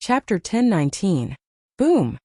Chapter 10:19. Boom!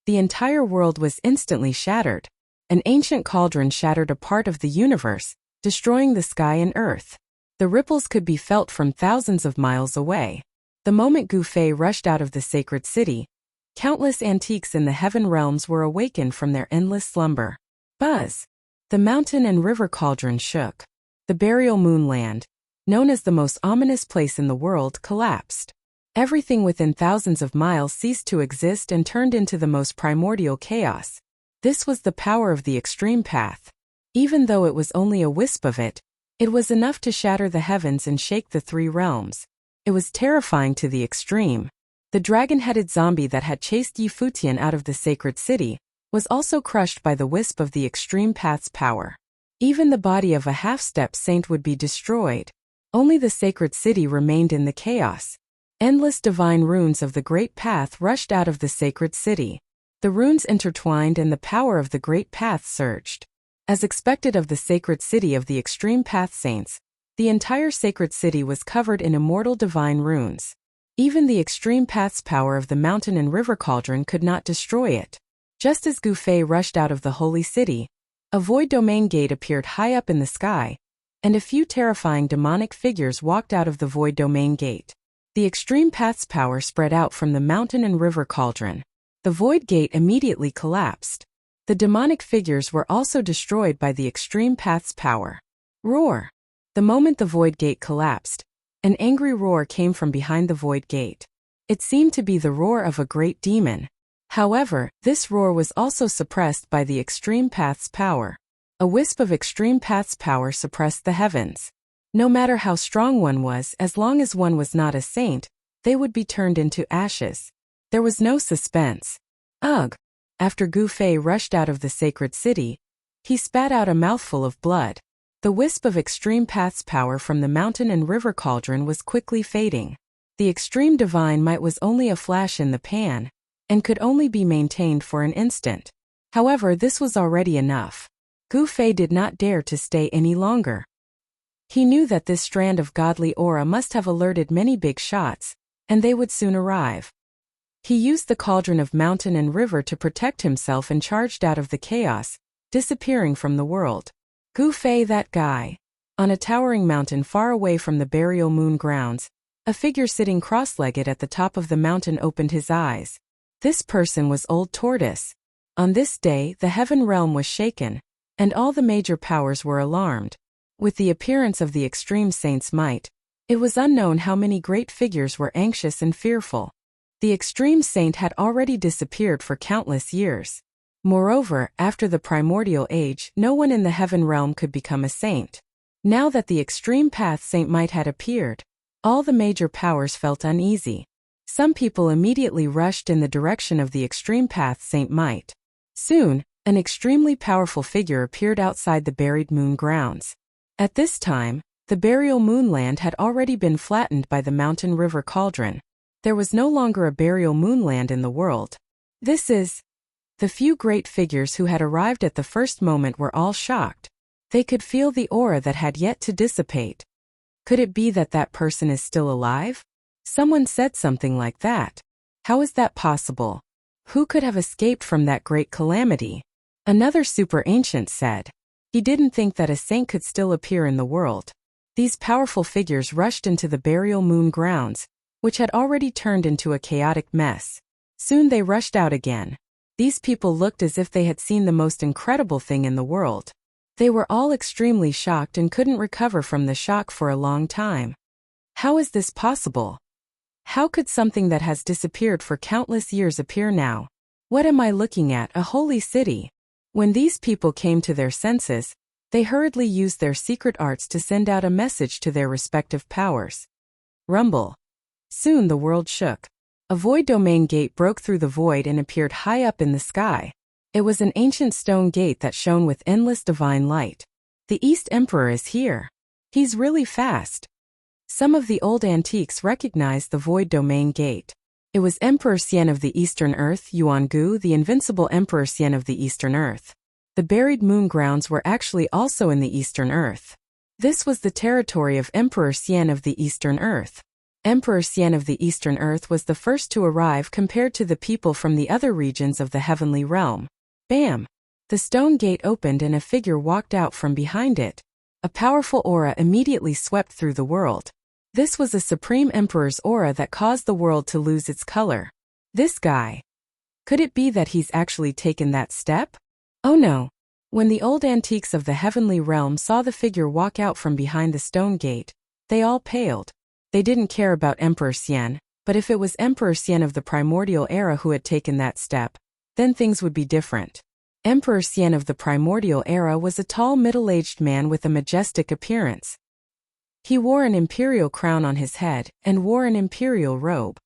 The entire world was instantly shattered. An ancient cauldron shattered a part of the universe, destroying the sky and earth. The ripples could be felt from thousands of miles away. The moment Gu Fei rushed out of the sacred city, countless antiques in the heaven realms were awakened from their endless slumber. Buzz! The mountain and river cauldron shook. The burial moonland, known as the most ominous place in the world, collapsed. Everything within thousands of miles ceased to exist and turned into the most primordial chaos. This was the power of the extreme path. Even though it was only a wisp of it, it was enough to shatter the heavens and shake the three realms. It was terrifying to the extreme. The dragon-headed zombie that had chased Yi Futian out of the sacred city was also crushed by the wisp of the extreme path's power. Even the body of a half-step saint would be destroyed. Only the sacred city remained in the chaos. Endless divine runes of the great path rushed out of the sacred city. The runes intertwined and the power of the great path surged. As expected of the sacred city of the extreme path saints, the entire sacred city was covered in immortal divine runes. Even the extreme path's power of the mountain and river cauldron could not destroy it. Just as Gu Fei rushed out of the holy city, a void domain gate appeared high up in the sky, and a few terrifying demonic figures walked out of the void domain gate. The extreme path's power spread out from the mountain and river cauldron. The void gate immediately collapsed. The demonic figures were also destroyed by the extreme path's power. Roar! The moment the void gate collapsed, an angry roar came from behind the void gate. It seemed to be the roar of a great demon. However, this roar was also suppressed by the extreme path's power. A wisp of extreme path's power suppressed the heavens. No matter how strong one was, as long as one was not a saint, they would be turned into ashes. There was no suspense. Ugh! After Gu Fei rushed out of the sacred city, he spat out a mouthful of blood. The wisp of extreme path's power from the mountain and river cauldron was quickly fading. The extreme divine might was only a flash in the pan, and could only be maintained for an instant. However, this was already enough. Gu Fei did not dare to stay any longer. He knew that this strand of godly aura must have alerted many big shots, and they would soon arrive. He used the cauldron of mountain and river to protect himself and charged out of the chaos, disappearing from the world. Gu Fei, that guy. On a towering mountain far away from the burial moon grounds, a figure sitting cross-legged at the top of the mountain opened his eyes. This person was Old Tortoise. On this day, the heaven realm was shaken, and all the major powers were alarmed. With the appearance of the extreme saint's might, it was unknown how many great figures were anxious and fearful. The extreme saint had already disappeared for countless years. Moreover, after the primordial age, no one in the heaven realm could become a saint. Now that the extreme path saint might had appeared, all the major powers felt uneasy. Some people immediately rushed in the direction of the extreme path saint might. Soon, an extremely powerful figure appeared outside the buried moon grounds. At this time, the burial moonland had already been flattened by the mountain river cauldron. There was no longer a burial moonland in the world. The few great figures who had arrived at the first moment were all shocked. They could feel the aura that had yet to dissipate. Could it be that that person is still alive? Someone said something like that. How is that possible? Who could have escaped from that great calamity? Another super ancient said. He didn't think that a saint could still appear in the world. These powerful figures rushed into the burial moon grounds, which had already turned into a chaotic mess. Soon they rushed out again. These people looked as if they had seen the most incredible thing in the world. They were all extremely shocked and couldn't recover from the shock for a long time. How is this possible? How could something that has disappeared for countless years appear now? What am I looking at? A holy city? When these people came to their senses, they hurriedly used their secret arts to send out a message to their respective powers. Rumble. Soon the world shook. A void domain gate broke through the void and appeared high up in the sky. It was an ancient stone gate that shone with endless divine light. The East Emperor is here. He's really fast. Some of the old antiques recognized the void domain gate. It was Emperor Xian of the Eastern Earth, Yuangu, the invincible Emperor Xian of the Eastern Earth. The buried moon grounds were actually also in the Eastern Earth. This was the territory of Emperor Xian of the Eastern Earth. Emperor Xian of the Eastern Earth was the first to arrive compared to the people from the other regions of the heavenly realm. Bam! The stone gate opened and a figure walked out from behind it. A powerful aura immediately swept through the world. This was a supreme emperor's aura that caused the world to lose its color. This guy. Could it be that he's actually taken that step? Oh no. When the old antiques of the heavenly realm saw the figure walk out from behind the stone gate, they all paled. They didn't care about Emperor Xian, but if it was Emperor Xian of the primordial era who had taken that step, then things would be different. Emperor Xian of the primordial era was a tall middle-aged man with a majestic appearance. He wore an imperial crown on his head and wore an imperial robe.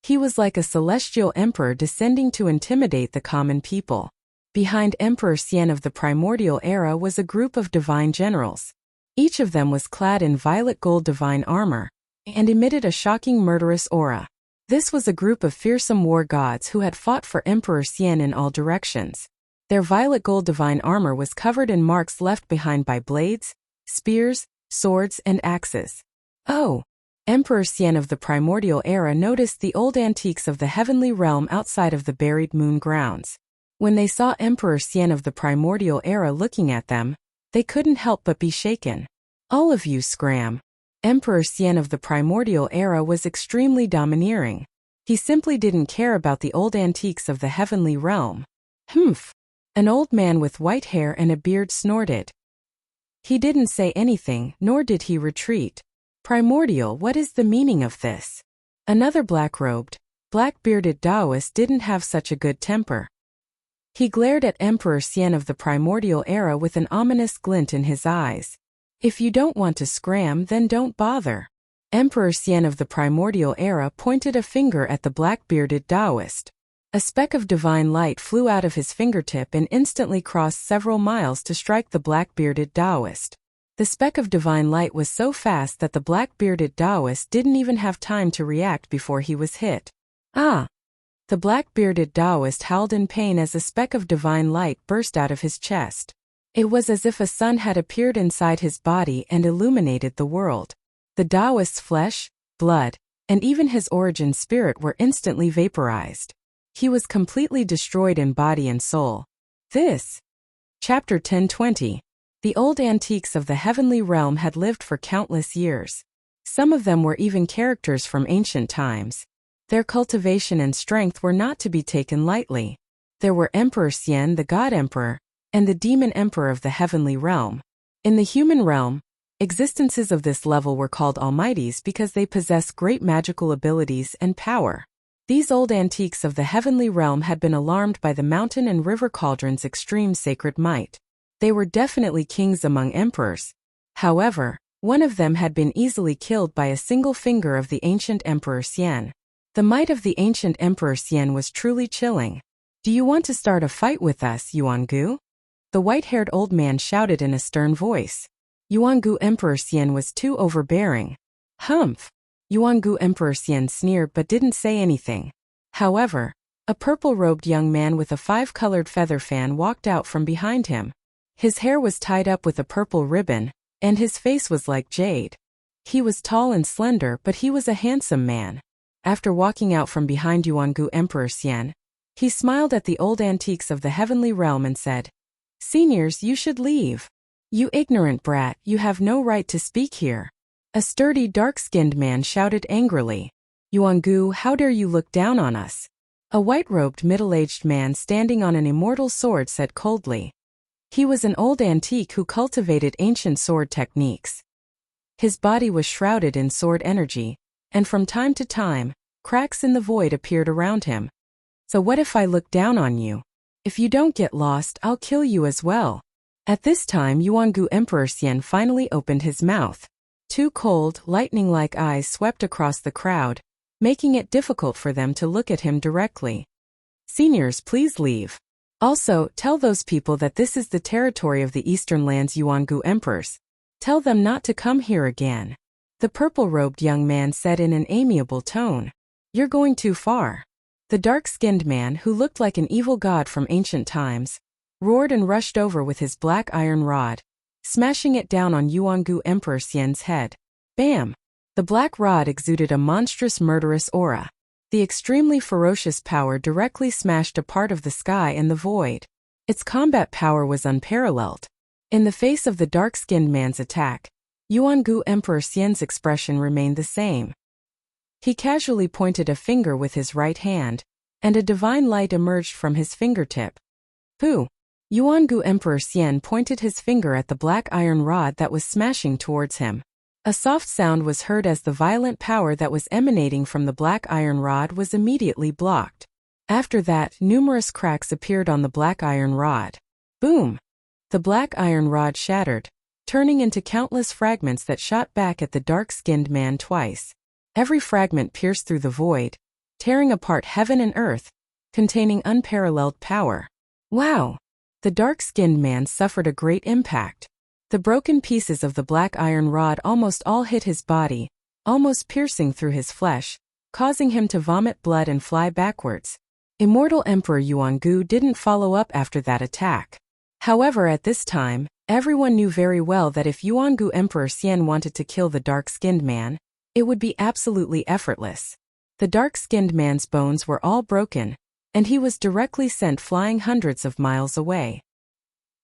He was like a celestial emperor descending to intimidate the common people. Behind Emperor Xian of the primordial era was a group of divine generals. Each of them was clad in violet gold divine armor and emitted a shocking murderous aura. This was a group of fearsome war gods who had fought for Emperor Xian in all directions. Their violet gold divine armor was covered in marks left behind by blades, spears, swords, and axes. Oh! Emperor Xian of the primordial era noticed the old antiques of the heavenly realm outside of the buried moon grounds. When they saw Emperor Xian of the primordial era looking at them, they couldn't help but be shaken. All of you scram. Emperor Xian of the primordial era was extremely domineering. He simply didn't care about the old antiques of the heavenly realm. Humph! An old man with white hair and a beard snorted. He didn't say anything, nor did he retreat. Primordial, what is the meaning of this? Another black-robed, black-bearded Taoist didn't have such a good temper. He glared at Emperor Xian of the primordial era with an ominous glint in his eyes. If you don't want to scram, then don't bother. Emperor Xian of the primordial era pointed a finger at the black-bearded Taoist. A speck of divine light flew out of his fingertip and instantly crossed several miles to strike the black-bearded Taoist. The speck of divine light was so fast that the black-bearded Taoist didn't even have time to react before he was hit. Ah! The black-bearded Taoist howled in pain as a speck of divine light burst out of his chest. It was as if a sun had appeared inside his body and illuminated the world. The Taoist's flesh, blood, and even his origin spirit were instantly vaporized. He was completely destroyed in body and soul. This. Chapter 1020. The old antiques of the heavenly realm had lived for countless years. Some of them were even characters from ancient times. Their cultivation and strength were not to be taken lightly. There were Emperor Xian, the God Emperor, and the Demon Emperor of the heavenly realm. In the human realm, existences of this level were called almighties because they possess great magical abilities and power. These old antiques of the heavenly realm had been alarmed by the mountain and river cauldron's extreme sacred might. They were definitely kings among emperors. However, one of them had been easily killed by a single finger of the ancient Emperor Xian. The might of the ancient Emperor Xian was truly chilling. Do you want to start a fight with us, Yuangu? The white-haired old man shouted in a stern voice. Yuangu Emperor Xian was too overbearing. Humph! Yuangu Emperor Xian sneered but didn't say anything. However, a purple-robed young man with a five-colored feather fan walked out from behind him. His hair was tied up with a purple ribbon, and his face was like jade. He was tall and slender, but he was a handsome man. After walking out from behind Yuangu Emperor Xian, he smiled at the old antiques of the heavenly realm and said, "Seniors, you should leave. You ignorant brat, you have no right to speak here." A sturdy, dark-skinned man shouted angrily, "Yuangu, how dare you look down on us?" A white-robed middle-aged man standing on an immortal sword said coldly. He was an old antique who cultivated ancient sword techniques. His body was shrouded in sword energy, and from time to time, cracks in the void appeared around him. "So what if I look down on you? If you don't get lost, I'll kill you as well." At this time, Yuangu Emperor Xian finally opened his mouth. Two cold, lightning-like eyes swept across the crowd, making it difficult for them to look at him directly. "Seniors, please leave. Also, tell those people that this is the territory of the Eastern Lands Yuangu Emperors. Tell them not to come here again," the purple-robed young man said in an amiable tone. "You're going too far." The dark-skinned man, who looked like an evil god from ancient times, roared and rushed over with his black iron rod, smashing it down on Yuangu Emperor Xian's head. Bam! The black rod exuded a monstrous murderous aura. The extremely ferocious power directly smashed a part of the sky and the void. Its combat power was unparalleled. In the face of the dark-skinned man's attack, Yuan-gu Emperor Xian's expression remained the same. He casually pointed a finger with his right hand, and a divine light emerged from his fingertip. Pooh! Yuan-gu Emperor Xian pointed his finger at the black iron rod that was smashing towards him. A soft sound was heard as the violent power that was emanating from the black iron rod was immediately blocked. After that, numerous cracks appeared on the black iron rod. Boom! The black iron rod shattered, turning into countless fragments that shot back at the dark-skinned man twice. Every fragment pierced through the void, tearing apart heaven and earth, containing unparalleled power. Wow! The dark-skinned man suffered a great impact. The broken pieces of the black iron rod almost all hit his body, almost piercing through his flesh, causing him to vomit blood and fly backwards. Immortal Emperor Yuan-gu didn't follow up after that attack. However, at this time, everyone knew very well that if Yuan-gu Emperor Xian wanted to kill the dark-skinned man, it would be absolutely effortless. The dark-skinned man's bones were all broken, and he was directly sent flying hundreds of miles away.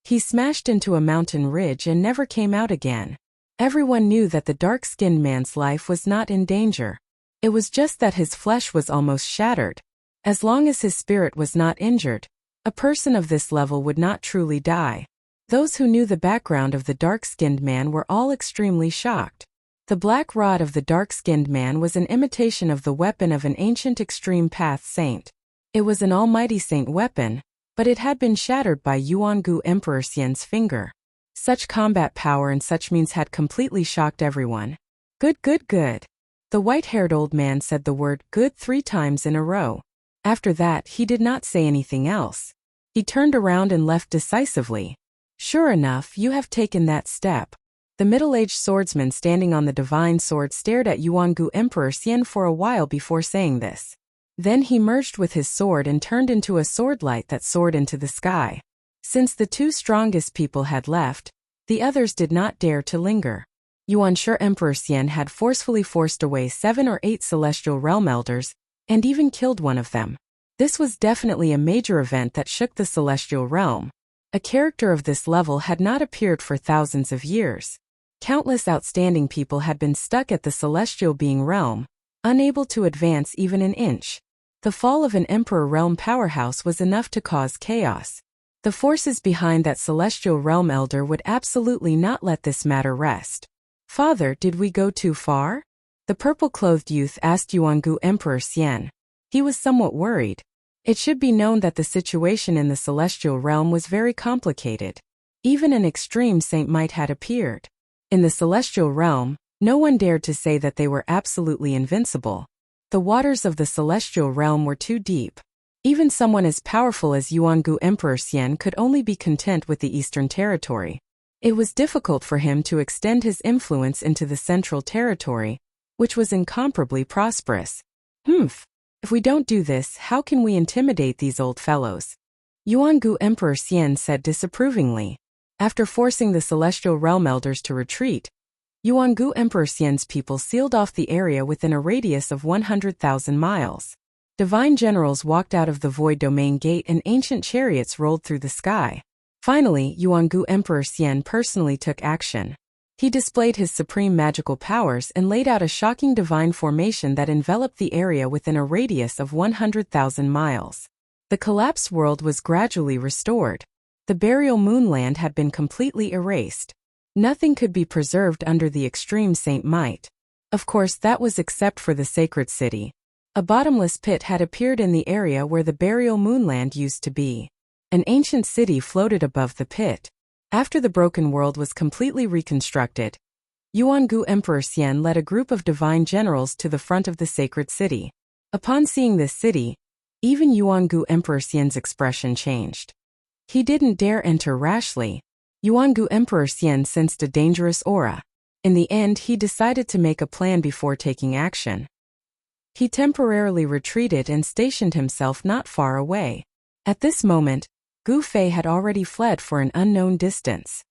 He smashed into a mountain ridge and never came out again. Everyone knew that the dark-skinned man's life was not in danger. It was just that his flesh was almost shattered. As long as his spirit was not injured, a person of this level would not truly die. Those who knew the background of the dark-skinned man were all extremely shocked. The black rod of the dark-skinned man was an imitation of the weapon of an ancient extreme path saint. It was an almighty saint weapon, but it had been shattered by Yuan-gu Emperor Xian's finger. Such combat power and such means had completely shocked everyone. Good, good, good. The white-haired old man said the word good 3 times in a row. After that, he did not say anything else. He turned around and left decisively. Sure enough, you have taken that step. The middle-aged swordsman standing on the divine sword stared at Yuan-gu Emperor Xian for a while before saying this. Then he merged with his sword and turned into a sword light that soared into the sky. Since the 2 strongest people had left, the others did not dare to linger. Yuan-shu Emperor Xian had forcefully forced away 7 or 8 celestial realm elders, and even killed one of them. This was definitely a major event that shook the celestial realm. A character of this level had not appeared for thousands of years. Countless outstanding people had been stuck at the celestial being realm, unable to advance even an inch. The fall of an emperor realm powerhouse was enough to cause chaos. The forces behind that celestial realm elder would absolutely not let this matter rest. Father, did we go too far? The purple-clothed youth asked Yuan-gu Emperor Xian. He was somewhat worried. It should be known that the situation in the celestial realm was very complicated. Even an extreme saint might had appeared. In the celestial realm, no one dared to say that they were absolutely invincible. The waters of the celestial realm were too deep. Even someone as powerful as Yuan-gu Emperor Xian could only be content with the Eastern Territory. It was difficult for him to extend his influence into the Central Territory, which was incomparably prosperous. If we don't do this, how can we intimidate these old fellows? Yuan-gu Emperor Xian said disapprovingly. After forcing the celestial realm elders to retreat, Yuan-gu Emperor Xian's people sealed off the area within a radius of 100,000 miles. Divine generals walked out of the void domain gate and ancient chariots rolled through the sky. Finally, Yuan-gu Emperor Xian personally took action. He displayed his supreme magical powers and laid out a shocking divine formation that enveloped the area within a radius of 100,000 miles. The collapsed world was gradually restored. The burial moonland had been completely erased. Nothing could be preserved under the extreme saint might. Of course, that was except for the sacred city. A bottomless pit had appeared in the area where the burial moonland used to be. An ancient city floated above the pit. After the broken world was completely reconstructed, Yuan-gu Emperor Xian led a group of divine generals to the front of the sacred city. Upon seeing this city, even Yuan-gu Emperor Xian's expression changed. He didn't dare enter rashly. Yuan-gu Emperor Xian sensed a dangerous aura. In the end, he decided to make a plan before taking action. He temporarily retreated and stationed himself not far away. At this moment, Gu Fei had already fled for an unknown distance.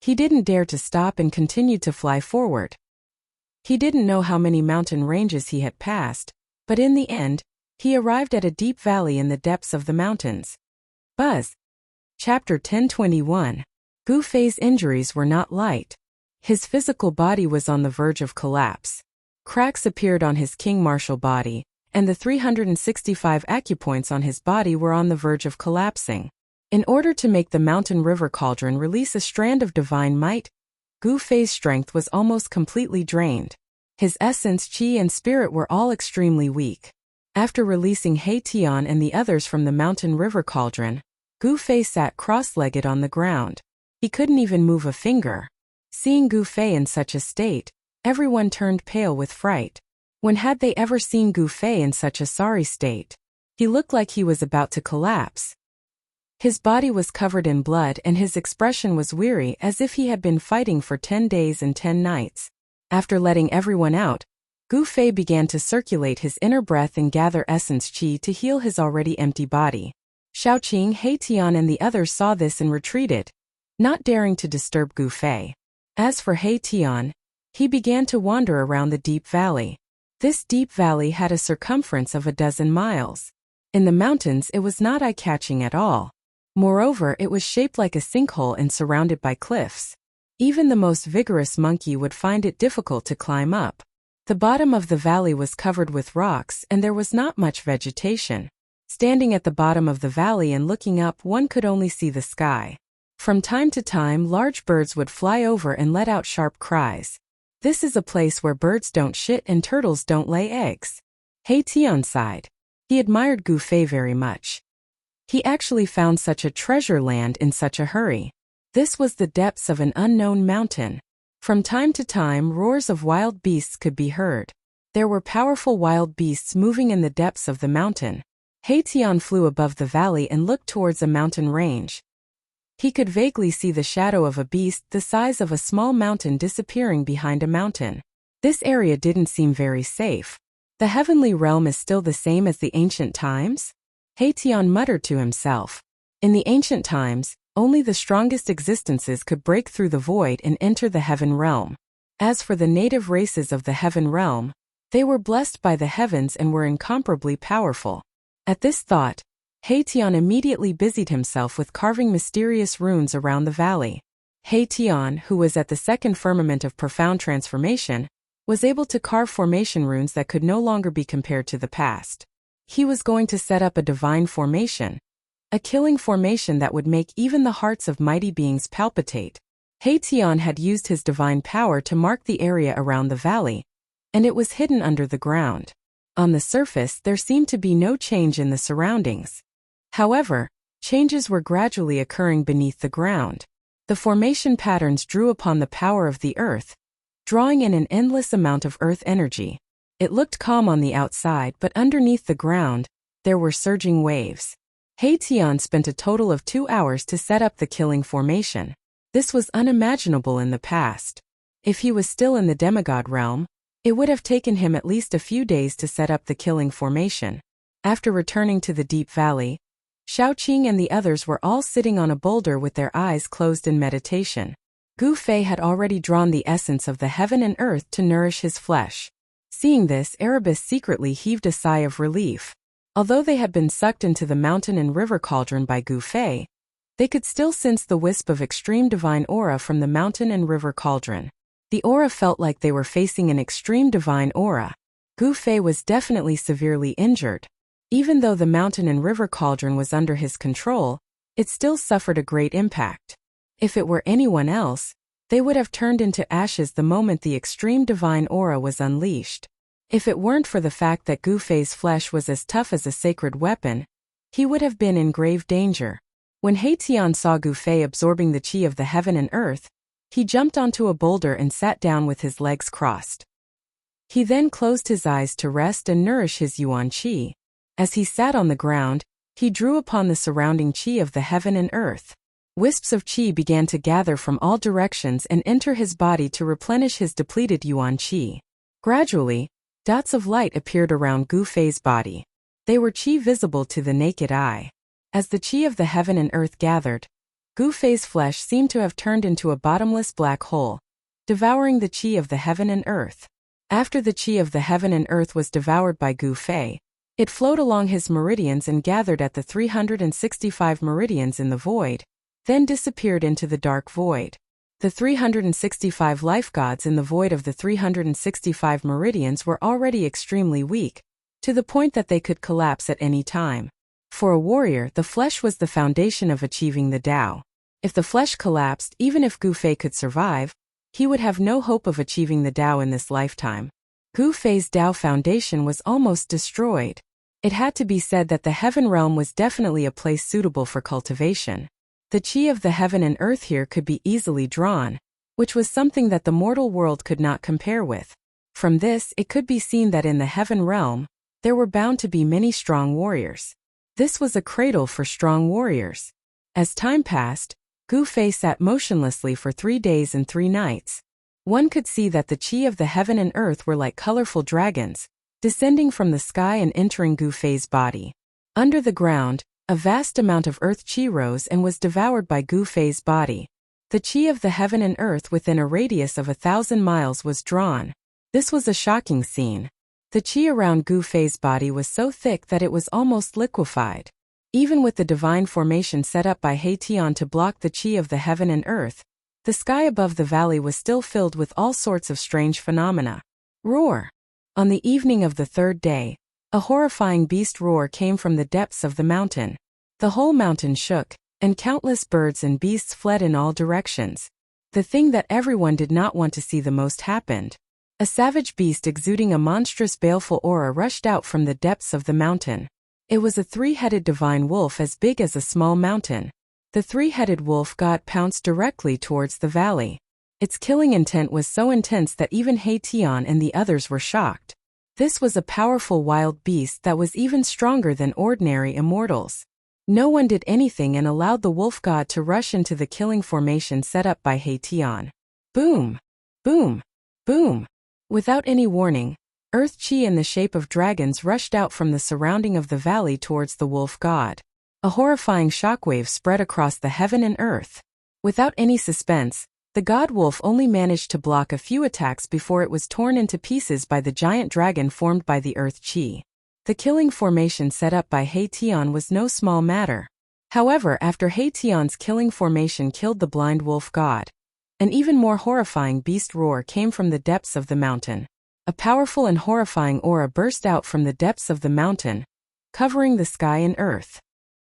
He didn't dare to stop and continued to fly forward. He didn't know how many mountain ranges he had passed, but in the end, he arrived at a deep valley in the depths of the mountains. Buzz. Chapter 1021. Gu Fei's injuries were not light. His physical body was on the verge of collapse. Cracks appeared on his king martial body, and the 365 acupoints on his body were on the verge of collapsing. In order to make the mountain river cauldron release a strand of divine might, Gu Fei's strength was almost completely drained. His essence, qi, and spirit were all extremely weak. After releasing He Tian and the others from the mountain river cauldron, Gu Fei sat cross-legged on the ground. He couldn't even move a finger. Seeing Gu Fei in such a state, everyone turned pale with fright. When had they ever seen Gu Fei in such a sorry state? He looked like he was about to collapse. His body was covered in blood and his expression was weary, as if he had been fighting for 10 days and 10 nights. After letting everyone out, Gu Fei began to circulate his inner breath and gather essence qi to heal his already empty body. Shaoqing, He Tian and the others saw this and retreated, not daring to disturb Gu Fei. As for He Tian, he began to wander around the deep valley. This deep valley had a circumference of 12 miles. In the mountains it was not eye-catching at all. Moreover, it was shaped like a sinkhole and surrounded by cliffs. Even the most vigorous monkey would find it difficult to climb up. The bottom of the valley was covered with rocks and there was not much vegetation. Standing at the bottom of the valley and looking up, one could only see the sky. From time to time, large birds would fly over and let out sharp cries. This is a place where birds don't shit and turtles don't lay eggs. He Tian sighed. He admired Gu Fei very much. He actually found such a treasure land in such a hurry. This was the depths of an unknown mountain. From time to time, roars of wild beasts could be heard. There were powerful wild beasts moving in the depths of the mountain. He Tian flew above the valley and looked towards a mountain range. He could vaguely see the shadow of a beast the size of a small mountain disappearing behind a mountain. This area didn't seem very safe. The heavenly realm is still the same as the ancient times? He Tian muttered to himself. In the ancient times, only the strongest existences could break through the void and enter the heaven realm. As for the native races of the heaven realm, they were blessed by the heavens and were incomparably powerful. At this thought, He Tian immediately busied himself with carving mysterious runes around the valley. He Tian, who was at the second firmament of profound transformation, was able to carve formation runes that could no longer be compared to the past. He was going to set up a divine formation, a killing formation that would make even the hearts of mighty beings palpitate. He Tian had used his divine power to mark the area around the valley, and it was hidden under the ground. On the surface, there seemed to be no change in the surroundings. However, changes were gradually occurring beneath the ground. The formation patterns drew upon the power of the earth, drawing in an endless amount of earth energy. It looked calm on the outside, but underneath the ground, there were surging waves. He Tian spent a total of 2 hours to set up the killing formation. This was unimaginable in the past. If he was still in the demigod realm, it would have taken him at least a few days to set up the killing formation. After returning to the deep valley, Shaoqing and the others were all sitting on a boulder with their eyes closed in meditation. Gu Fei had already drawn the essence of the heaven and earth to nourish his flesh. Seeing this, Erebus secretly heaved a sigh of relief. Although they had been sucked into the mountain and river cauldron by Gu Fei, they could still sense the wisp of extreme divine aura from the mountain and river cauldron. The aura felt like they were facing an extreme divine aura. Gu Fei was definitely severely injured. Even though the mountain and river cauldron was under his control, it still suffered a great impact. If it were anyone else, they would have turned into ashes the moment the extreme divine aura was unleashed. If it weren't for the fact that Gu Fei's flesh was as tough as a sacred weapon, he would have been in grave danger. When He Tian saw Gu Fei absorbing the qi of the heaven and earth, he jumped onto a boulder and sat down with his legs crossed. He then closed his eyes to rest and nourish his yuan qi. As he sat on the ground, he drew upon the surrounding qi of the heaven and earth. Wisps of qi began to gather from all directions and enter his body to replenish his depleted yuan qi. Gradually, dots of light appeared around Gu Fei's body. They were qi visible to the naked eye. As the qi of the heaven and earth gathered, Gu Fei's flesh seemed to have turned into a bottomless black hole, devouring the qi of the heaven and earth. After the chi of the heaven and earth was devoured by Gu Fei, it flowed along his meridians and gathered at the 365 meridians in the void, then disappeared into the dark void. The 365 life gods in the void of the 365 meridians were already extremely weak, to the point that they could collapse at any time. For a warrior, the flesh was the foundation of achieving the Tao. If the flesh collapsed, even if Gu Fei could survive, he would have no hope of achieving the Tao in this lifetime. Gu Fei's Tao foundation was almost destroyed. It had to be said that the heaven realm was definitely a place suitable for cultivation. The chi of the heaven and earth here could be easily drawn, which was something that the mortal world could not compare with. From this, it could be seen that in the heaven realm, there were bound to be many strong warriors. This was a cradle for strong warriors. As time passed, Gu Fei sat motionlessly for 3 days and 3 nights. One could see that the chi of the heaven and earth were like colorful dragons, descending from the sky and entering Gu Fei's body. Under the ground, a vast amount of earth chi rose and was devoured by Gu Fei's body. The chi of the heaven and earth within a radius of 1,000 miles was drawn. This was a shocking scene. The chi around Gu Fei's body was so thick that it was almost liquefied. Even with the divine formation set up by He Tian to block the chi of the heaven and earth, the sky above the valley was still filled with all sorts of strange phenomena. Roar! On the evening of the 3rd day, a horrifying beast roar came from the depths of the mountain. The whole mountain shook, and countless birds and beasts fled in all directions. The thing that everyone did not want to see the most happened. A savage beast exuding a monstrous baleful aura rushed out from the depths of the mountain. It was a 3-headed divine wolf as big as a small mountain. The 3-headed wolf god pounced directly towards the valley. Its killing intent was so intense that even He Tian and the others were shocked. This was a powerful wild beast that was even stronger than ordinary immortals. No one did anything and allowed the wolf god to rush into the killing formation set up by He Tian. Boom! Boom! Boom! Without any warning, earth chi in the shape of dragons rushed out from the surrounding of the valley towards the wolf god. A horrifying shockwave spread across the heaven and earth. Without any suspense, the god wolf only managed to block a few attacks before it was torn into pieces by the giant dragon formed by the earth chi. The killing formation set up by He Tian was no small matter. However, after He Tian's killing formation killed the blind wolf god, an even more horrifying beast roar came from the depths of the mountain. A powerful and horrifying aura burst out from the depths of the mountain, covering the sky and earth.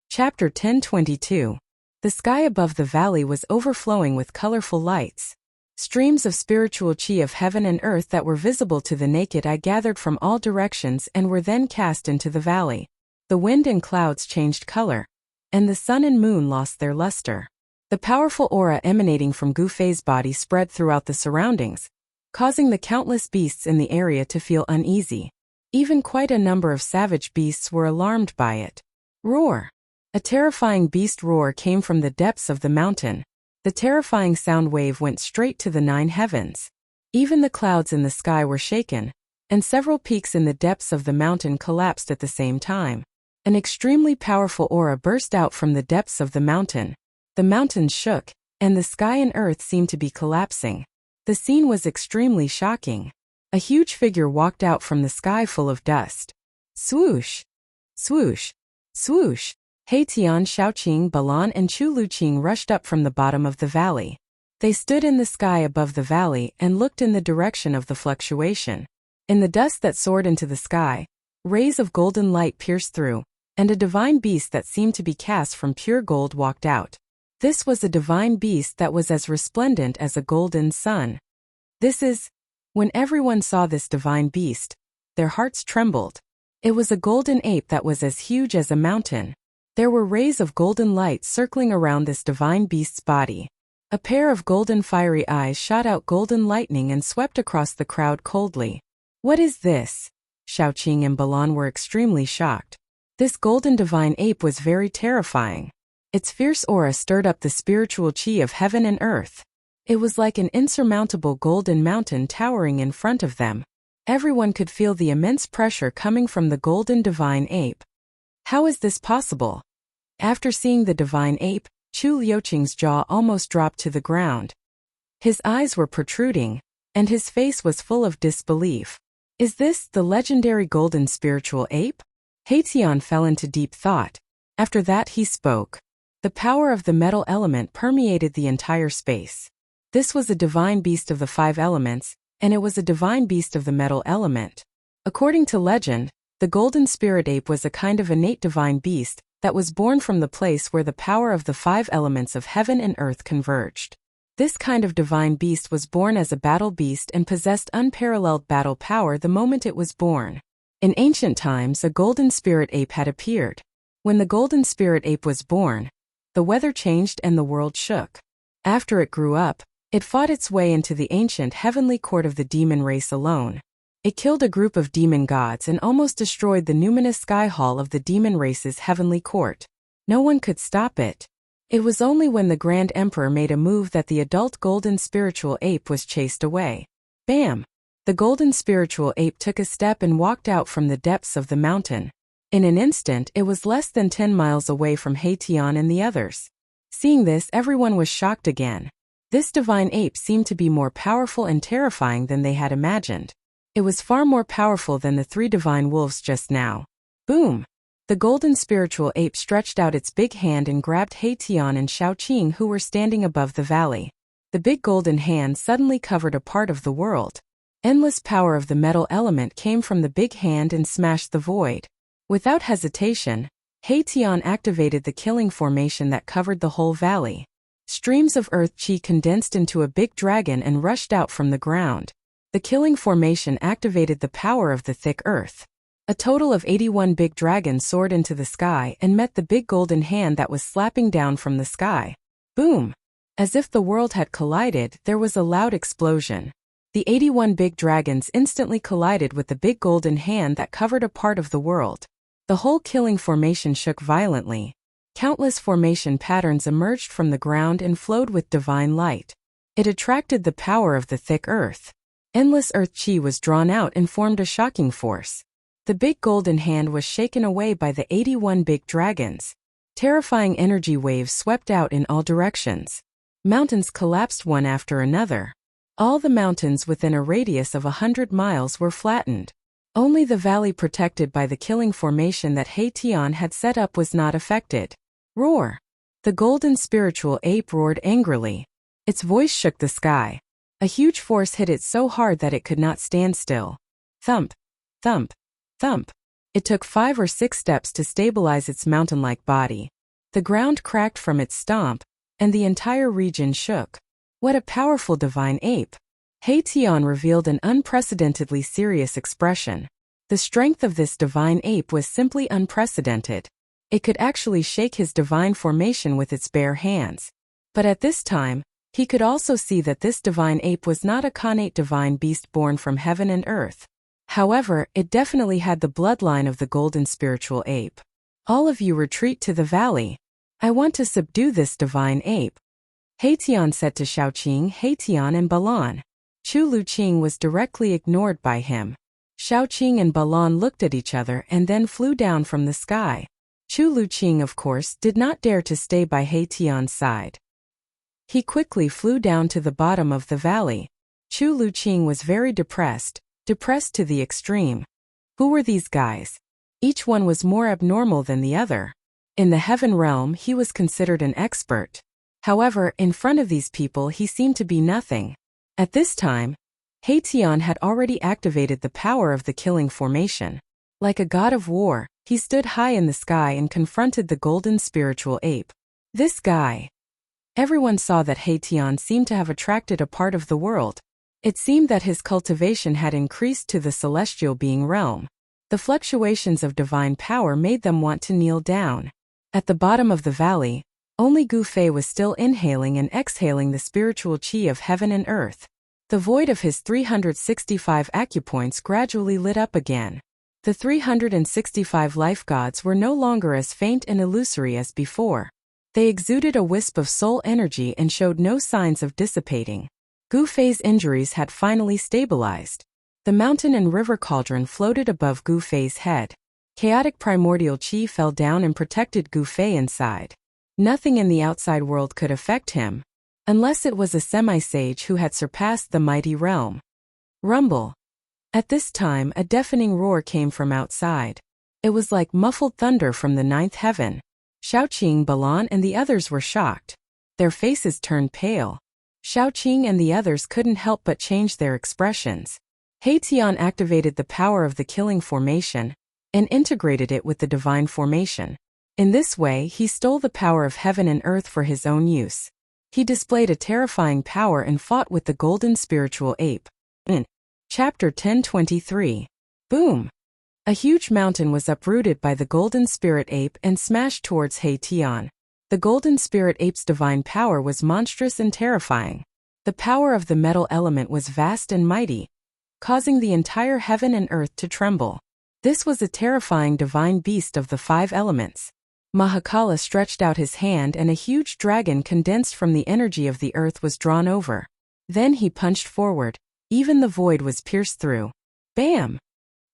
Chapter 1022. The sky above the valley was overflowing with colorful lights. Streams of spiritual chi of heaven and earth that were visible to the naked eye gathered from all directions and were then cast into the valley. The wind and clouds changed color, and the sun and moon lost their luster. The powerful aura emanating from Gu Fei's body spread throughout the surroundings, causing the countless beasts in the area to feel uneasy. Even quite a number of savage beasts were alarmed by it. Roar! A terrifying beast roar came from the depths of the mountain. The terrifying sound wave went straight to the 9 heavens. Even the clouds in the sky were shaken, and several peaks in the depths of the mountain collapsed at the same time. An extremely powerful aura burst out from the depths of the mountain. The mountains shook, and the sky and earth seemed to be collapsing. The scene was extremely shocking. A huge figure walked out from the sky full of dust. Swoosh! Swoosh! Swoosh! He Tian, Shaoqing, Balan and Chu Luqing rushed up from the bottom of the valley. They stood in the sky above the valley and looked in the direction of the fluctuation. In the dust that soared into the sky, rays of golden light pierced through, and a divine beast that seemed to be cast from pure gold walked out. This was a divine beast that was as resplendent as a golden sun. When everyone saw this divine beast, their hearts trembled. It was a golden ape that was as huge as a mountain. There were rays of golden light circling around this divine beast's body. A pair of golden fiery eyes shot out golden lightning and swept across the crowd coldly. What is this? Shaoqing and Balan were extremely shocked. This golden divine ape was very terrifying. Its fierce aura stirred up the spiritual chi of heaven and earth. It was like an insurmountable golden mountain towering in front of them. Everyone could feel the immense pressure coming from the golden divine ape. How is this possible? After seeing the divine ape, Chu Liuqing's jaw almost dropped to the ground. His eyes were protruding, and his face was full of disbelief. Is this the legendary golden spiritual ape? Hatian fell into deep thought. After that he spoke. The power of the metal element permeated the entire space. This was a divine beast of the 5 elements, and it was a divine beast of the metal element. According to legend, the golden spirit ape was a kind of innate divine beast that was born from the place where the power of the 5 elements of heaven and earth converged. This kind of divine beast was born as a battle beast and possessed unparalleled battle power the moment it was born. In ancient times, a golden spirit ape had appeared. When the golden spirit ape was born, the weather changed and the world shook. After it grew up, it fought its way into the ancient heavenly court of the demon race alone. It killed a group of demon gods and almost destroyed the numinous sky hall of the demon race's heavenly court. No one could stop it. It was only when the Grand Emperor made a move that the adult golden spiritual ape was chased away. Bam! The golden spiritual ape took a step and walked out from the depths of the mountain. In an instant, it was less than 10 miles away from Hatian and the others. Seeing this, everyone was shocked again. This divine ape seemed to be more powerful and terrifying than they had imagined. It was far more powerful than the 3 divine wolves just now. Boom! The golden spiritual ape stretched out its big hand and grabbed Hatian and Xiaoqing, who were standing above the valley. The big golden hand suddenly covered a part of the world. Endless power of the metal element came from the big hand and smashed the void. Without hesitation, Hatian activated the killing formation that covered the whole valley. Streams of earth chi condensed into a big dragon and rushed out from the ground. The killing formation activated the power of the thick earth. A total of 81 big dragons soared into the sky and met the big golden hand that was slapping down from the sky. Boom! As if the world had collided, there was a loud explosion. The 81 big dragons instantly collided with the big golden hand that covered a part of the world. The whole killing formation shook violently. Countless formation patterns emerged from the ground and flowed with divine light. It attracted the power of the thick earth. Endless earth chi was drawn out and formed a shocking force. The big golden hand was shaken away by the 81 big dragons. Terrifying energy waves swept out in all directions. Mountains collapsed one after another. All the mountains within a radius of 100 miles were flattened. Only the valley protected by the killing formation that Hatian had set up was not affected. Roar! The golden spiritual ape roared angrily. Its voice shook the sky. A huge force hit it so hard that it could not stand still. Thump! Thump! Thump! It took 5 or 6 steps to stabilize its mountain-like body. The ground cracked from its stomp, and the entire region shook. What a powerful divine ape! Hatian revealed an unprecedentedly serious expression. The strength of this divine ape was simply unprecedented. It could actually shake his divine formation with its bare hands. But at this time, he could also see that this divine ape was not a connate divine beast born from heaven and earth. However, it definitely had the bloodline of the golden spiritual ape. All of you retreat to the valley. I want to subdue this divine ape. Hatian said to Xiaoqing, Hatian and Balan. Chu Luqing was directly ignored by him. Xiaoqing and Balan looked at each other and then flew down from the sky. Chu Luqing, of course, did not dare to stay by Hatian's side. He quickly flew down to the bottom of the valley. Chu Luqing was very depressed to the extreme. Who were these guys? Each one was more abnormal than the other. In the heaven realm, he was considered an expert. However, in front of these people, he seemed to be nothing. At this time, Hatian had already activated the power of the killing formation. Like a god of war, he stood high in the sky and confronted the golden spiritual ape. This guy. Everyone saw that Hatian seemed to have attracted a part of the world. It seemed that his cultivation had increased to the celestial being realm. The fluctuations of divine power made them want to kneel down. At the bottom of the valley, only Gu Fei was still inhaling and exhaling the spiritual chi of heaven and earth. The void of his 365 acupoints gradually lit up again. The 365 life gods were no longer as faint and illusory as before. They exuded a wisp of soul energy and showed no signs of dissipating. Gu Fei's injuries had finally stabilized. The mountain and river cauldron floated above Gu Fei's head. Chaotic primordial chi fell down and protected Gu Fei inside. Nothing in the outside world could affect him. unless it was a semi-sage who had surpassed the mighty realm. Rumble. At this time a deafening roar came from outside. It was like muffled thunder from the ninth heaven. Shaoqing, Balan and the others were shocked. Their faces turned pale. Shaoqing and the others couldn't help but change their expressions. Tian activated the power of the killing formation and integrated it with the divine formation. In this way he stole the power of heaven and earth for his own use. He displayed a terrifying power and fought with the golden spiritual ape. In Chapter 1023. Boom! A huge mountain was uprooted by the golden spirit ape and smashed towards Tian. The golden spirit ape's divine power was monstrous and terrifying. The power of the metal element was vast and mighty, causing the entire heaven and earth to tremble. This was a terrifying divine beast of the 5 elements. Mahakala stretched out his hand and a huge dragon condensed from the energy of the earth was drawn over. Then he punched forward. Even the void was pierced through. Bam!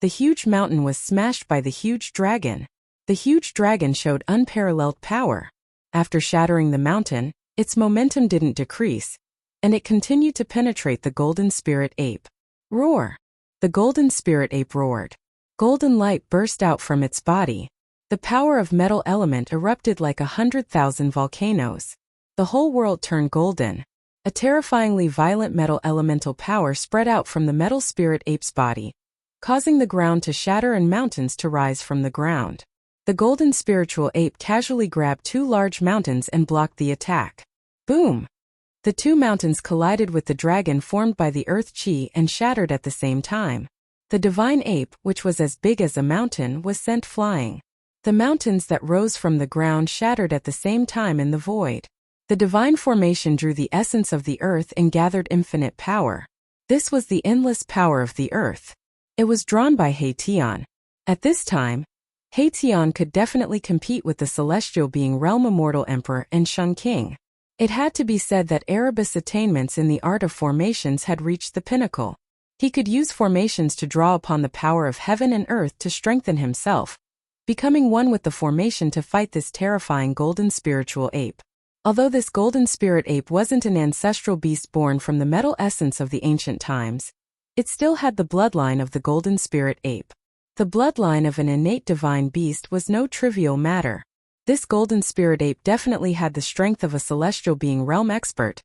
The huge mountain was smashed by the huge dragon. The huge dragon showed unparalleled power. After shattering the mountain, its momentum didn't decrease, and it continued to penetrate the golden spirit ape. Roar! The golden spirit ape roared. Golden light burst out from its body. The power of metal element erupted like 100,000 volcanoes. The whole world turned golden. A terrifyingly violent metal elemental power spread out from the metal spirit ape's body, causing the ground to shatter and mountains to rise from the ground. The golden spiritual ape casually grabbed 2 large mountains and blocked the attack. Boom! The 2 mountains collided with the dragon formed by the earth chi and shattered at the same time. The divine ape, which was as big as a mountain, was sent flying. The mountains that rose from the ground shattered at the same time in the void. The divine formation drew the essence of the earth and gathered infinite power. This was the endless power of the earth. It was drawn by Tian. At this time, Tian could definitely compete with the celestial being Realm Immortal Emperor and Shun King. It had to be said that Erebus' attainments in the art of formations had reached the pinnacle. He could use formations to draw upon the power of heaven and earth to strengthen himself, becoming one with the formation to fight this terrifying golden spiritual ape. Although this golden spirit ape wasn't an ancestral beast born from the metal essence of the ancient times, it still had the bloodline of the golden spirit ape. The bloodline of an innate divine beast was no trivial matter. This golden spirit ape definitely had the strength of a celestial being realm expert,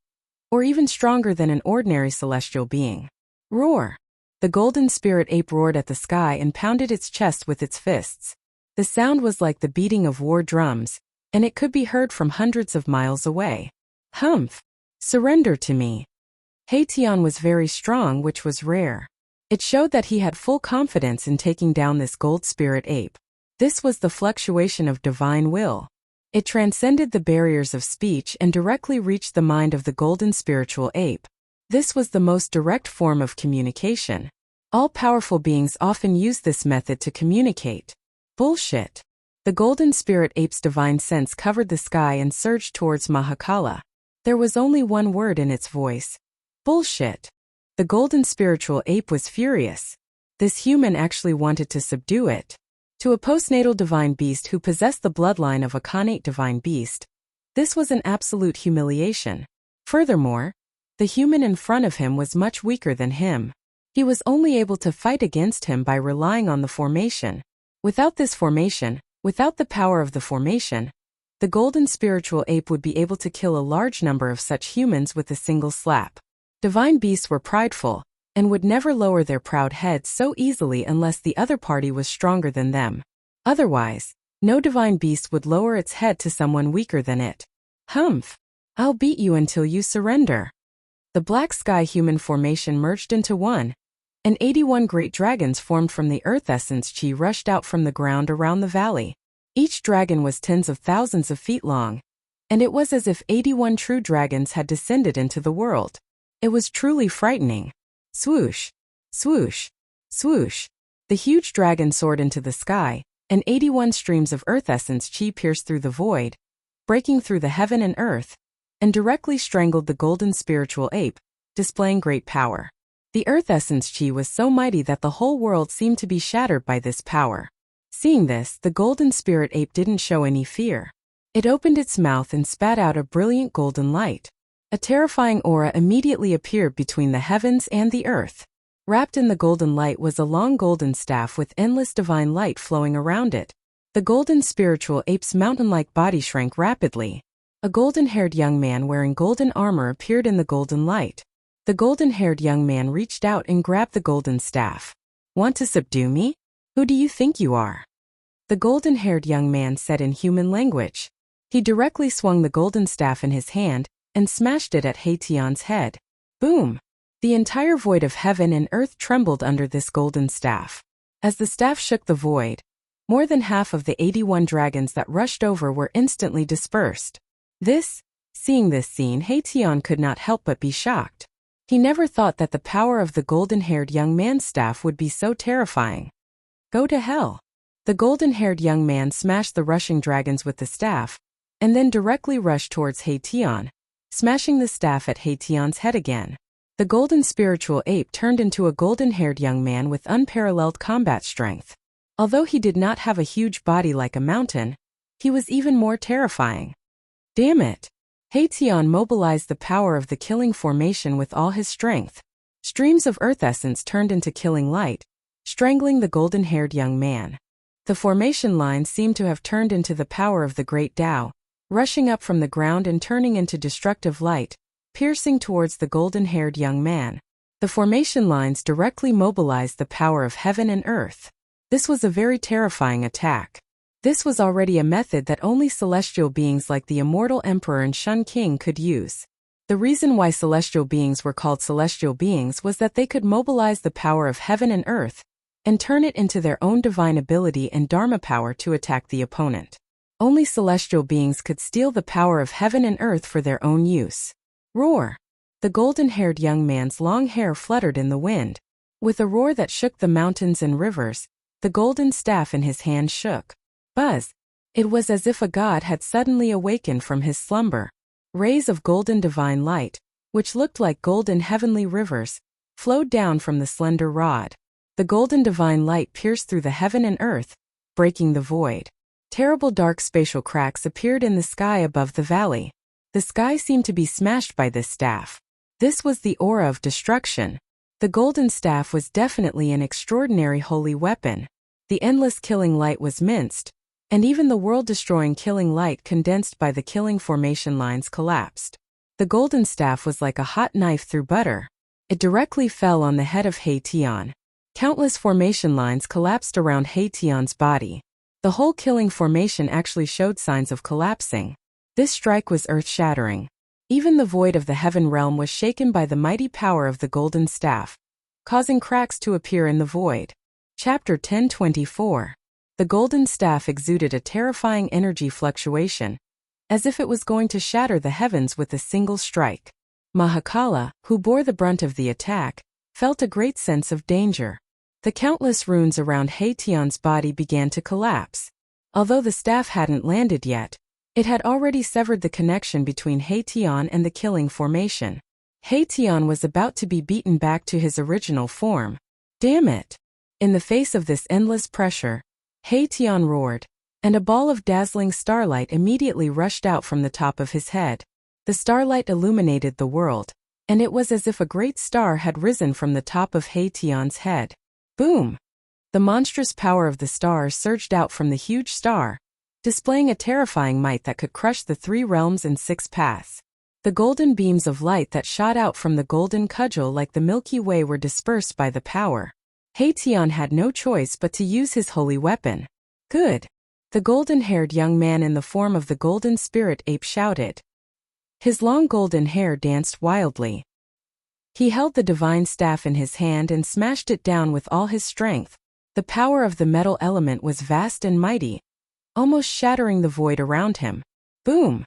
or even stronger than an ordinary celestial being. Roar! The golden spirit ape roared at the sky and pounded its chest with its fists. The sound was like the beating of war drums, and it could be heard from hundreds of miles away. Humph! Surrender to me. Tian was very strong, which was rare. It showed that he had full confidence in taking down this gold spirit ape. This was the fluctuation of divine will. It transcended the barriers of speech and directly reached the mind of the golden spiritual ape. This was the most direct form of communication. All powerful beings often use this method to communicate. Bullshit. The golden spirit ape's divine sense covered the sky and surged towards Mahakala. There was only one word in its voice. Bullshit. The golden spiritual ape was furious. This human actually wanted to subdue it. To a postnatal divine beast who possessed the bloodline of a connate divine beast, this was an absolute humiliation. Furthermore, the human in front of him was much weaker than him. He was only able to fight against him by relying on the formation. Without this formation, without the power of the formation, the golden spiritual ape would be able to kill a large number of such humans with a single slap. Divine beasts were prideful, and would never lower their proud heads so easily unless the other party was stronger than them. Otherwise, no divine beast would lower its head to someone weaker than it. Humph! I'll beat you until you surrender. The black sky human formation merged into one, and 81 great dragons formed from the earth essence chi rushed out from the ground around the valley. Each dragon was tens of thousands of feet long, and it was as if 81 true dragons had descended into the world. It was truly frightening. Swoosh! Swoosh! Swoosh! The huge dragon soared into the sky, and 81 streams of earth essence chi pierced through the void, breaking through the heaven and earth, and directly strangled the golden spiritual ape, displaying great power. The earth essence chi was so mighty that the whole world seemed to be shattered by this power. Seeing this, the golden spirit ape didn't show any fear. It opened its mouth and spat out a brilliant golden light. A terrifying aura immediately appeared between the heavens and the earth. Wrapped in the golden light was a long golden staff with endless divine light flowing around it. The golden spiritual ape's mountain-like body shrank rapidly. A golden-haired young man wearing golden armor appeared in the golden light. The golden-haired young man reached out and grabbed the golden staff. "Want to subdue me? Who do you think you are?" The golden-haired young man said in human language. He directly swung the golden staff in his hand and smashed it at Hation's head. Boom! The entire void of heaven and earth trembled under this golden staff. As the staff shook the void, more than half of the 81 dragons that rushed over were instantly dispersed. Seeing this scene, Hation could not help but be shocked. He never thought that the power of the golden-haired young man's staff would be so terrifying. Go to hell. The golden-haired young man smashed the rushing dragons with the staff, and then directly rushed towards Hation, smashing the staff at Hation's head again. The golden spiritual ape turned into a golden-haired young man with unparalleled combat strength. Although he did not have a huge body like a mountain, he was even more terrifying. Damn it! Hation mobilized the power of the killing formation with all his strength. Streams of earth essence turned into killing light, strangling the golden-haired young man. The formation lines seemed to have turned into the power of the great Tao, rushing up from the ground and turning into destructive light, piercing towards the golden-haired young man. The formation lines directly mobilized the power of heaven and earth. This was a very terrifying attack. This was already a method that only celestial beings like the immortal Emperor and Shun King could use. The reason why celestial beings were called celestial beings was that they could mobilize the power of heaven and earth and turn it into their own divine ability and dharma power to attack the opponent. Only celestial beings could steal the power of heaven and earth for their own use. Roar! The golden-haired young man's long hair fluttered in the wind. With a roar that shook the mountains and rivers, the golden staff in his hand shook. Buzz! It was as if a god had suddenly awakened from his slumber. Rays of golden divine light, which looked like golden heavenly rivers, flowed down from the slender rod. The golden divine light pierced through the heaven and earth, breaking the void. Terrible dark spatial cracks appeared in the sky above the valley. The sky seemed to be smashed by this staff. This was the aura of destruction. The golden staff was definitely an extraordinary holy weapon. The endless killing light was minced, and even the world-destroying killing light condensed by the killing formation lines collapsed. The golden staff was like a hot knife through butter. It directly fell on the head of Hation. Countless formation lines collapsed around Hation's body. The whole killing formation actually showed signs of collapsing. This strike was earth-shattering. Even the void of the heaven realm was shaken by the mighty power of the golden staff, causing cracks to appear in the void. Chapter 1024. The golden staff exuded a terrifying energy fluctuation, as if it was going to shatter the heavens with a single strike. Mahakala, who bore the brunt of the attack, felt a great sense of danger. The countless runes around Hation's body began to collapse. Although the staff hadn't landed yet, it had already severed the connection between Hation and the killing formation. Hation was about to be beaten back to his original form. Damn it! In the face of this endless pressure, Hation roared, and a ball of dazzling starlight immediately rushed out from the top of his head. The starlight illuminated the world, and it was as if a great star had risen from the top of Hation's head. Boom! The monstrous power of the stars surged out from the huge star, displaying a terrifying might that could crush the 3 realms in 6 paths. The golden beams of light that shot out from the golden cudgel like the Milky Way were dispersed by the power. Hation had no choice but to use his holy weapon. Good! The golden-haired young man in the form of the golden spirit ape shouted. His long golden hair danced wildly. He held the divine staff in his hand and smashed it down with all his strength. The power of the metal element was vast and mighty, almost shattering the void around him. Boom!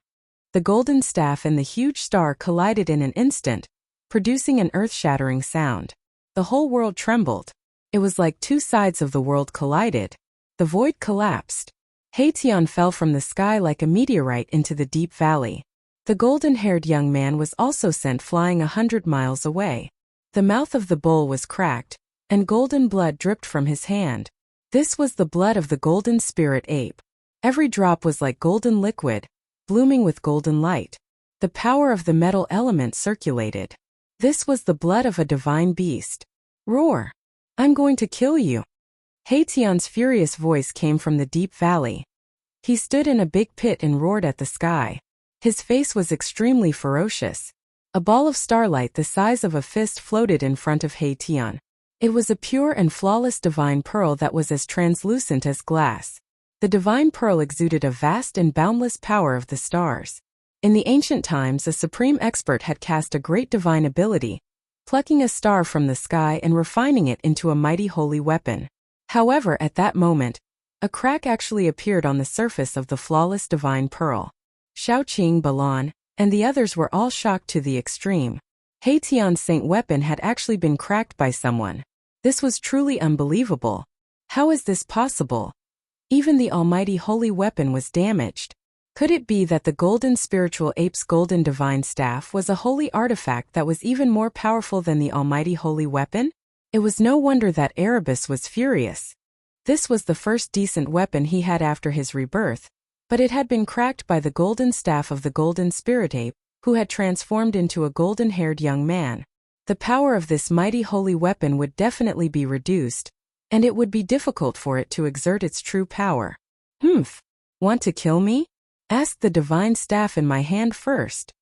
The golden staff and the huge star collided in an instant, producing an earth-shattering sound. The whole world trembled. It was like 2 sides of the world collided. The void collapsed. Hation fell from the sky like a meteorite into the deep valley. The golden-haired young man was also sent flying 100 miles away. The mouth of the bull was cracked, and golden blood dripped from his hand. This was the blood of the golden spirit ape. Every drop was like golden liquid, blooming with golden light. The power of the metal element circulated. This was the blood of a divine beast. Roar! I'm going to kill you. Hation's furious voice came from the deep valley. He stood in a big pit and roared at the sky. His face was extremely ferocious. A ball of starlight the size of a fist floated in front of Hation. It was a pure and flawless divine pearl that was as translucent as glass. The divine pearl exuded a vast and boundless power of the stars. In the ancient times, a supreme expert had cast a great divine ability, plucking a star from the sky and refining it into a mighty holy weapon. However, at that moment, a crack actually appeared on the surface of the flawless divine pearl. Shaoqing, Balan, and the others were all shocked to the extreme. Hation's saint weapon had actually been cracked by someone. This was truly unbelievable. How is this possible? Even the almighty holy weapon was damaged. Could it be that the golden spiritual ape's golden divine staff was a holy artifact that was even more powerful than the almighty holy weapon? It was no wonder that Erebus was furious. This was the first decent weapon he had after his rebirth, but it had been cracked by the golden staff of the golden spirit ape, who had transformed into a golden-haired young man. The power of this mighty holy weapon would definitely be reduced, and it would be difficult for it to exert its true power. Want to kill me? Ask the divine staff in my hand first.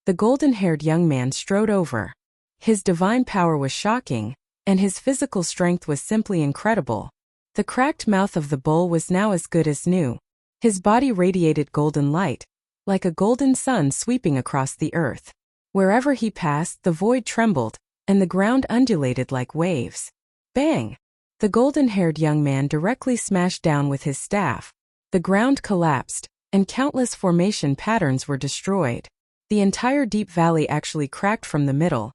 The golden-haired young man strode over. His divine power was shocking, and his physical strength was simply incredible. The cracked mouth of the bull was now as good as new. His body radiated golden light, like a golden sun sweeping across the earth. Wherever he passed, the void trembled, and the ground undulated like waves. Bang! The golden-haired young man directly smashed down with his staff. The ground collapsed, and countless formation patterns were destroyed. The entire deep valley actually cracked from the middle,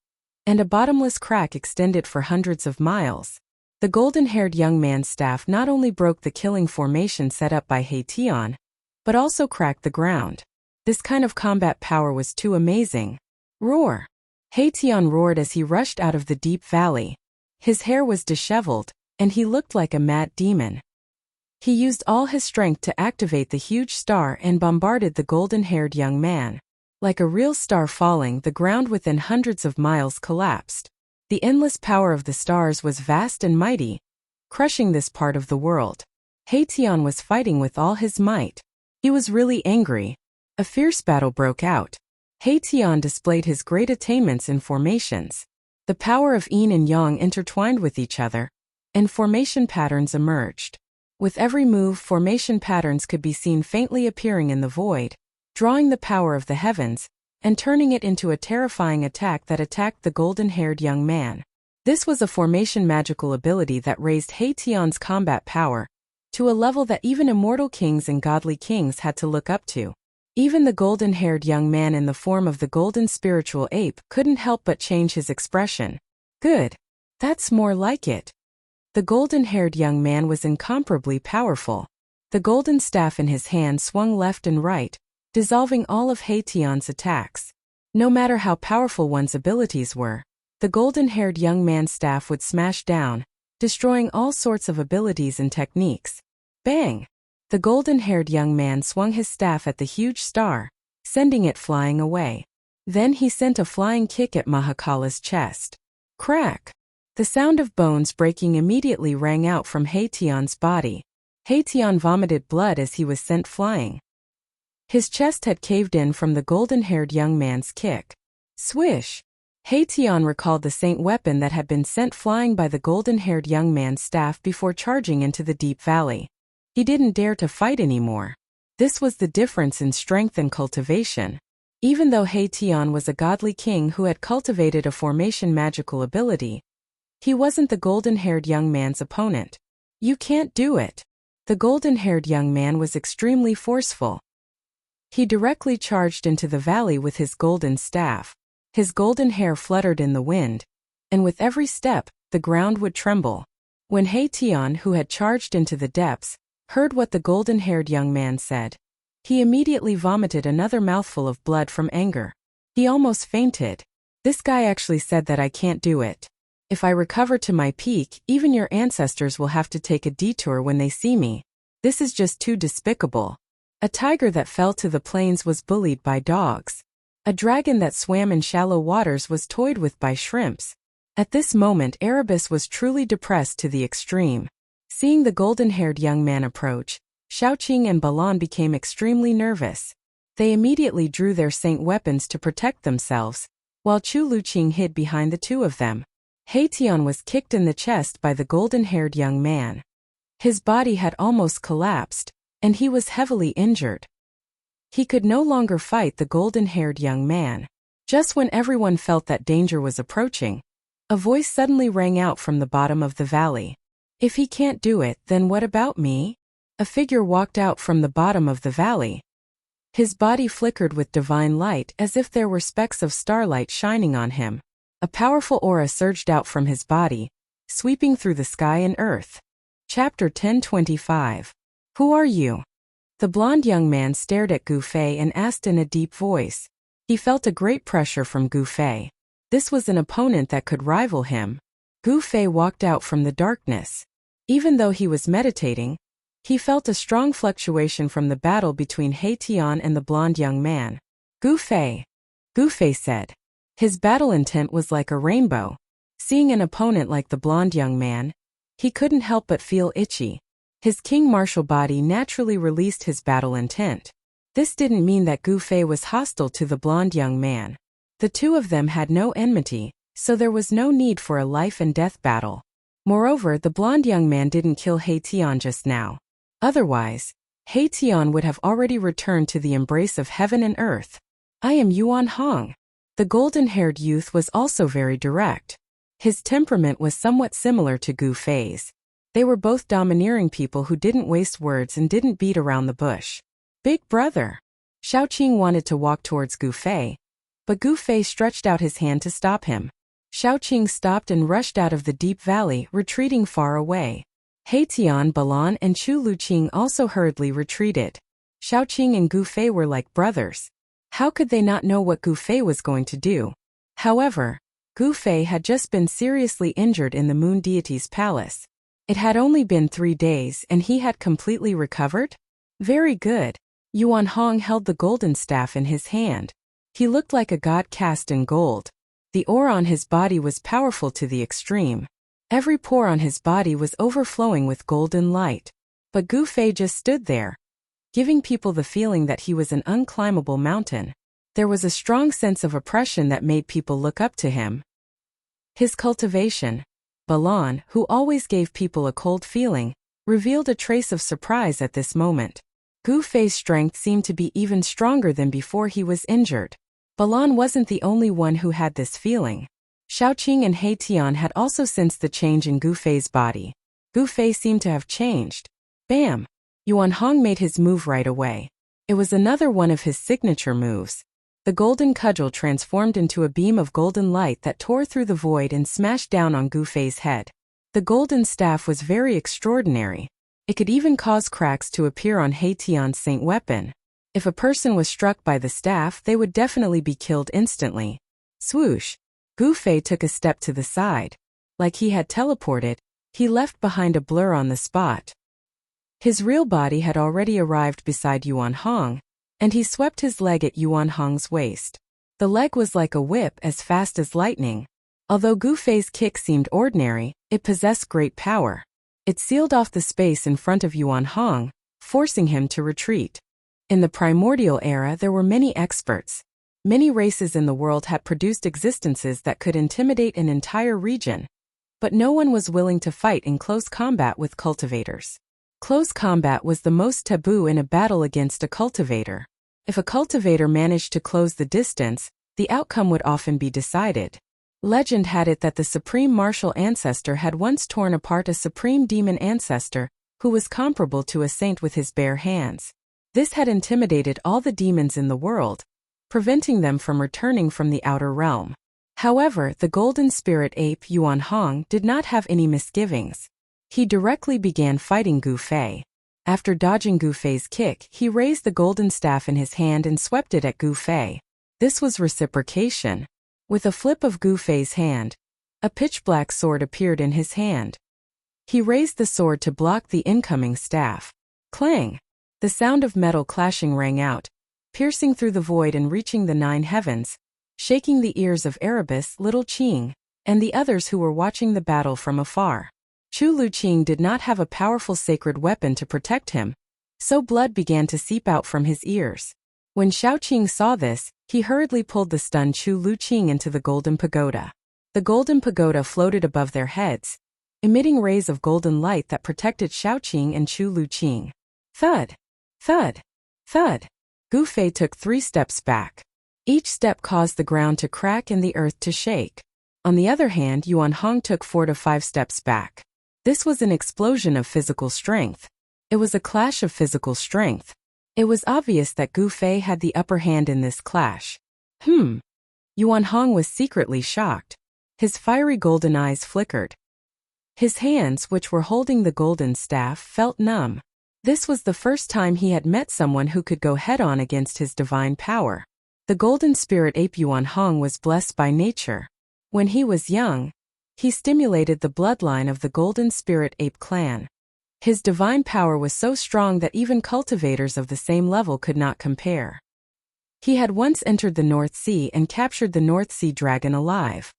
and a bottomless crack extended for hundreds of miles. The golden-haired young man's staff not only broke the killing formation set up by Hation, but also cracked the ground. This kind of combat power was too amazing. Roar! Hation roared as he rushed out of the deep valley. His hair was disheveled, and he looked like a mad demon. He used all his strength to activate the huge star and bombarded the golden-haired young man. Like a real star falling, the ground within hundreds of miles collapsed. The endless power of the stars was vast and mighty, crushing this part of the world. Hation was fighting with all his might. He was really angry. A fierce battle broke out. Hation displayed his great attainments in formations. The power of yin and yang intertwined with each other, and formation patterns emerged. With every move, formation patterns could be seen faintly appearing in the void, drawing the power of the heavens, and turning it into a terrifying attack that attacked the golden-haired young man. This was a formation magical ability that raised Hation's combat power to a level that even immortal kings and godly kings had to look up to. Even the golden-haired young man in the form of the golden spiritual ape couldn't help but change his expression. Good. That's more like it. The golden-haired young man was incomparably powerful. The golden staff in his hand swung left and right, dissolving all of Hation's attacks. No matter how powerful one's abilities were, the golden-haired young man's staff would smash down, destroying all sorts of abilities and techniques. Bang! The golden-haired young man swung his staff at the huge star, sending it flying away. Then he sent a flying kick at Mahakala's chest. Crack! The sound of bones breaking immediately rang out from Hation's body. Hation vomited blood as he was sent flying. His chest had caved in from the golden-haired young man's kick. Swish! Hation recalled the saint weapon that had been sent flying by the golden-haired young man's staff before charging into the deep valley. He didn't dare to fight anymore. This was the difference in strength and cultivation. Even though Hation was a godly king who had cultivated a formation magical ability, he wasn't the golden-haired young man's opponent. You can't do it. The golden-haired young man was extremely forceful. He directly charged into the valley with his golden staff. His golden hair fluttered in the wind, and with every step, the ground would tremble. When Hation, who had charged into the depths, heard what the golden-haired young man said, he immediately vomited another mouthful of blood from anger. He almost fainted. This guy actually said that I can't do it. If I recover to my peak, even your ancestors will have to take a detour when they see me. This is just too despicable. A tiger that fell to the plains was bullied by dogs. A dragon that swam in shallow waters was toyed with by shrimps. At this moment Erebus was truly depressed to the extreme. Seeing the golden-haired young man approach, Xiaoqing and Balan became extremely nervous. They immediately drew their saint weapons to protect themselves, while Chu Luqing hid behind the two of them. He Tian was kicked in the chest by the golden-haired young man. His body had almost collapsed, and he was heavily injured. He could no longer fight the golden-haired young man. Just when everyone felt that danger was approaching, a voice suddenly rang out from the bottom of the valley. If he can't do it, then what about me? A figure walked out from the bottom of the valley. His body flickered with divine light as if there were specks of starlight shining on him. A powerful aura surged out from his body, sweeping through the sky and earth. Chapter 1025. Who are you? The blonde young man stared at Gu Fei and asked in a deep voice. He felt a great pressure from Gu Fei. This was an opponent that could rival him. Gu Fei walked out from the darkness. Even though he was meditating, he felt a strong fluctuation from the battle between He Tian and the blonde young man. Gu Fei said. His battle intent was like a rainbow. Seeing an opponent like the blonde young man, he couldn't help but feel itchy. His king martial body naturally released his battle intent. This didn't mean that Gu Fei was hostile to the blonde young man. The two of them had no enmity, so there was no need for a life and death battle. Moreover, the blonde young man didn't kill He Tian just now. Otherwise, He Tian would have already returned to the embrace of heaven and earth. I am Yuan Hong. The golden-haired youth was also very direct. His temperament was somewhat similar to Gu Fei's. They were both domineering people who didn't waste words and didn't beat around the bush. Big brother. Xiaoqing wanted to walk towards Gu Fei, but Gu Fei stretched out his hand to stop him. Xiaoqing stopped and rushed out of the deep valley, retreating far away. He Tian, Balan and Chu Luqing also hurriedly retreated. Xiaoqing and Gu Fei were like brothers. How could they not know what Gu Fei was going to do? However, Gu Fei had just been seriously injured in the moon deity's palace. It had only been 3 days and he had completely recovered? Very good. Yuan Hong held the golden staff in his hand. He looked like a god cast in gold. The aura on his body was powerful to the extreme. Every pore on his body was overflowing with golden light. But Gu Fei just stood there, giving people the feeling that he was an unclimbable mountain. There was a strong sense of oppression that made people look up to him. His cultivation, Balan, who always gave people a cold feeling, revealed a trace of surprise at this moment. Gu Fei's strength seemed to be even stronger than before he was injured. Balan wasn't the only one who had this feeling. Xiaoqing and He Tian had also sensed the change in Gu Fei's body. Gu Fei seemed to have changed. Bam! Yuan Hong made his move right away. It was another one of his signature moves. The golden cudgel transformed into a beam of golden light that tore through the void and smashed down on Gu Fei's head. The golden staff was very extraordinary. It could even cause cracks to appear on He Tian's saint weapon. If a person was struck by the staff, they would definitely be killed instantly. Swoosh! Gu Fei took a step to the side. Like he had teleported, he left behind a blur on the spot. His real body had already arrived beside Yuan Hong, and he swept his leg at Yuan Hong's waist. The leg was like a whip as fast as lightning. Although Gu Fei's kick seemed ordinary, it possessed great power. It sealed off the space in front of Yuan Hong, forcing him to retreat. In the primordial era there were many experts. Many races in the world had produced existences that could intimidate an entire region. But no one was willing to fight in close combat with cultivators. Close combat was the most taboo in a battle against a cultivator. If a cultivator managed to close the distance, the outcome would often be decided. Legend had it that the supreme martial ancestor had once torn apart a supreme demon ancestor, who was comparable to a saint with his bare hands. This had intimidated all the demons in the world, preventing them from returning from the outer realm. However, the golden spirit ape Yuan Hong did not have any misgivings. He directly began fighting Gu Fei. After dodging Gu Fei's kick, he raised the golden staff in his hand and swept it at Gu Fei. This was reciprocation. With a flip of Gu Fei's hand, a pitch-black sword appeared in his hand. He raised the sword to block the incoming staff. Clang! The sound of metal clashing rang out, piercing through the void and reaching the 9 heavens, shaking the ears of Erebus, Little Qing, and the others who were watching the battle from afar. Chu Luqing did not have a powerful sacred weapon to protect him, so blood began to seep out from his ears. When Shaoqing saw this, he hurriedly pulled the stunned Chu Luqing into the golden pagoda. The golden pagoda floated above their heads, emitting rays of golden light that protected Shaoqing and Chu Luqing. Thud! Thud! Thud! Gu Fei took 3 steps back. Each step caused the ground to crack and the earth to shake. On the other hand, Yuan Hong took 4 to 5 steps back. This was an explosion of physical strength. It was a clash of physical strength. It was obvious that Gu Fei had the upper hand in this clash. Yuan Hong was secretly shocked. His fiery golden eyes flickered. His hands, which were holding the golden staff, felt numb. This was the first time he had met someone who could go head-on against his divine power. The golden spirit ape Yuan Hong was blessed by nature. When he was young, he stimulated the bloodline of the golden spirit ape clan. His divine power was so strong that even cultivators of the same level could not compare. He had once entered the North Sea and captured the North Sea dragon alive.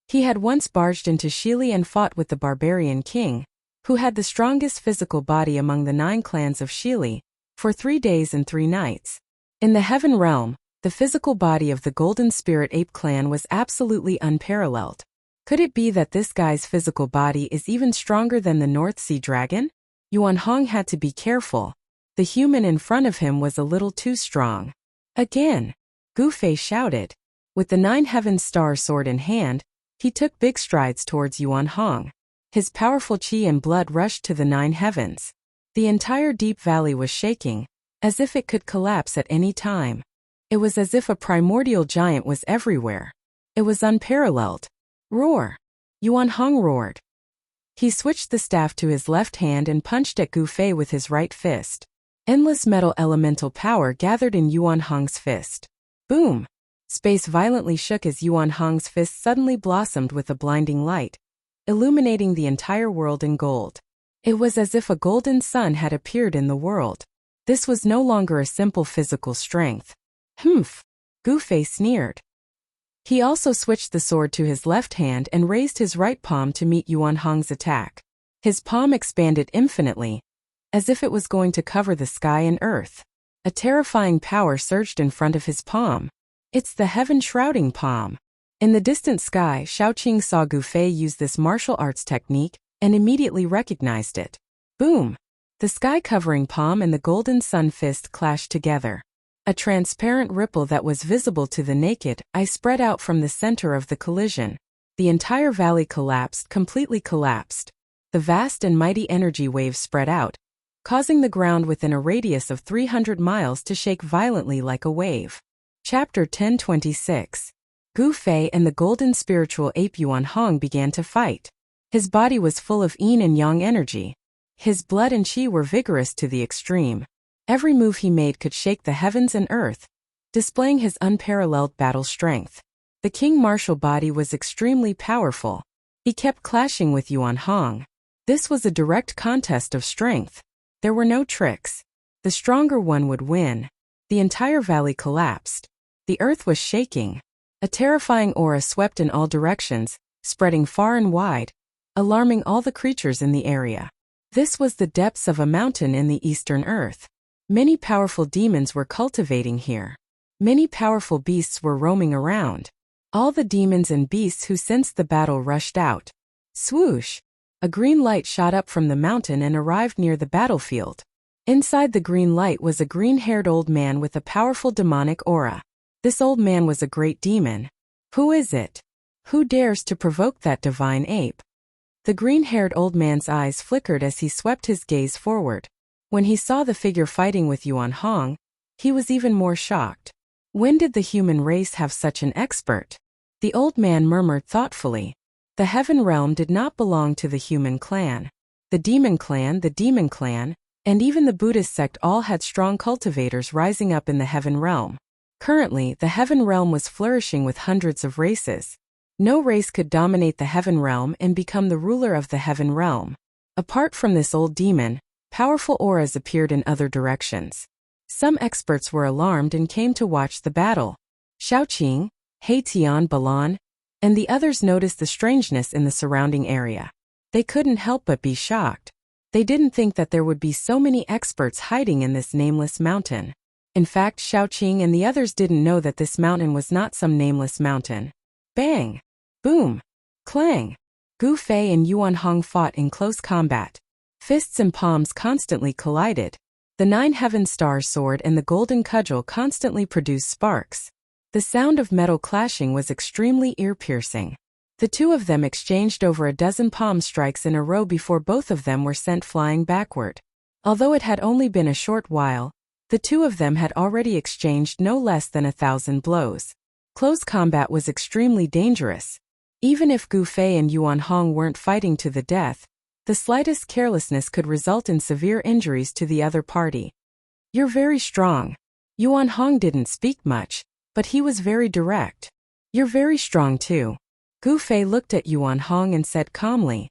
He had once barged into Shili and fought with the barbarian king, who had the strongest physical body among the 9 clans of Shili, for 3 days and 3 nights. In the heaven realm, the physical body of the golden spirit ape clan was absolutely unparalleled. Could it be that this guy's physical body is even stronger than the North Sea dragon? Yuan Hong had to be careful. The human in front of him was a little too strong. Again! Gu Fei shouted. With the 9 heavens star sword in hand, he took big strides towards Yuan Hong. His powerful qi and blood rushed to the 9 heavens. The entire deep valley was shaking, as if it could collapse at any time. It was as if a primordial giant was everywhere. It was unparalleled. Roar! Yuan Hong roared. He switched the staff to his left hand and punched at Gu Fei with his right fist. Endless metal elemental power gathered in Yuan Hong's fist. Boom! Space violently shook as Yuan Hong's fist suddenly blossomed with a blinding light, illuminating the entire world in gold. It was as if a golden sun had appeared in the world. This was no longer a simple physical strength. Humph! Gu Fei sneered. He also switched the sword to his left hand and raised his right palm to meet Yuan Hong's attack. His palm expanded infinitely, as if it was going to cover the sky and earth. A terrifying power surged in front of his palm. It's the heaven-shrouding palm. In the distant sky, Shaoqing saw Gu Fei use this martial arts technique and immediately recognized it. Boom! The sky-covering palm and the golden sun fist clashed together. A transparent ripple that was visible to the naked eye spread out from the center of the collision. The entire valley collapsed, completely collapsed. The vast and mighty energy waves spread out, causing the ground within a radius of 300 miles to shake violently like a wave. Chapter 1026. Gu Fei and the golden spiritual ape Yuan Hong began to fight. His body was full of yin and yang energy. His blood and qi were vigorous to the extreme. Every move he made could shake the heavens and earth, displaying his unparalleled battle strength. The king martial body was extremely powerful. He kept clashing with Yuan Hong. This was a direct contest of strength. There were no tricks. The stronger one would win. The entire valley collapsed. The earth was shaking. A terrifying aura swept in all directions, spreading far and wide, alarming all the creatures in the area. This was the depths of a mountain in the eastern earth. Many powerful demons were cultivating here. Many powerful beasts were roaming around. All the demons and beasts who sensed the battle rushed out. Swoosh! A green light shot up from the mountain and arrived near the battlefield. Inside the green light was a green-haired old man with a powerful demonic aura. This old man was a great demon. Who is it? Who dares to provoke that divine ape? The green-haired old man's eyes flickered as he swept his gaze forward. When he saw the figure fighting with Yuan Hong, he was even more shocked. When did the human race have such an expert? The old man murmured thoughtfully. The heaven realm did not belong to the human clan. The demon clan, and even the Buddhist sect all had strong cultivators rising up in the heaven realm. Currently, the heaven realm was flourishing with hundreds of races. No race could dominate the heaven realm and become the ruler of the heaven realm. Apart from this old demon, powerful auras appeared in other directions. Some experts were alarmed and came to watch the battle. Xiaoqing, Heitian Balan, and the others noticed the strangeness in the surrounding area. They couldn't help but be shocked. They didn't think that there would be so many experts hiding in this nameless mountain. In fact, Xiaoqing and the others didn't know that this mountain was not some nameless mountain. Bang! Boom! Clang! Gu Fei and Yuan Hong fought in close combat. Fists and palms constantly collided. The 9 heaven star sword and the golden cudgel constantly produced sparks. The sound of metal clashing was extremely ear-piercing. The two of them exchanged over a dozen palm strikes in a row before both of them were sent flying backward. Although it had only been a short while, the two of them had already exchanged no less than 1,000 blows. Close combat was extremely dangerous. Even if Gu Fei and Yuan Hong weren't fighting to the death, the slightest carelessness could result in severe injuries to the other party. "You're very strong." Yuan Hong didn't speak much, but he was very direct. "You're very strong too." Gu Fei looked at Yuan Hong and said calmly.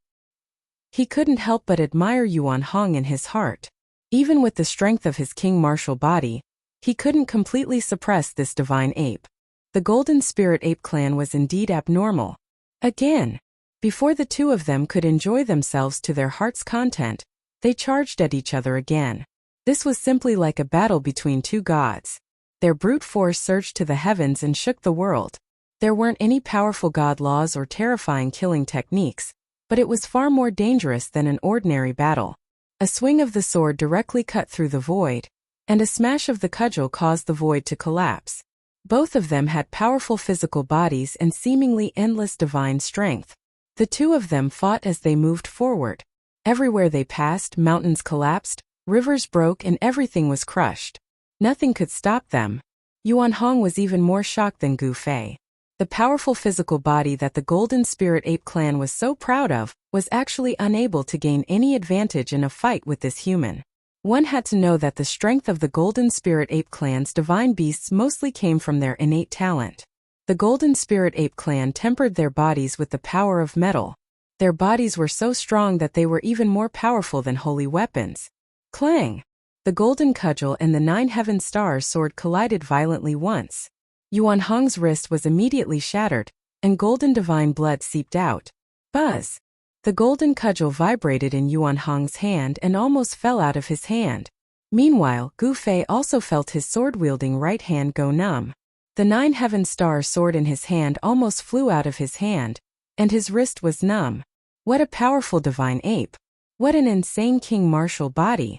He couldn't help but admire Yuan Hong in his heart. Even with the strength of his king martial body, he couldn't completely suppress this divine ape. The Golden Spirit Ape clan was indeed abnormal. Again, before the two of them could enjoy themselves to their heart's content, they charged at each other again. This was simply like a battle between two gods. Their brute force surged to the heavens and shook the world. There weren't any powerful god laws or terrifying killing techniques, but it was far more dangerous than an ordinary battle. A swing of the sword directly cut through the void, and a smash of the cudgel caused the void to collapse. Both of them had powerful physical bodies and seemingly endless divine strength. The two of them fought as they moved forward. Everywhere they passed, mountains collapsed, rivers broke, and everything was crushed. Nothing could stop them. Yuan Hong was even more shocked than Gu Fei. The powerful physical body that the Golden Spirit Ape clan was so proud of was actually unable to gain any advantage in a fight with this human. One had to know that the strength of the Golden Spirit Ape clan's divine beasts mostly came from their innate talent. The Golden Spirit Ape clan tempered their bodies with the power of metal. Their bodies were so strong that they were even more powerful than holy weapons. Clang! The golden cudgel and the 9 heaven stars sword collided violently once. Yuan Hong's wrist was immediately shattered, and golden divine blood seeped out. Buzz! The golden cudgel vibrated in Yuan Hong's hand and almost fell out of his hand. Meanwhile, Gu Fei also felt his sword-wielding right hand go numb. The 9 heaven star sword in his hand almost flew out of his hand, and his wrist was numb. What a powerful divine ape! What an insane king martial body!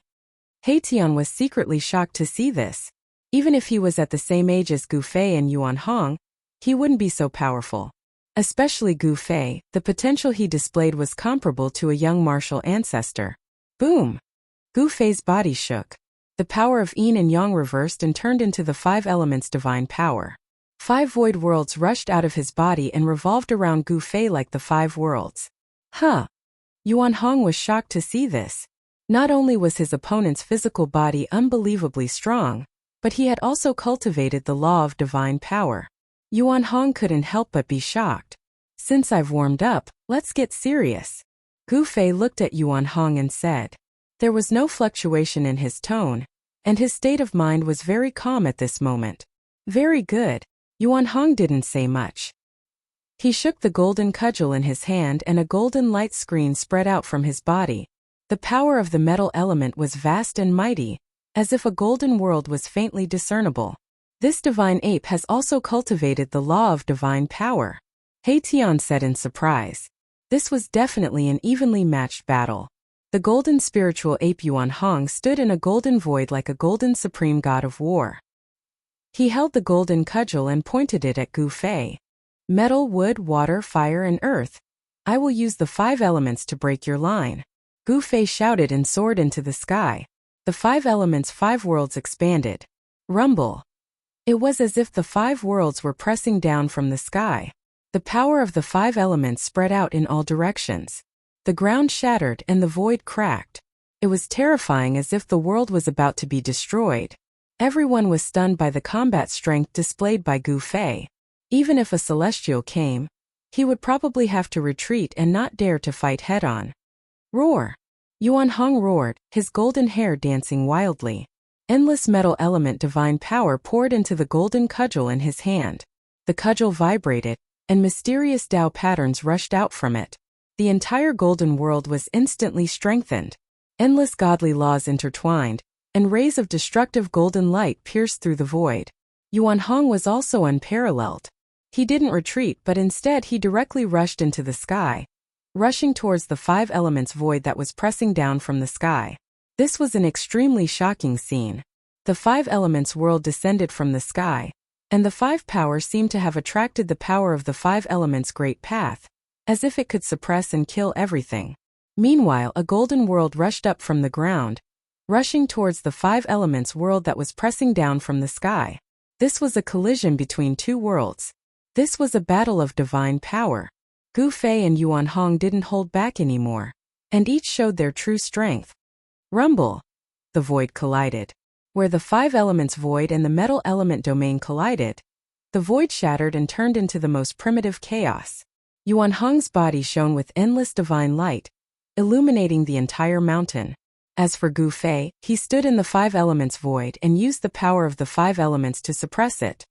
Heitian was secretly shocked to see this. Even if he was at the same age as Gu Fei and Yuan Hong, he wouldn't be so powerful. Especially Gu Fei, the potential he displayed was comparable to a young martial ancestor. Boom! Gu Fei's body shook. The power of yin and yang reversed and turned into the 5 elements divine power. 5 void worlds rushed out of his body and revolved around Gu Fei like the 5 worlds. Huh! Yuan Hong was shocked to see this. Not only was his opponent's physical body unbelievably strong, but he had also cultivated the law of divine power. Yuan Hong couldn't help but be shocked. "Since I've warmed up, let's get serious." Gu Fei looked at Yuan Hong and said. There was no fluctuation in his tone, and his state of mind was very calm at this moment. "Very good." Yuan Hong didn't say much. He shook the golden cudgel in his hand and a golden light screen spread out from his body. The power of the metal element was vast and mighty, as if a golden world was faintly discernible. This divine ape has also cultivated the law of divine power, Heitian said in surprise. This was definitely an evenly matched battle. The golden spiritual ape Yuan Hong stood in a golden void like a golden supreme god of war. He held the golden cudgel and pointed it at Gu Fei. "Metal, wood, water, fire, and earth. I will use the 5 elements to break your line." Gu Fei shouted and soared into the sky. The 5 elements' 5 worlds expanded. Rumble. It was as if the 5 worlds were pressing down from the sky. The power of the 5 elements spread out in all directions. The ground shattered and the void cracked. It was terrifying, as if the world was about to be destroyed. Everyone was stunned by the combat strength displayed by Gu Fei. Even if a celestial came, he would probably have to retreat and not dare to fight head-on. Roar! Yuan Hong roared, his golden hair dancing wildly. Endless metal element divine power poured into the golden cudgel in his hand. The cudgel vibrated, and mysterious Tao patterns rushed out from it. The entire golden world was instantly strengthened. Endless godly laws intertwined, and rays of destructive golden light pierced through the void. Yuan Hong was also unparalleled. He didn't retreat, but instead he directly rushed into the sky, rushing towards the five elements void that was pressing down from the sky. This was an extremely shocking scene. The five elements world descended from the sky, and the five power seemed to have attracted the power of the five elements' great path, as if it could suppress and kill everything. Meanwhile, a golden world rushed up from the ground, rushing towards the five elements world that was pressing down from the sky. This was a collision between two worlds. This was a battle of divine power. Gu Fei and Yuan Hong didn't hold back anymore, and each showed their true strength. Rumble! The void collided. Where the five elements void and the metal element domain collided, the void shattered and turned into the most primitive chaos. Yuan Hong's body shone with endless divine light, illuminating the entire mountain. As for Gu Fei, he stood in the five elements void and used the power of the five elements to suppress it.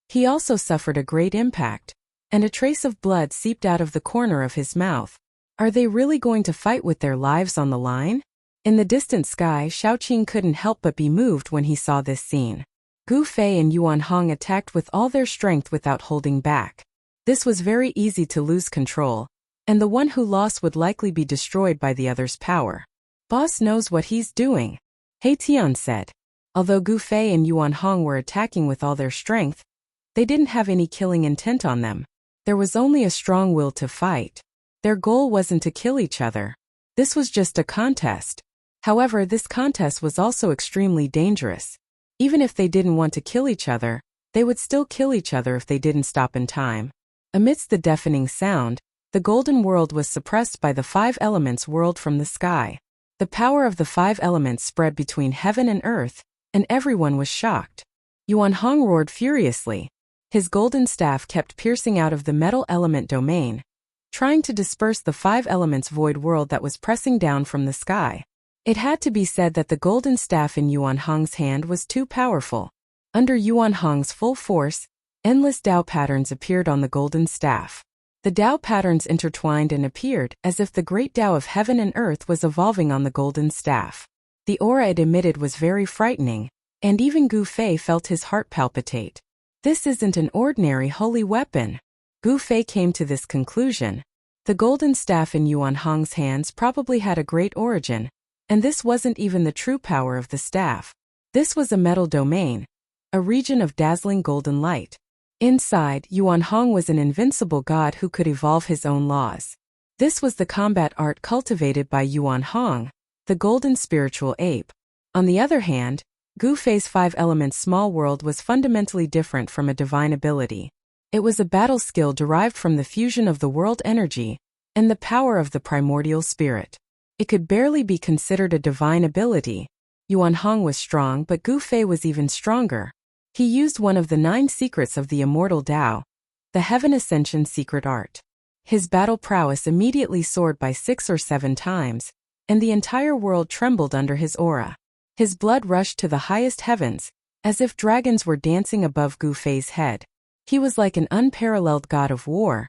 He also suffered a great impact, and a trace of blood seeped out of the corner of his mouth. Are they really going to fight with their lives on the line? In the distant sky, Shaoqing couldn't help but be moved when he saw this scene. Gu Fei and Yuan Hong attacked with all their strength without holding back. This was very easy to lose control, and the one who lost would likely be destroyed by the other's power. Boss knows what he's doing, He Tian said. Although Gu Fei and Yuan Hong were attacking with all their strength, they didn't have any killing intent on them. There was only a strong will to fight. Their goal wasn't to kill each other. This was just a contest. However, this contest was also extremely dangerous. Even if they didn't want to kill each other, they would still kill each other if they didn't stop in time. Amidst the deafening sound, the golden world was suppressed by the five elements world from the sky. The power of the five elements spread between heaven and earth, and everyone was shocked. Yuan Hong roared furiously. His golden staff kept piercing out of the metal element domain, trying to disperse the five elements void world that was pressing down from the sky. It had to be said that the golden staff in Yuan Hong's hand was too powerful. Under Yuan Hong's full force, endless Tao patterns appeared on the golden staff. The Tao patterns intertwined and appeared as if the great Tao of heaven and earth was evolving on the golden staff. The aura it emitted was very frightening, and even Gu Fei felt his heart palpitate. This isn't an ordinary holy weapon. Gu Fei came to this conclusion. The golden staff in Yuan Hong's hands probably had a great origin, and this wasn't even the true power of the staff. This was a metal domain, a region of dazzling golden light. Inside, Yuan Hong was an invincible god who could evolve his own laws. This was the combat art cultivated by Yuan Hong, the golden spiritual ape. On the other hand, Gu Fei's five elements small world was fundamentally different from a divine ability. It was a battle skill derived from the fusion of the world energy and the power of the primordial spirit. It could barely be considered a divine ability. Yuan Hong was strong, but Gu Fei was even stronger. He used one of the 9 secrets of the immortal Tao, the Heaven Ascension secret art. His battle prowess immediately soared by 6 or 7 times, and the entire world trembled under his aura. His blood rushed to the highest heavens, as if dragons were dancing above Gu Fei's head. He was like an unparalleled god of war,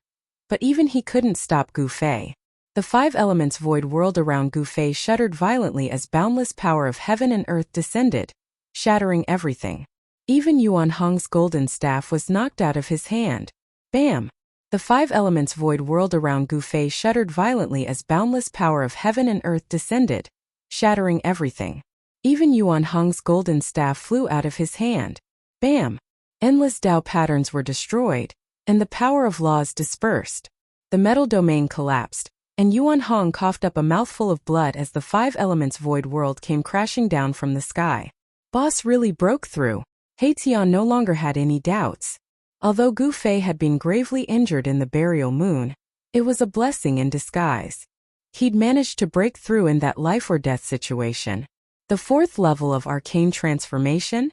but even he couldn't stop Gu Fei. The five elements void world around Gu Fei shuddered violently as boundless power of heaven and earth descended, shattering everything. Even Yuan Hong's golden staff was knocked out of his hand. Bam! The five elements void world around Gu Fei shuddered violently as boundless power of heaven and earth descended, shattering everything. Even Yuan Hong's golden staff flew out of his hand. Bam! Endless Tao patterns were destroyed, and the power of laws dispersed. The metal domain collapsed, and Yuan Hong coughed up a mouthful of blood as the five elements void world came crashing down from the sky. Boss really broke through. He Tian no longer had any doubts. Although Gu Fei had been gravely injured in the burial moon, it was a blessing in disguise. He'd managed to break through in that life or death situation. The 4th level of Arcane Transformation?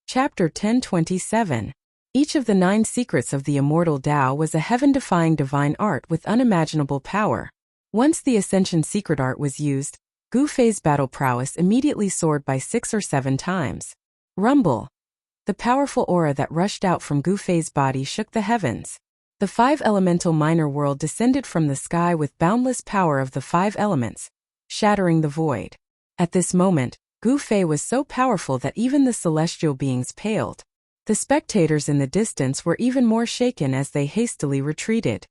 Chapter 1027. Each of the 9 secrets of the immortal Tao was a heaven-defying divine art with unimaginable power. Once the Ascension secret art was used, Gu Fei's battle prowess immediately soared by 6 or 7 times. Rumble. The powerful aura that rushed out from Gu Fei's body shook the heavens. The 5-elemental minor world descended from the sky with boundless power of the 5 elements, shattering the void. At this moment, Gu Fei was so powerful that even the celestial beings paled. The spectators in the distance were even more shaken as they hastily retreated.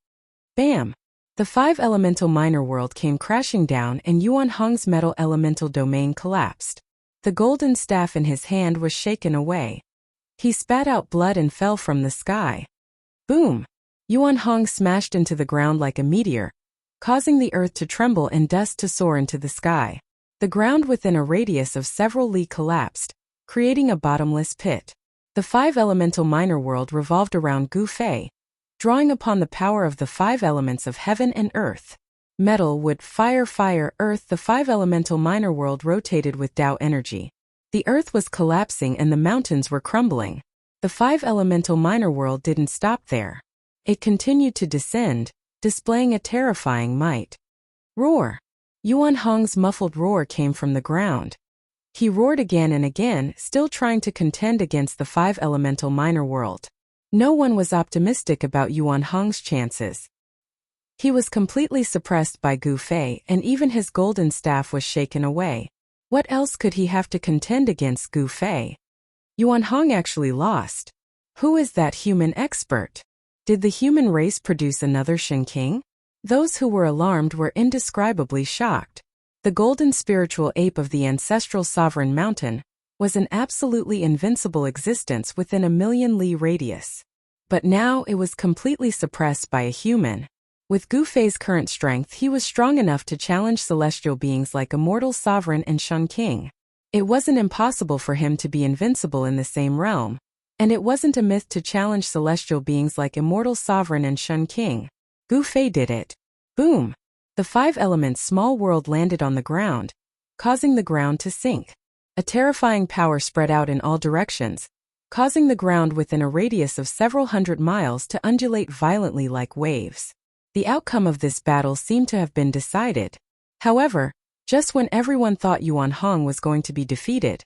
Bam! The 5-elemental minor world came crashing down and Yuan Hong's metal elemental domain collapsed. The golden staff in his hand was shaken away. He spat out blood and fell from the sky. Boom! Yuan Hong smashed into the ground like a meteor, causing the earth to tremble and dust to soar into the sky. The ground within a radius of several li collapsed, creating a bottomless pit. The 5-elemental minor world revolved around Gu Fei, drawing upon the power of the 5 elements of heaven and earth. Metal, wood, fire, earth. The 5-elemental minor world rotated with Tao energy. The earth was collapsing and the mountains were crumbling. The 5-elemental minor world didn't stop there. It continued to descend, displaying a terrifying might. Roar! Yuan Hong's muffled roar came from the ground. He roared again and again, still trying to contend against the 5-elemental minor world. No one was optimistic about Yuan Hong's chances. He was completely suppressed by Gu Fei, and even his golden staff was shaken away. What else could he have to contend against Gu Fei? Yuan Hong actually lost. Who is that human expert? Did the human race produce another Shen King? Those who were alarmed were indescribably shocked. The golden spiritual ape of the ancestral sovereign mountain was an absolutely invincible existence within a million li radius. But now it was completely suppressed by a human. With Gu Fei's current strength, he was strong enough to challenge celestial beings like Immortal Sovereign and Shen King. It wasn't impossible for him to be invincible in the same realm, and it wasn't a myth to challenge celestial beings like Immortal Sovereign and Shen King. Gu Fei did it. Boom! The 5-elements small world landed on the ground, causing the ground to sink. A terrifying power spread out in all directions, causing the ground within a radius of several hundred miles to undulate violently like waves. The outcome of this battle seemed to have been decided. However, just when everyone thought Yuan Hong was going to be defeated,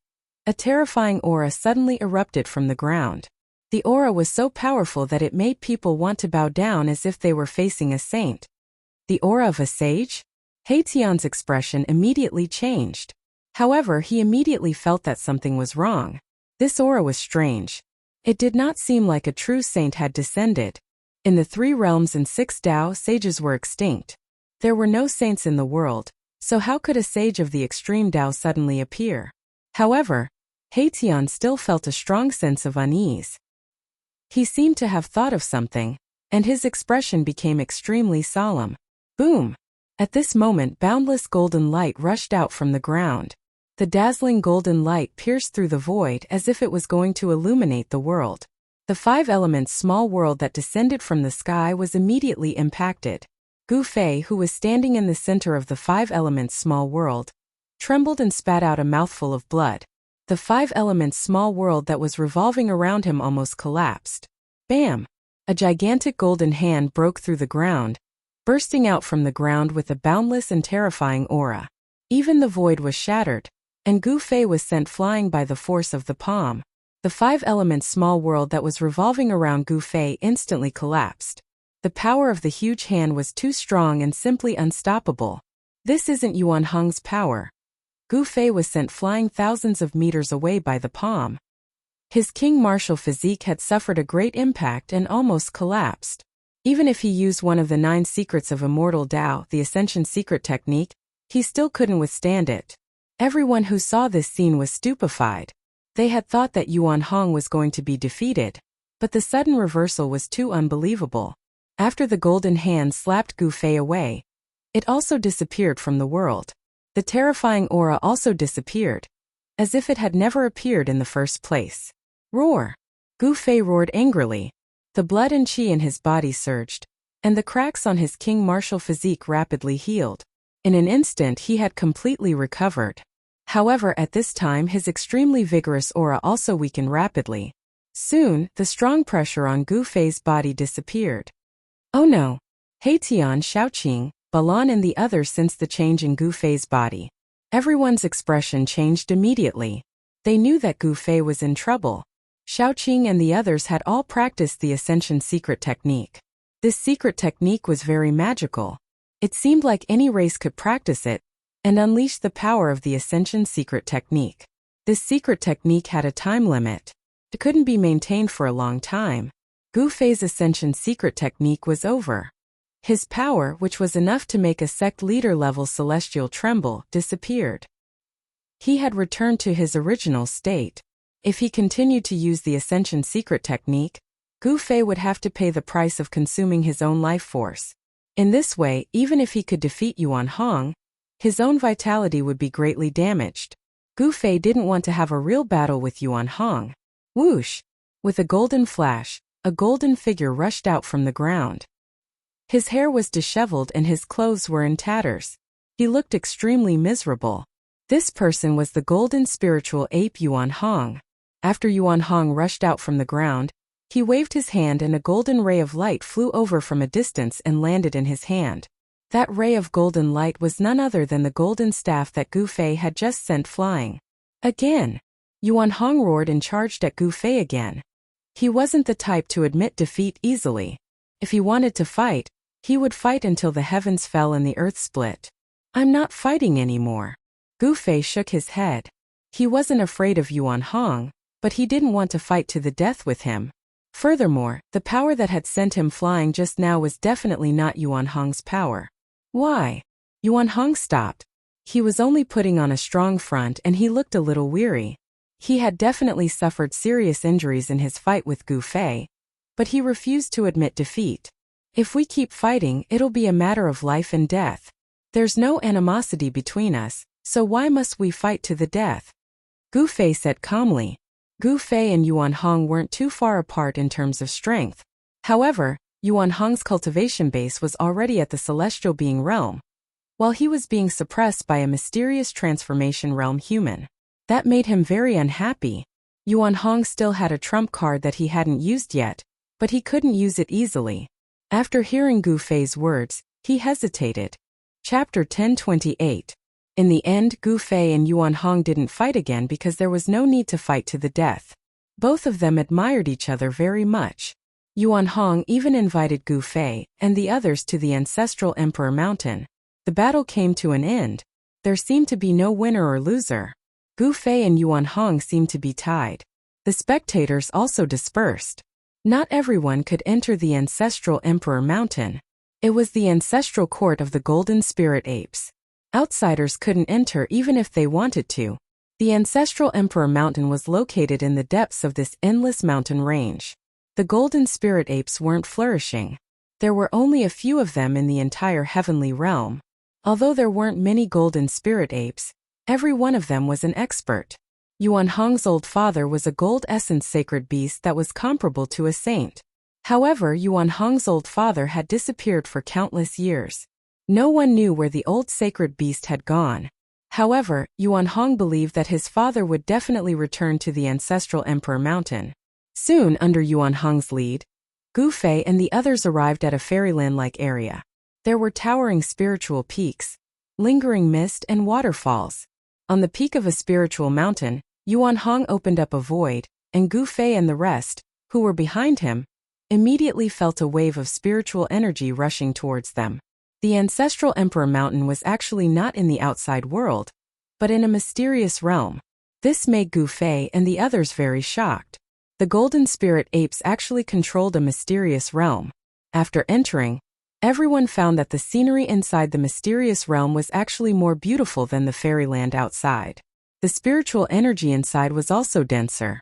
a terrifying aura suddenly erupted from the ground. The aura was so powerful that it made people want to bow down as if they were facing a saint. The aura of a sage? He Tian's expression immediately changed. However, he immediately felt that something was wrong. This aura was strange. It did not seem like a true saint had descended. In the 3 realms and 6 Tao, sages were extinct. There were no saints in the world, so how could a sage of the extreme Tao suddenly appear? However, He Tian still felt a strong sense of unease. He seemed to have thought of something, and his expression became extremely solemn. Boom! At this moment, boundless golden light rushed out from the ground. The dazzling golden light pierced through the void as if it was going to illuminate the world. The 5-elements small world that descended from the sky was immediately impacted. Gu Fei, who was standing in the center of the 5-elements small world, trembled and spat out a mouthful of blood. The 5-elements small world that was revolving around him almost collapsed. Bam! A gigantic golden hand broke through the ground, bursting out from the ground with a boundless and terrifying aura. Even the void was shattered, and Gu Fei was sent flying by the force of the palm. The 5-elements small world that was revolving around Gu Fei instantly collapsed. The power of the huge hand was too strong and simply unstoppable. This isn't Yuan Hong's power. Gu Fei was sent flying thousands of meters away by the palm. His king martial physique had suffered a great impact and almost collapsed. Even if he used one of the 9 secrets of Immortal Tao, the Ascension secret technique, he still couldn't withstand it. Everyone who saw this scene was stupefied. They had thought that Yuan Hong was going to be defeated, but the sudden reversal was too unbelievable. After the golden hand slapped Gu Fei away, it also disappeared from the world. The terrifying aura also disappeared, as if it had never appeared in the first place. Roar! Gu Fei roared angrily. The blood and qi in his body surged, and the cracks on his king martial physique rapidly healed. In an instant he had completely recovered. However, at this time his extremely vigorous aura also weakened rapidly. Soon, the strong pressure on Gu Fei's body disappeared. Oh no! He Tian, Shaoqing, Balan and the others sensed the change in Gu Fei's body. Everyone's expression changed immediately. They knew that Gu Fei was in trouble. Shaoqing and the others had all practiced the Ascension secret technique. This secret technique was very magical. It seemed like any race could practice it and unleash the power of the Ascension secret technique. This secret technique had a time limit. It couldn't be maintained for a long time. Gu Fei's Ascension secret technique was over. His power, which was enough to make a sect leader-level celestial tremble, disappeared. He had returned to his original state. If he continued to use the Ascension secret technique, Gu Fei would have to pay the price of consuming his own life force. In this way, even if he could defeat Yuan Hong, his own vitality would be greatly damaged. Gu Fei didn't want to have a real battle with Yuan Hong. Whoosh! With a golden flash, a golden figure rushed out from the ground. His hair was disheveled and his clothes were in tatters. He looked extremely miserable. This person was the golden spiritual ape Yuan Hong. After Yuan Hong rushed out from the ground, he waved his hand and a golden ray of light flew over from a distance and landed in his hand. That ray of golden light was none other than the golden staff that Gu Fei had just sent flying. Again! Yuan Hong roared and charged at Gu Fei again. He wasn't the type to admit defeat easily. If he wanted to fight, he would fight until the heavens fell and the earth split. I'm not fighting anymore. Gu Fei shook his head. He wasn't afraid of Yuan Hong, but he didn't want to fight to the death with him. Furthermore, the power that had sent him flying just now was definitely not Yuan Hong's power. Why? Yuan Hong stopped. He was only putting on a strong front and he looked a little weary. He had definitely suffered serious injuries in his fight with Gu Fei, but he refused to admit defeat. If we keep fighting, it'll be a matter of life and death. There's no animosity between us, so why must we fight to the death? Gu Fei said calmly. Gu Fei and Yuan Hong weren't too far apart in terms of strength. However, Yuan Hong's cultivation base was already at the celestial being realm, while he was being suppressed by a mysterious transformation realm human. That made him very unhappy. Yuan Hong still had a trump card that he hadn't used yet, but he couldn't use it easily. After hearing Gu Fei's words, he hesitated. Chapter 1028. In the end, Gu Fei and Yuan Hong didn't fight again because there was no need to fight to the death. Both of them admired each other very much. Yuan Hong even invited Gu Fei and the others to the ancestral Emperor Mountain. The battle came to an end. There seemed to be no winner or loser. Gu Fei and Yuan Hong seemed to be tied. The spectators also dispersed. Not everyone could enter the ancestral Emperor Mountain. It was the ancestral court of the golden spirit apes. Outsiders couldn't enter even if they wanted to. The ancestral Emperor Mountain was located in the depths of this endless mountain range. The golden spirit apes weren't flourishing. There were only a few of them in the entire heavenly realm. Although there weren't many golden spirit apes, every one of them was an expert. Yuan Hong's old father was a gold essence sacred beast that was comparable to a saint. However, Yuan Hong's old father had disappeared for countless years. No one knew where the old sacred beast had gone. However, Yuan Hong believed that his father would definitely return to the ancestral Emperor Mountain. Soon, under Yuan Hong's lead, Gu Fei and the others arrived at a fairyland-like area. There were towering spiritual peaks, lingering mist and waterfalls. On the peak of a spiritual mountain, Yuan Hong opened up a void, and Gu Fei and the rest, who were behind him, immediately felt a wave of spiritual energy rushing towards them. The ancestral Emperor Mountain was actually not in the outside world, but in a mysterious realm. This made Gu Fei and the others very shocked. The golden spirit apes actually controlled a mysterious realm. After entering, everyone found that the scenery inside the mysterious realm was actually more beautiful than the fairyland outside. The spiritual energy inside was also denser.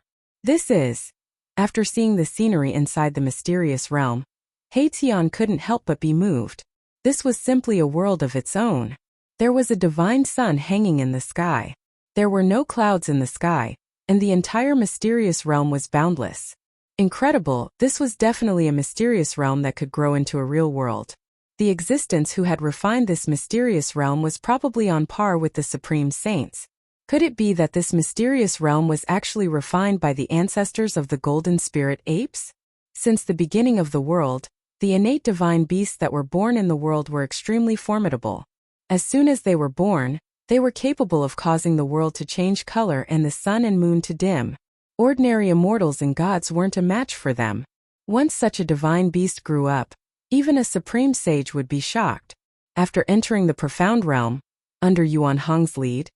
After seeing the scenery inside the mysterious realm, He Tian couldn't help but be moved. This was simply a world of its own. There was a divine sun hanging in the sky. There were no clouds in the sky, and the entire mysterious realm was boundless. Incredible, this was definitely a mysterious realm that could grow into a real world. The existence who had refined this mysterious realm was probably on par with the supreme saints. Could it be that this mysterious realm was actually refined by the ancestors of the golden spirit apes? Since the beginning of the world, the innate divine beasts that were born in the world were extremely formidable. As soon as they were born, They were capable of causing the world to change color and the sun and moon to dim. Ordinary immortals and gods weren't a match for them. Once such a divine beast grew up, even a supreme sage would be shocked. After entering the profound realm, under Yuan Hong's lead,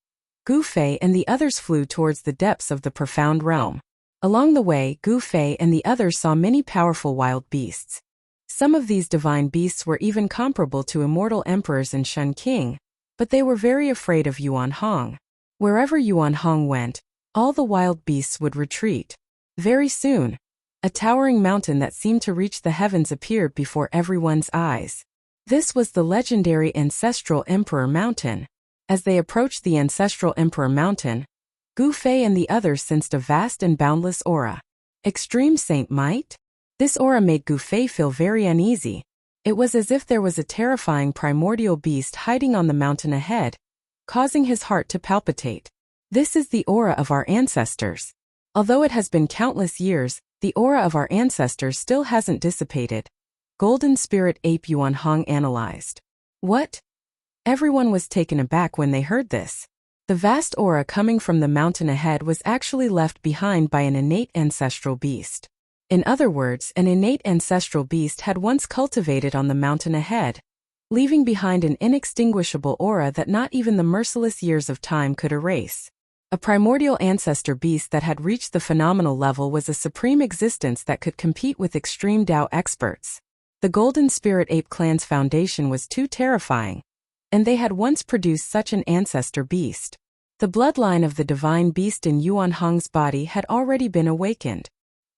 Gu Fei and the others flew towards the depths of the profound realm. Along the way, Gu Fei and the others saw many powerful wild beasts. Some of these divine beasts were even comparable to immortal emperors and Shen King, but they were very afraid of Yuan Hong. Wherever Yuan Hong went, all the wild beasts would retreat. Very soon, a towering mountain that seemed to reach the heavens appeared before everyone's eyes. This was the legendary Ancestral Emperor Mountain. As they approached the Ancestral Emperor Mountain, Gu Fei and the others sensed a vast and boundless aura. Extreme Saint Might? This aura made Gu Fei feel very uneasy. It was as if there was a terrifying primordial beast hiding on the mountain ahead, causing his heart to palpitate. This is the aura of our ancestors. Although it has been countless years, the aura of our ancestors still hasn't dissipated. Golden Spirit Ape Yuan Hong analyzed. What? Everyone was taken aback when they heard this. The vast aura coming from the mountain ahead was actually left behind by an innate ancestral beast. In other words, an innate ancestral beast had once cultivated on the mountain ahead, leaving behind an inextinguishable aura that not even the merciless years of time could erase. A primordial ancestor beast that had reached the phenomenal level was a supreme existence that could compete with extreme Dao experts. The Golden Spirit Ape Clan's foundation was too terrifying, and they had once produced such an ancestor beast. The bloodline of the divine beast in Yuan Hong's body had already been awakened.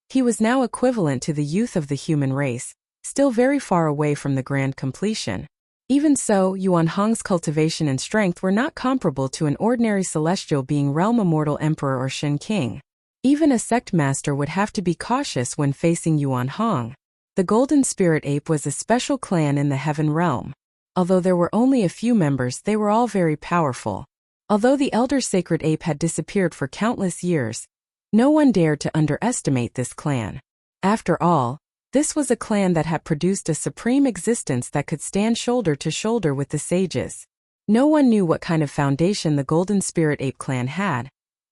He was now equivalent to the youth of the human race, still very far away from the grand completion. Even so, Yuan Hong's cultivation and strength were not comparable to an ordinary celestial being realm immortal emperor or Shen King. Even a sect master would have to be cautious when facing Yuan Hong. The Golden Spirit Ape was a special clan in the heaven realm. Although there were only a few members, they were all very powerful. Although the Elder Sacred Ape had disappeared for countless years, no one dared to underestimate this clan. After all, this was a clan that had produced a supreme existence that could stand shoulder to shoulder with the sages. No one knew what kind of foundation the Golden Spirit Ape clan had,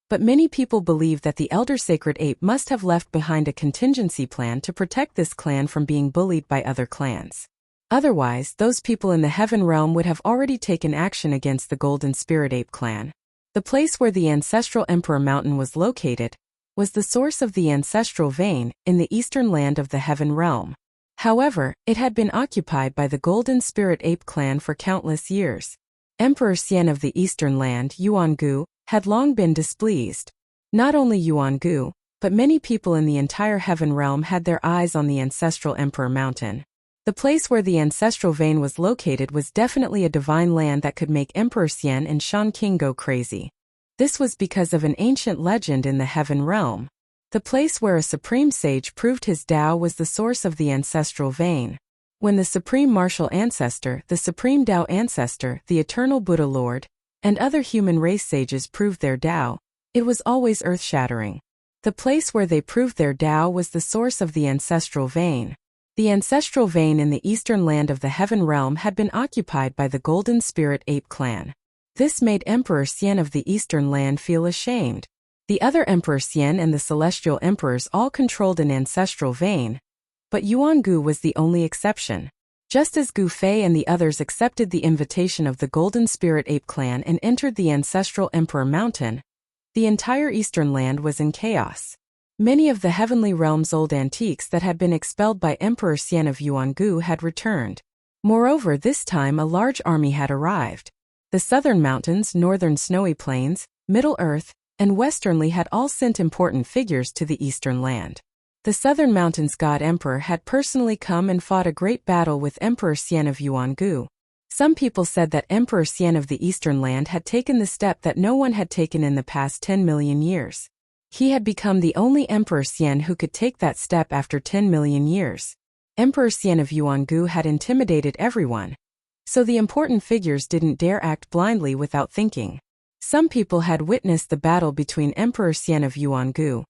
but many people believed that the Elder Sacred Ape must have left behind a contingency plan to protect this clan from being bullied by other clans. Otherwise, those people in the heaven realm would have already taken action against the Golden Spirit Ape clan. The place where the Ancestral Emperor Mountain was located was the source of the ancestral vein in the eastern land of the heaven realm. However, it had been occupied by the Golden Spirit Ape clan for countless years. Emperor Xian of the eastern land, Yuan Gu, had long been displeased. Not only Yuan Gu, but many people in the entire heaven realm had their eyes on the Ancestral Emperor Mountain. The place where the ancestral vein was located was definitely a divine land that could make Emperor Xian and Shan King go crazy. This was because of an ancient legend in the heaven realm. The place where a supreme sage proved his Tao was the source of the ancestral vein. When the supreme martial ancestor, the supreme Tao ancestor, the eternal Buddha Lord, and other human race sages proved their Tao, it was always earth-shattering. The place where they proved their Tao was the source of the ancestral vein. The ancestral vein in the eastern land of the heaven realm had been occupied by the Golden Spirit Ape clan. This made Emperor Xian of the eastern land feel ashamed. The other Emperor Xian and the celestial emperors all controlled an ancestral vein, but Yuan Gu was the only exception. Just as Gu Fei and the others accepted the invitation of the Golden Spirit Ape clan and entered the Ancestral Emperor Mountain, the entire eastern land was in chaos. Many of the heavenly realm's old antiques that had been expelled by Emperor Xian of Yuan Gu had returned. Moreover, this time a large army had arrived. The southern mountains, northern snowy plains, Middle Earth, and westernly had all sent important figures to the eastern land. The southern mountains' god emperor had personally come and fought a great battle with Emperor Xian of Yuan Gu. Some people said that Emperor Xian of the eastern land had taken the step that no one had taken in the past 10 million years. He had become the only Emperor Xian who could take that step after 10 million years. Emperor Xian of Yuan Gu had intimidated everyone, so the important figures didn't dare act blindly without thinking. Some people had witnessed the battle between Emperor Xian of Yuan Gu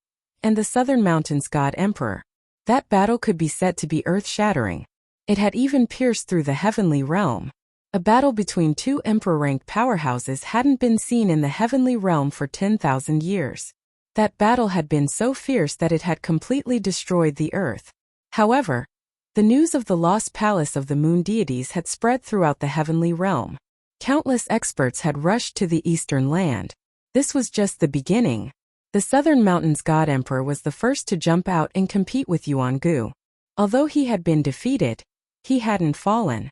and the Southern Mountains God Emperor. That battle could be said to be earth-shattering. It had even pierced through the heavenly realm. A battle between two emperor-ranked powerhouses hadn't been seen in the heavenly realm for 10,000 years. That battle had been so fierce that it had completely destroyed the earth. However, the news of the lost palace of the moon deities had spread throughout the heavenly realm. Countless experts had rushed to the eastern land. This was just the beginning. The Southern Mountains God Emperor was the first to jump out and compete with Yuan Gu. Although he had been defeated, he hadn't fallen.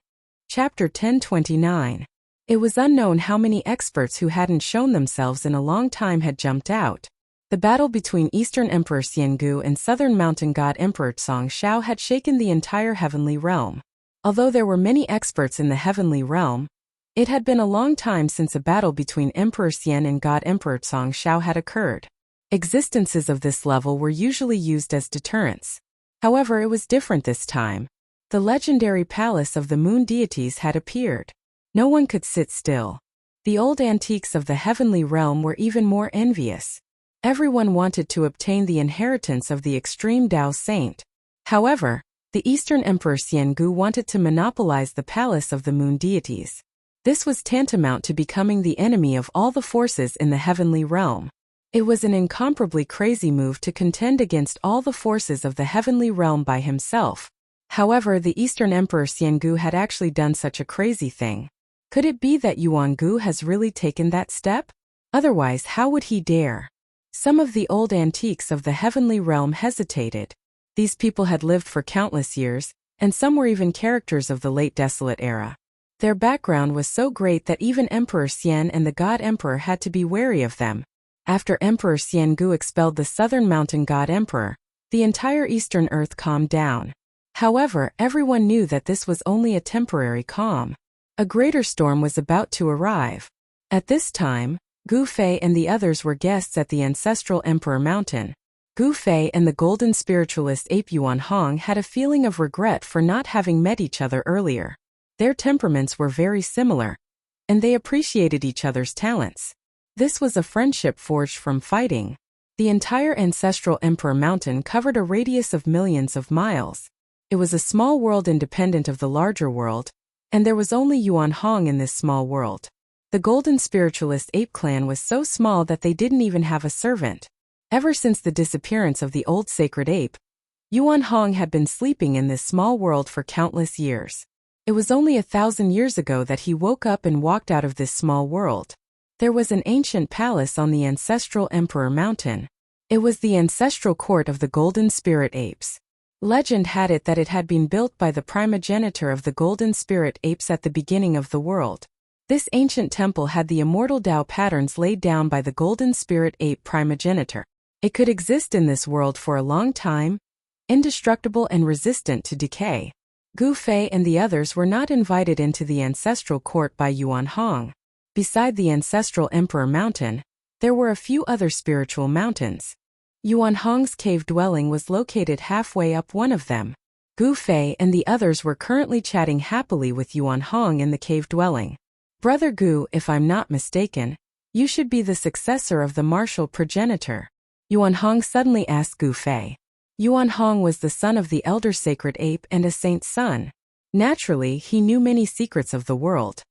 Chapter 1029. It was unknown how many experts who hadn't shown themselves in a long time had jumped out. The battle between Eastern Emperor Xiangu and Southern Mountain God Emperor Song Shao had shaken the entire heavenly realm. Although there were many experts in the heavenly realm, it had been a long time since a battle between Emperor Xian and God Emperor Song Shao had occurred. Existences of this level were usually used as deterrents. However, it was different this time. The legendary palace of the moon deities had appeared. No one could sit still. The old antiques of the heavenly realm were even more envious. Everyone wanted to obtain the inheritance of the extreme Tao saint. However, the Eastern Emperor Xiangu wanted to monopolize the palace of the moon deities. This was tantamount to becoming the enemy of all the forces in the heavenly realm. It was an incomparably crazy move to contend against all the forces of the heavenly realm by himself. However, the Eastern Emperor Xiangu had actually done such a crazy thing. Could it be that Yuan Gu has really taken that step? Otherwise, how would he dare? Some of the old antiques of the heavenly realm hesitated. These people had lived for countless years, and some were even characters of the late Desolate era. Their background was so great that even Emperor Xian and the God Emperor had to be wary of them. After Emperor Xiangu expelled the Southern Mountain God Emperor, the entire Eastern Earth calmed down. However, everyone knew that this was only a temporary calm. A greater storm was about to arrive. At this time, Gu Fei and the others were guests at the ancestral Emperor Mountain. Gu Fei and the golden spiritualist ape Yuan Hong had a feeling of regret for not having met each other earlier. Their temperaments were very similar, and they appreciated each other's talents. This was a friendship forged from fighting. The entire ancestral Emperor Mountain covered a radius of millions of miles. It was a small world independent of the larger world, and there was only Yuan Hong in this small world. The golden spiritualist ape clan was so small that they didn't even have a servant. Ever since the disappearance of the old sacred ape, Yuan Hong had been sleeping in this small world for countless years. It was only 1,000 years ago that he woke up and walked out of this small world. There was an ancient palace on the ancestral Emperor Mountain. It was the ancestral court of the golden spirit apes. Legend had it that it had been built by the primogenitor of the golden spirit apes at the beginning of the world. This ancient temple had the immortal Tao patterns laid down by the golden spirit ape primogenitor. It could exist in this world for a long time, indestructible and resistant to decay. Gu Fei and the others were not invited into the ancestral court by Yuan Hong. Beside the ancestral Emperor Mountain, there were a few other spiritual mountains. Yuan Hong's cave dwelling was located halfway up one of them. Gu Fei and the others were currently chatting happily with Yuan Hong in the cave dwelling. Brother Gu, if I'm not mistaken, you should be the successor of the martial progenitor. Yuan Hong suddenly asked Gu Fei. Yuan Hong was the son of the elder sacred ape and a saint's son. Naturally, he knew many secrets of the world.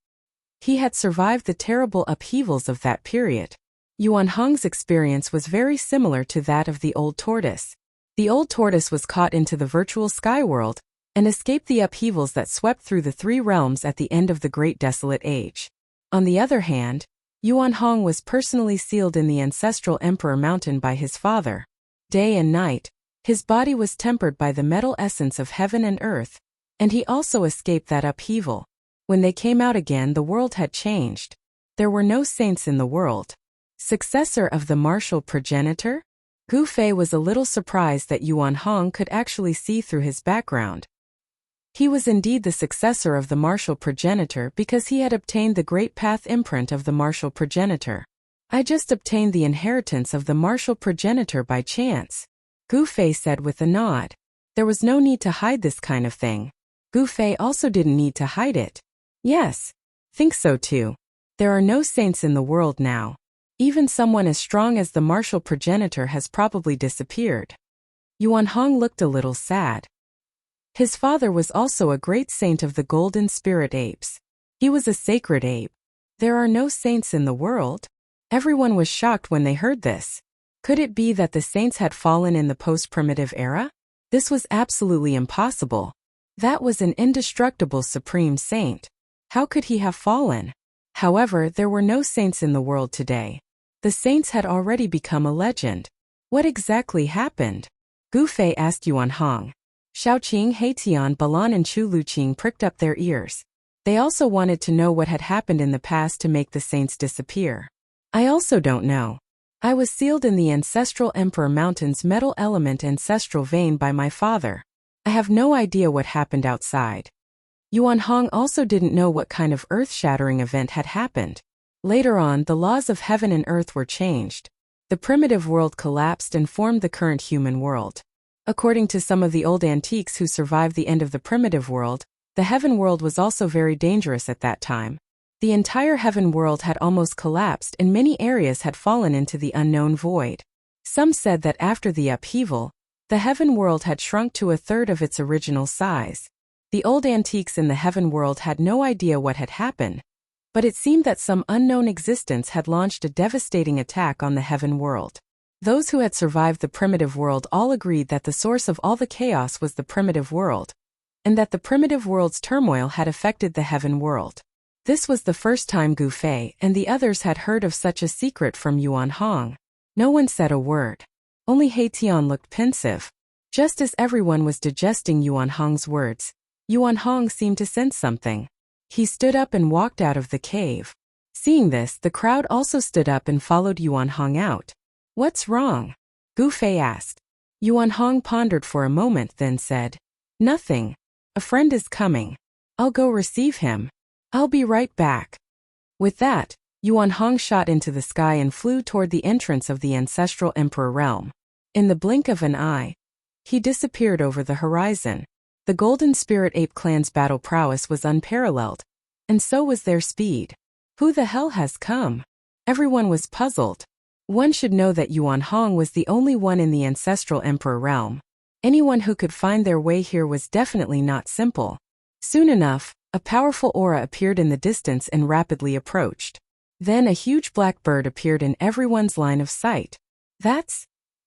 He had survived the terrible upheavals of that period. Yuan Hong's experience was very similar to that of the old tortoise. The old tortoise was caught into the virtual sky world and escaped the upheavals that swept through the three realms at the end of the Great Desolate Age. On the other hand, Yuan Hong was personally sealed in the ancestral Emperor Mountain by his father. Day and night, his body was tempered by the metal essence of heaven and earth, and he also escaped that upheaval. When they came out again, the world had changed. There were no saints in the world. Successor of the martial progenitor? Gu Fei was a little surprised that Yuan Hong could actually see through his background. He was indeed the successor of the martial progenitor because he had obtained the great path imprint of the martial progenitor. I just obtained the inheritance of the martial progenitor by chance, Gu Fei said with a nod. There was no need to hide this kind of thing. Gu Fei also didn't need to hide it. Yes, think so too. There are no saints in the world now. Even someone as strong as the martial progenitor has probably disappeared. Yuan Hong looked a little sad. His father was also a great saint of the golden spirit apes. He was a sacred ape. There are no saints in the world. Everyone was shocked when they heard this. Could it be that the saints had fallen in the post-primitive era? This was absolutely impossible. That was an indestructible supreme saint. How could he have fallen? However, there were no saints in the world today. The saints had already become a legend. What exactly happened? Gu Fei asked Yuan Hong. Xiaoqing, Heitian, Balan and Chu Luqing pricked up their ears. They also wanted to know what had happened in the past to make the saints disappear. I also don't know. I was sealed in the ancestral Emperor Mountain's metal element ancestral vein by my father. I have no idea what happened outside. Yuan Hong also didn't know what kind of earth-shattering event had happened. Later on, the laws of heaven and earth were changed. The primitive world collapsed and formed the current human world. According to some of the old antiques who survived the end of the primitive world, the heaven world was also very dangerous at that time. The entire heaven world had almost collapsed and many areas had fallen into the unknown void. Some said that after the upheaval, the heaven world had shrunk to a third of its original size. The old antiques in the heaven world had no idea what had happened, but it seemed that some unknown existence had launched a devastating attack on the heaven world. Those who had survived the primitive world all agreed that the source of all the chaos was the primitive world, and that the primitive world's turmoil had affected the heaven world. This was the first time Gu Fei and the others had heard of such a secret from Yuan Hong. No one said a word. Only Heitian looked pensive. Just as everyone was digesting Yuan Hong's words, Yuan Hong seemed to sense something. He stood up and walked out of the cave. Seeing this, the crowd also stood up and followed Yuan Hong out. What's wrong? Gu Fei asked. Yuan Hong pondered for a moment, then said, Nothing. A friend is coming. I'll go receive him. I'll be right back. With that, Yuan Hong shot into the sky and flew toward the entrance of the ancestral emperor realm. In the blink of an eye, he disappeared over the horizon. The Golden Spirit Ape clan's battle prowess was unparalleled, and so was their speed. Who the hell has come? Everyone was puzzled. One should know that Yuan Hong was the only one in the ancestral emperor realm. Anyone who could find their way here was definitely not simple. Soon enough, a powerful aura appeared in the distance and rapidly approached. Then a huge black bird appeared in everyone's line of sight.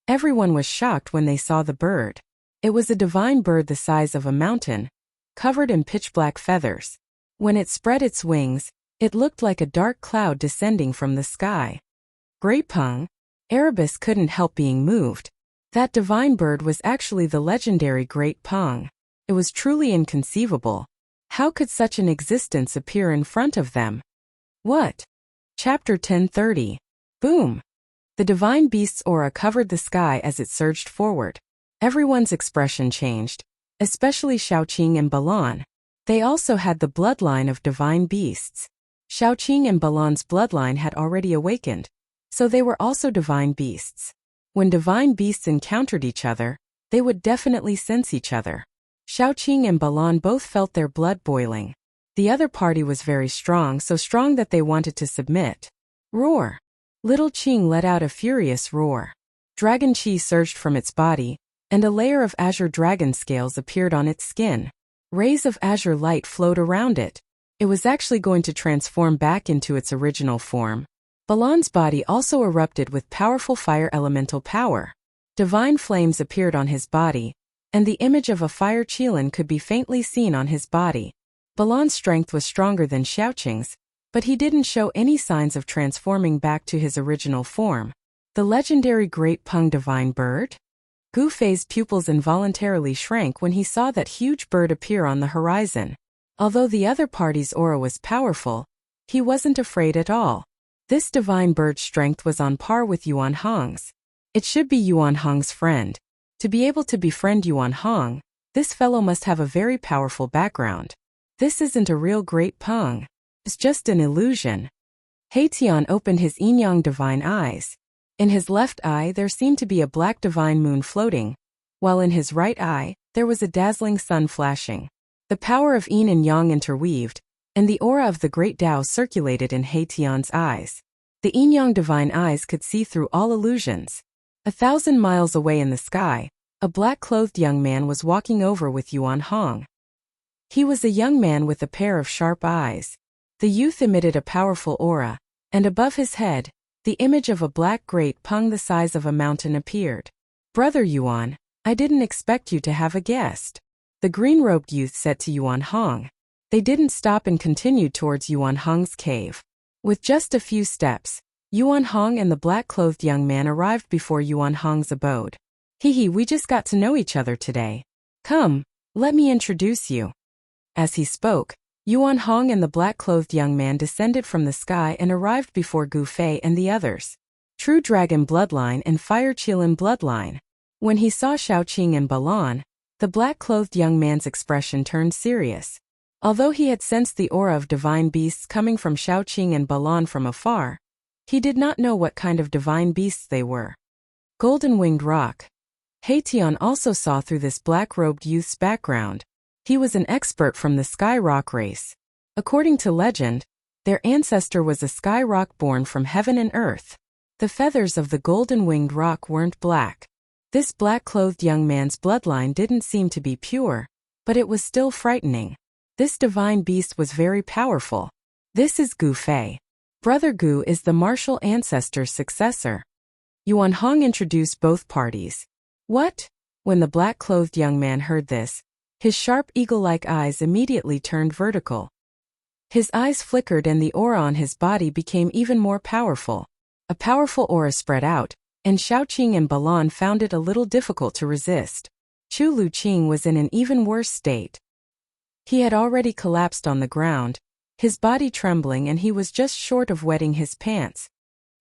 Everyone was shocked when they saw the bird. It was a divine bird the size of a mountain, covered in pitch-black feathers. When it spread its wings, it looked like a dark cloud descending from the sky. Great Peng, Erebus couldn't help being moved. That divine bird was actually the legendary Great Peng. It was truly inconceivable. How could such an existence appear in front of them? What? Chapter 1030. Boom! The divine beast's aura covered the sky as it surged forward. Everyone's expression changed, especially Xiaoqing and Balan. They also had the bloodline of divine beasts. Xiaoqing and Balan's bloodline had already awakened, so they were also divine beasts. When divine beasts encountered each other, they would definitely sense each other. Xiaoqing and Balan both felt their blood boiling. The other party was very strong, so strong that they wanted to submit. Roar! Little Qing let out a furious roar. Dragon Qi surged from its body, and a layer of azure dragon scales appeared on its skin. Rays of azure light flowed around it. It was actually going to transform back into its original form. Balan's body also erupted with powerful fire elemental power. Divine flames appeared on his body, and the image of a fire qilin could be faintly seen on his body. Balan's strength was stronger than Xiaoqing's, but he didn't show any signs of transforming back to his original form. The legendary Great Peng divine bird? Gu Fei's pupils involuntarily shrank when he saw that huge bird appear on the horizon. Although the other party's aura was powerful, he wasn't afraid at all. This divine bird's strength was on par with Yuan Hong's. It should be Yuan Hong's friend. To be able to befriend Yuan Hong, this fellow must have a very powerful background. This isn't a real Great Peng. It's just an illusion. Heitian opened his yin-yang divine eyes. In his left eye there seemed to be a black divine moon floating, while in his right eye there was a dazzling sun flashing. The power of yin and yang interweaved, and the aura of the great Tao circulated in Heitian's eyes. The yin-yang divine eyes could see through all illusions. 1,000 miles away in the sky, a black-clothed young man was walking over with Yuan Hong. He was a young man with a pair of sharp eyes. The youth emitted a powerful aura, and above his head, the image of a black great pung the size of a mountain appeared. Brother Yuan, I didn't expect you to have a guest, the green-robed youth said to Yuan Hong. They didn't stop and continued towards Yuan Hong's cave. With just a few steps, Yuan Hong and the black-clothed young man arrived before Yuan Hong's abode. Hee, we just got to know each other today. Come, let me introduce you. As he spoke, Yuan Hong and the black-clothed young man descended from the sky and arrived before Gu Fei and the others. True Dragon Bloodline and Fire Qilin Bloodline. When he saw Xiaoqing and Balan, the black-clothed young man's expression turned serious. Although he had sensed the aura of divine beasts coming from Xiaoqing and Balan from afar, he did not know what kind of divine beasts they were. Golden-winged rock. Tian also saw through this black-robed youth's background. He was an expert from the Sky Rock race. According to legend, their ancestor was a sky rock born from heaven and earth. The feathers of the golden-winged rock weren't black. This black-clothed young man's bloodline didn't seem to be pure, but it was still frightening. This divine beast was very powerful. This is Gu Fei. Brother Gu is the martial ancestor's successor. Yuan Hong introduced both parties. What? When the black-clothed young man heard this, his sharp eagle-like eyes immediately turned vertical. His eyes flickered and the aura on his body became even more powerful. A powerful aura spread out, and Xiaoqing and Balan found it a little difficult to resist. Chu Luqing was in an even worse state. He had already collapsed on the ground, his body trembling, and he was just short of wetting his pants.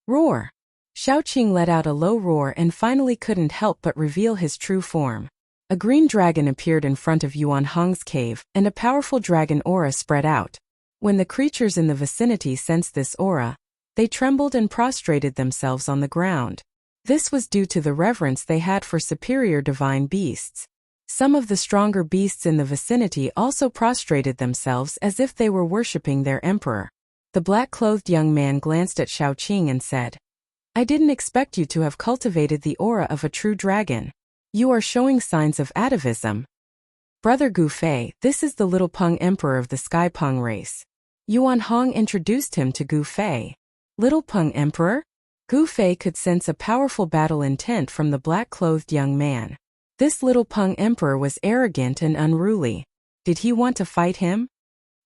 Roar! Xiaoqing let out a low roar and finally couldn't help but reveal his true form. A green dragon appeared in front of Yuan Hong's cave, and a powerful dragon aura spread out. When the creatures in the vicinity sensed this aura, they trembled and prostrated themselves on the ground. This was due to the reverence they had for superior divine beasts. Some of the stronger beasts in the vicinity also prostrated themselves as if they were worshipping their emperor. The black-clothed young man glanced at Xiaoqing and said, I didn't expect you to have cultivated the aura of a true dragon. You are showing signs of atavism. Brother Gu Fei, this is the little Peng emperor of the Sky Peng race. Yuan Hong introduced him to Gu Fei. Little Peng emperor? Gu Fei could sense a powerful battle intent from the black-clothed young man. This little Peng emperor was arrogant and unruly. Did he want to fight him?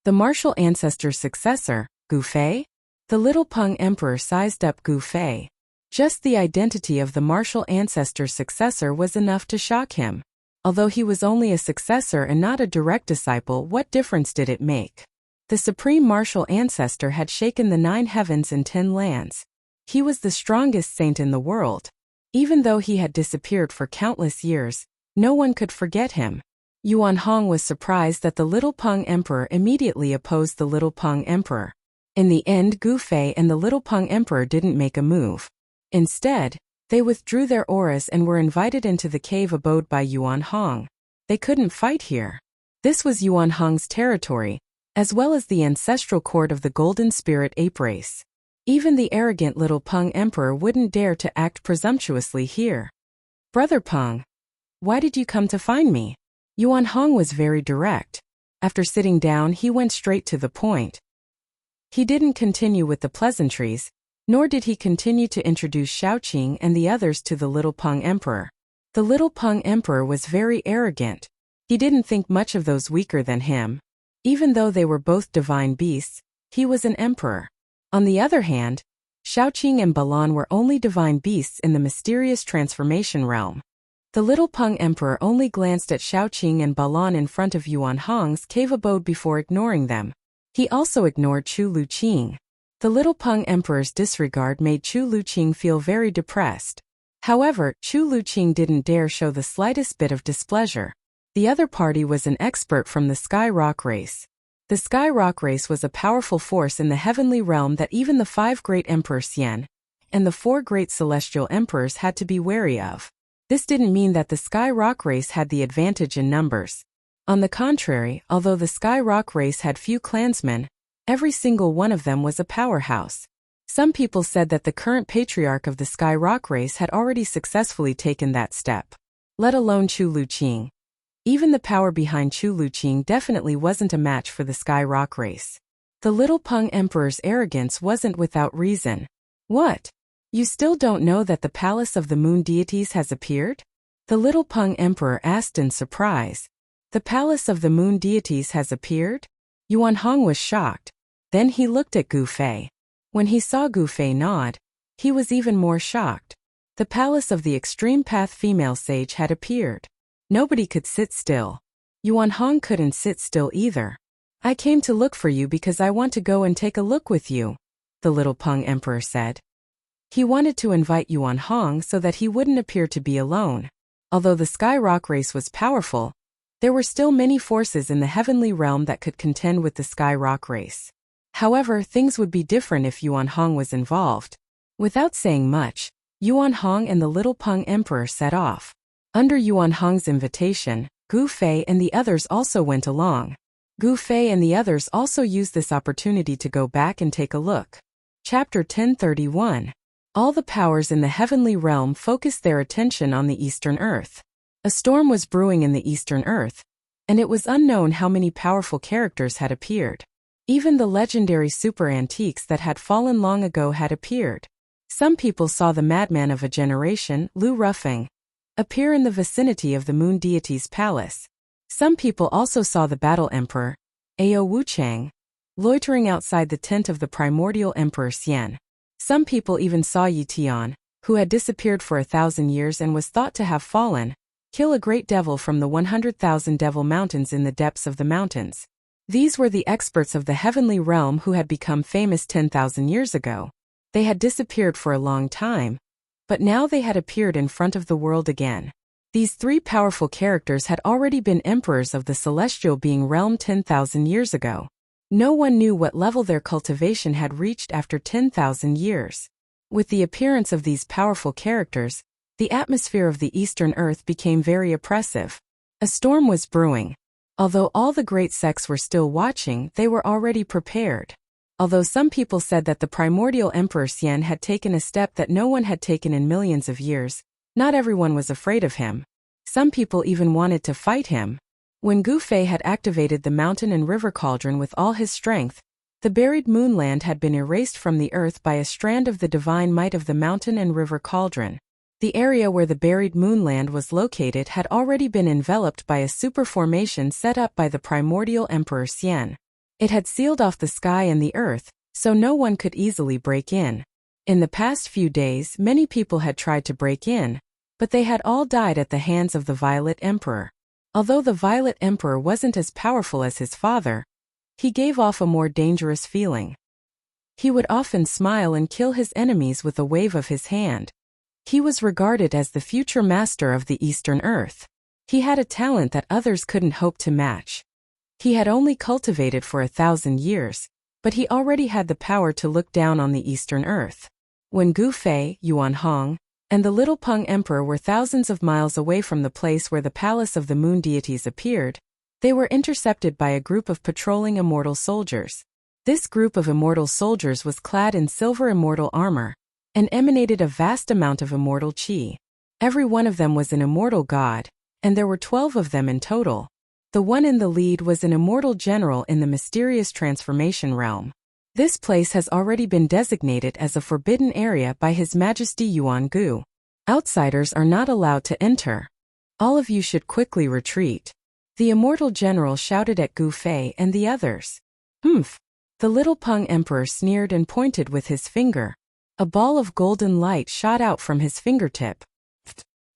The martial ancestor's successor, Gu Fei? The little Peng emperor sized up Gu Fei. Just the identity of the martial ancestor's successor was enough to shock him. Although he was only a successor and not a direct disciple, what difference did it make? The supreme martial ancestor had shaken the 9 heavens and 10 lands. He was the strongest saint in the world. Even though he had disappeared for countless years, no one could forget him. Yuan Hong was surprised that the little Peng emperor immediately opposed the little Peng emperor. In the end, Gu Fei and the little Peng emperor didn't make a move. Instead, they withdrew their auras and were invited into the cave abode by Yuan Hong. They couldn't fight here. This was Yuan Hong's territory, as well as the ancestral court of the Golden Spirit ape race. Even the arrogant little Peng emperor wouldn't dare to act presumptuously here. Brother Peng, why did you come to find me? Yuan Hong was very direct. After sitting down, he went straight to the point. He didn't continue with the pleasantries, nor did he continue to introduce Xiaoqing and the others to the little Peng emperor. The little Peng emperor was very arrogant. He didn't think much of those weaker than him. Even though they were both divine beasts, he was an emperor. On the other hand, Xiaoqing and Balan were only divine beasts in the mysterious transformation realm. The little Peng emperor only glanced at Xiaoqing and Balan in front of Yuan Hong's cave abode before ignoring them. He also ignored Chu Luqing. The little Peng emperor's disregard made Chu Luqing feel very depressed. However, Chu Luqing didn't dare show the slightest bit of displeasure. The other party was an expert from the Sky Rock race. The Sky Rock race was a powerful force in the heavenly realm that even the 5 great emperors Xian and the 4 great celestial emperors had to be wary of. This didn't mean that the Sky Rock race had the advantage in numbers. On the contrary, although the Sky Rock race had few clansmen, every single one of them was a powerhouse. Some people said that the current patriarch of the Sky Rock race had already successfully taken that step. Let alone Chu Luqing. Even the power behind Chu Luqing definitely wasn't a match for the Sky Rock race. The little Peng Emperor's arrogance wasn't without reason. What? You still don't know that the palace of the moon deities has appeared? The little Peng Emperor asked in surprise. The palace of the moon deities has appeared? Yuan Hong was shocked. Then he looked at Gu Fei. When he saw Gu Fei nod, he was even more shocked. The palace of the extreme path female sage had appeared. Nobody could sit still. Yuan Hong couldn't sit still either. I came to look for you because I want to go and take a look with you, the little Peng Emperor said. He wanted to invite Yuan Hong so that he wouldn't appear to be alone. Although the Sky Rock race was powerful, there were still many forces in the heavenly realm that could contend with the Sky Rock race. However, things would be different if Yuan Hong was involved. Without saying much, Yuan Hong and the little Peng Emperor set off. Under Yuan Hong's invitation, Gu Fei and the others also went along. Gu Fei and the others also used this opportunity to go back and take a look. Chapter 1031. All the powers in the heavenly realm focused their attention on the Eastern Earth. A storm was brewing in the Eastern Earth, and it was unknown how many powerful characters had appeared. Even the legendary super antiques that had fallen long ago had appeared. Some people saw the madman of a generation, Lu Rufeng, appear in the vicinity of the moon deity's palace. Some people also saw the battle emperor, Ao Wuchang, loitering outside the tent of the primordial emperor Xian. Some people even saw Yi Tian, who had disappeared for 1,000 years and was thought to have fallen, kill a great devil from the 100,000 devil mountains in the depths of the mountains. These were the experts of the heavenly realm who had become famous 10,000 years ago. They had disappeared for a long time, but now they had appeared in front of the world again. These three powerful characters had already been emperors of the celestial being realm 10,000 years ago. No one knew what level their cultivation had reached after 10,000 years. With the appearance of these powerful characters, the atmosphere of the Eastern Earth became very oppressive. A storm was brewing. Although all the great sects were still watching, they were already prepared. Although some people said that the primordial Emperor Xian had taken a step that no one had taken in millions of years, not everyone was afraid of him. Some people even wanted to fight him. When Gu Fei had activated the mountain and river cauldron with all his strength, the buried moonland had been erased from the earth by a strand of the divine might of the mountain and river cauldron. The area where the buried moonland was located had already been enveloped by a super formation set up by the primordial Emperor Xian. It had sealed off the sky and the earth, so no one could easily break in. In the past few days, many people had tried to break in, but they had all died at the hands of the Violet Emperor. Although the Violet Emperor wasn't as powerful as his father, he gave off a more dangerous feeling. He would often smile and kill his enemies with a wave of his hand. He was regarded as the future master of the Eastern Earth. He had a talent that others couldn't hope to match. He had only cultivated for 1,000 years, but he already had the power to look down on the Eastern Earth. When Gu Fei, Yuan Hong, and the little Peng Emperor were thousands of miles away from the place where the palace of the moon deities appeared, they were intercepted by a group of patrolling immortal soldiers. This group of immortal soldiers was clad in silver immortal armor, and emanated a vast amount of immortal qi. Every one of them was an immortal god, and there were 12 of them in total. The one in the lead was an immortal general in the mysterious transformation realm. This place has already been designated as a forbidden area by His Majesty Yuan Gu. Outsiders are not allowed to enter. All of you should quickly retreat. The immortal general shouted at Gu Fei and the others. Humph! The little Peng Emperor sneered and pointed with his finger. A ball of golden light shot out from his fingertip.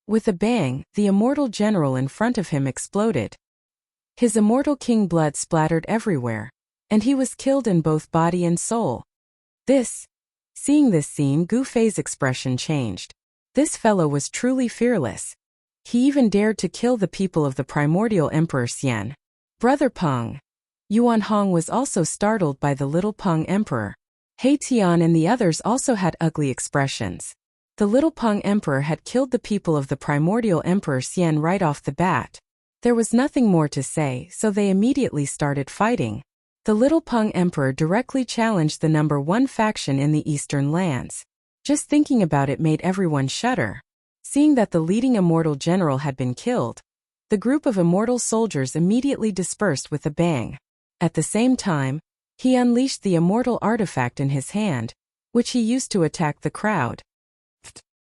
With a bang, the immortal general in front of him exploded. His immortal king blood splattered everywhere, and he was killed in both body and soul. Seeing this scene, Gu Fei's expression changed. This fellow was truly fearless. He even dared to kill the people of the primordial Emperor Xian. Brother Peng. Yuan Hong was also startled by the little Peng Emperor. He Tian and the others also had ugly expressions. The little Peng Emperor had killed the people of the primordial Emperor Xian right off the bat. There was nothing more to say, so they immediately started fighting. The little Peng Emperor directly challenged the #1 faction in the eastern lands. Just thinking about it made everyone shudder. Seeing that the leading immortal general had been killed, the group of immortal soldiers immediately dispersed with a bang. At the same time, He unleashed the immortal artifact in his hand, which he used to attack the crowd.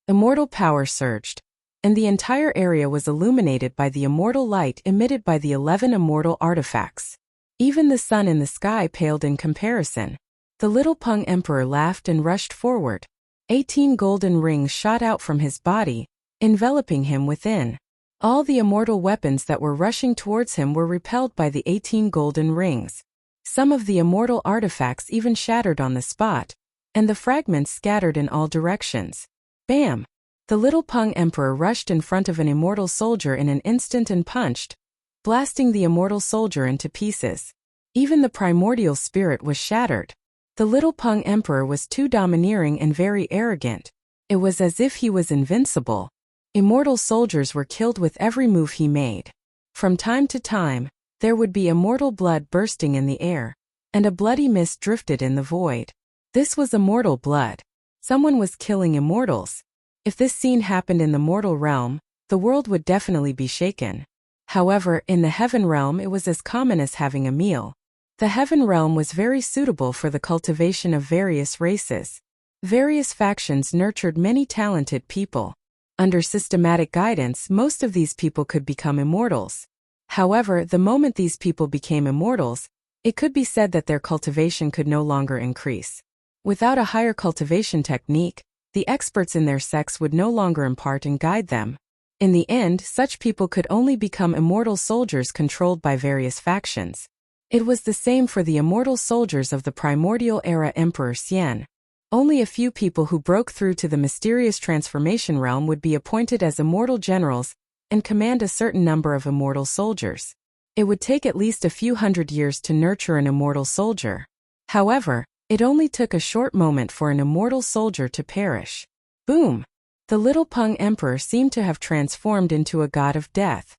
Immortal power surged, and the entire area was illuminated by the immortal light emitted by the 11 immortal artifacts. Even the sun in the sky paled in comparison. The little Peng Emperor laughed and rushed forward. 18 golden rings shot out from his body, enveloping him within. All the immortal weapons that were rushing towards him were repelled by the 18 golden rings. Some of the immortal artifacts even shattered on the spot, and the fragments scattered in all directions. Bam! The little Peng Emperor rushed in front of an immortal soldier in an instant and punched, blasting the immortal soldier into pieces. Even the primordial spirit was shattered. The little Peng Emperor was too domineering and very arrogant. It was as if he was invincible. Immortal soldiers were killed with every move he made. From time to time, there would be immortal blood bursting in the air, and a bloody mist drifted in the void. This was immortal blood. Someone was killing immortals. If this scene happened in the mortal realm, the world would definitely be shaken. However, in the heaven realm it was as common as having a meal. The heaven realm was very suitable for the cultivation of various races. Various factions nurtured many talented people. Under systematic guidance, most of these people could become immortals. However, the moment these people became immortals, it could be said that their cultivation could no longer increase. Without a higher cultivation technique, the experts in their sects would no longer impart and guide them. In the end, such people could only become immortal soldiers controlled by various factions. It was the same for the immortal soldiers of the primordial era Emperor Xian. Only a few people who broke through to the mysterious transformation realm would be appointed as immortal generals and command a certain number of immortal soldiers. It would take at least a few hundred years to nurture an immortal soldier. However, it only took a short moment for an immortal soldier to perish. Boom! The little Peng Emperor seemed to have transformed into a god of death.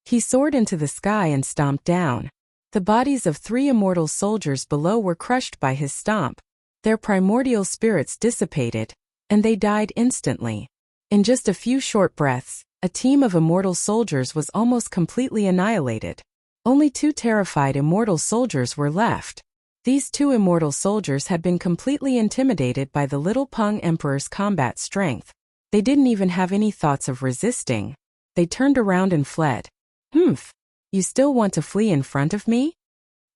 He soared into the sky and stomped down. The bodies of 3 immortal soldiers below were crushed by his stomp. Their primordial spirits dissipated, and they died instantly. In just a few short breaths, a team of immortal soldiers was almost completely annihilated. Only 2 terrified immortal soldiers were left. These 2 immortal soldiers had been completely intimidated by the little Peng Emperor's combat strength. They didn't even have any thoughts of resisting. They turned around and fled. Humph! You still want to flee in front of me?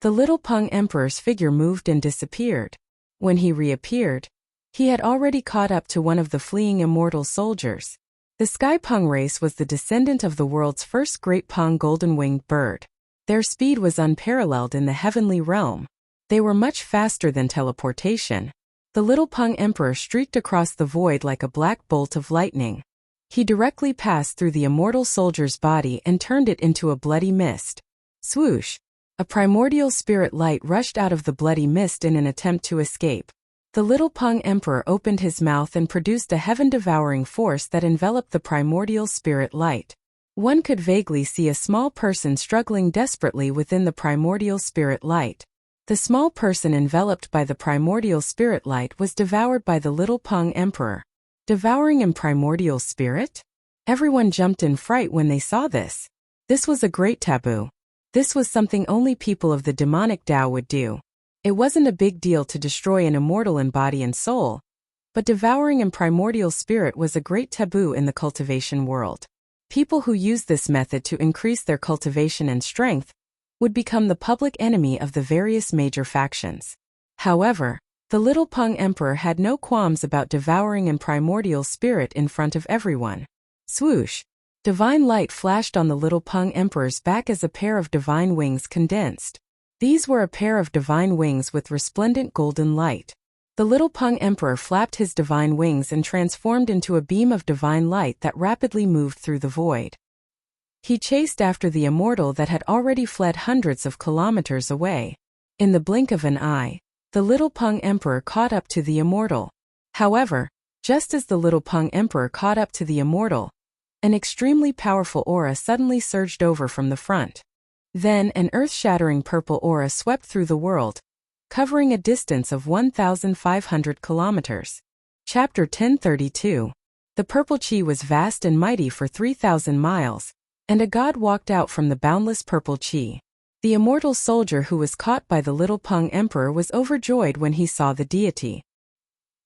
The little Peng Emperor's figure moved and disappeared. When he reappeared, he had already caught up to one of the fleeing immortal soldiers. The Sky Peng race was the descendant of the world's first great Peng golden-winged bird. Their speed was unparalleled in the heavenly realm. They were much faster than teleportation. The little Peng Emperor streaked across the void like a black bolt of lightning. He directly passed through the immortal soldier's body and turned it into a bloody mist. Swoosh! A primordial spirit light rushed out of the bloody mist in an attempt to escape. The little Peng Emperor opened his mouth and produced a heaven-devouring force that enveloped the primordial spirit light. One could vaguely see a small person struggling desperately within the primordial spirit light. The small person enveloped by the primordial spirit light was devoured by the little Peng Emperor. Devouring in primordial spirit? Everyone jumped in fright when they saw this. This was a great taboo. This was something only people of the demonic Tao would do. It wasn't a big deal to destroy an immortal in body and soul, but devouring in primordial spirit was a great taboo in the cultivation world. People who used this method to increase their cultivation and strength would become the public enemy of the various major factions. However, the little Peng Emperor had no qualms about devouring in primordial spirit in front of everyone. Swoosh! Divine light flashed on the little Peng Emperor's back as a pair of divine wings condensed. These were a pair of divine wings with resplendent golden light. The little Peng Emperor flapped his divine wings and transformed into a beam of divine light that rapidly moved through the void. He chased after the immortal that had already fled hundreds of kilometers away. In the blink of an eye, the little Peng Emperor caught up to the immortal. However, just as the little Peng Emperor caught up to the immortal, an extremely powerful aura suddenly surged over from the front. Then an earth-shattering purple aura swept through the world, covering a distance of 1,500 kilometers. Chapter 1032. The purple chi was vast and mighty for 3,000 miles, and a god walked out from the boundless purple chi. The immortal soldier who was caught by the little Peng Emperor was overjoyed when he saw the deity.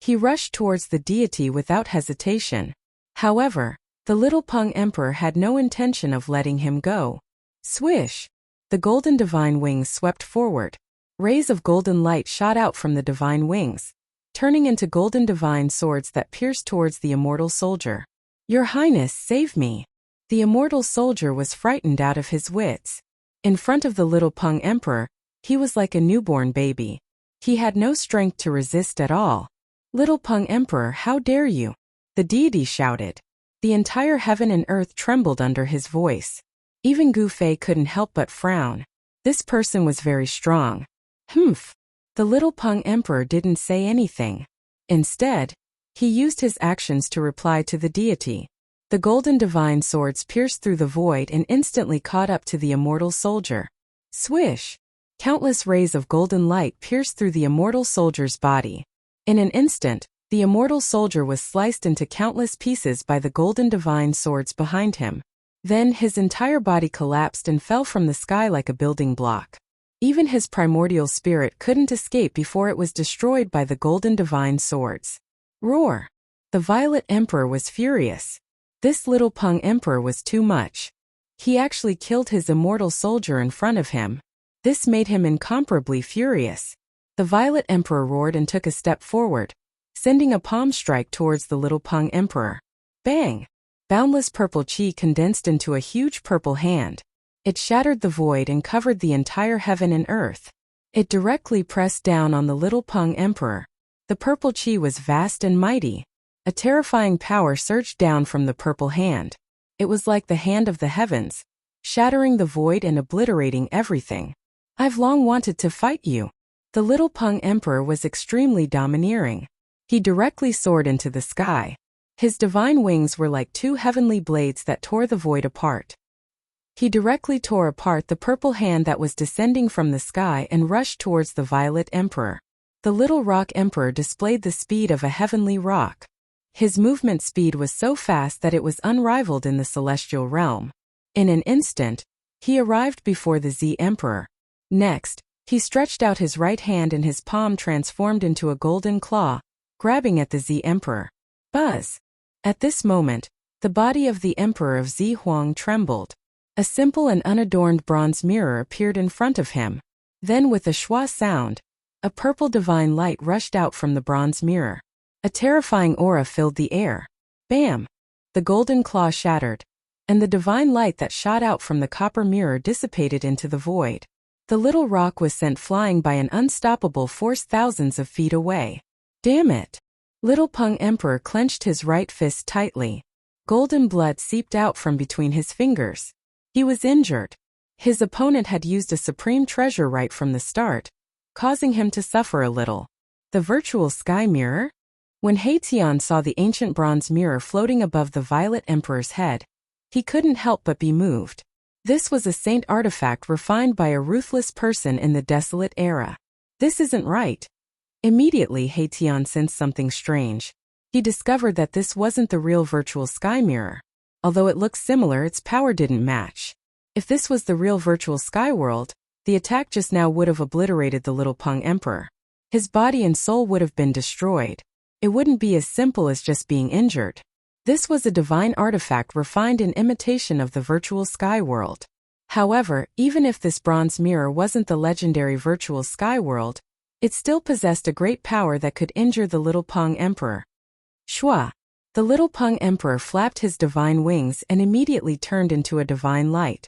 He rushed towards the deity without hesitation. However, the little Peng Emperor had no intention of letting him go. Swish! The golden divine wings swept forward. Rays of golden light shot out from the divine wings, turning into golden divine swords that pierced towards the immortal soldier. "Your Highness, save me!" The immortal soldier was frightened out of his wits. In front of the little Peng Emperor, he was like a newborn baby. He had no strength to resist at all. "Little Peng Emperor, how dare you!" the deity shouted. The entire heaven and earth trembled under his voice. Even Gu Fei couldn't help but frown. This person was very strong. Humph! The little Peng Emperor didn't say anything. Instead, he used his actions to reply to the deity. The golden divine swords pierced through the void and instantly caught up to the immortal soldier. Swish! Countless rays of golden light pierced through the immortal soldier's body. In an instant, the immortal soldier was sliced into countless pieces by the golden divine swords behind him. Then his entire body collapsed and fell from the sky like a building block. Even his primordial spirit couldn't escape before it was destroyed by the golden divine swords. Roar! The Violet Emperor was furious. This little Peng Emperor was too much. He actually killed his immortal soldier in front of him. This made him incomparably furious. The Violet Emperor roared and took a step forward, sending a palm strike towards the little Peng Emperor. Bang! Boundless purple chi condensed into a huge purple hand. It shattered the void and covered the entire heaven and earth. It directly pressed down on the little Peng Emperor. The purple chi was vast and mighty. A terrifying power surged down from the purple hand. It was like the hand of the heavens, shattering the void and obliterating everything. "I've long wanted to fight you." The little Peng Emperor was extremely domineering. He directly soared into the sky. His divine wings were like two heavenly blades that tore the void apart. He directly tore apart the purple hand that was descending from the sky and rushed towards the Violet Emperor. The little Rock Emperor displayed the speed of a heavenly rock. His movement speed was so fast that it was unrivaled in the celestial realm. In an instant, he arrived before the Z Emperor. Next, he stretched out his right hand and his palm transformed into a golden claw, grabbing at the Z Emperor. Buzz! At this moment, the body of the Emperor of Z Huang trembled. A simple and unadorned bronze mirror appeared in front of him. Then with a schwa sound, a purple divine light rushed out from the bronze mirror. A terrifying aura filled the air. Bam! The golden claw shattered, and the divine light that shot out from the copper mirror dissipated into the void. The little rock was sent flying by an unstoppable force thousands of feet away. Damn it! Little Peng Emperor clenched his right fist tightly. Golden blood seeped out from between his fingers. He was injured. His opponent had used a supreme treasure right from the start, causing him to suffer a little. The virtual sky mirror? When Tian saw the ancient bronze mirror floating above the Violet Emperor's head, he couldn't help but be moved. This was a saint artifact refined by a ruthless person in the desolate era. This isn't right. Immediately Tian sensed something strange. He discovered that this wasn't the real virtual sky mirror. Although it looked similar, its power didn't match. If this was the real virtual sky world, the attack just now would have obliterated the little Peng Emperor. His body and soul would have been destroyed. It wouldn't be as simple as just being injured. This was a divine artifact refined in imitation of the virtual sky world. However, even if this bronze mirror wasn't the legendary virtual sky world, it still possessed a great power that could injure the little Peng Emperor. Shua! The little Peng Emperor flapped his divine wings and immediately turned into a divine light.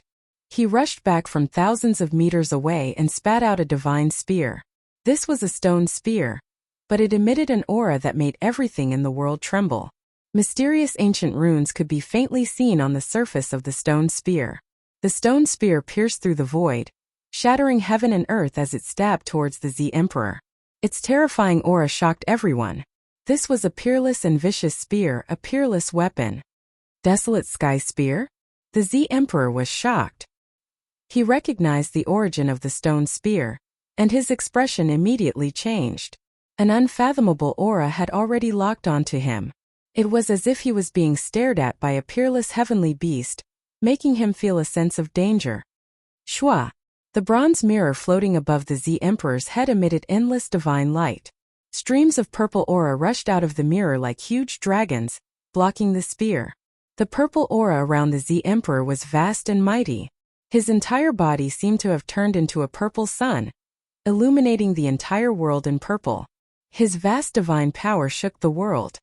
He rushed back from thousands of meters away and spat out a divine spear. This was a stone spear, but it emitted an aura that made everything in the world tremble. Mysterious ancient runes could be faintly seen on the surface of the stone spear. The stone spear pierced through the void, shattering heaven and earth as it stabbed towards the Z Emperor. Its terrifying aura shocked everyone. This was a peerless and vicious spear, a peerless weapon. Desolate Sky Spear? The Z Emperor was shocked. He recognized the origin of the stone spear, and his expression immediately changed. An unfathomable aura had already locked onto him. It was as if he was being stared at by a peerless heavenly beast, making him feel a sense of danger. Shua! The bronze mirror floating above the Z Emperor's head emitted endless divine light. Streams of purple aura rushed out of the mirror like huge dragons, blocking the spear. The purple aura around the Z Emperor was vast and mighty. His entire body seemed to have turned into a purple sun, illuminating the entire world in purple. His vast divine power shook the world.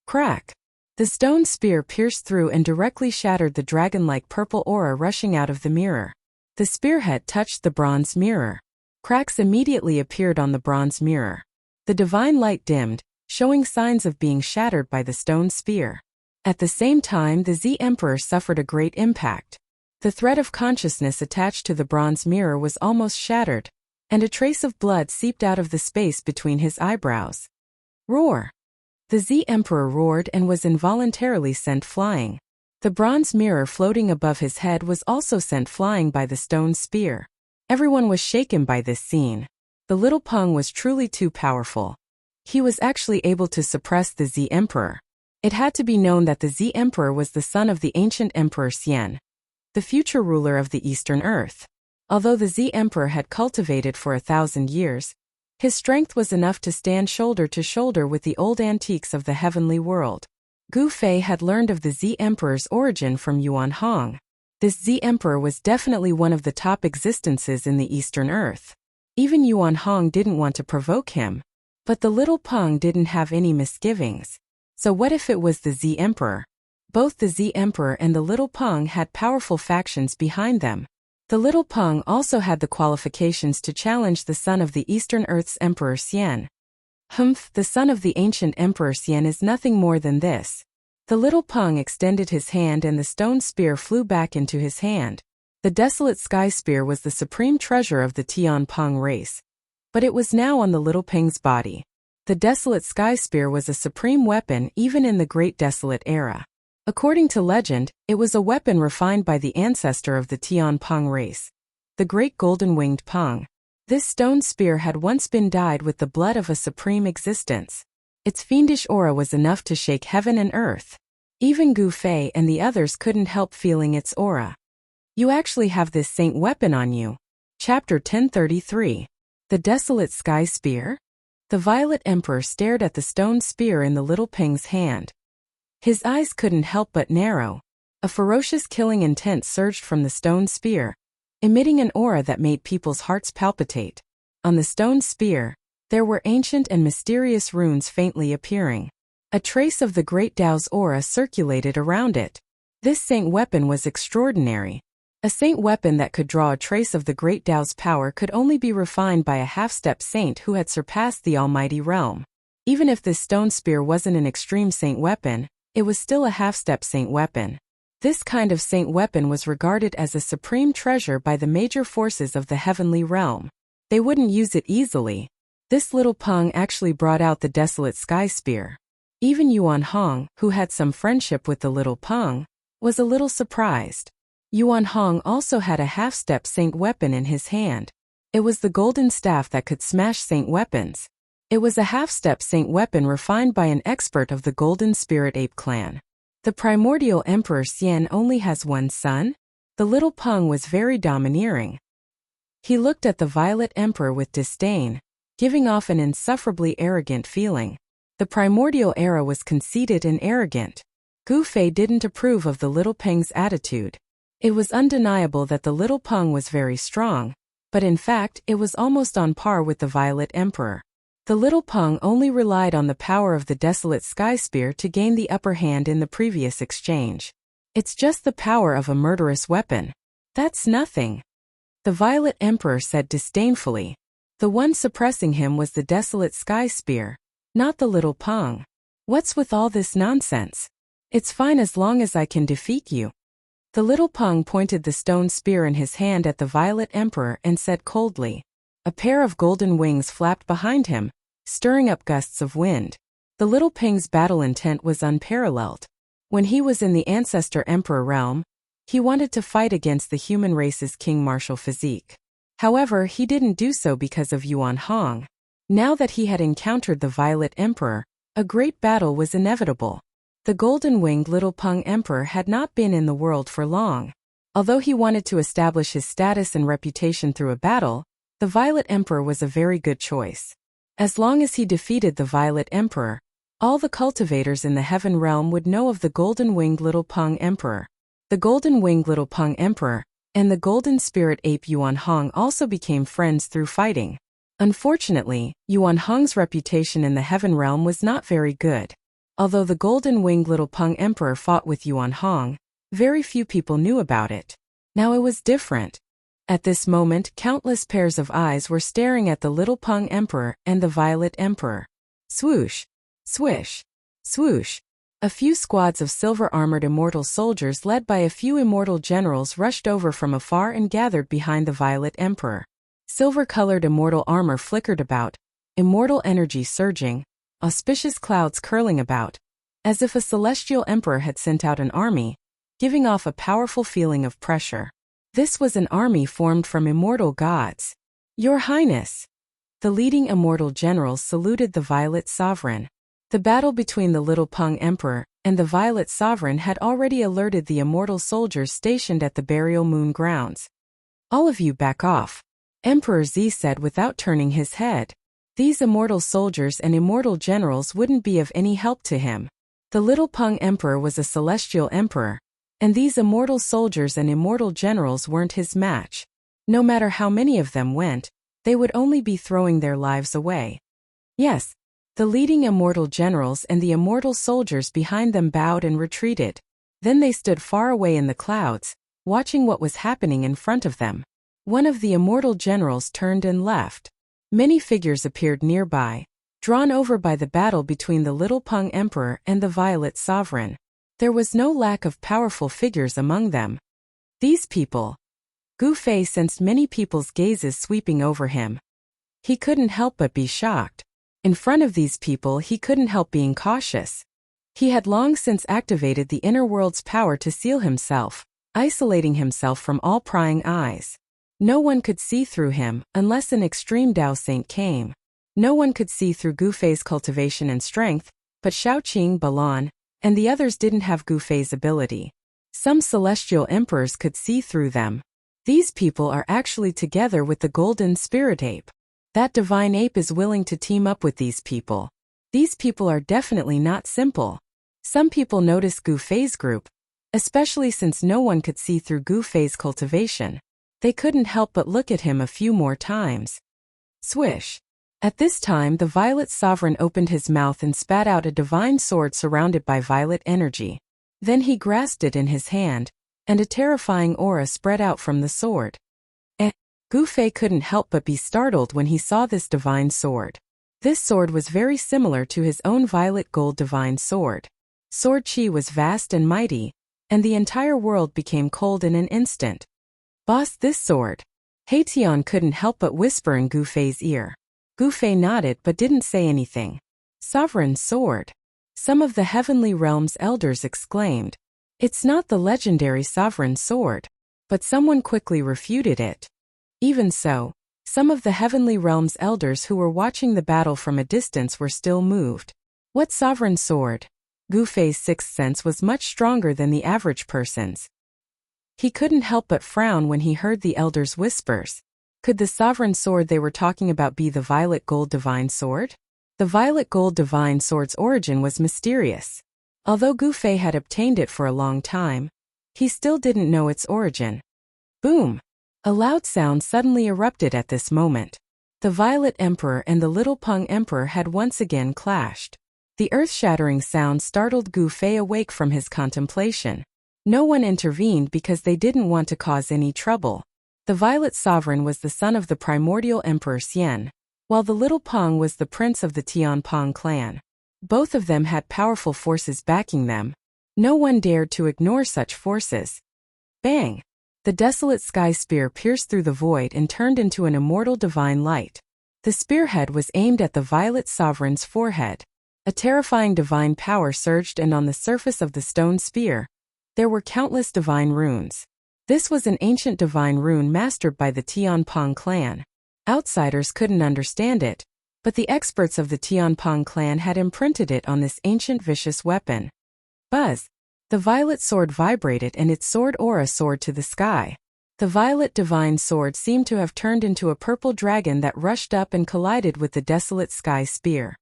Crack! The stone spear pierced through and directly shattered the dragon-like purple aura rushing out of the mirror. The spearhead touched the bronze mirror. Cracks immediately appeared on the bronze mirror. The divine light dimmed, showing signs of being shattered by the stone spear. At the same time, the Z Emperor suffered a great impact. The thread of consciousness attached to the bronze mirror was almost shattered, and a trace of blood seeped out of the space between his eyebrows. Roar! The Z Emperor roared and was involuntarily sent flying. The bronze mirror floating above his head was also sent flying by the stone spear. Everyone was shaken by this scene. The little Peng was truly too powerful. He was actually able to suppress the Z Emperor. It had to be known that the Z Emperor was the son of the ancient Emperor Xian, the future ruler of the Eastern Earth. Although the Z Emperor had cultivated for 1,000 years, his strength was enough to stand shoulder to shoulder with the old antiques of the heavenly world. Gu Fei had learned of the Z Emperor's origin from Yuan Hong. This Z Emperor was definitely one of the top existences in the Eastern Earth. Even Yuan Hong didn't want to provoke him. But the little Peng didn't have any misgivings. So what if it was the Z Emperor? Both the Z Emperor and the little Peng had powerful factions behind them. The little Peng also had the qualifications to challenge the son of the Eastern Earth's Emperor Xian. Humph, the son of the ancient Emperor Xian is nothing more than this. The little Peng extended his hand and the stone spear flew back into his hand. The desolate sky spear was the supreme treasure of the Tian Peng race. But it was now on the little Peng's body. The desolate sky spear was a supreme weapon even in the Great Desolate Era. According to legend, it was a weapon refined by the ancestor of the Tian Peng race, the great golden-winged Peng. This stone spear had once been dyed with the blood of a supreme existence. Its fiendish aura was enough to shake heaven and earth. Even Gu Fei and the others couldn't help feeling its aura. You actually have this saint weapon on you. Chapter 1033. The Desolate Sky Spear? The Violet Emperor stared at the stone spear in the little Peng's hand. His eyes couldn't help but narrow. A ferocious killing intent surged from the stone spear, emitting an aura that made people's hearts palpitate. On the stone spear, there were ancient and mysterious runes faintly appearing. A trace of the Great Tao's aura circulated around it. This saint weapon was extraordinary. A saint weapon that could draw a trace of the Great Tao's power could only be refined by a half-step saint who had surpassed the almighty realm. Even if this stone spear wasn't an extreme saint weapon, it was still a half-step saint weapon. This kind of saint weapon was regarded as a supreme treasure by the major forces of the heavenly realm. They wouldn't use it easily. This little Peng actually brought out the desolate sky spear. Even Yuan Hong, who had some friendship with the little Peng, was a little surprised. Yuan Hong also had a half-step saint weapon in his hand. It was the golden staff that could smash saint weapons. It was a half-step saint weapon refined by an expert of the Golden Spirit Ape clan. The primordial Emperor Xian only has one son? The little Peng was very domineering. He looked at the Violet Emperor with disdain, giving off an insufferably arrogant feeling. The primordial era was conceited and arrogant. Gu Fei didn't approve of the little Peng's attitude. It was undeniable that the little Peng was very strong, but in fact it was almost on par with the Violet Emperor. The little Peng only relied on the power of the desolate sky spear to gain the upper hand in the previous exchange. It's just the power of a murderous weapon. That's nothing. The Violet Emperor said disdainfully. The one suppressing him was the desolate sky spear, not the little Peng. What's with all this nonsense? It's fine as long as I can defeat you. The little Peng pointed the stone spear in his hand at the Violet Emperor and said coldly. A pair of golden wings flapped behind him, stirring up gusts of wind. The little Peng's battle intent was unparalleled. When he was in the Ancestor Emperor realm, he wanted to fight against the human race's king martial physique. However, he didn't do so because of Yuan Hong. Now that he had encountered the Violet Emperor, a great battle was inevitable. The golden-winged little Peng Emperor had not been in the world for long. Although he wanted to establish his status and reputation through a battle, the Violet Emperor was a very good choice. As long as he defeated the Violet Emperor, all the cultivators in the Heaven Realm would know of the golden-winged little Peng Emperor. The golden-winged little Peng Emperor and the golden spirit ape Yuan Hong also became friends through fighting. Unfortunately, Yuan Hong's reputation in the Heaven Realm was not very good. Although the golden-winged little Peng Emperor fought with Yuan Hong, very few people knew about it. Now it was different. At this moment, countless pairs of eyes were staring at the little Peng Emperor and the Violet Emperor. Swoosh! Swish! Swoosh! A few squads of silver-armored immortal soldiers led by a few immortal generals rushed over from afar and gathered behind the Violet Emperor. Silver-colored immortal armor flickered about, immortal energy surging, auspicious clouds curling about, as if a celestial emperor had sent out an army, giving off a powerful feeling of pressure. This was an army formed from immortal gods. Your Highness! The leading immortal generals saluted the Violet Sovereign. The battle between the little Peng Emperor and the Violet Sovereign had already alerted the immortal soldiers stationed at the burial moon grounds. All of you back off, Emperor Z said without turning his head. These immortal soldiers and immortal generals wouldn't be of any help to him. The little Peng Emperor was a celestial emperor, and these immortal soldiers and immortal generals weren't his match. No matter how many of them went, they would only be throwing their lives away. Yes, the leading immortal generals and the immortal soldiers behind them bowed and retreated. Then they stood far away in the clouds, watching what was happening in front of them. One of the immortal generals turned and left. Many figures appeared nearby, drawn over by the battle between the little Peng Emperor and the Violet Sovereign. There was no lack of powerful figures among them. These people. Gu Fei sensed many people's gazes sweeping over him. He couldn't help but be shocked. In front of these people he couldn't help being cautious. He had long since activated the inner world's power to seal himself, isolating himself from all prying eyes. No one could see through him unless an extreme Dao Saint came. No one could see through Gu Fei's cultivation and strength, but Shaoqing, Balan, and the others didn't have Gu Fei's ability. Some celestial emperors could see through them. These people are actually together with the golden spirit ape. That divine ape is willing to team up with these people. These people are definitely not simple. Some people noticed Gu Fei's group, especially since no one could see through Gu Fei's cultivation. They couldn't help but look at him a few more times. Swish! At this time the Violet Sovereign opened his mouth and spat out a divine sword surrounded by violet energy. Then he grasped it in his hand, and a terrifying aura spread out from the sword. Gu Fei couldn't help but be startled when he saw this divine sword. This sword was very similar to his own violet gold divine sword. Sword Qi was vast and mighty, and the entire world became cold in an instant. Boss, this sword. Haitian couldn't help but whisper in Gu Fei's ear. Gu Fei nodded but didn't say anything. Sovereign sword. Some of the Heavenly Realm's elders exclaimed. It's not the legendary sovereign sword. But someone quickly refuted it. Even so, some of the Heavenly Realm's elders who were watching the battle from a distance were still moved. What sovereign sword? Gu Fei's sixth sense was much stronger than the average person's. He couldn't help but frown when he heard the elders' whispers. Could the sovereign sword they were talking about be the violet gold divine sword? The violet gold divine sword's origin was mysterious. Although Gu Fei had obtained it for a long time, he still didn't know its origin. Boom! A loud sound suddenly erupted at this moment. The Violet Emperor and the little Peng Emperor had once again clashed. The earth-shattering sound startled Gu Fei awake from his contemplation. No one intervened because they didn't want to cause any trouble. The Violet Sovereign was the son of the primordial Emperor Xian, while the little Peng was the prince of the Tianpeng clan. Both of them had powerful forces backing them. No one dared to ignore such forces. Bang! The desolate sky spear pierced through the void and turned into an immortal divine light. The spearhead was aimed at the Violet Sovereign's forehead. A terrifying divine power surged, and on the surface of the stone spear, there were countless divine runes. This was an ancient divine rune mastered by the Tianpeng clan. Outsiders couldn't understand it, but the experts of the Tianpeng clan had imprinted it on this ancient vicious weapon. Buzz! The violet sword vibrated and its sword aura soared to the sky. The violet divine sword seemed to have turned into a purple dragon that rushed up and collided with the desolate sky spear.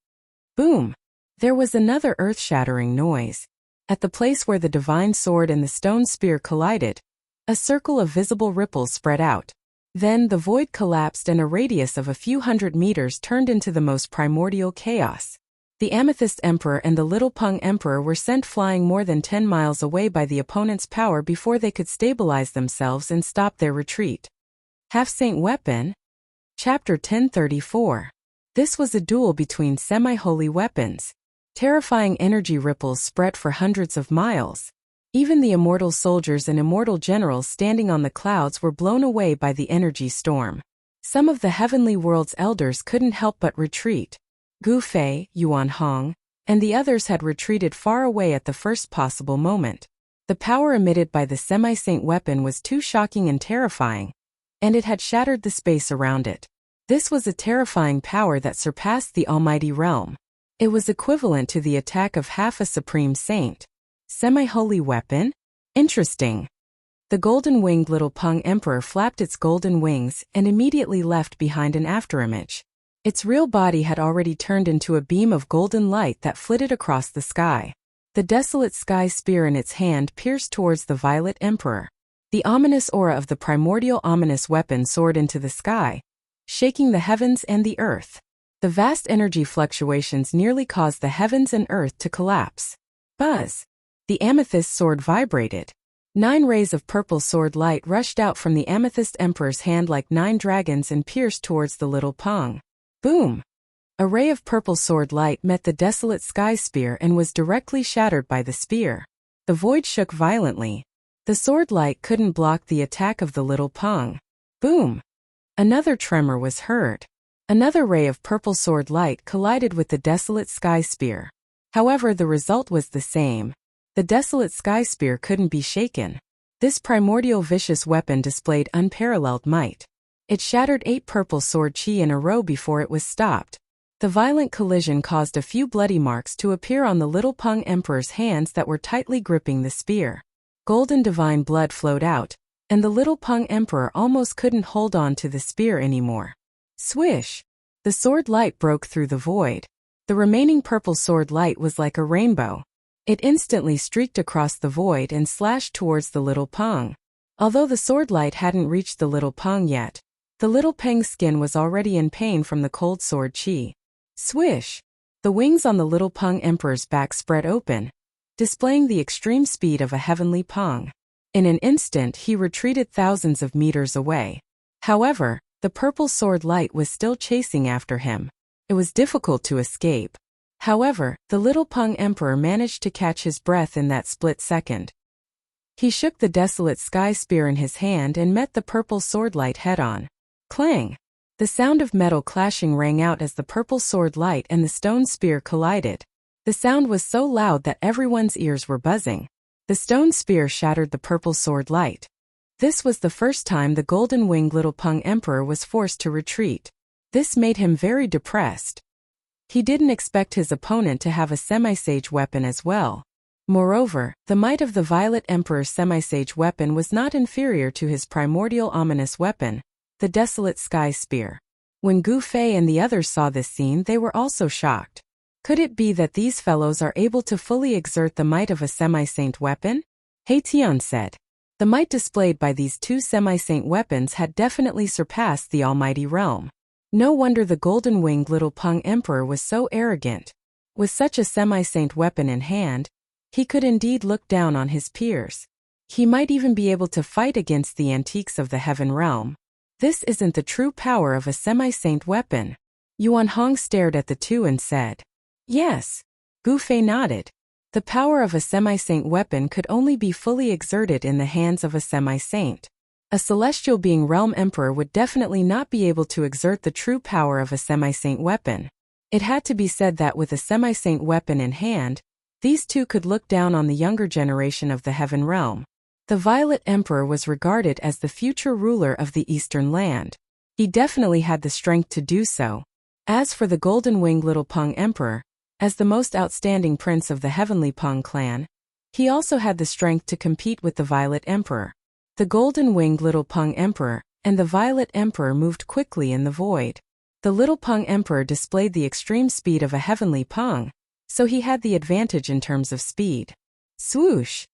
Boom! There was another earth-shattering noise. At the place where the divine sword and the stone spear collided, a circle of visible ripples spread out. Then the void collapsed and a radius of a few hundred meters turned into the most primordial chaos. The Amethyst Emperor and the Little Pung Emperor were sent flying more than 10 miles away by the opponent's power before they could stabilize themselves and stop their retreat. Half-Saint Weapon? Chapter 1034. This was a duel between semi-holy weapons. Terrifying energy ripples spread for hundreds of miles. Even the immortal soldiers and immortal generals standing on the clouds were blown away by the energy storm. Some of the heavenly world's elders couldn't help but retreat. Gu Fei, Yuan Hong, and the others had retreated far away at the first possible moment. The power emitted by the semi-saint weapon was too shocking and terrifying, and it had shattered the space around it. This was a terrifying power that surpassed the almighty realm. It was equivalent to the attack of half a supreme saint. Semi-holy weapon? Interesting. The golden-winged Little Pung Emperor flapped its golden wings and immediately left behind an afterimage. Its real body had already turned into a beam of golden light that flitted across the sky. The desolate sky spear in its hand pierced towards the Violet Emperor. The ominous aura of the primordial ominous weapon soared into the sky, shaking the heavens and the earth. The vast energy fluctuations nearly caused the heavens and earth to collapse. Buzz! The amethyst sword vibrated. 9 rays of purple sword light rushed out from the Amethyst Emperor's hand like 9 dragons and pierced towards the Little Pung. Boom! A ray of purple sword light met the desolate sky spear and was directly shattered by the spear. The void shook violently. The sword light couldn't block the attack of the Little Pung. Boom! Another tremor was heard. Another ray of purple sword light collided with the desolate sky spear. However, the result was the same. The desolate sky spear couldn't be shaken. This primordial vicious weapon displayed unparalleled might. It shattered 8 purple sword chi in a row before it was stopped. The violent collision caused a few bloody marks to appear on the Little Pung Emperor's hands that were tightly gripping the spear. Golden divine blood flowed out, and the Little Pung Emperor almost couldn't hold on to the spear anymore. Swish! The sword light broke through the void. The remaining purple sword light was like a rainbow. It instantly streaked across the void and slashed towards the Little Pung. Although the sword light hadn't reached the Little Pung yet, the Little Pung's skin was already in pain from the cold sword chi. Swish! The wings on the Little Pung Emperor's back spread open, displaying the extreme speed of a heavenly Pung. In an instant he retreated thousands of meters away. However, the purple sword light was still chasing after him. It was difficult to escape. However, the Little Pung Emperor managed to catch his breath in that split second. He shook the desolate sky spear in his hand and met the purple sword light head-on. Clang! The sound of metal clashing rang out as the purple sword light and the stone spear collided. The sound was so loud that everyone's ears were buzzing. The stone spear shattered the purple sword light. This was the first time the golden-winged Little Pung Emperor was forced to retreat. This made him very depressed. He didn't expect his opponent to have a semi-sage weapon as well. Moreover, the might of the Violet Emperor's semi-sage weapon was not inferior to his primordial ominous weapon, the desolate sky spear. When Gu Fei and the others saw this scene, they were also shocked. Could it be that these fellows are able to fully exert the might of a semi-saint weapon? He Tian said. The might displayed by these 2 semi-saint weapons had definitely surpassed the almighty realm. No wonder the golden-winged Little Pung Emperor was so arrogant. With such a semi-saint weapon in hand, he could indeed look down on his peers. He might even be able to fight against the antiques of the heaven realm. This isn't the true power of a semi-saint weapon. Yuan Hong stared at the two and said, "Yes." Gu Fei nodded. The power of a semi-saint weapon could only be fully exerted in the hands of a semi-saint. A celestial being realm emperor would definitely not be able to exert the true power of a semi-saint weapon. It had to be said that with a semi-saint weapon in hand, these two could look down on the younger generation of the heaven realm. The Violet Emperor was regarded as the future ruler of the Eastern Land. He definitely had the strength to do so. As for the golden-winged Little Pung Emperor, as the most outstanding prince of the Heavenly Pung clan, He also had the strength to compete with the Violet Emperor. The golden-winged Little Peng Emperor and the Violet Emperor moved quickly in the void. The Little Peng Emperor displayed the extreme speed of a heavenly Peng, so he had the advantage in terms of speed. Swoosh!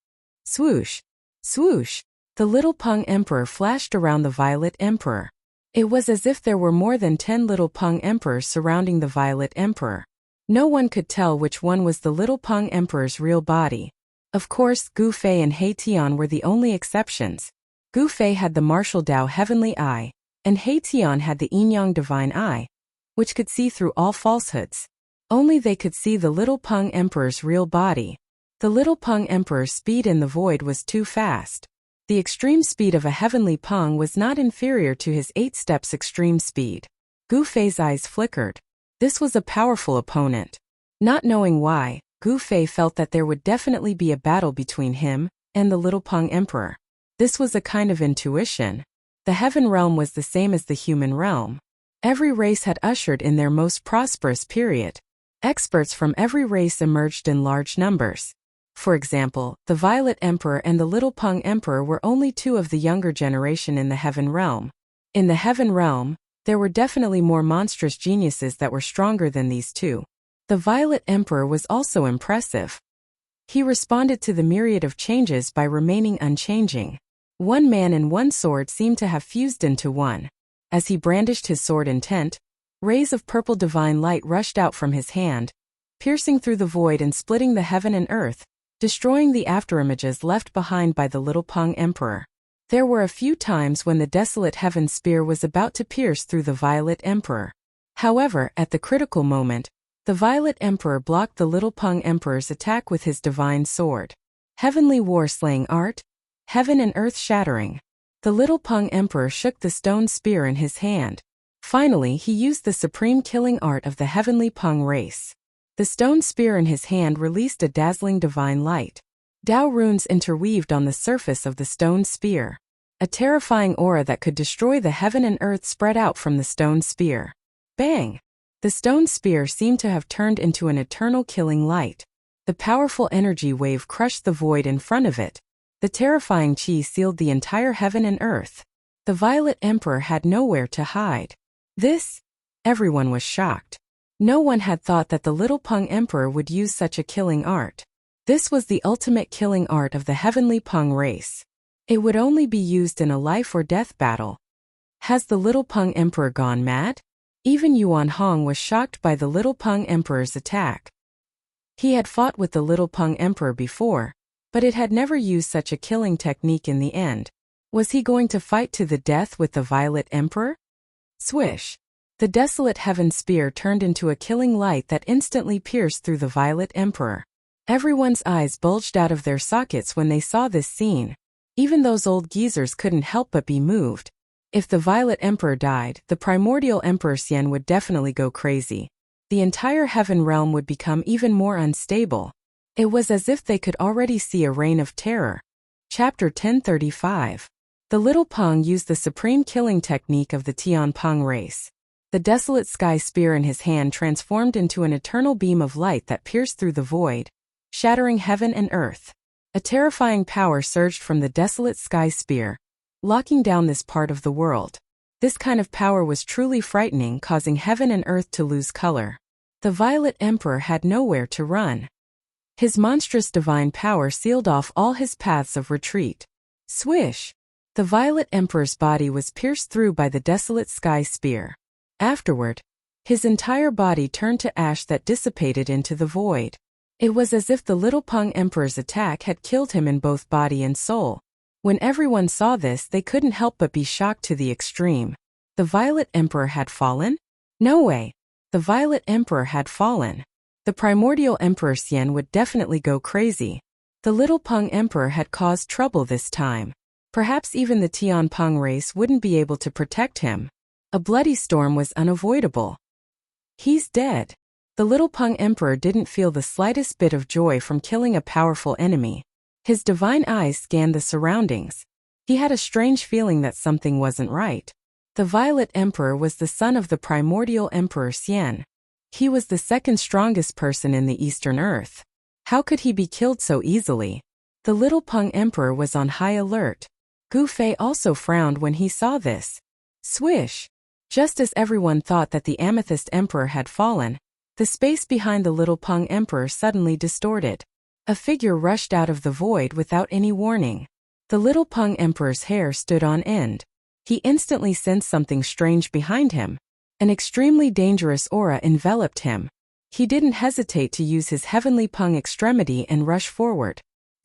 Swoosh! Swoosh! The Little Peng Emperor flashed around the Violet Emperor. It was as if there were more than 10 Little Peng Emperors surrounding the Violet Emperor. No one could tell which one was the Little Peng Emperor's real body. Of course, Gu Fei and He Tian were the only exceptions. Gu Fei had the martial Dao Heavenly Eye, and He Tian had the Yin-Yang Divine Eye, which could see through all falsehoods. Only they could see the Little Peng Emperor's real body. The Little Peng Emperor's speed in the void was too fast. The extreme speed of a heavenly Peng was not inferior to his 8 steps extreme speed. Gu Fei's eyes flickered. This was a powerful opponent. Not knowing why, Gu Fei felt that there would definitely be a battle between him and the Little Peng Emperor. This was a kind of intuition. The heaven realm was the same as the human realm. Every race had ushered in their most prosperous period. Experts from every race emerged in large numbers. For example, the Violet Emperor and the Little Peng Emperor were only 2 of the younger generation in the heaven realm. In the heaven realm, there were definitely more monstrous geniuses that were stronger than these 2. The Violet Emperor was also impressive. He responded to the myriad of changes by remaining unchanging. One man and one sword seemed to have fused into one. As he brandished his sword intent, rays of purple divine light rushed out from his hand, piercing through the void and splitting the heaven and earth, destroying the afterimages left behind by the Little Peng Emperor. There were a few times when the desolate heaven spear was about to pierce through the Violet Emperor. However, at the critical moment, the Violet Emperor blocked the Little Peng Emperor's attack with his divine sword. Heavenly war-slaying art, heaven and earth shattering. The Little Peng Emperor shook the stone spear in his hand. Finally, he used the supreme killing art of the heavenly Peng race. The stone spear in his hand released a dazzling divine light. Dao runes interweaved on the surface of the stone spear. A terrifying aura that could destroy the heaven and earth spread out from the stone spear. Bang! The stone spear seemed to have turned into an eternal killing light. The powerful energy wave crushed the void in front of it. The terrifying chi sealed the entire heaven and earth. The Violet Emperor had nowhere to hide. Everyone was shocked. No one had thought that the Little Peng Emperor would use such a killing art. This was the ultimate killing art of the heavenly Peng race. It would only be used in a life or death battle. Has the Little Peng Emperor gone mad? Even Yuan Hong was shocked by the Little Peng Emperor's attack. He had fought with the Little Peng Emperor before, but it had never used such a killing technique in the end. Was he going to fight to the death with the Violet Emperor? Swish! The desolate heaven spear turned into a killing light that instantly pierced through the Violet Emperor. Everyone's eyes bulged out of their sockets when they saw this scene. Even those old geezers couldn't help but be moved. If the Violet Emperor died, the primordial Emperor Xian would definitely go crazy. The entire heaven realm would become even more unstable. It was as if they could already see a reign of terror. Chapter 1035. The Little Peng used the supreme killing technique of the Tian Peng race. The desolate sky spear in his hand transformed into an eternal beam of light that pierced through the void, shattering heaven and earth. A terrifying power surged from the desolate sky spear, locking down this part of the world. This kind of power was truly frightening, causing heaven and earth to lose color. The Violet Emperor had nowhere to run. His monstrous divine power sealed off all his paths of retreat. Swish! The Violet Emperor's body was pierced through by the desolate sky spear. Afterward, his entire body turned to ash that dissipated into the void. It was as if the Little Peng Emperor's attack had killed him in both body and soul. When everyone saw this, they couldn't help but be shocked to the extreme. The Violet Emperor had fallen? No way! The Violet Emperor had fallen. The primordial Emperor Xian would definitely go crazy. The Little Peng Emperor had caused trouble this time. Perhaps even the Tian Peng race wouldn't be able to protect him. A bloody storm was unavoidable. He's dead. The Little Peng Emperor didn't feel the slightest bit of joy from killing a powerful enemy. His divine eyes scanned the surroundings. He had a strange feeling that something wasn't right. The Violet Emperor was the son of the primordial Emperor Xian. He was the second strongest person in the Eastern Earth. How could he be killed so easily? The little Peng Emperor was on high alert. Gu Fei also frowned when he saw this. Swish! Just as everyone thought that the Amethyst Emperor had fallen, the space behind the little Peng Emperor suddenly distorted. A figure rushed out of the void without any warning. The little Peng Emperor's hair stood on end. He instantly sensed something strange behind him. An extremely dangerous aura enveloped him. He didn't hesitate to use his heavenly Peng extremity and rush forward.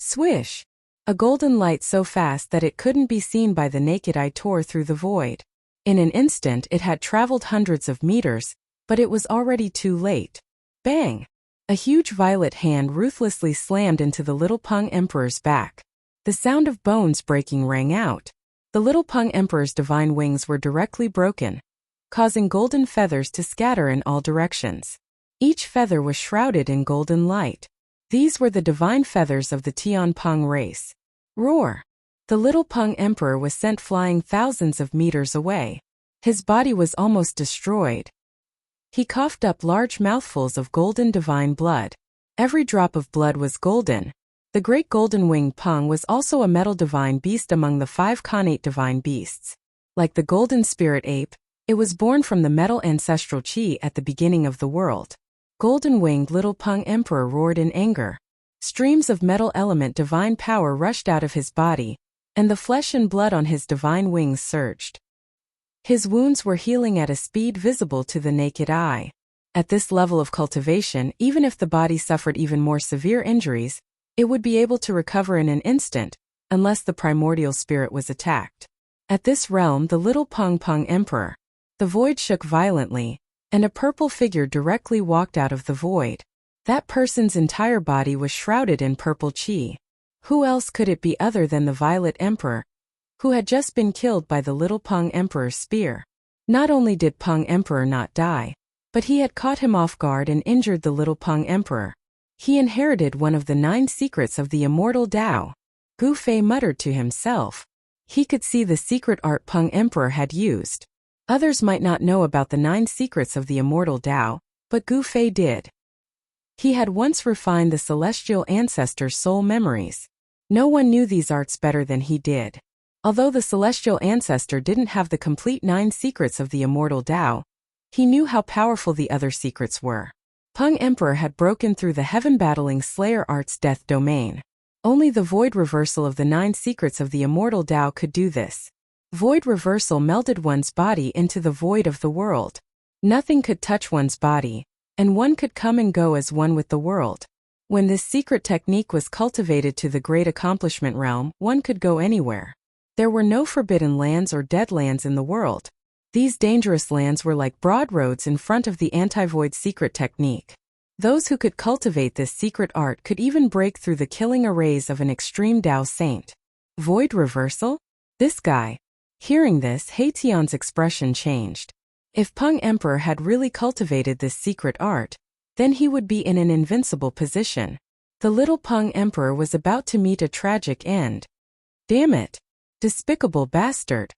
Swish! A golden light so fast that it couldn't be seen by the naked eye tore through the void. In an instant it had traveled hundreds of meters, but it was already too late. Bang! A huge violet hand ruthlessly slammed into the little Peng Emperor's back. The sound of bones breaking rang out. The little Peng Emperor's divine wings were directly broken, causing golden feathers to scatter in all directions. Each feather was shrouded in golden light. These were the divine feathers of the Tian Peng race. Roar! The little Peng Emperor was sent flying thousands of meters away. His body was almost destroyed. He coughed up large mouthfuls of golden divine blood. Every drop of blood was golden. The great golden-winged Peng was also a metal divine beast among the 5 connate divine beasts. Like the golden spirit ape, it was born from the metal ancestral chi at the beginning of the world. Golden-winged little Peng Emperor roared in anger. Streams of metal element divine power rushed out of his body, and the flesh and blood on his divine wings surged. His wounds were healing at a speed visible to the naked eye. At this level of cultivation, even if the body suffered even more severe injuries, it would be able to recover in an instant, unless the primordial spirit was attacked. At this realm, the little Peng Emperor, the void shook violently, and a purple figure directly walked out of the void. That person's entire body was shrouded in purple chi. Who else could it be other than the Violet Emperor, who had just been killed by the little Peng Emperor's spear? Not only did Peng Emperor not die, but he had caught him off guard and injured the little Peng Emperor. He inherited one of the 9 secrets of the immortal Tao. Gu Fei muttered to himself. He could see the secret art Peng Emperor had used. Others might not know about the 9 secrets of the immortal Tao, but Gu Fei did. He had once refined the celestial ancestor's soul memories. No one knew these arts better than he did. Although the celestial ancestor didn't have the complete 9 secrets of the immortal Tao, he knew how powerful the other secrets were. Peng Emperor had broken through the heaven-battling Slayer art's death domain. Only the void reversal of the 9 secrets of the immortal Tao could do this. Void reversal melded one's body into the void of the world. Nothing could touch one's body, and one could come and go as one with the world. When this secret technique was cultivated to the great accomplishment realm, one could go anywhere. There were no forbidden lands or dead lands in the world. These dangerous lands were like broad roads in front of the anti-void secret technique. Those who could cultivate this secret art could even break through the killing arrays of an extreme Tao saint. Void reversal? This guy. Hearing this, Haitian's expression changed. If Peng Emperor had really cultivated this secret art, then he would be in an invincible position. The little Peng Emperor was about to meet a tragic end. Damn it! Despicable bastard!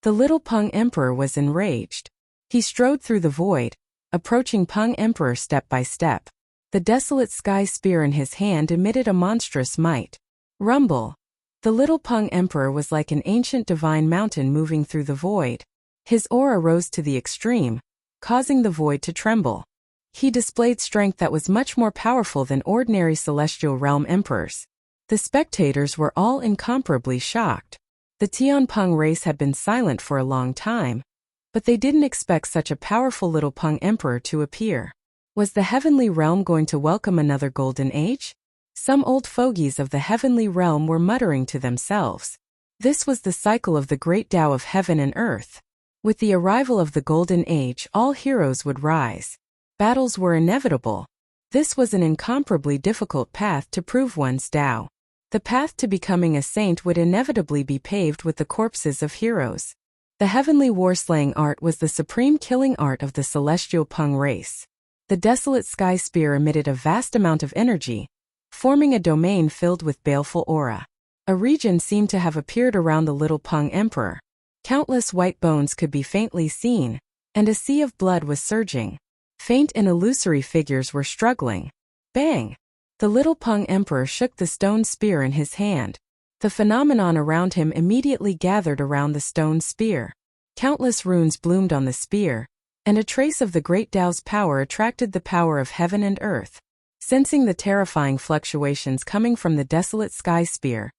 The little Peng Emperor was enraged. He strode through the void, approaching Peng Emperor step by step. The desolate sky spear in his hand emitted a monstrous might. Rumble! The little Peng Emperor was like an ancient divine mountain moving through the void. His aura rose to the extreme, causing the void to tremble. He displayed strength that was much more powerful than ordinary celestial realm emperors. The spectators were all incomparably shocked. The Tian Peng race had been silent for a long time, but they didn't expect such a powerful little Peng Emperor to appear. Was the heavenly realm going to welcome another golden age? Some old fogies of the heavenly realm were muttering to themselves. This was the cycle of the great Tao of heaven and earth. With the arrival of the golden age, all heroes would rise. Battles were inevitable. This was an incomparably difficult path to prove one's Tao. The path to becoming a saint would inevitably be paved with the corpses of heroes. The heavenly war-slaying art was the supreme killing art of the celestial Peng race. The desolate sky spear emitted a vast amount of energy, forming a domain filled with baleful aura. A region seemed to have appeared around the little Peng Emperor. Countless white bones could be faintly seen, and a sea of blood was surging. Faint and illusory figures were struggling. Bang! The little Peng Emperor shook the stone spear in his hand. The phenomenon around him immediately gathered around the stone spear. Countless runes bloomed on the spear, and a trace of the great Tao's power attracted the power of heaven and earth. Sensing the terrifying fluctuations coming from the desolate sky spear,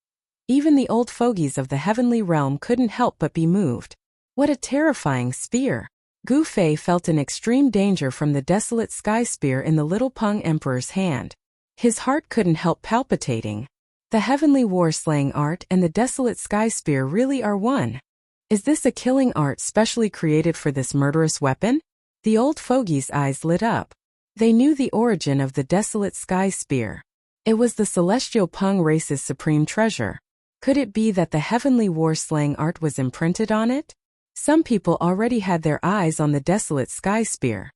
even the old fogies of the heavenly realm couldn't help but be moved. What a terrifying spear! Gu Fei felt an extreme danger from the desolate sky spear in the little Peng Emperor's hand. His heart couldn't help palpitating. The heavenly war-slaying art and the desolate sky spear really are one. Is this a killing art specially created for this murderous weapon? The old fogie's eyes lit up. They knew the origin of the desolate sky spear. It was the celestial Peng race's supreme treasure. Could it be that the heavenly war-slaying art was imprinted on it? Some people already had their eyes on the desolate sky spear.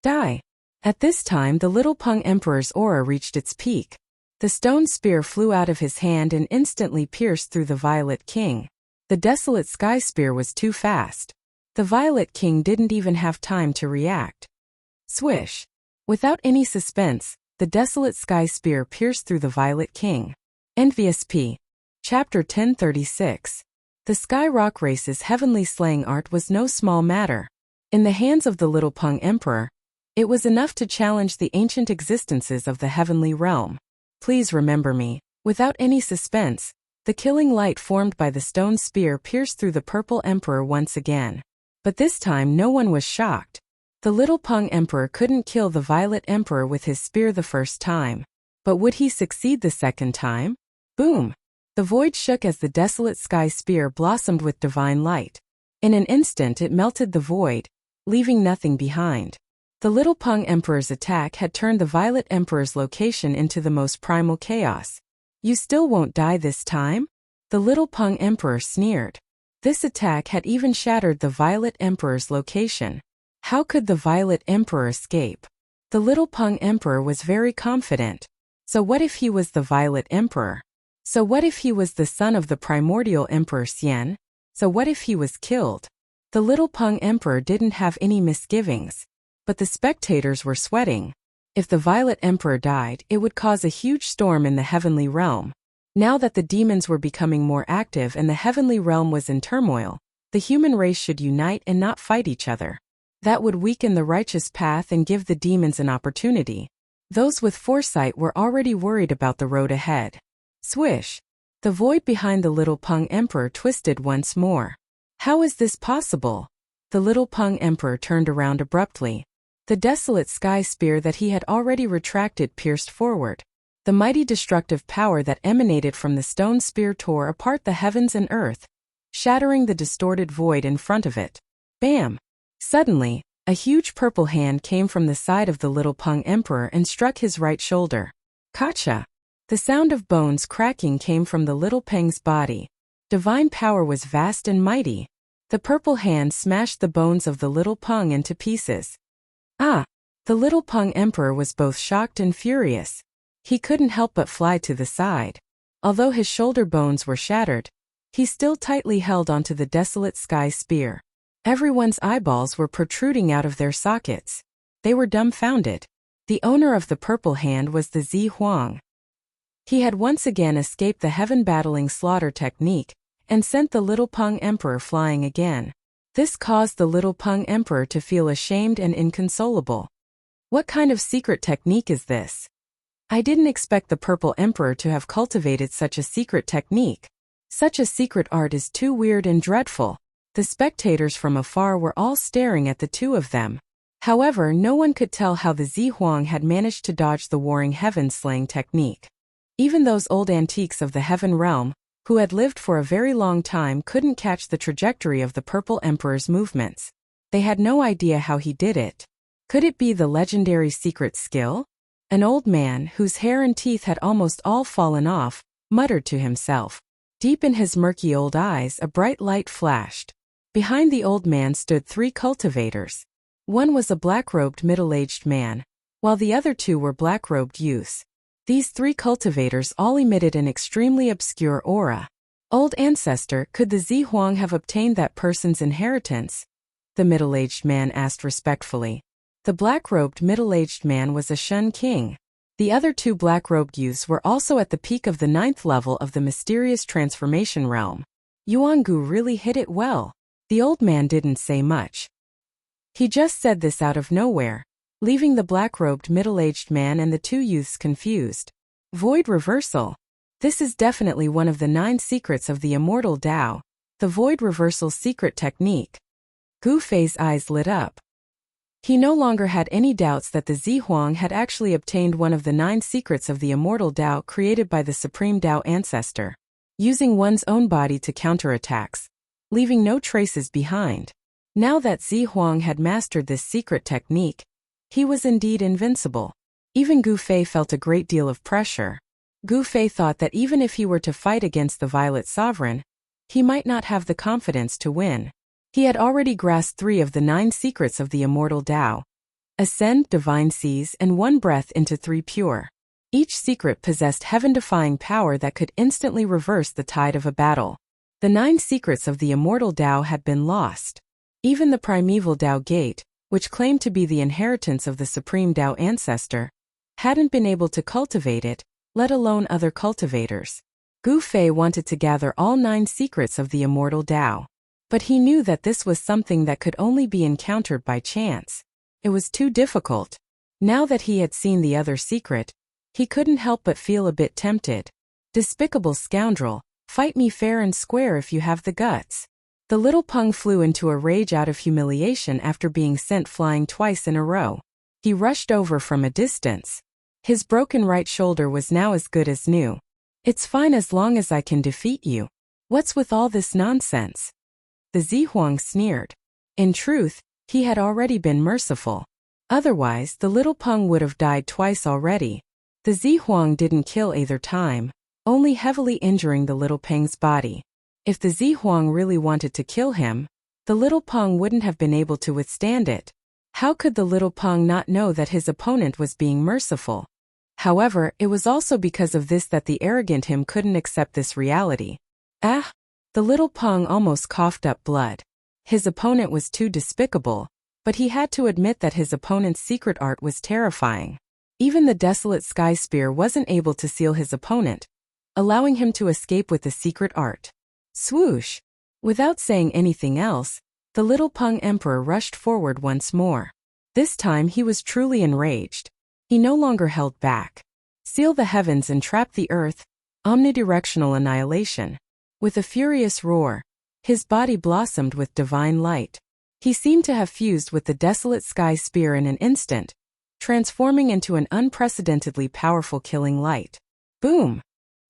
Die! At this time the little Peng Emperor's aura reached its peak. The stone spear flew out of his hand and instantly pierced through the Violet King. The desolate sky spear was too fast. The Violet King didn't even have time to react. Swish! Without any suspense, the desolate sky spear pierced through the Violet King. Envious P. Chapter 1036. The Sky Rock Race's heavenly slaying art was no small matter. In the hands of the little Peng Emperor, it was enough to challenge the ancient existences of the heavenly realm. Please remember me. Without any suspense, the killing light formed by the stone spear pierced through the purple emperor once again. But this time no one was shocked. The little Peng Emperor couldn't kill the Violet Emperor with his spear the first time. But would he succeed the second time? Boom! The void shook as the desolate sky spear blossomed with divine light. In an instant it melted the void, leaving nothing behind. The little Peng Emperor's attack had turned the Violet Emperor's location into the most primal chaos. You still won't die this time? The little Peng Emperor sneered. This attack had even shattered the Violet Emperor's location. How could the Violet Emperor escape? The little Peng Emperor was very confident. So what if he was the Violet Emperor? So what if he was the son of the primordial Emperor Xian? So what if he was killed? The little Peng Emperor didn't have any misgivings. But the spectators were sweating. If the Violet Emperor died, it would cause a huge storm in the heavenly realm. Now that the demons were becoming more active and the heavenly realm was in turmoil, the human race should unite and not fight each other. That would weaken the righteous path and give the demons an opportunity. Those with foresight were already worried about the road ahead. Swish! The void behind the little Peng Emperor twisted once more. How is this possible? The little Peng Emperor turned around abruptly. The desolate sky spear that he had already retracted pierced forward. The mighty destructive power that emanated from the stone spear tore apart the heavens and earth, shattering the distorted void in front of it. Bam! Suddenly, a huge purple hand came from the side of the little Peng Emperor and struck his right shoulder. Kacha! The sound of bones cracking came from the little Peng's body. Divine power was vast and mighty. The purple hand smashed the bones of the little Peng into pieces. Ah! The little Peng Emperor was both shocked and furious. He couldn't help but fly to the side. Although his shoulder bones were shattered, he still tightly held onto the desolate sky spear. Everyone's eyeballs were protruding out of their sockets. They were dumbfounded. The owner of the purple hand was the Zi Huang. He had once again escaped the heaven-battling slaughter technique and sent the little Peng Emperor flying again. This caused the little Peng Emperor to feel ashamed and inconsolable. What kind of secret technique is this? I didn't expect the Purple Emperor to have cultivated such a secret technique. Such a secret art is too weird and dreadful. The spectators from afar were all staring at the two of them. However, no one could tell how the Zi Huang had managed to dodge the warring heaven-slaying technique. Even those old antiques of the heaven realm, who had lived for a very long time, couldn't catch the trajectory of the Purple Emperor's movements. They had no idea how he did it. Could it be the legendary secret skill? An old man, whose hair and teeth had almost all fallen off, muttered to himself. Deep in his murky old eyes a bright light flashed. Behind the old man stood 3 cultivators. One was a black-robed middle-aged man, while the other 2 were black-robed youths. These 3 cultivators all emitted an extremely obscure aura. Old ancestor, could the Zi Huang have obtained that person's inheritance? The middle-aged man asked respectfully. The black-robed middle-aged man was a Shun king. The other two black-robed youths were also at the peak of the 9th level of the mysterious transformation realm. Yuangu really hit it well. The old man didn't say much. He just said this out of nowhere, leaving the black-robed middle-aged man and the two youths confused. Void reversal. This is definitely one of the 9 secrets of the immortal Tao, the void reversal secret technique. Gu Fei's eyes lit up. He no longer had any doubts that the Zihuang had actually obtained one of the 9 secrets of the immortal Tao created by the supreme Tao ancestor, using one's own body to counterattacks, leaving no traces behind. Now that Zihuang had mastered this secret technique, he was indeed invincible. Even Gu Fei felt a great deal of pressure. Gu Fei thought that even if he were to fight against the Violet Sovereign, he might not have the confidence to win. He had already grasped 3 of the 9 secrets of the immortal Tao: Ascend, Divine Seize, and One Breath into 3 Pure. Each secret possessed heaven-defying power that could instantly reverse the tide of a battle. The 9 secrets of the immortal Tao had been lost. Even the primeval Tao Gate, which claimed to be the inheritance of the supreme Tao ancestor, hadn't been able to cultivate it, let alone other cultivators. Gu Fei wanted to gather all 9 secrets of the immortal Tao. But he knew that this was something that could only be encountered by chance. It was too difficult. Now that he had seen the other secret, he couldn't help but feel a bit tempted. Despicable scoundrel, fight me fair and square if you have the guts. The little Peng flew into a rage out of humiliation after being sent flying twice in a row. He rushed over from a distance. His broken right shoulder was now as good as new. It's fine as long as I can defeat you. What's with all this nonsense? The Zihuang sneered. In truth, he had already been merciful. Otherwise, the little Peng would have died twice already. The Zihuang didn't kill either time, only heavily injuring the little Peng's body. If the Zihuang really wanted to kill him, the little Peng wouldn't have been able to withstand it. How could the little Peng not know that his opponent was being merciful? However, it was also because of this that the arrogant him couldn't accept this reality. Ah! The little Peng almost coughed up blood. His opponent was too despicable, but he had to admit that his opponent's secret art was terrifying. Even the desolate sky spear wasn't able to seal his opponent, allowing him to escape with the secret art. Swoosh! Without saying anything else, the little Peng Emperor rushed forward once more. This time he was truly enraged. He no longer held back. Seal the heavens and trap the earth, omnidirectional annihilation. With a furious roar, his body blossomed with divine light. He seemed to have fused with the desolate sky spear in an instant, transforming into an unprecedentedly powerful killing light. Boom!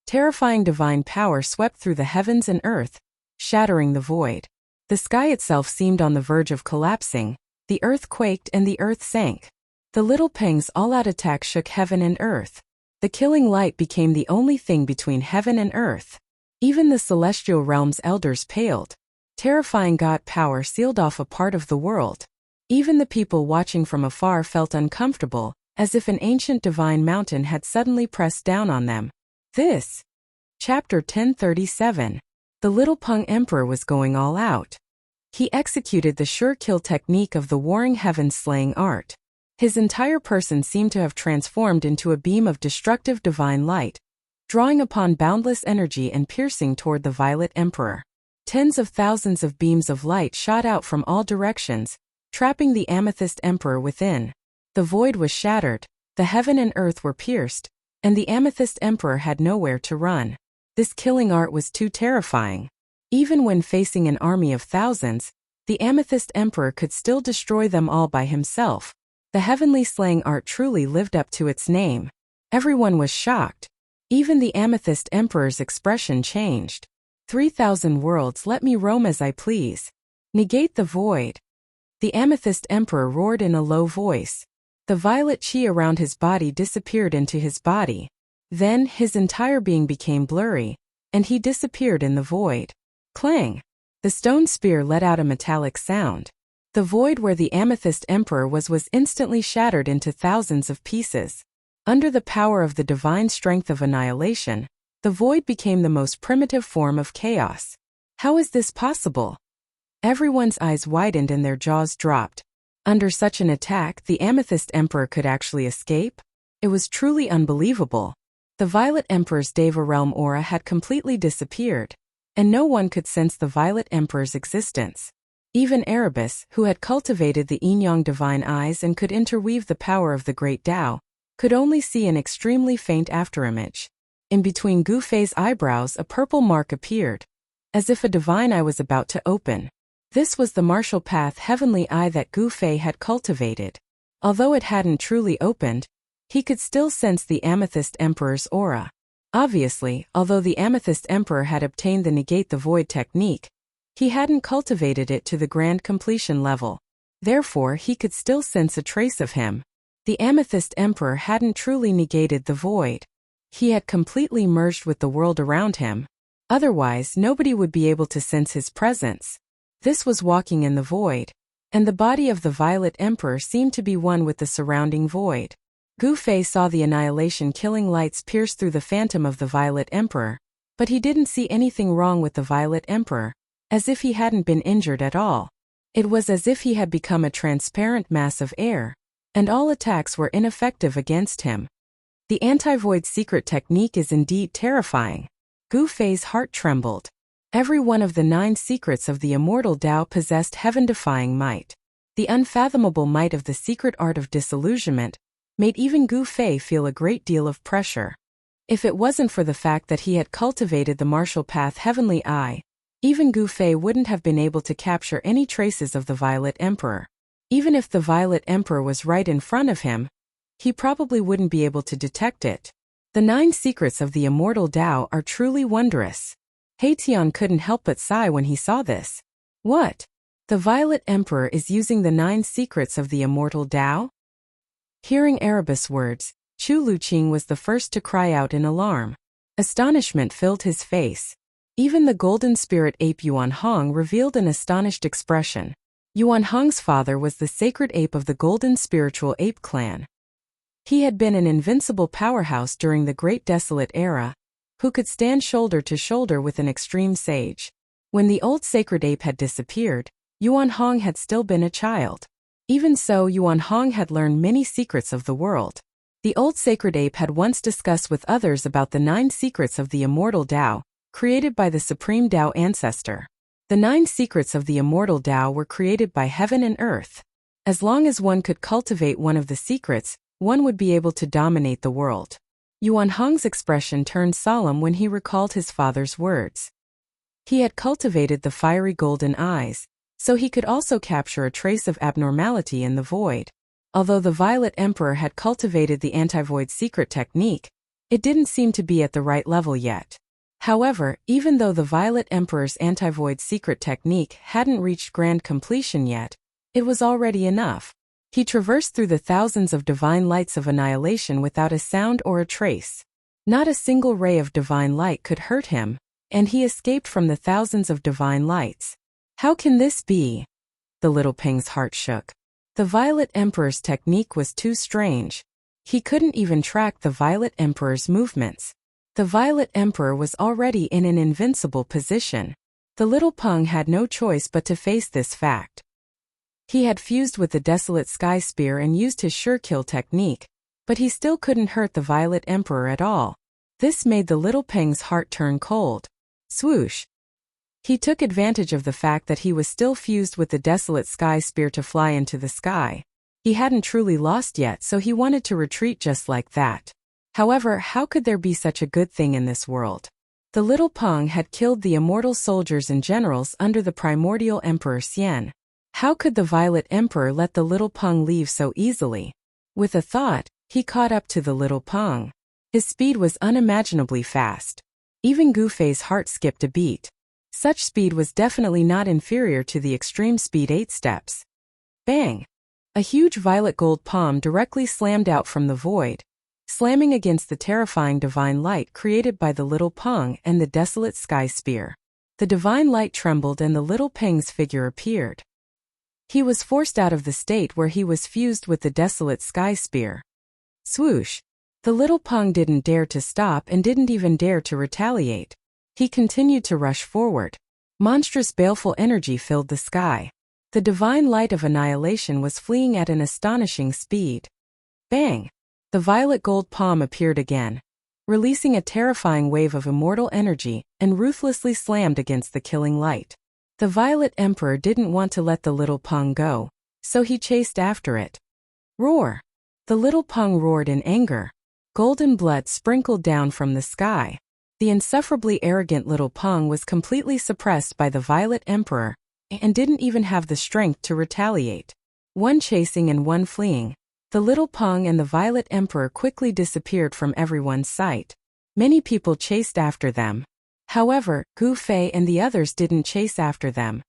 Terrifying divine power swept through the heavens and earth, shattering the void. The sky itself seemed on the verge of collapsing, the earth quaked and the earth sank. The little Peng's all-out attack shook heaven and earth. The killing light became the only thing between heaven and earth. Even the celestial realm's elders paled. Terrifying god power sealed off a part of the world. Even the people watching from afar felt uncomfortable, as if an ancient divine mountain had suddenly pressed down on them. This. Chapter 1037. The little Peng Emperor was going all out. He executed the sure kill technique of the warring heavens slaying art. His entire person seemed to have transformed into a beam of destructive divine light, drawing upon boundless energy and piercing toward the Violet Emperor. Tens of thousands of beams of light shot out from all directions, trapping the Amethyst Emperor within. The void was shattered, the heaven and earth were pierced, and the Amethyst Emperor had nowhere to run. This killing art was too terrifying. Even when facing an army of thousands, the Amethyst Emperor could still destroy them all by himself. The heavenly slaying art truly lived up to its name. Everyone was shocked. Even the Amethyst Emperor's expression changed. 3,000 worlds, let me roam as I please. Negate the void. The Amethyst Emperor roared in a low voice. The violet chi around his body disappeared into his body. Then, his entire being became blurry, and he disappeared in the void. Clang! The stone spear let out a metallic sound. The void where the Amethyst Emperor was instantly shattered into thousands of pieces. Under the power of the divine strength of annihilation, the void became the most primitive form of chaos. How is this possible? Everyone's eyes widened and their jaws dropped. Under such an attack, the Amethyst Emperor could actually escape? It was truly unbelievable. The Violet Emperor's Deva realm aura had completely disappeared, and no one could sense the Violet Emperor's existence. Even Erebus, who had cultivated the yin-yang divine eyes and could interweave the power of the great Tao, could only see an extremely faint afterimage. In between Gu Fei's eyebrows a purple mark appeared, as if a divine eye was about to open. This was the martial path heavenly eye that Gu Fei had cultivated. Although it hadn't truly opened, he could still sense the Amethyst Emperor's aura. Obviously, although the Amethyst Emperor had obtained the Negate the Void technique, he hadn't cultivated it to the grand completion level. Therefore, he could still sense a trace of him. The Amethyst Emperor hadn't truly negated the void. He had completely merged with the world around him. Otherwise, nobody would be able to sense his presence. This was walking in the void, and the body of the Violet Emperor seemed to be one with the surrounding void. Gu Fei saw the annihilation-killing lights pierce through the phantom of the Violet Emperor, but he didn't see anything wrong with the Violet Emperor, as if he hadn't been injured at all. It was as if he had become a transparent mass of air, and all attacks were ineffective against him. The anti-void secret technique is indeed terrifying. Gu Fei's heart trembled. Every one of the 9 secrets of the immortal Tao possessed heaven-defying might. The unfathomable might of the secret art of disillusionment made even Gu Fei feel a great deal of pressure. If it wasn't for the fact that he had cultivated the martial path heavenly eye, even Gu Fei wouldn't have been able to capture any traces of the Violet Emperor. Even if the Violet Emperor was right in front of him, he probably wouldn't be able to detect it. The 9 secrets of the immortal Tao are truly wondrous. Haitian couldn't help but sigh when he saw this. What? The Violet Emperor is using the 9 secrets of the immortal Tao? Hearing Erebus' words, Chu Luqing was the first to cry out in alarm. Astonishment filled his face. Even the golden spirit ape Yuan Hong revealed an astonished expression. Yuan Hong's father was the sacred ape of the golden spiritual ape clan. He had been an invincible powerhouse during the Great Desolate Era, who could stand shoulder to shoulder with an extreme sage. When the old sacred ape had disappeared, Yuan Hong had still been a child. Even so, Yuan Hong had learned many secrets of the world. The old sacred ape had once discussed with others about the 9 secrets of the immortal Tao, created by the supreme Tao ancestor. The 9 secrets of the immortal Tao were created by heaven and earth. As long as one could cultivate one of the secrets, one would be able to dominate the world. Yuan Hong's expression turned solemn when he recalled his father's words. He had cultivated the fiery golden eyes, so he could also capture a trace of abnormality in the void. Although the Violet Emperor had cultivated the anti-void secret technique, it didn't seem to be at the right level yet. However, even though the Violet Emperor's anti-void secret technique hadn't reached grand completion yet, it was already enough. He traversed through the thousands of divine lights of annihilation without a sound or a trace. Not a single ray of divine light could hurt him, and he escaped from the thousands of divine lights. How can this be? The little Peng's heart shook. The Violet Emperor's technique was too strange. He couldn't even track the Violet Emperor's movements. The Violet Emperor was already in an invincible position. The little Peng had no choice but to face this fact. He had fused with the Desolate Sky Spear and used his sure kill technique, but he still couldn't hurt the Violet Emperor at all. This made the little Peng's heart turn cold. Swoosh! He took advantage of the fact that he was still fused with the Desolate Sky Spear to fly into the sky. He hadn't truly lost yet, so he wanted to retreat just like that. However, how could there be such a good thing in this world? The little Peng had killed the immortal soldiers and generals under the primordial Emperor Xian. How could the Violet Emperor let the little Peng leave so easily? With a thought, he caught up to the little Peng. His speed was unimaginably fast. Even Gu Fei's heart skipped a beat. Such speed was definitely not inferior to the extreme speed 8 steps. Bang! A huge violet gold palm directly slammed out from the void, slamming against the terrifying divine light created by the little Peng and the Desolate Sky Spear. The divine light trembled and the little Peng's figure appeared. He was forced out of the state where he was fused with the Desolate Sky Spear. Swoosh! The little Peng didn't dare to stop and didn't even dare to retaliate. He continued to rush forward. Monstrous baleful energy filled the sky. The divine light of annihilation was fleeing at an astonishing speed. Bang! The violet gold palm appeared again, releasing a terrifying wave of immortal energy and ruthlessly slammed against the killing light. The Violet Emperor didn't want to let the little Peng go, so he chased after it. Roar! The little Peng roared in anger. Golden blood sprinkled down from the sky. The insufferably arrogant little Peng was completely suppressed by the Violet Emperor and didn't even have the strength to retaliate. One chasing and one fleeing. The little Peng and the Violet Emperor quickly disappeared from everyone's sight. Many people chased after them. However, Gu Fei and the others didn't chase after them.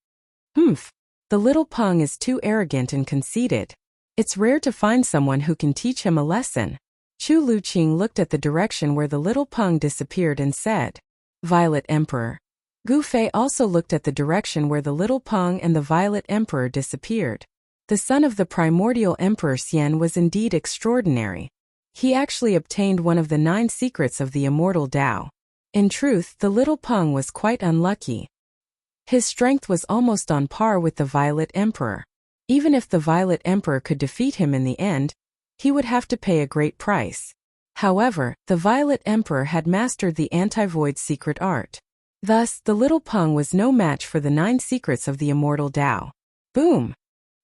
Humph! The little Peng is too arrogant and conceited. It's rare to find someone who can teach him a lesson. Chu Luqing looked at the direction where the little Peng disappeared and said, Violet Emperor. Gu Fei also looked at the direction where the little Peng and the Violet Emperor disappeared. The son of the primordial Emperor Xian was indeed extraordinary. He actually obtained one of the 9 secrets of the immortal Tao. In truth, the little Peng was quite unlucky. His strength was almost on par with the Violet Emperor. Even if the Violet Emperor could defeat him in the end, he would have to pay a great price. However, the Violet Emperor had mastered the anti-void secret art. Thus, the little Peng was no match for the 9 secrets of the immortal Tao. Boom!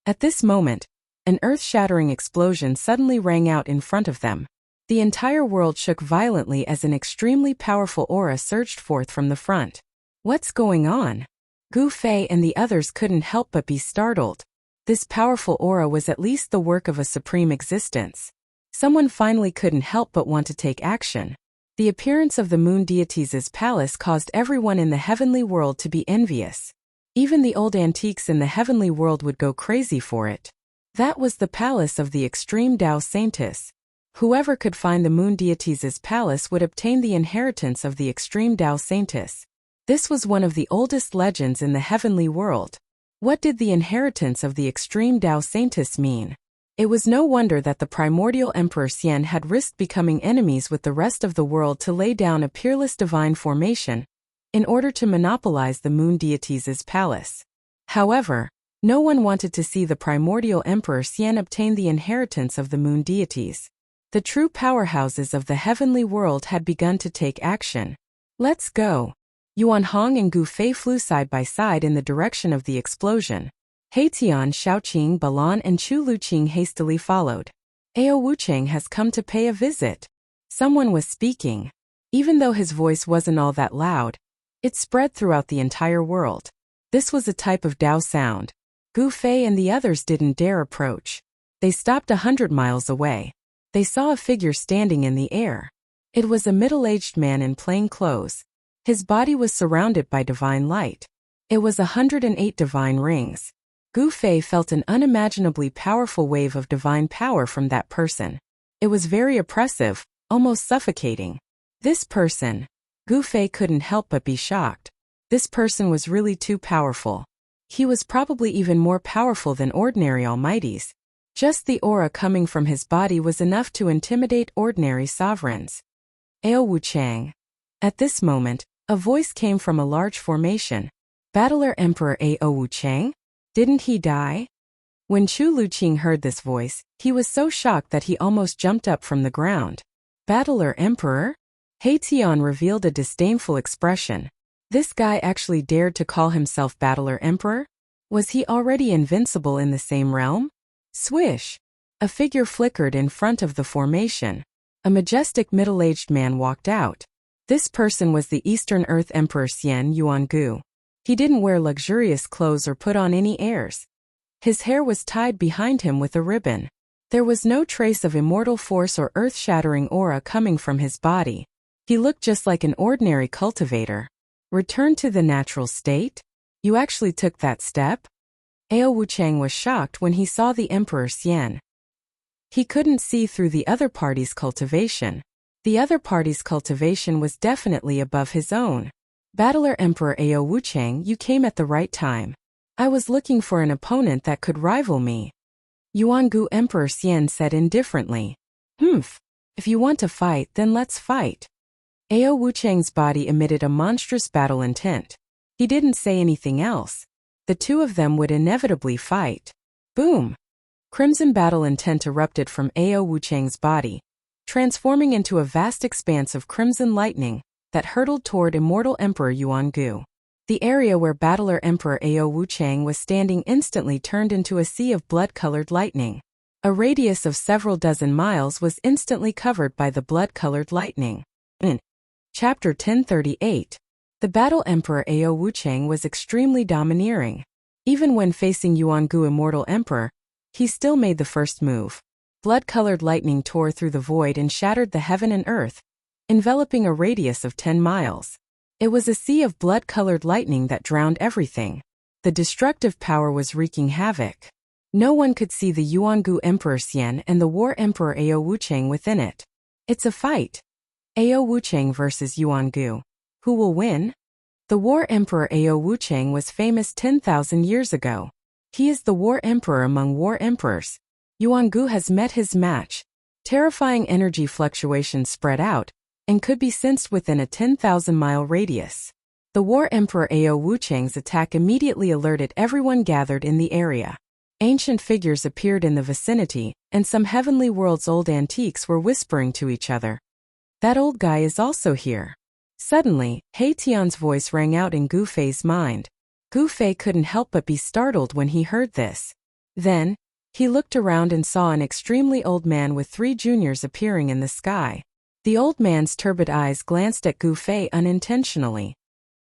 At this moment, an earth-shattering explosion suddenly rang out in front of them. The entire world shook violently as an extremely powerful aura surged forth from the front. What's going on? Gu Fei and the others couldn't help but be startled. This powerful aura was at least the work of a supreme existence. Someone finally couldn't help but want to take action. The appearance of the moon deities' palace caused everyone in the heavenly world to be envious. Even the old antiques in the heavenly world would go crazy for it. That was the palace of the extreme Tao Saintess. Whoever could find the moon deities' palace would obtain the inheritance of the extreme Tao Saintess. This was one of the oldest legends in the heavenly world. What did the inheritance of the extreme Tao Saintess mean? It was no wonder that the primordial Emperor Xian had risked becoming enemies with the rest of the world to lay down a peerless divine formation in order to monopolize the moon deities' palace. However, no one wanted to see the primordial Emperor Xian obtain the inheritance of the moon deities. The true powerhouses of the heavenly world had begun to take action. Let's go! Yuan Hong and Gu Fei flew side by side in the direction of the explosion. Heitian, Shaoqing, Balan and Chu Luqing hastily followed. Ao Wucheng has come to pay a visit. Someone was speaking. Even though his voice wasn't all that loud, it spread throughout the entire world. This was a type of Tao sound. Gu Fei and the others didn't dare approach. They stopped 100 miles away. They saw a figure standing in the air. It was a middle-aged man in plain clothes. His body was surrounded by divine light. It was 108 divine rings. Gu Fei felt an unimaginably powerful wave of divine power from that person. It was very oppressive, almost suffocating. This person, Gu Fei couldn't help but be shocked. This person was really too powerful. He was probably even more powerful than ordinary almighties. Just the aura coming from his body was enough to intimidate ordinary sovereigns. Ao Wucheng. At this moment, a voice came from a large formation. Battler Emperor Ao Wucheng? Didn't he die? When Chu Luqing heard this voice, he was so shocked that he almost jumped up from the ground. Battler Emperor? Heitian revealed a disdainful expression. This guy actually dared to call himself Battler Emperor? Was he already invincible in the same realm? Swish! A figure flickered in front of the formation. A majestic middle-aged man walked out. This person was the Eastern Earth Emperor Xian Yuangu. He didn't wear luxurious clothes or put on any airs. His hair was tied behind him with a ribbon. There was no trace of immortal force or earth-shattering aura coming from his body. He looked just like an ordinary cultivator. Return to the natural state? You actually took that step? Ao Wucheng was shocked when he saw the Emperor Xian. He couldn't see through the other party's cultivation. The other party's cultivation was definitely above his own. Battler Emperor Ao Wucheng, you came at the right time. I was looking for an opponent that could rival me. Yuangu Emperor Xian said indifferently. Humph. If you want to fight, then let's fight. Ao Wucheng's body emitted a monstrous battle intent. He didn't say anything else. The two of them would inevitably fight. Boom! Crimson battle intent erupted from Ao Wucheng's body. transforming into a vast expanse of crimson lightning that hurtled toward immortal Emperor Yuan-gu. The area where battler Emperor Ao Wuchang was standing instantly turned into a sea of blood-colored lightning. A radius of several dozen miles was instantly covered by the blood-colored lightning. In Chapter 1038, the battle Emperor Ao Wuchang was extremely domineering. Even when facing Yuan-gu Immortal Emperor, he still made the first move. Blood-colored lightning tore through the void and shattered the heaven and earth, enveloping a radius of 10 miles. It was a sea of blood-colored lightning that drowned everything. The destructive power was wreaking havoc. No one could see the Yuan-gu Emperor Xian and the War Emperor Ao Wuchang within it. It's a fight. Ao Wuchang versus Yuan-gu. Who will win? The War Emperor Ao Wuchang was famous 10,000 years ago. He is the War Emperor among War Emperors. Yuan-gu has met his match. Terrifying energy fluctuations spread out and could be sensed within a 10,000-mile radius. The War Emperor Ao Wuchang's attack immediately alerted everyone gathered in the area. Ancient figures appeared in the vicinity, and some heavenly world's old antiques were whispering to each other. That old guy is also here. Suddenly, He Tian's voice rang out in Gu Fei's mind. Gu Fei couldn't help but be startled when he heard this. Then, he looked around and saw an extremely old man with 3 juniors appearing in the sky. The old man's turbid eyes glanced at Gu Fei unintentionally.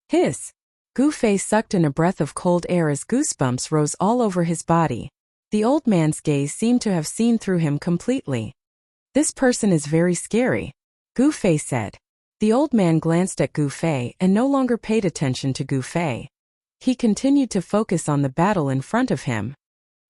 Hiss! Gu Fei sucked in a breath of cold air as goosebumps rose all over his body. The old man's gaze seemed to have seen through him completely. This person is very scary, Gu Fei said. The old man glanced at Gu Fei and no longer paid attention to Gu Fei. He continued to focus on the battle in front of him.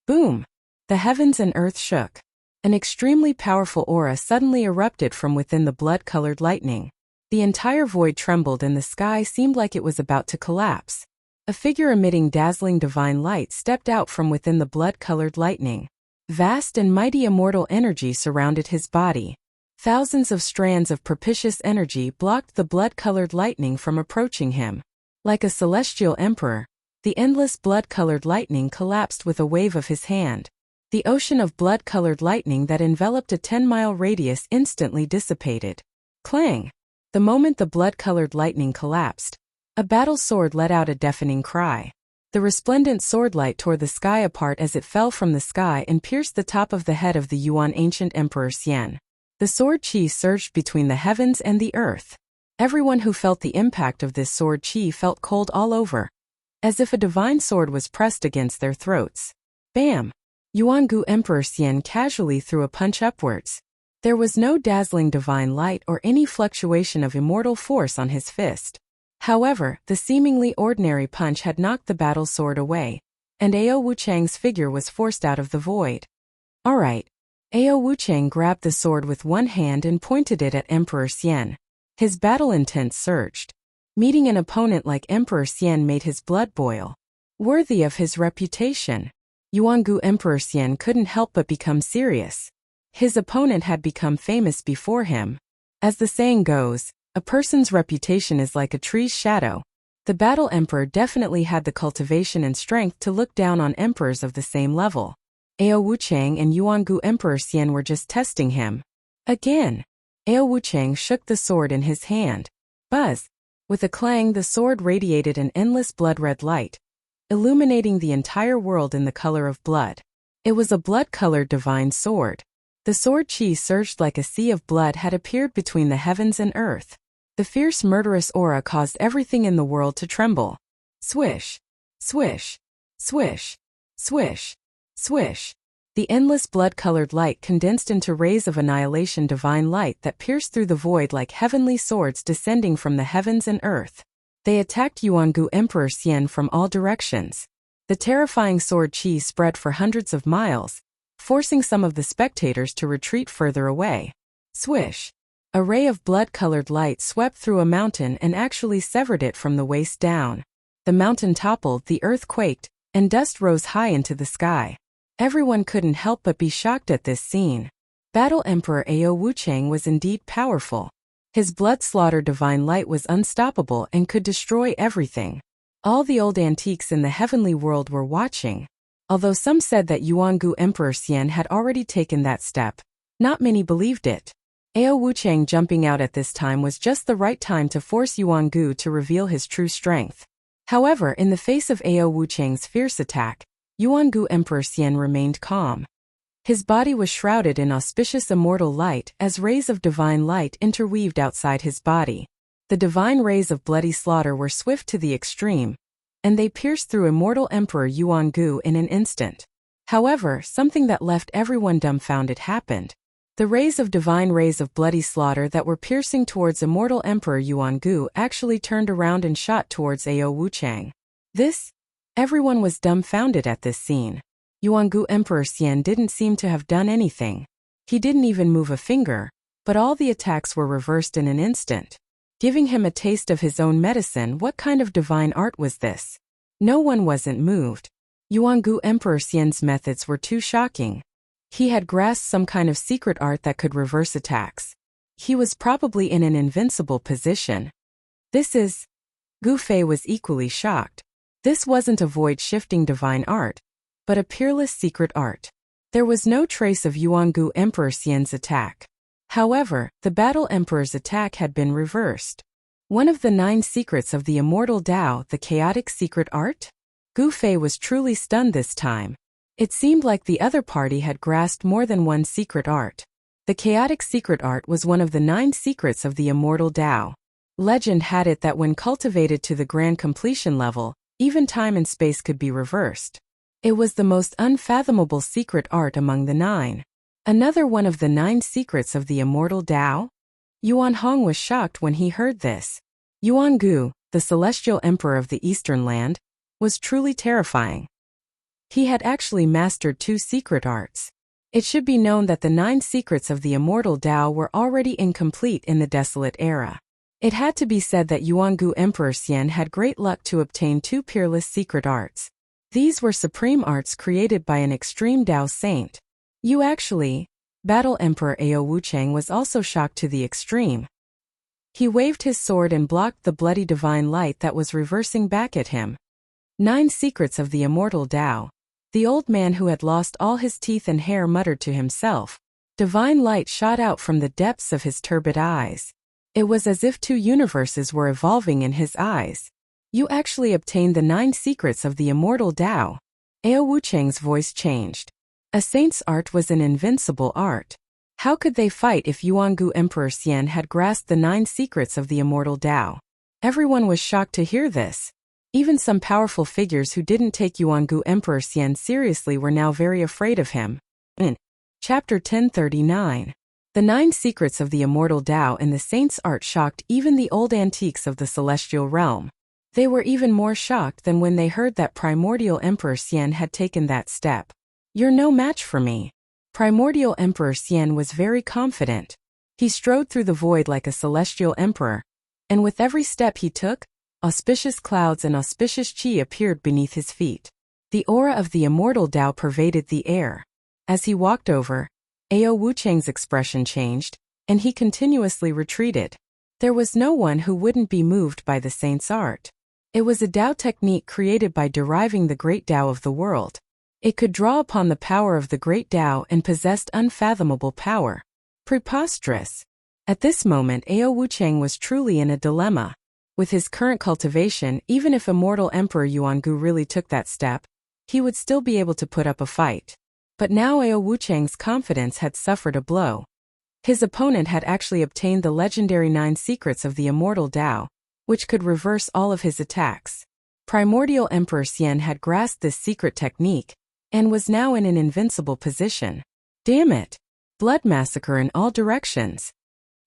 Boom! The heavens and earth shook. An extremely powerful aura suddenly erupted from within the blood-colored lightning. The entire void trembled and the sky seemed like it was about to collapse. A figure emitting dazzling divine light stepped out from within the blood-colored lightning. Vast and mighty immortal energy surrounded his body. Thousands of strands of propitious energy blocked the blood-colored lightning from approaching him. Like a celestial emperor, the endless blood-colored lightning collapsed with a wave of his hand. The ocean of blood-colored lightning that enveloped a 10-mile radius instantly dissipated. Clang! The moment the blood-colored lightning collapsed, a battle sword let out a deafening cry. The resplendent swordlight tore the sky apart as it fell from the sky and pierced the top of the head of the Yuan ancient Emperor Xian. The sword chi surged between the heavens and the earth. Everyone who felt the impact of this sword chi felt cold all over, as if a divine sword was pressed against their throats. Bam! Yuan-gu Emperor Xian casually threw a punch upwards. There was no dazzling divine light or any fluctuation of immortal force on his fist. However, the seemingly ordinary punch had knocked the battle sword away, and Ao Wuchang's figure was forced out of the void. Alright. Ao Wuchang grabbed the sword with one hand and pointed it at Emperor Xian. His battle intent surged. Meeting an opponent like Emperor Xian made his blood boil. Worthy of his reputation, Yuan-gu Emperor Xian couldn't help but become serious. His opponent had become famous before him. As the saying goes, a person's reputation is like a tree's shadow. The battle emperor definitely had the cultivation and strength to look down on emperors of the same level. Ao Wuchang and Yuan-gu Emperor Xian were just testing him. Again, Ao Wuchang shook the sword in his hand. Buzz! With a clang, the sword radiated an endless blood-red light, illuminating the entire world in the color of blood. It was a blood-colored divine sword. The sword chi surged like a sea of blood had appeared between the heavens and earth. The fierce murderous aura caused everything in the world to tremble. Swish! Swish! Swish! Swish! Swish! The endless blood-colored light condensed into rays of annihilation divine light that pierced through the void like heavenly swords descending from the heavens and earth. They attacked Yuan-gu Emperor Xian from all directions. The terrifying sword chi spread for hundreds of miles, forcing some of the spectators to retreat further away. Swish! A ray of blood-colored light swept through a mountain and actually severed it from the waist down. The mountain toppled, the earth quaked, and dust rose high into the sky. Everyone couldn't help but be shocked at this scene. Battle Emperor Ao Wuchang was indeed powerful. His blood-slaughtered divine light was unstoppable and could destroy everything. All the old antiques in the heavenly world were watching. Although some said that Yuan-gu Emperor Xian had already taken that step, not many believed it. Ao Wuchang jumping out at this time was just the right time to force Yuan Gu to reveal his true strength. However, in the face of Ao Wuchang's fierce attack, Yuan Gu Emperor Xian remained calm. His body was shrouded in auspicious immortal light as rays of divine light interweaved outside his body. The divine rays of bloody slaughter were swift to the extreme, and they pierced through immortal Emperor Yuan Gu in an instant. However, something that left everyone dumbfounded happened. The rays of bloody slaughter that were piercing towards immortal Emperor Yuan Gu actually turned around and shot towards Ao Wuchang. Everyone was dumbfounded at this scene. Yuan Gu Emperor Xian didn't seem to have done anything. He didn't even move a finger, but all the attacks were reversed in an instant, giving him a taste of his own medicine. What kind of divine art was this? No one wasn't moved. Yuan Gu Emperor Xian's methods were too shocking. He had grasped some kind of secret art that could reverse attacks. He was probably in an invincible position. Gu Fei was equally shocked. This wasn't a void-shifting divine art, but a peerless secret art. There was no trace of Yuan Gu Emperor Xian's attack. However, the Battle Emperor's attack had been reversed. One of the 9 secrets of the immortal Tao, the chaotic secret art? Gu Fei was truly stunned this time. It seemed like the other party had grasped more than one secret art. The chaotic secret art was one of the 9 secrets of the immortal Tao. Legend had it that when cultivated to the grand completion level, even time and space could be reversed. It was the most unfathomable secret art among the 9. Another one of the 9 secrets of the immortal Tao? Yuan Hong was shocked when he heard this. Yuan Gu, the celestial emperor of the Eastern Land, was truly terrifying. He had actually mastered 2 secret arts. It should be known that the 9 secrets of the immortal Tao were already incomplete in the desolate era. It had to be said that Yuan Gu Emperor Xian had great luck to obtain 2 peerless secret arts. These were supreme arts created by an extreme Tao saint. Battle Emperor Ao Wuchang was also shocked to the extreme. He waved his sword and blocked the bloody divine light that was reversing back at him. 9 secrets of the immortal Tao. The old man who had lost all his teeth and hair muttered to himself. Divine light shot out from the depths of his turbid eyes. It was as if 2 universes were evolving in his eyes. You actually obtained the 9 secrets of the immortal Tao. Ao Wuchang's voice changed. A saint's art was an invincible art. How could they fight if Yuan Gu Emperor Xian had grasped the 9 secrets of the immortal Tao? Everyone was shocked to hear this. Even some powerful figures who didn't take Yuan Gu Emperor Xian seriously were now very afraid of him. In Chapter 1039. The 9 secrets of the immortal Tao and the saint's art shocked even the old antiques of the celestial realm. They were even more shocked than when they heard that Primordial Emperor Xian had taken that step. You're no match for me. Primordial Emperor Xian was very confident. He strode through the void like a celestial emperor, and with every step he took, auspicious clouds and auspicious qi appeared beneath his feet. The aura of the immortal Tao pervaded the air. As he walked over, Ao Wuchang's expression changed, and he continuously retreated. There was no one who wouldn't be moved by the saint's art. It was a Tao technique created by deriving the great Tao of the world. It could draw upon the power of the great Tao and possessed unfathomable power. Preposterous. At this moment Ao Wuchang was truly in a dilemma. With his current cultivation, even if immortal Emperor Yuan Gu really took that step, he would still be able to put up a fight. But now Ao Wuchang's confidence had suffered a blow. His opponent had actually obtained the legendary 9 secrets of the immortal Tao, which could reverse all of his attacks. Primordial Emperor Xian had grasped this secret technique, and was now in an invincible position. Damn it! Blood massacre in all directions.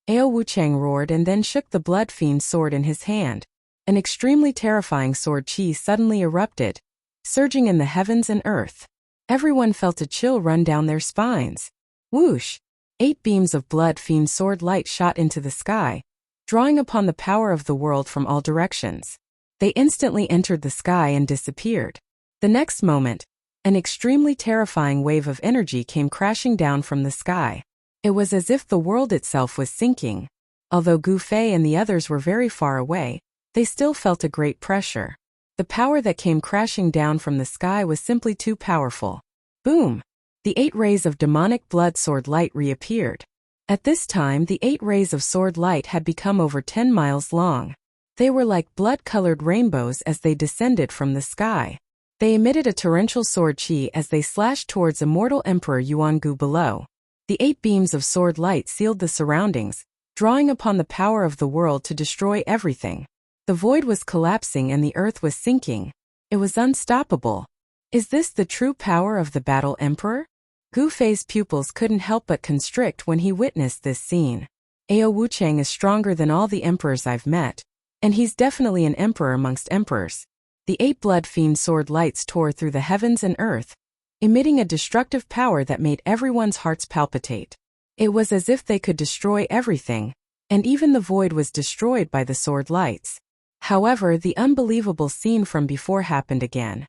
Ao Wuchang roared and then shook the blood fiend's sword in his hand. An extremely terrifying sword chi suddenly erupted, surging in the heavens and earth. Everyone felt a chill run down their spines. Whoosh! 8 beams of blood fiend sword light shot into the sky, drawing upon the power of the world from all directions. They instantly entered the sky and disappeared. The next moment, an extremely terrifying wave of energy came crashing down from the sky. It was as if the world itself was sinking. Although Gu Fei and the others were very far away, they still felt a great pressure. The power that came crashing down from the sky was simply too powerful. Boom! The 8 rays of demonic blood sword light reappeared. At this time, the 8 rays of sword light had become over 10 miles long. They were like blood-colored rainbows as they descended from the sky. They emitted a torrential sword chi as they slashed towards immortal Emperor Yuangu below. The 8 beams of sword light sealed the surroundings, drawing upon the power of the world to destroy everything. The void was collapsing and the earth was sinking. It was unstoppable. Is this the true power of the Battle Emperor? Gu Fei's pupils couldn't help but constrict when he witnessed this scene. Ao Wuchang is stronger than all the emperors I've met, and he's definitely an emperor amongst emperors. The 8 blood fiend sword lights tore through the heavens and earth, emitting a destructive power that made everyone's hearts palpitate. It was as if they could destroy everything, and even the void was destroyed by the sword lights. However, the unbelievable scene from before happened again.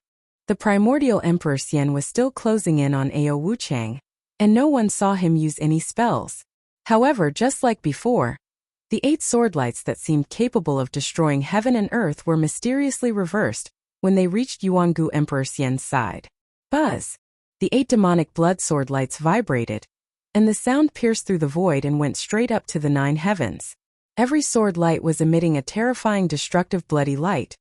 The primordial Emperor Xian was still closing in on Ao Wuchang, and no one saw him use any spells. However, just like before, the 8 sword lights that seemed capable of destroying heaven and earth were mysteriously reversed when they reached Yuangu Emperor Xian's side. Buzz! The 8 demonic blood sword lights vibrated, and the sound pierced through the void and went straight up to the 9 heavens. Every sword light was emitting a terrifying destructive bloody light,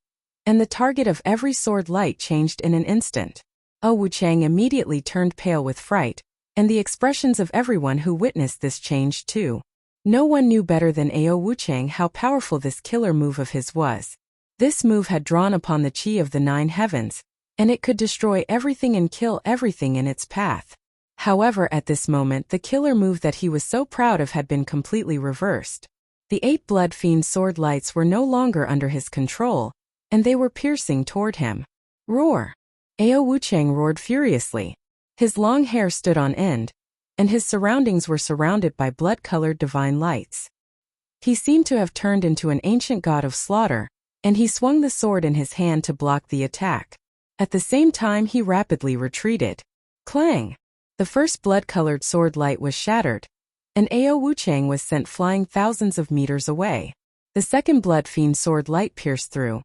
and the target of every sword light changed in an instant. Ao Wuchang immediately turned pale with fright, and the expressions of everyone who witnessed this changed too. No one knew better than Ao Wuchang how powerful this killer move of his was. This move had drawn upon the chi of the 9 heavens, and it could destroy everything and kill everything in its path. However, at this moment the killer move that he was so proud of had been completely reversed. The 8 blood fiend sword lights were no longer under his control, and they were piercing toward him. Roar! Ao Wuchang roared furiously. His long hair stood on end, and his surroundings were surrounded by blood-colored divine lights. He seemed to have turned into an ancient god of slaughter, and he swung the sword in his hand to block the attack. At the same time he rapidly retreated. Clang! The first blood-colored sword light was shattered, and Ao Wuchang was sent flying thousands of meters away. The second blood fiend sword light pierced through,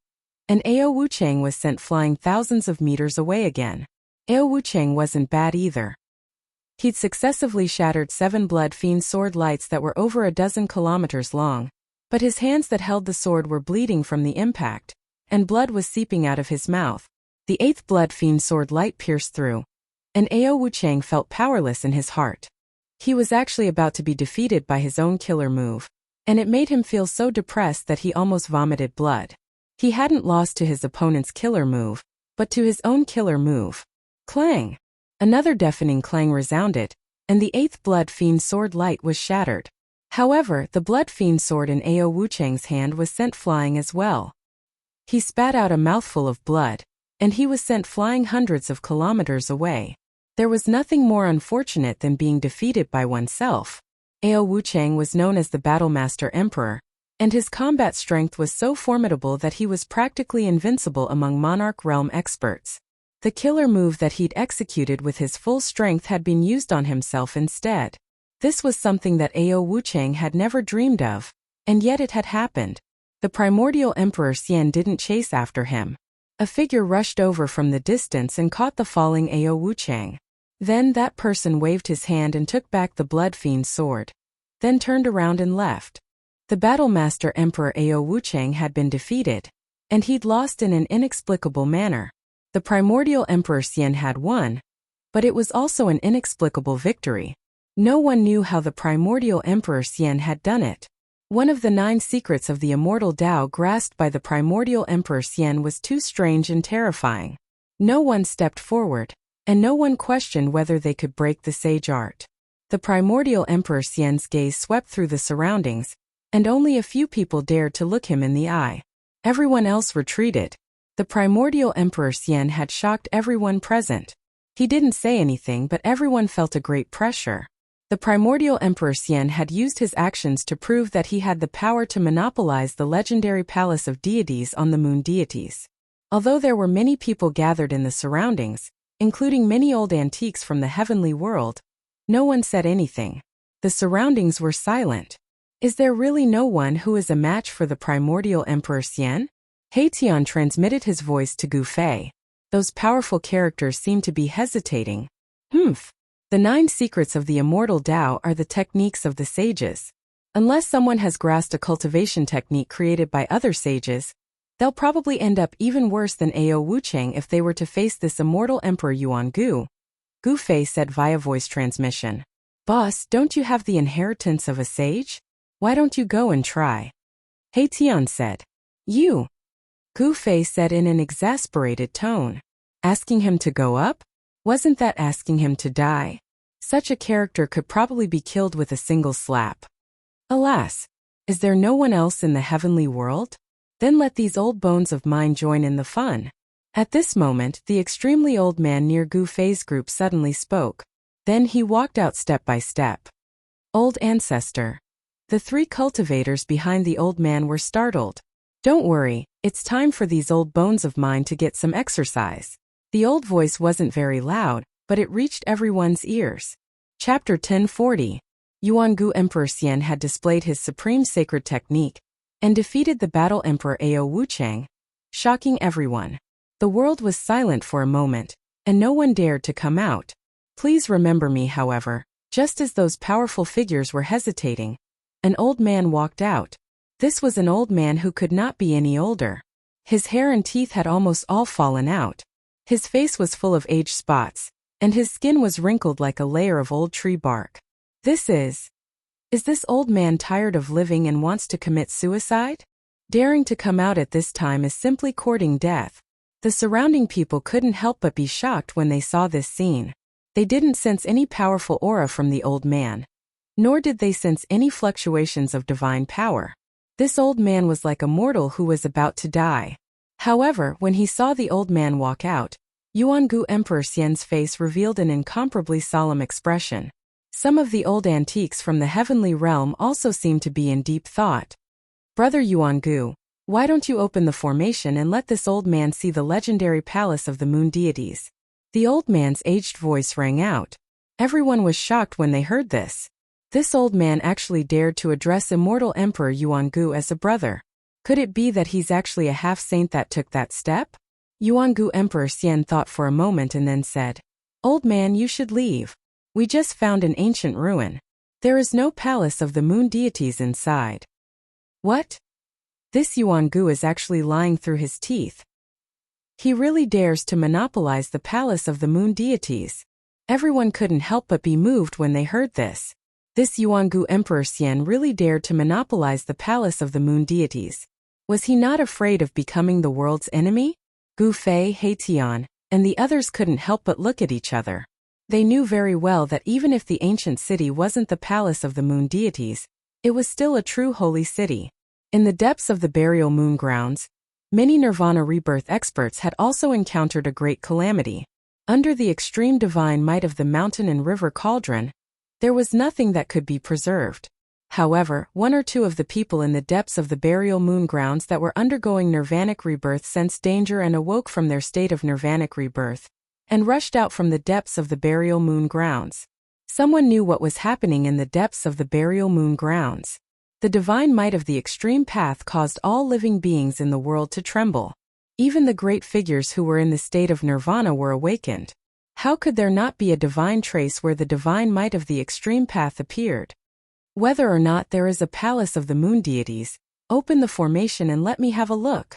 and Ao Wuchang was sent flying thousands of meters away again. Ao Wuchang wasn't bad either. He'd successively shattered 7 blood fiend sword lights that were over a dozen kilometers long, but his hands that held the sword were bleeding from the impact, and blood was seeping out of his mouth. The 8th blood fiend sword light pierced through, and Ao Wuchang felt powerless in his heart. He was actually about to be defeated by his own killer move, and it made him feel so depressed that he almost vomited blood. He hadn't lost to his opponent's killer move, but to his own killer move. Clang! Another deafening clang resounded, and the 8th blood fiend sword light was shattered. However, the blood fiend sword in Ao Wuchang's hand was sent flying as well. He spat out a mouthful of blood, and he was sent flying hundreds of kilometers away. There was nothing more unfortunate than being defeated by oneself. Ao Wuchang was known as the Battlemaster Emperor, and his combat strength was so formidable that he was practically invincible among Monarch Realm experts. The killer move that he'd executed with his full strength had been used on himself instead. This was something that Ao Wuchang had never dreamed of, and yet it had happened. The primordial Emperor Xian didn't chase after him. A figure rushed over from the distance and caught the falling Ao Wuchang. Then that person waved his hand and took back the blood fiend's sword, then turned around and left. The Battlemaster Emperor Ao Wuchang had been defeated, and he'd lost in an inexplicable manner. The primordial Emperor Xian had won, but it was also an inexplicable victory. No one knew how the primordial Emperor Xian had done it. One of the 9 secrets of the immortal Tao grasped by the primordial Emperor Xian was too strange and terrifying. No one stepped forward, and no one questioned whether they could break the sage art. The primordial Emperor Xian's gaze swept through the surroundings, and only a few people dared to look him in the eye. Everyone else retreated. The primordial Emperor Xian had shocked everyone present. He didn't say anything, but everyone felt a great pressure. The primordial Emperor Xian had used his actions to prove that he had the power to monopolize the legendary palace of deities on the moon deities. Although there were many people gathered in the surroundings, including many old antiques from the heavenly world, no one said anything. The surroundings were silent. Is there really no one who is a match for the primordial Emperor Xian? Heian transmitted his voice to Gu Fei. Those powerful characters seemed to be hesitating. The 9 secrets of the immortal Tao are the techniques of the sages. Unless someone has grasped a cultivation technique created by other sages, they'll probably end up even worse than Ao Wuchang if they were to face this immortal Emperor Yuan Gu. Gu Fei said via voice transmission. Boss, don't you have the inheritance of a sage? Why don't you go and try? He Tian said. You. Gu Fei said in an exasperated tone. Asking him to go up? Wasn't that asking him to die? Such a character could probably be killed with a single slap. Alas, is there no one else in the heavenly world? Then let these old bones of mine join in the fun. At this moment, the extremely old man near Gu Fei's group suddenly spoke. Then he walked out step by step. Old ancestor. The 3 cultivators behind the old man were startled. Don't worry, it's time for these old bones of mine to get some exercise. The old voice wasn't very loud, but it reached everyone's ears. Chapter 1040. Yuan Gu Emperor Xian had displayed his supreme sacred technique and defeated the battle Emperor Ao Wuchang, shocking everyone. The world was silent for a moment, and no one dared to come out. Please remember me, however. Just as those powerful figures were hesitating, an old man walked out. This was an old man who could not be any older. His hair and teeth had almost all fallen out. His face was full of age spots, and his skin was wrinkled like a layer of old tree bark. Is this old man tired of living and wants to commit suicide? Daring to come out at this time is simply courting death. The surrounding people couldn't help but be shocked when they saw this scene. They didn't sense any powerful aura from the old man, nor did they sense any fluctuations of divine power. This old man was like a mortal who was about to die. However, when he saw the old man walk out, Yuan Gu Emperor Xian's face revealed an incomparably solemn expression. Some of the old antiques from the heavenly realm also seemed to be in deep thought. Brother Yuan Gu, why don't you open the formation and let this old man see the legendary palace of the moon deities? The old man's aged voice rang out. Everyone was shocked when they heard this. This old man actually dared to address immortal Emperor Yuan Gu as a brother. Could it be that he's actually a half-saint that took that step? Yuan Gu Emperor Xian thought for a moment and then said, Old man, you should leave. We just found an ancient ruin. There is no palace of the moon deities inside. What? This Yuan Gu is actually lying through his teeth. He really dares to monopolize the palace of the moon deities. Everyone couldn't help but be moved when they heard this. This Yuan Gu Emperor Xian really dared to monopolize the palace of the moon deities. Was he not afraid of becoming the world's enemy? Gu Fei, He Tian, and the others couldn't help but look at each other. They knew very well that even if the ancient city wasn't the palace of the moon deities, it was still a true holy city. In the depths of the burial moon grounds, many Nirvana rebirth experts had also encountered a great calamity. Under the extreme divine might of the mountain and river cauldron, there was nothing that could be preserved. However, 1 or 2 of the people in the depths of the burial moon grounds that were undergoing nirvanic rebirth sensed danger and awoke from their state of nirvanic rebirth, and rushed out from the depths of the burial moon grounds. Someone knew what was happening in the depths of the burial moon grounds. The divine might of the extreme path caused all living beings in the world to tremble. Even the great figures who were in the state of nirvana were awakened. How could there not be a divine trace where the divine might of the extreme path appeared? Whether or not there is a palace of the moon deities, open the formation and let me have a look.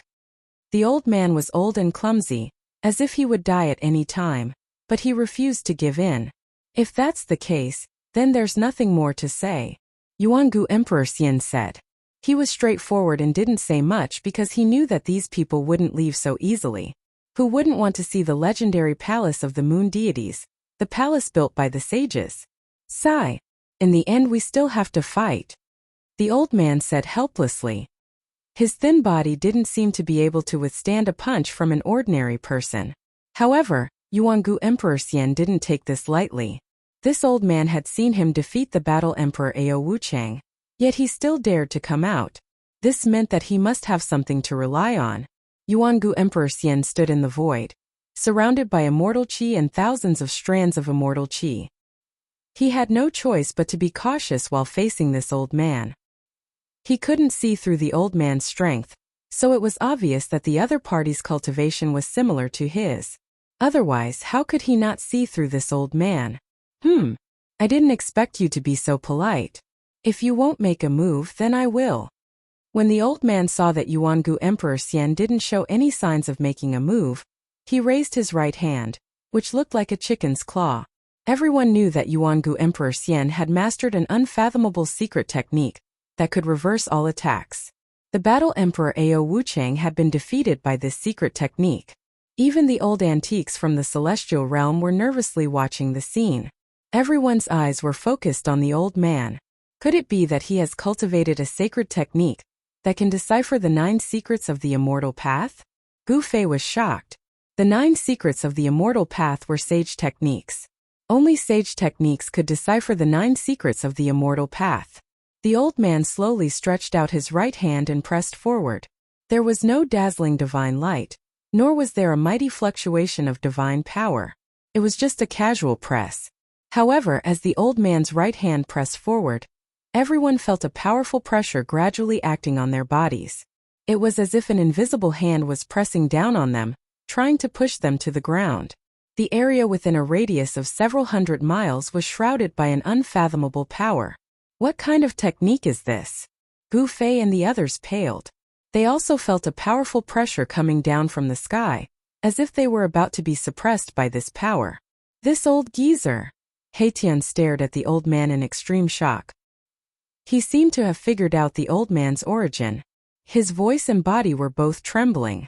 The old man was old and clumsy, as if he would die at any time, but he refused to give in. If that's the case, then there's nothing more to say. Yuan Gu Emperor Xian said. He was straightforward and didn't say much because he knew that these people wouldn't leave so easily. Who wouldn't want to see the legendary palace of the moon deities, the palace built by the sages? Sigh. In the end we still have to fight. The old man said helplessly. His thin body didn't seem to be able to withstand a punch from an ordinary person. However, Yuan Gu Emperor Xian didn't take this lightly. This old man had seen him defeat the battle Emperor Ao Wuchang, yet he still dared to come out. This meant that he must have something to rely on. Yuan Gu Emperor Xian stood in the void, surrounded by immortal qi and thousands of strands of immortal qi. He had no choice but to be cautious while facing this old man. He couldn't see through the old man's strength, so it was obvious that the other party's cultivation was similar to his. Otherwise, how could he not see through this old man? I didn't expect you to be so polite. If you won't make a move, then I will. When the old man saw that Yuangu Emperor Xian didn't show any signs of making a move, he raised his right hand, which looked like a chicken's claw. Everyone knew that Yuangu Emperor Xian had mastered an unfathomable secret technique that could reverse all attacks. The battle Emperor Ao Wuchang had been defeated by this secret technique. Even the old antiques from the celestial realm were nervously watching the scene. Everyone's eyes were focused on the old man. Could it be that he has cultivated a sacred technique that can decipher the 9 secrets of the immortal path? Gu Fei was shocked. The 9 secrets of the immortal path were sage techniques. Only sage techniques could decipher the 9 secrets of the immortal path. The old man slowly stretched out his right hand and pressed forward. There was no dazzling divine light, nor was there a mighty fluctuation of divine power. It was just a casual press. However, as the old man's right hand pressed forward, everyone felt a powerful pressure gradually acting on their bodies. It was as if an invisible hand was pressing down on them, trying to push them to the ground. The area within a radius of several hundred miles was shrouded by an unfathomable power. What kind of technique is this? Gu Fei and the others paled. They also felt a powerful pressure coming down from the sky, as if they were about to be suppressed by this power. This old geezer! Haitian stared at the old man in extreme shock. He seemed to have figured out the old man's origin. His voice and body were both trembling.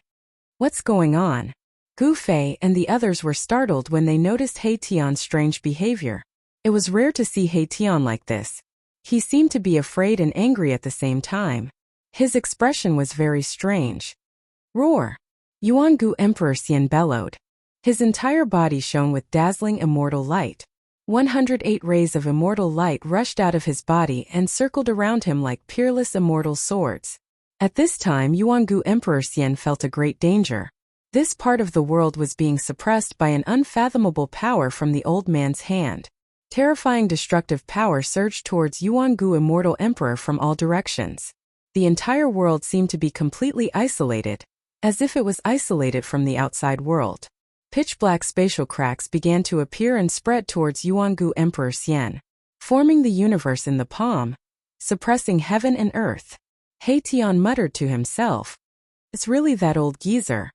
What's going on? Gu Fei and the others were startled when they noticed Haitian's strange behavior. It was rare to see Haitian like this. He seemed to be afraid and angry at the same time. His expression was very strange. Roar! Yuangu Emperor Xian bellowed. His entire body shone with dazzling immortal light. 108 rays of immortal light rushed out of his body and circled around him like peerless immortal swords. At this time, Yuangu Emperor Xian felt a great danger. This part of the world was being suppressed by an unfathomable power from the old man's hand. Terrifying destructive power surged towards Yuangu Immortal Emperor from all directions. The entire world seemed to be completely isolated, as if it was isolated from the outside world. Pitch-black spatial cracks began to appear and spread towards Yuangu Emperor Xian, forming the universe in the palm, suppressing heaven and earth. Haitian muttered to himself, "It's really that old geezer.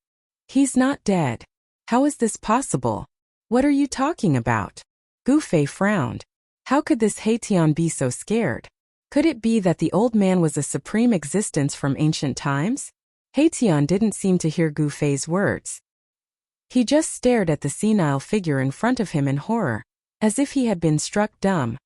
He's not dead. How is this possible? What are you talking about?" Gu Fei frowned. How could this Haitian be so scared? Could it be that the old man was a supreme existence from ancient times? Haitian didn't seem to hear Gu Fei's words. He just stared at the senile figure in front of him in horror, as if he had been struck dumb.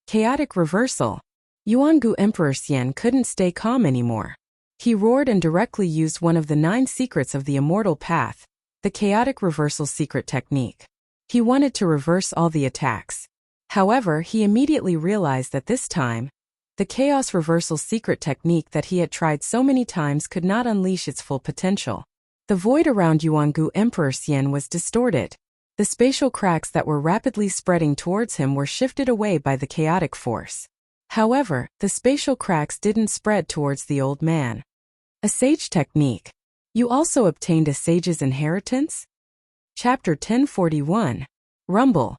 Chaotic reversal. Yuangu Emperor Xian couldn't stay calm anymore. He roared and directly used one of the 9 secrets of the immortal path, the chaotic reversal secret technique. He wanted to reverse all the attacks. However, he immediately realized that this time, the chaos reversal secret technique that he had tried so many times could not unleash its full potential. The void around Yuangu Emperor Xian was distorted. The spatial cracks that were rapidly spreading towards him were shifted away by the chaotic force. However, the spatial cracks didn't spread towards the old man. A sage technique. You also obtained a sage's inheritance? Chapter 1041. Rumble.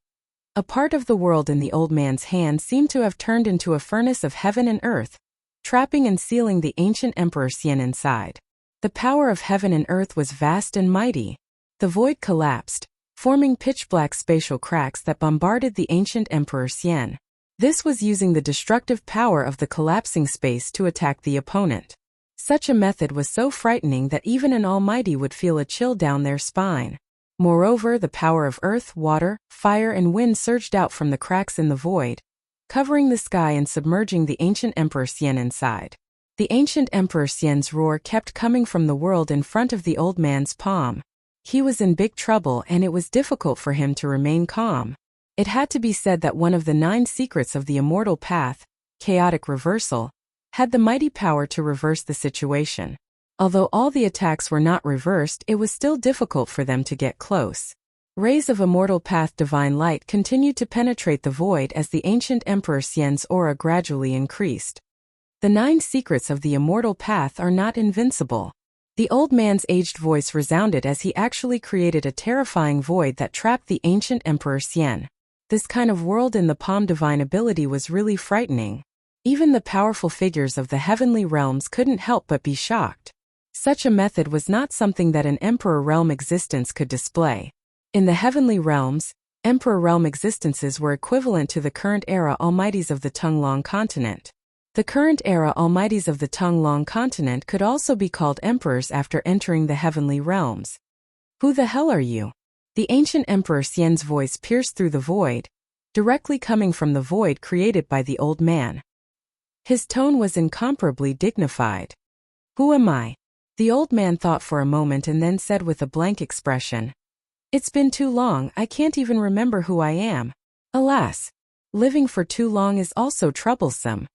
A part of the world in the old man's hand seemed to have turned into a furnace of heaven and earth, trapping and sealing the ancient Emperor Xian inside. The power of heaven and earth was vast and mighty. The void collapsed, forming pitch-black spatial cracks that bombarded the ancient Emperor Xian. This was using the destructive power of the collapsing space to attack the opponent. Such a method was so frightening that even an almighty would feel a chill down their spine. Moreover, the power of earth, water, fire and wind surged out from the cracks in the void, covering the sky and submerging the ancient Emperor Xian inside. The ancient Emperor Xian's roar kept coming from the world in front of the old man's palm. He was in big trouble and it was difficult for him to remain calm. It had to be said that one of the 9 secrets of the immortal path, chaotic reversal, had the mighty power to reverse the situation. Although all the attacks were not reversed, it was still difficult for them to get close. Rays of immortal path divine light continued to penetrate the void as the ancient Emperor Xian's aura gradually increased. The 9 secrets of the immortal path are not invincible. The old man's aged voice resounded as he actually created a terrifying void that trapped the ancient Emperor Xian. This kind of world in the palm divine ability was really frightening. Even the powerful figures of the heavenly realms couldn't help but be shocked. Such a method was not something that an emperor realm existence could display. In the heavenly realms, emperor realm existences were equivalent to the current era almighties of the Tung-Long continent. The current era almighties of the Tung-Long continent could also be called emperors after entering the heavenly realms. Who the hell are you? The ancient Emperor Xian's voice pierced through the void, directly coming from the void created by the old man. His tone was incomparably dignified. Who am I? The old man thought for a moment and then said with a blank expression, It's been too long, I can't even remember who I am. Alas, living for too long is also troublesome.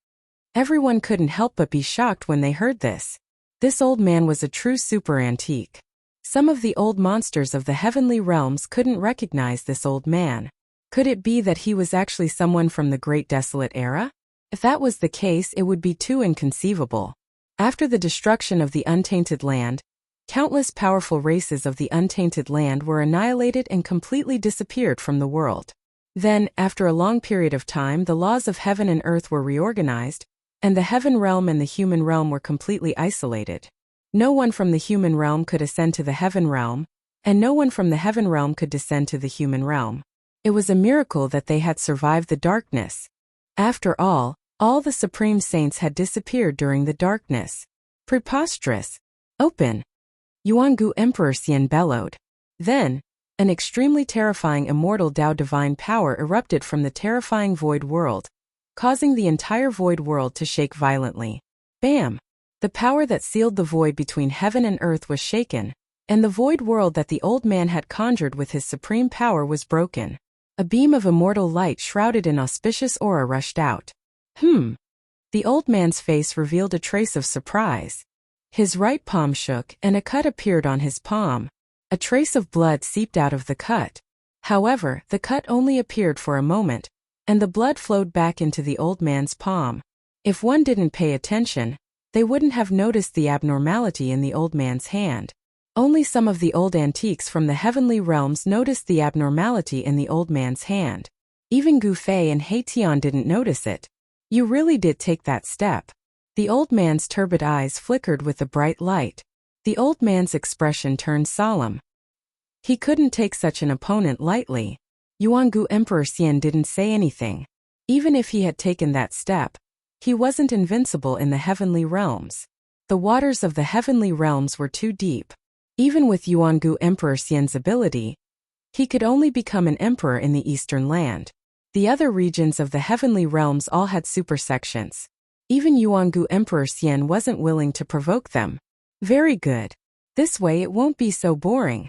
Everyone couldn't help but be shocked when they heard this. This old man was a true super antique. Some of the old monsters of the heavenly realms couldn't recognize this old man. Could it be that he was actually someone from the Great Desolate Era? If that was the case, it would be too inconceivable. After the destruction of the untainted land, countless powerful races of the untainted land were annihilated and completely disappeared from the world. Then, after a long period of time, the laws of heaven and earth were reorganized, and the heaven realm and the human realm were completely isolated. No one from the human realm could ascend to the heaven realm, and no one from the heaven realm could descend to the human realm. It was a miracle that they had survived the darkness. After all the supreme saints had disappeared during the darkness. Preposterous. Open. Yuangu Emperor Xian bellowed. Then, an extremely terrifying immortal Tao divine power erupted from the terrifying void world, causing the entire void world to shake violently. Bam! The power that sealed the void between heaven and earth was shaken, and the void world that the old man had conjured with his supreme power was broken. A beam of immortal light shrouded in auspicious aura rushed out. The old man's face revealed a trace of surprise. His right palm shook and a cut appeared on his palm. A trace of blood seeped out of the cut. However, the cut only appeared for a moment, and the blood flowed back into the old man's palm. If one didn't pay attention, they wouldn't have noticed the abnormality in the old man's hand. Only some of the old antiques from the heavenly realms noticed the abnormality in the old man's hand. Even Gu Fei and He Tian didn't notice it. You really did take that step. The old man's turbid eyes flickered with a bright light. The old man's expression turned solemn. He couldn't take such an opponent lightly. Yuangu Emperor Xian didn't say anything. Even if he had taken that step, he wasn't invincible in the heavenly realms. The waters of the heavenly realms were too deep. Even with Yuangu Emperor Xian's ability, he could only become an emperor in the eastern land. The other regions of the heavenly realms all had supersections. Even Yuangu Emperor Xian wasn't willing to provoke them. Very good. This way it won't be so boring,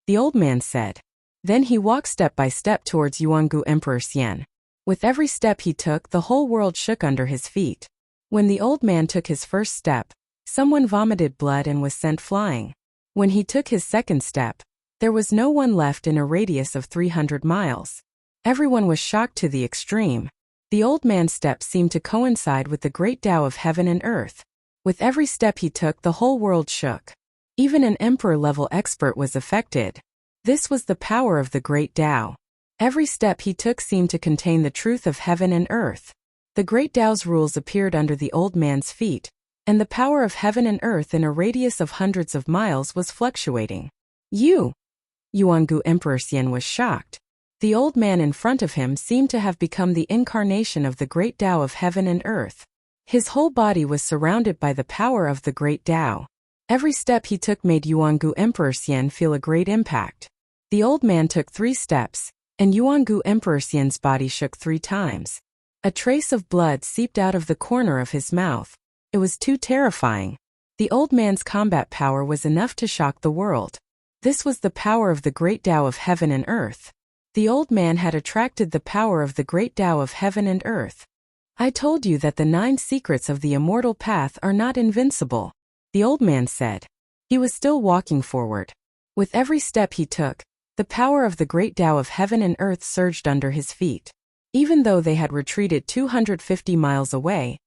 the old man said. Then he walked step by step towards Yuangu Emperor Xian. With every step he took, the whole world shook under his feet. When the old man took his first step, someone vomited blood and was sent flying. When he took his second step, there was no one left in a radius of 300 miles. Everyone was shocked to the extreme. The old man's steps seemed to coincide with the great Tao of heaven and earth. With every step he took, the whole world shook. Even an emperor-level expert was affected. This was the power of the great Tao. Every step he took seemed to contain the truth of heaven and earth. The great Tao's rules appeared under the old man's feet, and the power of heaven and earth in a radius of hundreds of miles was fluctuating. Yuangu Emperor Xian was shocked. The old man in front of him seemed to have become the incarnation of the great Tao of heaven and earth. His whole body was surrounded by the power of the great Tao. Every step he took made Yuangu Emperor Xian feel a great impact. The old man took 3 steps, and Yuangu Emperor Xian's body shook 3 times. A trace of blood seeped out of the corner of his mouth. It was too terrifying. The old man's combat power was enough to shock the world. This was the power of the great Tao of heaven and earth. The old man had attracted the power of the great Tao of heaven and earth. I told you that the 9 secrets of the immortal path are not invincible, the old man said. He was still walking forward. With every step he took, the power of the great Tao of heaven and earth surged under his feet. Even though they had retreated 250 miles away,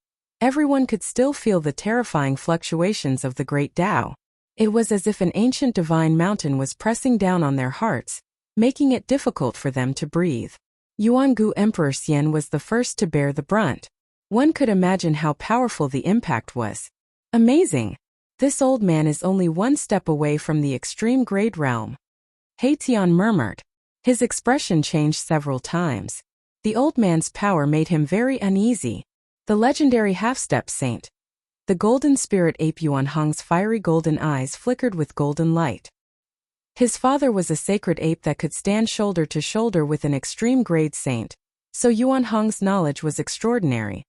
everyone could still feel the terrifying fluctuations of the great Tao. It was as if an ancient divine mountain was pressing down on their hearts, making it difficult for them to breathe. Yuangu Emperor Xian was the first to bear the brunt. One could imagine how powerful the impact was. Amazing! This old man is only one step away from the extreme grade realm. He Tian murmured. His expression changed several times. The old man's power made him very uneasy. The legendary half-step saint. The golden spirit ape Yuan Hong's fiery golden eyes flickered with golden light. His father was a sacred ape that could stand shoulder to shoulder with an extreme grade saint, so Yuan Hong's knowledge was extraordinary.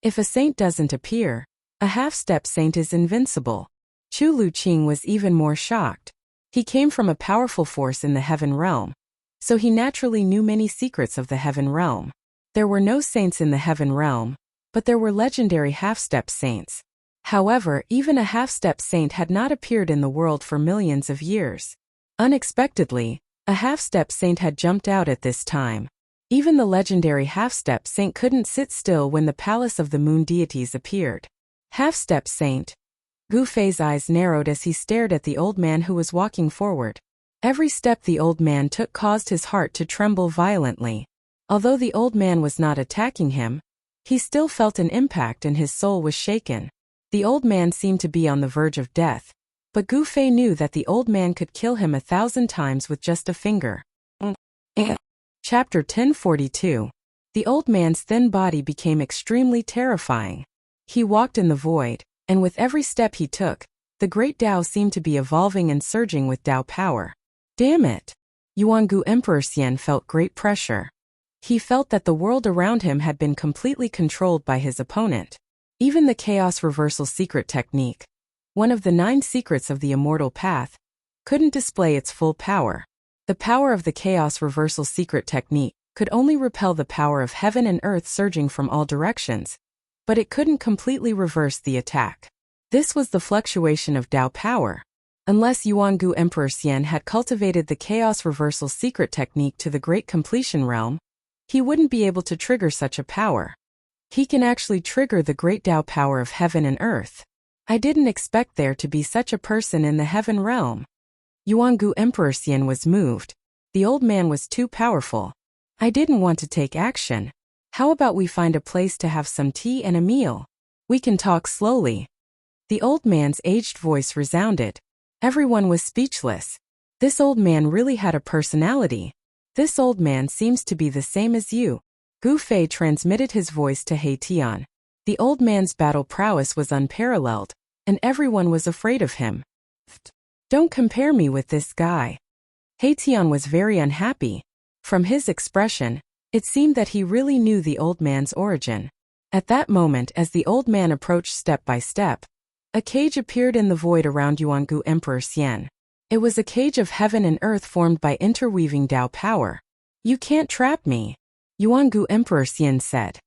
If a saint doesn't appear, a half-step saint is invincible. Chu Luqing was even more shocked. He came from a powerful force in the heaven realm, so he naturally knew many secrets of the heaven realm. There were no saints in the heaven realm, but there were legendary half-step saints. However, even a half-step saint had not appeared in the world for millions of years. Unexpectedly, a half-step saint had jumped out at this time. Even the legendary half-step saint couldn't sit still when the palace of the moon deities appeared. Half-step saint. Gu Fei's eyes narrowed as he stared at the old man who was walking forward. Every step the old man took caused his heart to tremble violently. Although the old man was not attacking him, he still felt an impact and his soul was shaken. The old man seemed to be on the verge of death, but Gu Fei knew that the old man could kill him 1,000 times with just a finger. Chapter 1042. The old man's thin body became extremely terrifying. He walked in the void, and with every step he took, the great Tao seemed to be evolving and surging with Tao power. Damn it! Yuangu Emperor Xian felt great pressure. He felt that the world around him had been completely controlled by his opponent. Even the chaos reversal secret technique, one of the 9 secrets of the immortal path, couldn't display its full power. The power of the chaos reversal secret technique could only repel the power of heaven and earth surging from all directions, but it couldn't completely reverse the attack. This was the fluctuation of Tao power. Unless Yuangu Emperor Xian had cultivated the chaos reversal secret technique to the great completion realm, he wouldn't be able to trigger such a power. He can actually trigger the great Tao power of heaven and earth. I didn't expect there to be such a person in the heaven realm. Yuangu Emperor Xian was moved. The old man was too powerful. I didn't want to take action. How about we find a place to have some tea and a meal? We can talk slowly. The old man's aged voice resounded. Everyone was speechless. This old man really had a personality. This old man seems to be the same as you. Gu Fei transmitted his voice to He Tian. The old man's battle prowess was unparalleled, and everyone was afraid of him. Don't compare me with this guy. He Tian was very unhappy. From his expression, it seemed that he really knew the old man's origin. At that moment, as the old man approached step by step, a cage appeared in the void around Yuangu Emperor Xian. It was a cage of heaven and earth formed by interweaving Tao power. You can't trap me, Yuangu Emperor Xian said.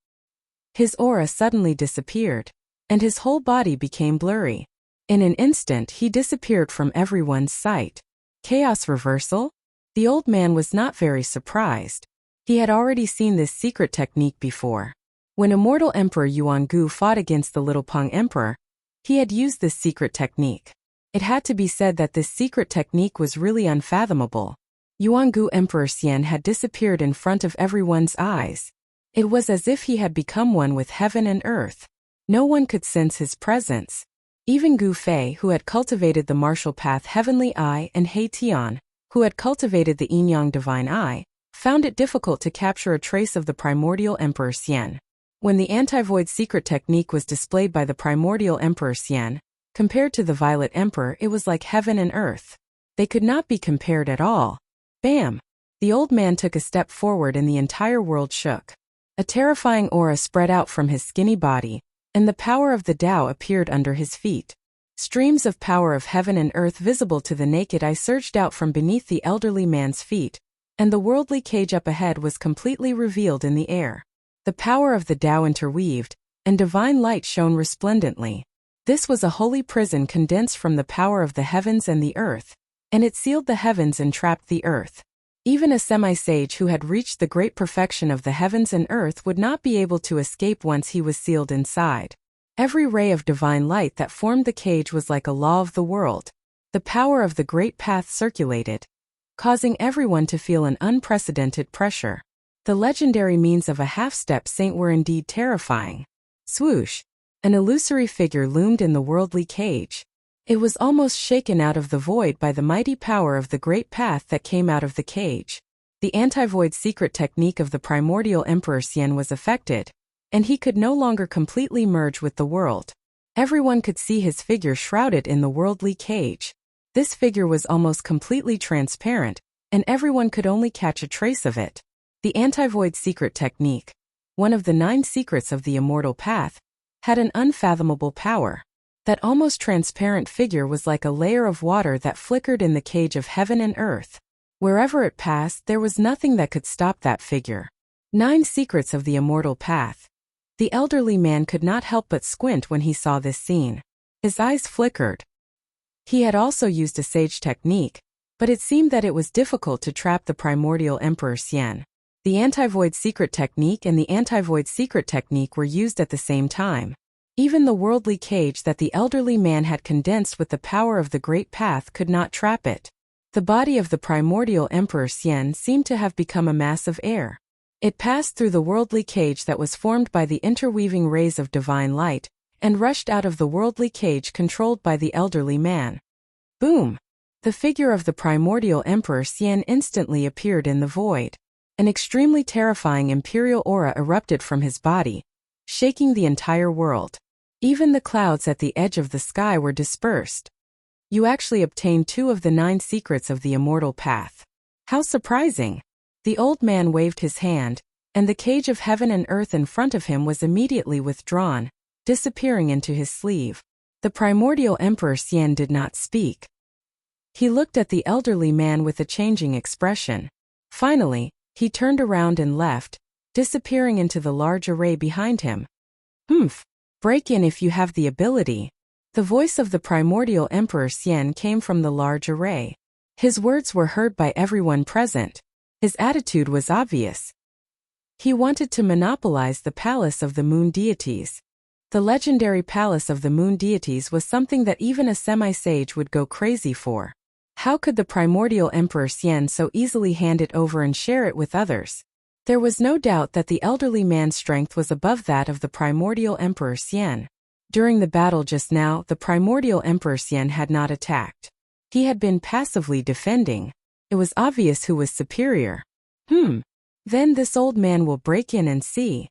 His aura suddenly disappeared, and his whole body became blurry. In an instant he disappeared from everyone's sight. Chaos reversal? The old man was not very surprised. He had already seen this secret technique before. When immortal Emperor Yuangu fought against the Little Peng Emperor, he had used this secret technique. It had to be said that this secret technique was really unfathomable. Yuangu Emperor Xian had disappeared in front of everyone's eyes. It was as if he had become one with heaven and earth. No one could sense his presence. Even Gu Fei, who had cultivated the martial path Heavenly Eye, and He Tian, who had cultivated the Yin-Yang Divine Eye, found it difficult to capture a trace of the primordial Emperor Xian. When the anti-void secret technique was displayed by the primordial Emperor Xian, compared to the Violet Emperor, it was like heaven and earth. They could not be compared at all. Bam! The old man took a step forward and the entire world shook. A terrifying aura spread out from his skinny body, and the power of the Tao appeared under his feet. Streams of power of heaven and earth visible to the naked eye surged out from beneath the elderly man's feet, and the worldly cage up ahead was completely revealed in the air. The power of the Tao interweaved, and divine light shone resplendently. This was a holy prison condensed from the power of the heavens and the earth, and it sealed the heavens and trapped the earth. Even a semi-sage who had reached the great perfection of the heavens and earth would not be able to escape once he was sealed inside. Every ray of divine light that formed the cage was like a law of the world. The power of the great path circulated, causing everyone to feel an unprecedented pressure. The legendary means of a half-step saint were indeed terrifying. Swoosh! An illusory figure loomed in the worldly cage. It was almost shaken out of the void by the mighty power of the great path that came out of the cage. The anti-void secret technique of the primordial Emperor Xian was affected, and he could no longer completely merge with the world. Everyone could see his figure shrouded in the worldly cage. This figure was almost completely transparent, and everyone could only catch a trace of it. The anti-void secret technique, one of the 9 secrets of the immortal path, had an unfathomable power. That almost transparent figure was like a layer of water that flickered in the cage of heaven and earth. Wherever it passed, there was nothing that could stop that figure. 9 secrets of the immortal path. The elderly man could not help but squint when he saw this scene. His eyes flickered. He had also used a sage technique, but it seemed that it was difficult to trap the primordial Emperor Xian. The anti-void secret technique and the anti-void secret technique were used at the same time. Even the worldly cage that the elderly man had condensed with the power of the great path could not trap it. The body of the primordial Emperor Xian seemed to have become a mass of air. It passed through the worldly cage that was formed by the interweaving rays of divine light, and rushed out of the worldly cage controlled by the elderly man. Boom! The figure of the primordial Emperor Xian instantly appeared in the void. An extremely terrifying imperial aura erupted from his body, shaking the entire world. Even the clouds at the edge of the sky were dispersed. You actually obtained 2 of the 9 secrets of the immortal path. How surprising! The old man waved his hand, and the cage of heaven and earth in front of him was immediately withdrawn, disappearing into his sleeve. The primordial Emperor Xian did not speak. He looked at the elderly man with a changing expression. Finally, he turned around and left, disappearing into the large array behind him. Humph! Break in if you have the ability. The voice of the primordial Emperor Xian came from the large array. His words were heard by everyone present. His attitude was obvious. He wanted to monopolize the palace of the moon deities. The legendary palace of the moon deities was something that even a semi-sage would go crazy for. How could the primordial Emperor Xian so easily hand it over and share it with others? There was no doubt that the elderly man's strength was above that of the primordial Emperor Xian. During the battle just now, the primordial Emperor Xian had not attacked. He had been passively defending. It was obvious who was superior. Then this old man will break in and see.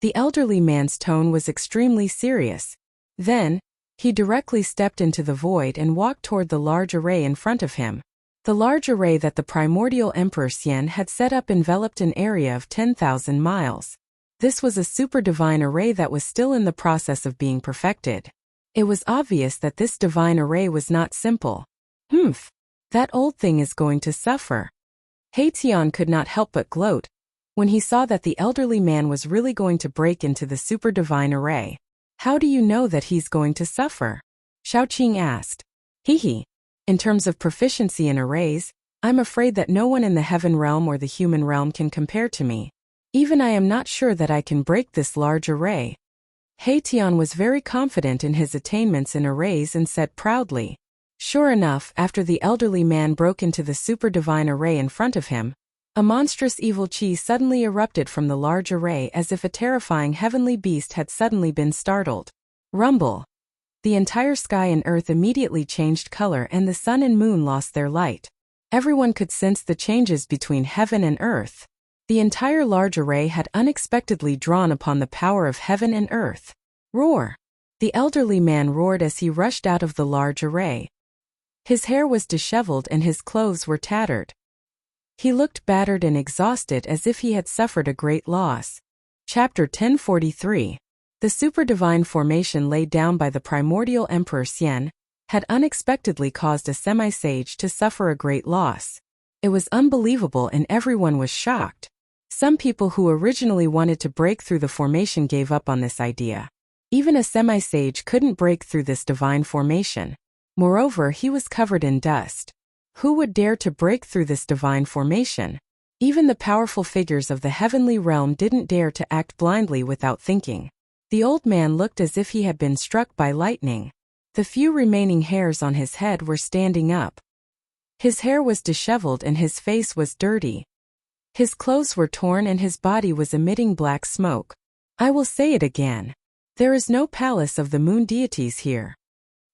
The elderly man's tone was extremely serious. Then, he directly stepped into the void and walked toward the large array in front of him. The large array that the primordial Emperor Xian had set up enveloped an area of 10,000 miles. This was a super divine array that was still in the process of being perfected. It was obvious that this divine array was not simple. That old thing is going to suffer. Tian could not help but gloat when he saw that the elderly man was really going to break into the super divine array. How do you know that he's going to suffer? Xiaoqing asked. In terms of proficiency in arrays, I'm afraid that no one in the heaven realm or the human realm can compare to me. Even I am not sure that I can break this large array. Tian was very confident in his attainments in arrays and said proudly. Sure enough, after the elderly man broke into the super divine array in front of him, a monstrous evil chi suddenly erupted from the large array as if a terrifying heavenly beast had suddenly been startled. Rumble! The entire sky and earth immediately changed color and the sun and moon lost their light. Everyone could sense the changes between heaven and earth. The entire large array had unexpectedly drawn upon the power of heaven and earth. Roar! The elderly man roared as he rushed out of the large array. His hair was disheveled and his clothes were tattered. He looked battered and exhausted as if he had suffered a great loss. Chapter 1043. The super divine formation laid down by the primordial Emperor Xian had unexpectedly caused a semi-sage to suffer a great loss. It was unbelievable and everyone was shocked. Some people who originally wanted to break through the formation gave up on this idea. Even a semi-sage couldn't break through this divine formation. Moreover, he was covered in dust. Who would dare to break through this divine formation? Even the powerful figures of the heavenly realm didn't dare to act blindly without thinking. The old man looked as if he had been struck by lightning. The few remaining hairs on his head were standing up. His hair was disheveled and his face was dirty. His clothes were torn and his body was emitting black smoke. I will say it again. There is no palace of the moon deities here.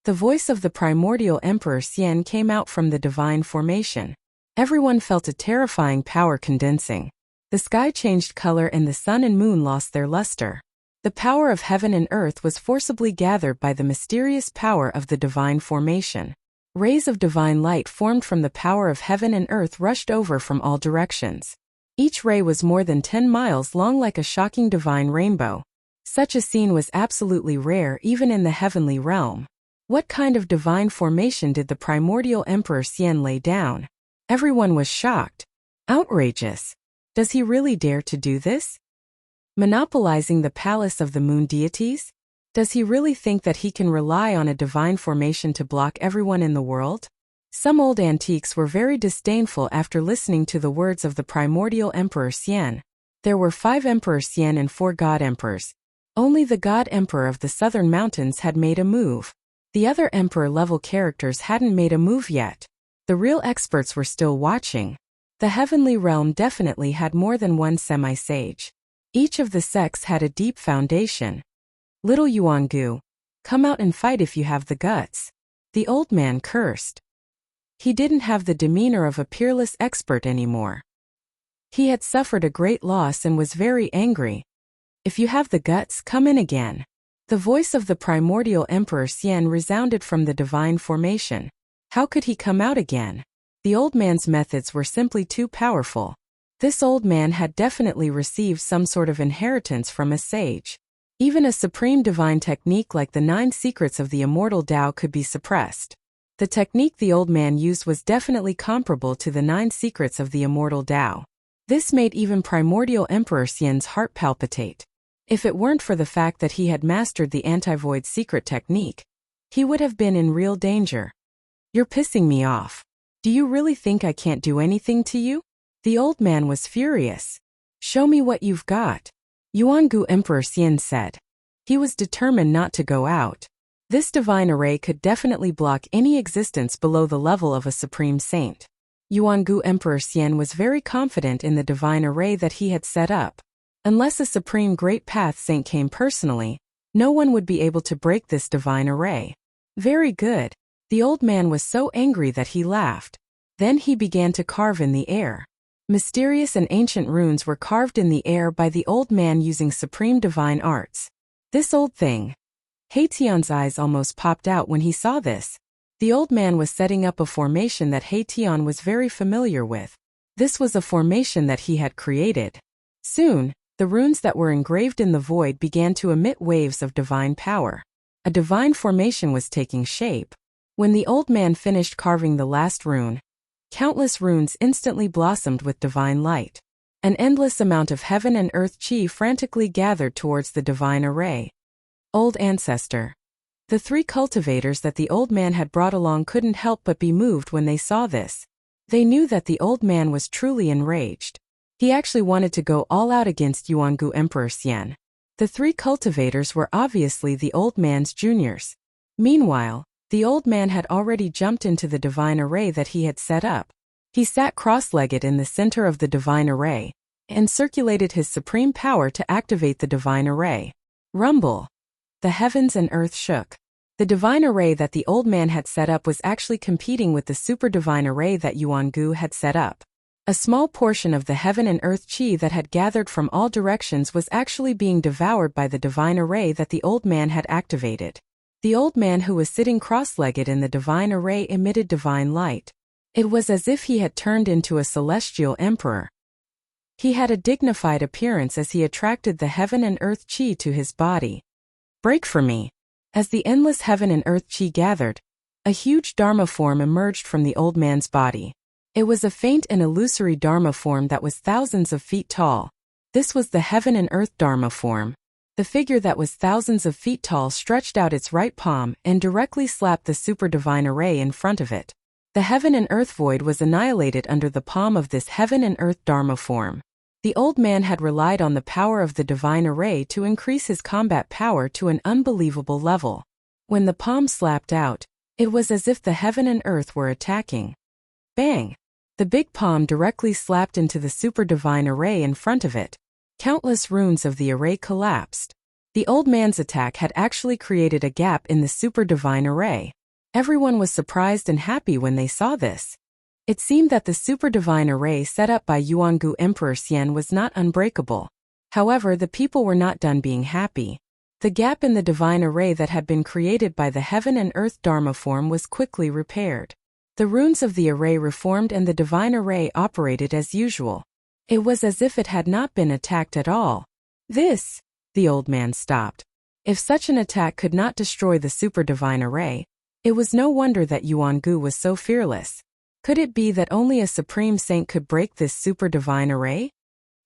The voice of the primordial Emperor Xian came out from the divine formation. Everyone felt a terrifying power condensing. The sky changed color and the sun and moon lost their luster. The power of heaven and earth was forcibly gathered by the mysterious power of the divine formation. Rays of divine light formed from the power of heaven and earth rushed over from all directions. Each ray was more than 10 miles long, like a shocking divine rainbow. Such a scene was absolutely rare even in the heavenly realm. What kind of divine formation did the primordial Emperor Xian lay down? Everyone was shocked. Outrageous. Does he really dare to do this? Monopolizing the palace of the moon deities? Does he really think that he can rely on a divine formation to block everyone in the world? Some old antiques were very disdainful after listening to the words of the primordial Emperor Xian. There were 5 Emperor Xian and 4 God Emperors. Only the God Emperor of the southern mountains had made a move. The other Emperor-level characters hadn't made a move yet. The real experts were still watching. The heavenly realm definitely had more than one semi-sage. Each of the sects had a deep foundation. Little Yuangu, come out and fight if you have the guts. The old man cursed. He didn't have the demeanor of a peerless expert anymore. He had suffered a great loss and was very angry. If you have the guts, come in again. The voice of the primordial Emperor Xian resounded from the divine formation. How could he come out again? The old man's methods were simply too powerful. This old man had definitely received some sort of inheritance from a sage. Even a supreme divine technique like the 9 secrets of the immortal Tao could be suppressed. The technique the old man used was definitely comparable to the 9 secrets of the immortal Tao. This made even primordial Emperor Xian's heart palpitate. If it weren't for the fact that he had mastered the anti-void secret technique, he would have been in real danger. You're pissing me off. Do you really think I can't do anything to you? The old man was furious. Show me what you've got. Yuangu Emperor Xian said. He was determined not to go out. This divine array could definitely block any existence below the level of a supreme saint. Yuangu Emperor Xian was very confident in the divine array that he had set up. Unless a supreme great path saint came personally, no one would be able to break this divine array. Very good. The old man was so angry that he laughed. Then he began to carve in the air. Mysterious and ancient runes were carved in the air by the old man using supreme divine arts. This old thing. Heition's eyes almost popped out when he saw this. The old man was setting up a formation that Heition was very familiar with. This was a formation that he had created. Soon, the runes that were engraved in the void began to emit waves of divine power. A divine formation was taking shape. When the old man finished carving the last rune, countless runes instantly blossomed with divine light. An endless amount of heaven and earth chi frantically gathered towards the divine array. Old ancestor. The 3 cultivators that the old man had brought along couldn't help but be moved when they saw this. They knew that the old man was truly enraged. He actually wanted to go all out against Yuangu Emperor Xian. The 3 cultivators were obviously the old man's juniors. Meanwhile, the old man had already jumped into the divine array that he had set up. He sat cross-legged in the center of the divine array and circulated his supreme power to activate the divine array. Rumble. The heavens and earth shook. The divine array that the old man had set up was actually competing with the super divine array that Yuangu had set up. A small portion of the heaven and earth chi that had gathered from all directions was actually being devoured by the divine array that the old man had activated. The old man who was sitting cross-legged in the divine array emitted divine light. It was as if he had turned into a celestial emperor. He had a dignified appearance as he attracted the heaven and earth chi to his body. Break for me. As the endless heaven and earth chi gathered, a huge Dharma form emerged from the old man's body. It was a faint and illusory Dharma form that was thousands of feet tall. This was the heaven and earth Dharma form. The figure that was thousands of feet tall stretched out its right palm and directly slapped the super divine array in front of it. The heaven and earth void was annihilated under the palm of this heaven and earth Dharma form. The old man had relied on the power of the divine array to increase his combat power to an unbelievable level. When the palm slapped out, it was as if the heaven and earth were attacking. Bang! The big palm directly slapped into the super divine array in front of it. Countless runes of the array collapsed. The old man's attack had actually created a gap in the super divine array. Everyone was surprised and happy when they saw this. It seemed that the super divine array set up by Yuangu Emperor Xian was not unbreakable. However, the people were not done being happy. The gap in the divine array that had been created by the heaven and earth Dharma form was quickly repaired. The runes of the array reformed and the divine array operated as usual. It was as if it had not been attacked at all. The old man stopped. If such an attack could not destroy the super divine array, it was no wonder that Yuangu was so fearless. Could it be that only a supreme saint could break this super divine array?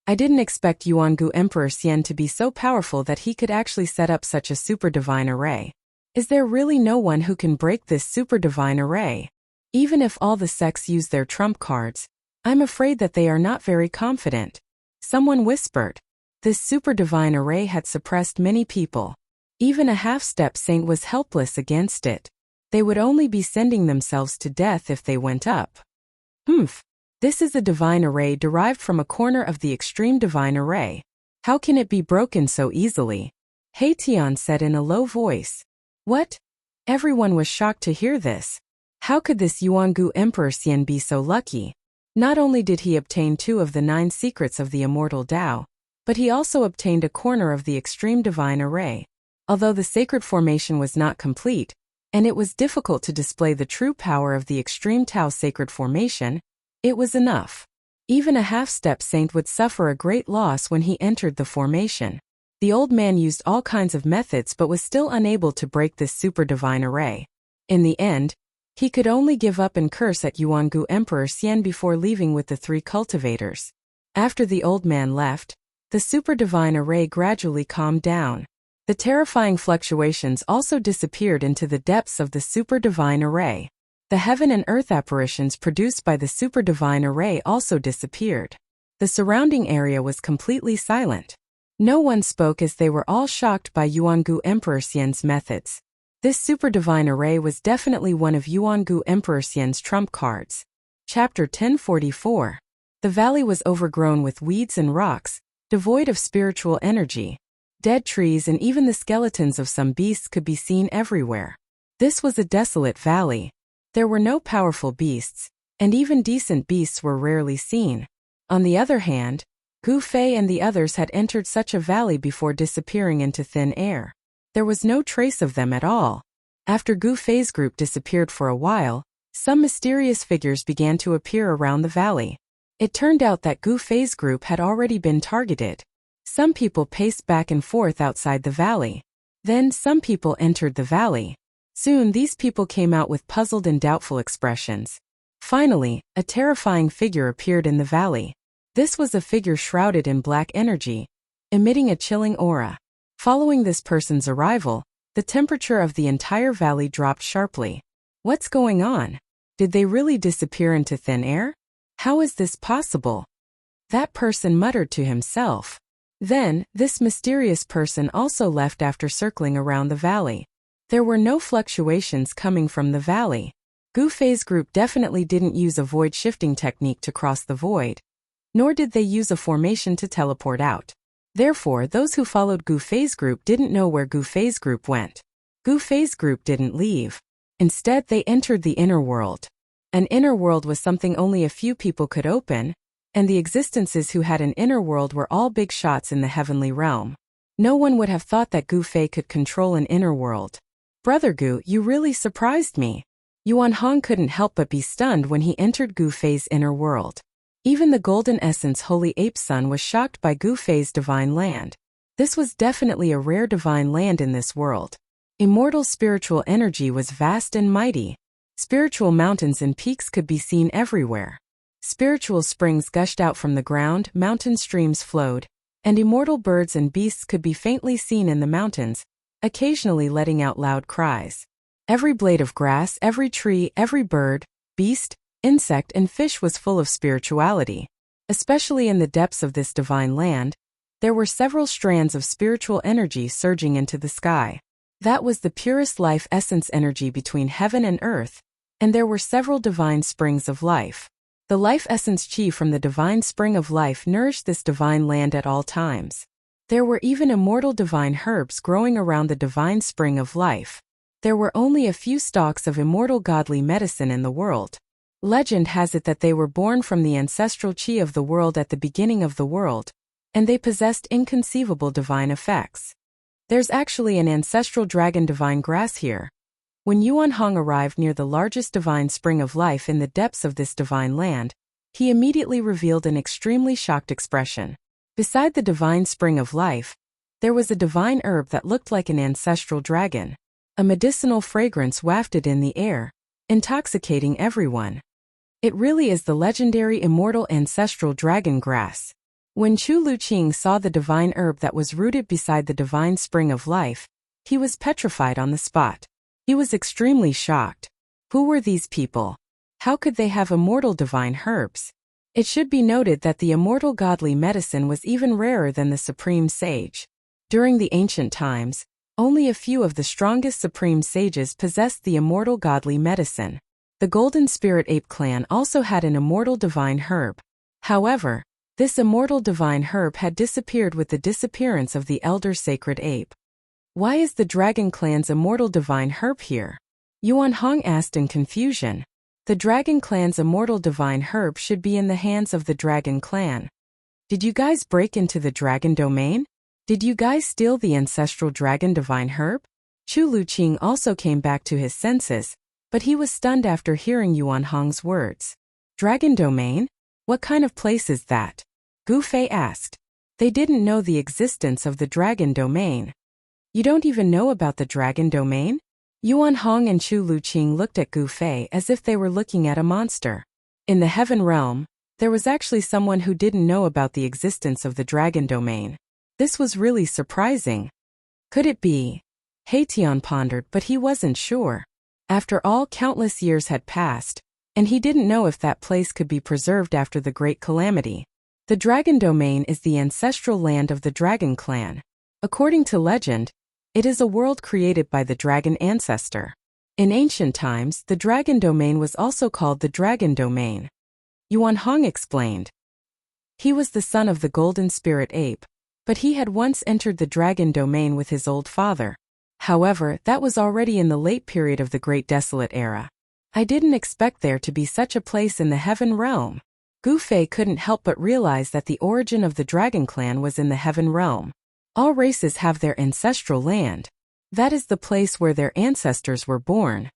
I didn't expect Yuangu Emperor Xian to be so powerful that he could actually set up such a super divine array. Is there really no one who can break this super divine array? Even if all the sects use their trump cards, I'm afraid that they are not very confident. Someone whispered. This super divine array had suppressed many people. Even a half-step saint was helpless against it. They would only be sending themselves to death if they went up. This is a divine array derived from a corner of the extreme divine array. How can it be broken so easily? He Tian said in a low voice. What? Everyone was shocked to hear this. How could this Yuangu Emperor Xian be so lucky? Not only did he obtain 2 of the 9 secrets of the immortal Tao, but he also obtained a corner of the extreme divine array. Although the sacred formation was not complete, and it was difficult to display the true power of the extreme Tao sacred formation, it was enough. Even a half-step saint would suffer a great loss when he entered the formation. The old man used all kinds of methods but was still unable to break this super divine array. In the end, he could only give up and curse at Yuangu Emperor Xian before leaving with the 3 cultivators. After the old man left, the super divine array gradually calmed down. The terrifying fluctuations also disappeared into the depths of the super divine array. The heaven and earth apparitions produced by the super divine array also disappeared. The surrounding area was completely silent. No one spoke as they were all shocked by Yuangu Emperor Xian's methods. This super divine array was definitely one of Yuangu Emperor Xian's trump cards. Chapter 1044. The valley was overgrown with weeds and rocks, devoid of spiritual energy. Dead trees and even the skeletons of some beasts could be seen everywhere. This was a desolate valley. There were no powerful beasts, and even decent beasts were rarely seen. On the other hand, Gu Fei and the others had entered such a valley before disappearing into thin air. There was no trace of them at all. After Gu Fei's group disappeared for a while, some mysterious figures began to appear around the valley. It turned out that Gu Fei's group had already been targeted. Some people paced back and forth outside the valley. Then some people entered the valley. Soon these people came out with puzzled and doubtful expressions. Finally, a terrifying figure appeared in the valley. This was a figure shrouded in black energy, emitting a chilling aura. Following this person's arrival, the temperature of the entire valley dropped sharply. What's going on? Did they really disappear into thin air? How is this possible? That person muttered to himself. Then, this mysterious person also left after circling around the valley. There were no fluctuations coming from the valley. Gu Fei's group definitely didn't use a void shifting technique to cross the void, nor did they use a formation to teleport out. Therefore, those who followed Gu Fei's group didn't know where Gu Fei's group went. Gu Fei's group didn't leave. Instead, they entered the inner world. An inner world was something only a few people could open, and the existences who had an inner world were all big shots in the heavenly realm. No one would have thought that Gu Fei could control an inner world. Brother Gu, you really surprised me. Yuan Hong couldn't help but be stunned when he entered Gu Fei's inner world. Even the Golden Essence Holy Ape Son was shocked by Gu Fei's divine land. This was definitely a rare divine land in this world. Immortal spiritual energy was vast and mighty. Spiritual mountains and peaks could be seen everywhere. Spiritual springs gushed out from the ground, mountain streams flowed, and immortal birds and beasts could be faintly seen in the mountains, occasionally letting out loud cries. Every blade of grass, every tree, every bird, beast, insect and fish was full of spirituality. Especially in the depths of this divine land, there were several strands of spiritual energy surging into the sky. That was the purest life essence energy between heaven and earth, and there were several divine springs of life. The life essence chi from the divine spring of life nourished this divine land at all times. There were even immortal divine herbs growing around the divine spring of life. There were only a few stalks of immortal godly medicine in the world. Legend has it that they were born from the ancestral chi of the world at the beginning of the world, and they possessed inconceivable divine effects. There's actually an ancestral dragon divine grass here. When Yuan Hong arrived near the largest divine spring of life in the depths of this divine land, he immediately revealed an extremely shocked expression. Beside the divine spring of life, there was a divine herb that looked like an ancestral dragon. A medicinal fragrance wafted in the air, intoxicating everyone. It really is the legendary immortal ancestral dragon grass. When Chu Luqing saw the divine herb that was rooted beside the divine spring of life, he was petrified on the spot. He was extremely shocked. Who were these people? How could they have immortal divine herbs? It should be noted that the immortal godly medicine was even rarer than the supreme sage. During the ancient times, only a few of the strongest supreme sages possessed the immortal godly medicine. The Golden Spirit Ape clan also had an immortal divine herb. However, this immortal divine herb had disappeared with the disappearance of the elder sacred ape. Why is the Dragon clan's immortal divine herb here? Yuan Hong asked in confusion. The Dragon clan's immortal divine herb should be in the hands of the Dragon clan. Did you guys break into the Dragon domain? Did you guys steal the ancestral Dragon divine herb? Chu Luqing also came back to his senses, but he was stunned after hearing Yuan Hong's words. Dragon domain? What kind of place is that? Gu Fei asked. They didn't know the existence of the Dragon domain. You don't even know about the Dragon domain? Yuan Hong and Chu Luqing looked at Gu Fei as if they were looking at a monster. In the heaven realm, there was actually someone who didn't know about the existence of the Dragon domain. This was really surprising. Could it be? Tian pondered, but he wasn't sure. After all, countless years had passed, and he didn't know if that place could be preserved after the Great Calamity. The Dragon domain is the ancestral land of the Dragon clan. According to legend, it is a world created by the dragon ancestor. In ancient times, the Dragon domain was also called the Dragon domain. Yuan Hong explained. He was the son of the Golden Spirit Ape, but he had once entered the Dragon domain with his old father. However, that was already in the late period of the Great Desolate Era. I didn't expect there to be such a place in the heaven realm. Gu Fei couldn't help but realize that the origin of the Dragon clan was in the heaven realm. All races have their ancestral land. That is the place where their ancestors were born.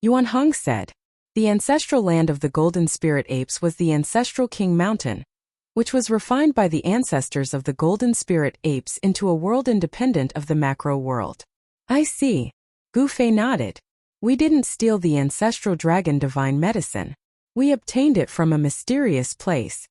Yuan Hong said. The ancestral land of the Golden Spirit Apes was the ancestral King Mountain, which was refined by the ancestors of the Golden Spirit Apes into a world independent of the macro world. I see. Gu Fei nodded. We didn't steal the ancestral dragon divine medicine. We obtained it from a mysterious place.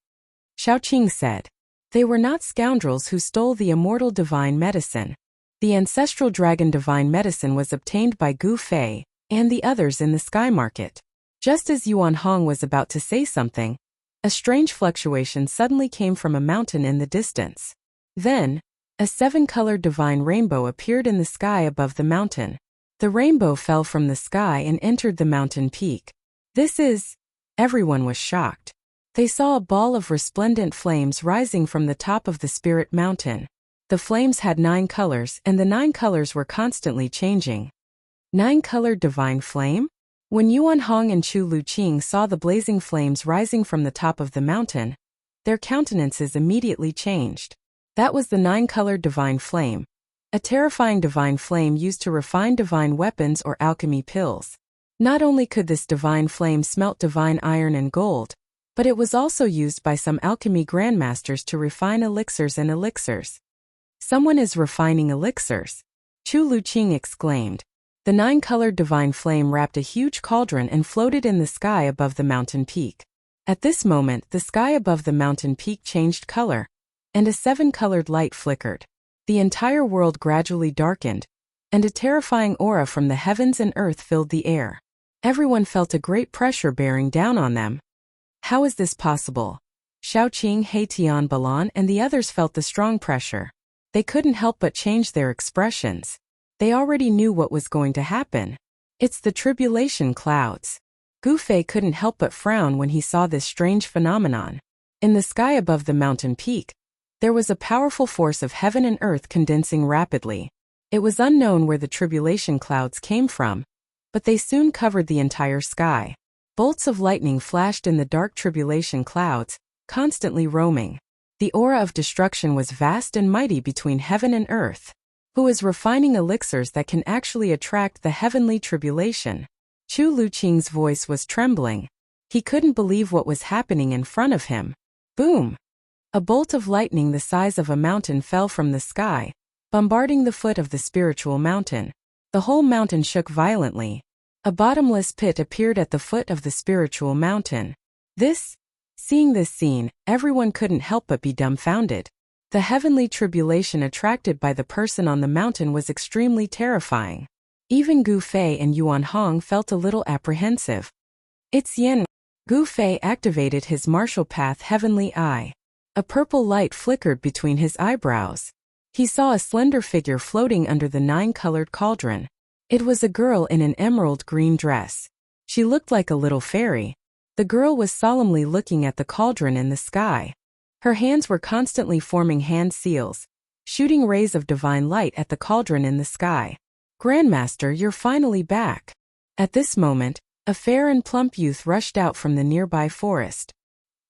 Xiaoqing said. They were not scoundrels who stole the immortal divine medicine. The ancestral dragon divine medicine was obtained by Gu Fei and the others in the sky market. Just as Yuan Hong was about to say something, a strange fluctuation suddenly came from a mountain in the distance. Then, a 7-colored divine rainbow appeared in the sky above the mountain. The rainbow fell from the sky and entered the mountain peak. This is... Everyone was shocked. They saw a ball of resplendent flames rising from the top of the spirit mountain. The flames had 9 colors, and the 9 colors were constantly changing. 9-colored divine flame? When Yuan Hong and Chu Luqing saw the blazing flames rising from the top of the mountain, their countenances immediately changed. That was the 9-colored divine flame, a terrifying divine flame used to refine divine weapons or alchemy pills. Not only could this divine flame smelt divine iron and gold, but it was also used by some alchemy grandmasters to refine elixirs and elixirs. Someone is refining elixirs, Chu Luqing exclaimed. The 9-colored divine flame wrapped a huge cauldron and floated in the sky above the mountain peak. At this moment, the sky above the mountain peak changed color, and a 7-colored light flickered. The entire world gradually darkened, and a terrifying aura from the heavens and earth filled the air. Everyone felt a great pressure bearing down on them. How is this possible? Xiaoqing, Tian Balan, and the others felt the strong pressure. They couldn't help but change their expressions. They already knew what was going to happen. It's the tribulation clouds. Gu Fei couldn't help but frown when he saw this strange phenomenon. In the sky above the mountain peak, there was a powerful force of heaven and earth condensing rapidly. It was unknown where the tribulation clouds came from, but they soon covered the entire sky. Bolts of lightning flashed in the dark tribulation clouds, constantly roaming. The aura of destruction was vast and mighty between heaven and earth. Who is refining elixirs that can actually attract the heavenly tribulation? Chu Luqing's voice was trembling. He couldn't believe what was happening in front of him. Boom! A bolt of lightning the size of a mountain fell from the sky, bombarding the foot of the spiritual mountain. The whole mountain shook violently. A bottomless pit appeared at the foot of the spiritual mountain. Seeing this scene, everyone couldn't help but be dumbfounded. The heavenly tribulation attracted by the person on the mountain was extremely terrifying. Even Gu Fei and Yuan Hong felt a little apprehensive. It's Yin. Gu Fei activated his martial path Heavenly Eye. A purple light flickered between his eyebrows. He saw a slender figure floating under the 9-colored cauldron. It was a girl in an emerald green dress. She looked like a little fairy. The girl was solemnly looking at the cauldron in the sky. Her hands were constantly forming hand seals, shooting rays of divine light at the cauldron in the sky. Grandmaster, you're finally back. At this moment, a fair and plump youth rushed out from the nearby forest.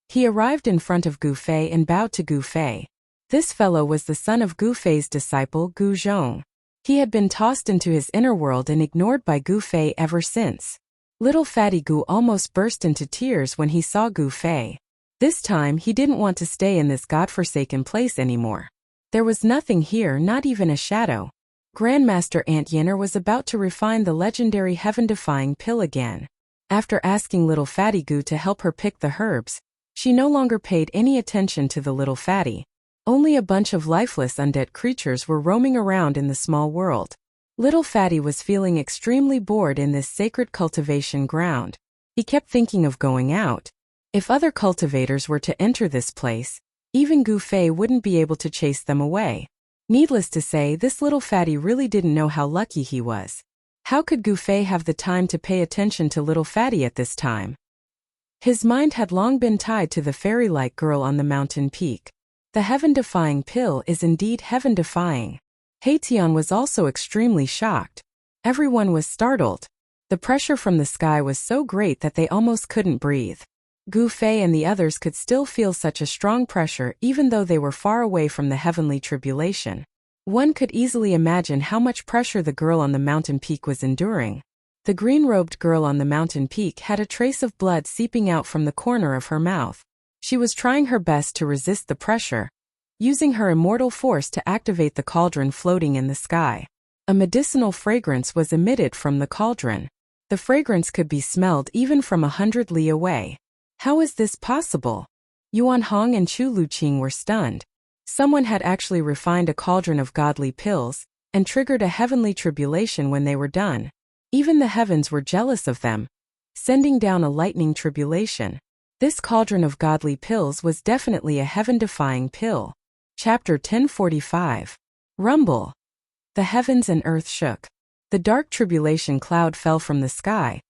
He arrived in front of Gu Fei and bowed to Gu Fei. This fellow was the son of Gu Fei's disciple Gu Zhong. He had been tossed into his inner world and ignored by Gu Fei ever since. Little Fatty Gu almost burst into tears when he saw Gu Fei. This time he didn't want to stay in this godforsaken place anymore. There was nothing here, not even a shadow. Grandmaster Aunt Yinner was about to refine the legendary heaven-defying pill again. After asking Little Fatty Gu to help her pick the herbs, she no longer paid any attention to the little fatty. Only a bunch of lifeless undead creatures were roaming around in the small world. Little Fatty was feeling extremely bored in this sacred cultivation ground. He kept thinking of going out. If other cultivators were to enter this place, even Gu Fei wouldn't be able to chase them away. Needless to say, this little fatty really didn't know how lucky he was. How could Gu Fei have the time to pay attention to little fatty at this time? His mind had long been tied to the fairy-like girl on the mountain peak. The heaven-defying pill is indeed heaven-defying. Haitian was also extremely shocked. Everyone was startled. The pressure from the sky was so great that they almost couldn't breathe. Gu Fei and the others could still feel such a strong pressure even though they were far away from the heavenly tribulation. One could easily imagine how much pressure the girl on the mountain peak was enduring. The green-robed girl on the mountain peak had a trace of blood seeping out from the corner of her mouth. She was trying her best to resist the pressure, using her immortal force to activate the cauldron floating in the sky. A medicinal fragrance was emitted from the cauldron. The fragrance could be smelled even from 100 li away. How is this possible? Yuan Hong and Chu Luqing were stunned. Someone had actually refined a cauldron of godly pills and triggered a heavenly tribulation when they were done. Even the heavens were jealous of them, sending down a lightning tribulation. This cauldron of godly pills was definitely a heaven-defying pill. Chapter 1045. Rumble. The heavens and earth shook. The dark tribulation cloud fell from the sky,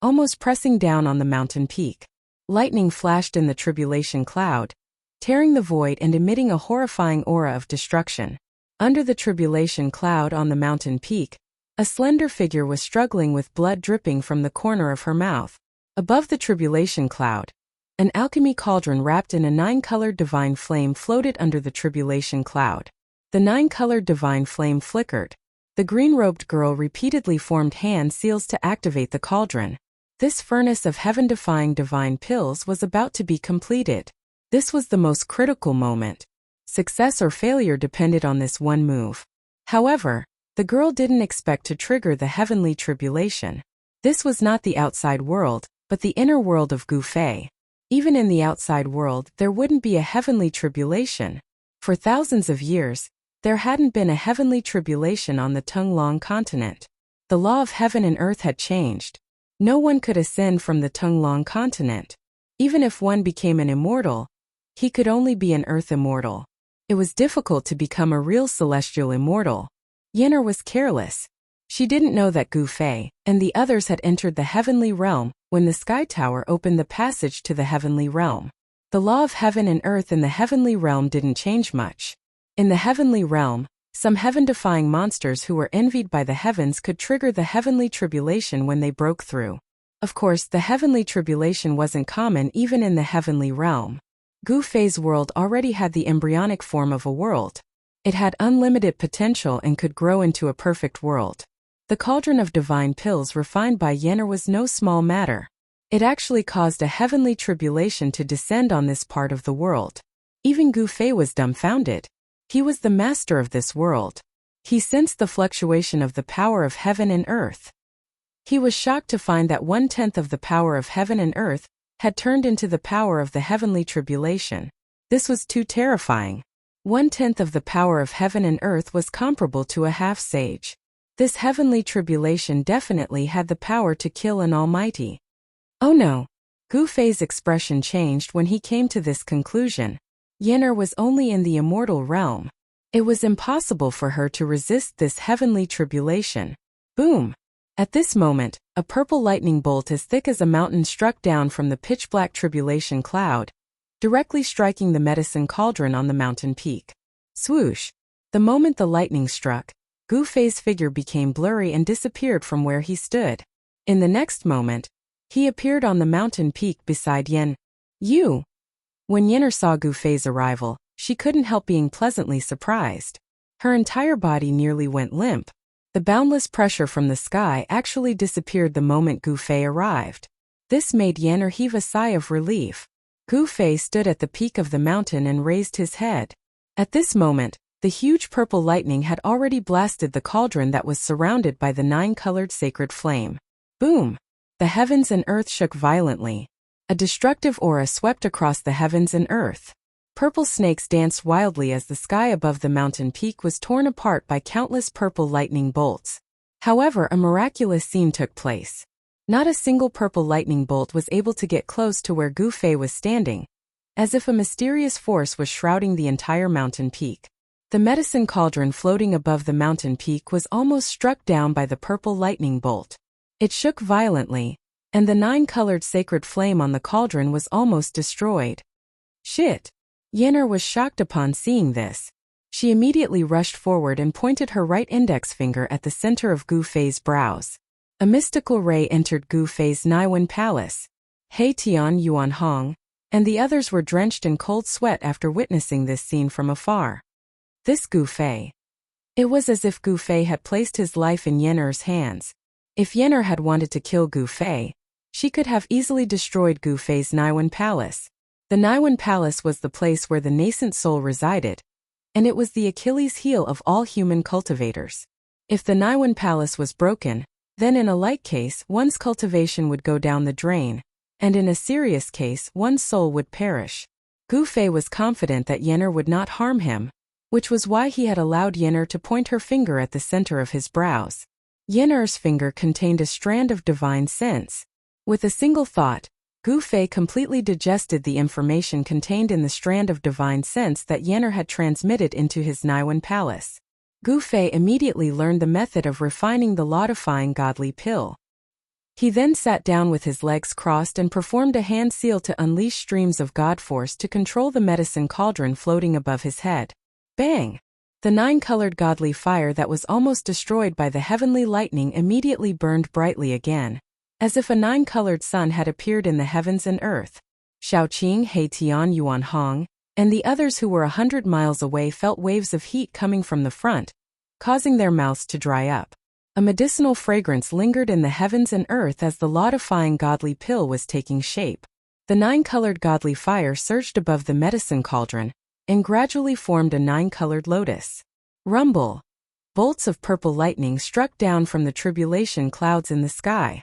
almost pressing down on the mountain peak. Lightning flashed in the tribulation cloud, tearing the void and emitting a horrifying aura of destruction. Under the tribulation cloud on the mountain peak, a slender figure was struggling with blood dripping from the corner of her mouth. Above the tribulation cloud, an alchemy cauldron wrapped in a 9-colored divine flame floated under the tribulation cloud. The 9-colored divine flame flickered. The green-robed girl repeatedly formed hand seals to activate the cauldron. This furnace of heaven-defying divine pills was about to be completed. This was the most critical moment. Success or failure depended on this one move. However, the girl didn't expect to trigger the heavenly tribulation. This was not the outside world, but the inner world of Gu Fei. Even in the outside world, there wouldn't be a heavenly tribulation. For thousands of years, there hadn't been a heavenly tribulation on the Tunglong continent. The law of heaven and earth had changed. No one could ascend from the Tunglong continent. Even if one became an immortal, he could only be an earth immortal. It was difficult to become a real celestial immortal. Yenner was careless. She didn't know that Gu Fei and the others had entered the heavenly realm when the Sky Tower opened the passage to the heavenly realm. The law of heaven and earth in the heavenly realm didn't change much. In the heavenly realm, some heaven-defying monsters who were envied by the heavens could trigger the heavenly tribulation when they broke through. Of course, the heavenly tribulation wasn't common even in the heavenly realm. Gu Fei's world already had the embryonic form of a world. It had unlimited potential and could grow into a perfect world. The cauldron of divine pills refined by Yen'er was no small matter. It actually caused a heavenly tribulation to descend on this part of the world. Even Gu Fei was dumbfounded. He was the master of this world. He sensed the fluctuation of the power of heaven and earth. He was shocked to find that 1/10 of the power of heaven and earth had turned into the power of the heavenly tribulation. This was too terrifying. 1/10 of the power of heaven and earth was comparable to a half-sage. This heavenly tribulation definitely had the power to kill an almighty. Oh no! Gu Fei's expression changed when he came to this conclusion. Yen'er was only in the immortal realm. It was impossible for her to resist this heavenly tribulation. Boom! At this moment, a purple lightning bolt as thick as a mountain struck down from the pitch-black tribulation cloud, directly striking the medicine cauldron on the mountain peak. Swoosh! The moment the lightning struck, Gu Fei's figure became blurry and disappeared from where he stood. In the next moment, he appeared on the mountain peak beside Yen. You! When Yen'er saw Gu Fei's arrival, she couldn't help being pleasantly surprised. Her entire body nearly went limp. The boundless pressure from the sky actually disappeared the moment Gu Fei arrived. This made Yen'er heave a sigh of relief. Gu Fei stood at the peak of the mountain and raised his head. At this moment, the huge purple lightning had already blasted the cauldron that was surrounded by the 9-colored sacred flame. Boom! The heavens and earth shook violently. A destructive aura swept across the heavens and earth. Purple snakes danced wildly as the sky above the mountain peak was torn apart by countless purple lightning bolts. However, a miraculous scene took place. Not a single purple lightning bolt was able to get close to where Gu Fei was standing, as if a mysterious force was shrouding the entire mountain peak. The medicine cauldron floating above the mountain peak was almost struck down by the purple lightning bolt. It shook violently, and the 9-colored sacred flame on the cauldron was almost destroyed. Shit! Yen'er was shocked upon seeing this. She immediately rushed forward and pointed her right index finger at the center of Gu Fei's brows. A mystical ray entered Gu Fei's Naiwen palace. He Tian Yuan Hong, and the others were drenched in cold sweat after witnessing this scene from afar. This Gu Fei. It was as if Gu Fei had placed his life in Yen'er's hands. If Yen'er had wanted to kill Gu Fei, she could have easily destroyed Gu Fei's Naiwen palace. The Naiwen palace was the place where the nascent soul resided, and it was the Achilles heel of all human cultivators. If the Naiwen palace was broken, then in a like case one's cultivation would go down the drain, and in a serious case one's soul would perish. Gu Fei was confident that Yen'er would not harm him, which was why he had allowed Yen'er to point her finger at the center of his brows. Yen'er's finger contained a strand of divine sense. With a single thought, Gu Fei completely digested the information contained in the strand of divine sense that Yen'er had transmitted into his Naiwen palace. Gu Fei immediately learned the method of refining the law-defying godly pill. He then sat down with his legs crossed and performed a hand seal to unleash streams of God force to control the medicine cauldron floating above his head. Bang! The 9-colored godly fire that was almost destroyed by the heavenly lightning immediately burned brightly again, as if a 9-colored sun had appeared in the heavens and earth. Shaoqing, He Tian Yuan Hong, and the others who were 100 miles away felt waves of heat coming from the front, causing their mouths to dry up. A medicinal fragrance lingered in the heavens and earth as the law-defying godly pill was taking shape. The 9-colored godly fire surged above the medicine cauldron, and gradually formed a 9-colored lotus. Rumble! Bolts of purple lightning struck down from the tribulation clouds in the sky.